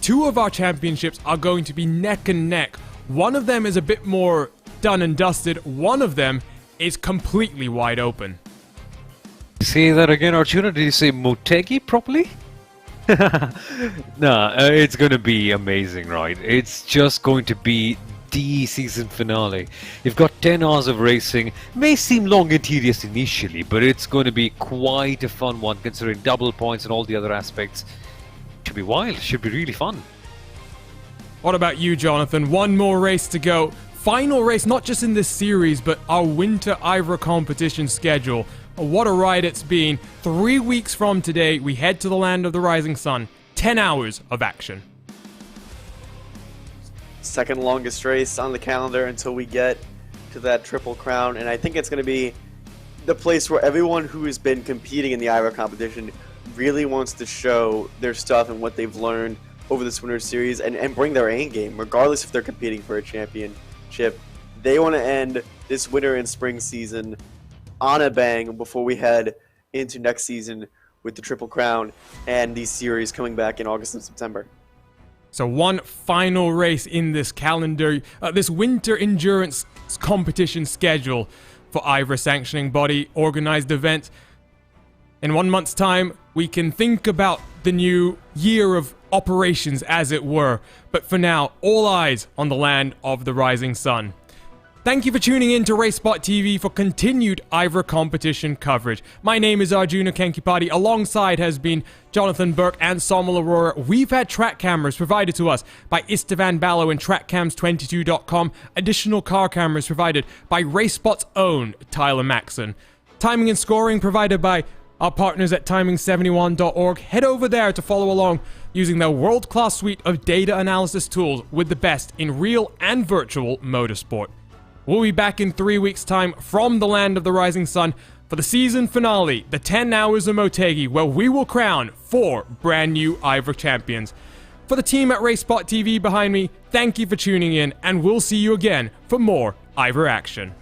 S2: 2 of our championships are going to be neck and neck. One of them is a bit more done and dusted, one of them is completely wide open.
S15: Say that again, Arjuna. Did you say Motegi properly? Nah, it's going to be amazing, right? It's just going to be the season finale. You've got 10 hours of racing. May seem long and tedious initially, but it's going to be quite a fun one considering double points and all the other aspects. Should be wild. Should be really fun.
S2: What about you, Jonathan? One more race to go. Final race, not just in this series, but our winter IVRA competition schedule. What a ride it's been. 3 weeks from today, we head to the land of the rising sun. 10 hours of action.
S9: Second longest race on the calendar until we get to that Triple Crown, and I think it's going to be the place where everyone who has been competing in the IVRA competition really wants to show their stuff and what they've learned over this winter series and bring their A game, regardless if they're competing for a championship. They want to end this winter and spring season on a bang before we head into next season with the Triple Crown and these series coming back in August and September.
S2: So one final race in this calendar, this winter endurance competition schedule for IVRA sanctioning body organized event. In 1 month's time, we can think about the new year of operations, as it were. But for now, all eyes on the land of the rising sun. Thank you for tuning in to RaceSpotTV for continued IVRA competition coverage. My name is Arjuna Kenkipati. Alongside has been Jonathan Burke and Sommel Aurora. We've had track cameras provided to us by Istvan Ballo and TrackCams22.com. Additional car cameras provided by RaceSpot's own Tyler Maxson. Timing and scoring provided by our partners at timing71.org. Head over there to follow along using their world-class suite of data analysis tools with the best in real and virtual motorsport. We'll be back in 3 weeks' time from the land of the rising sun for the season finale, the 10 hours of Motegi, where we will crown 4 brand new IVRA champions. For the team at RaceSpotTV behind me, thank you for tuning in, and we'll see you again for more IVRA action.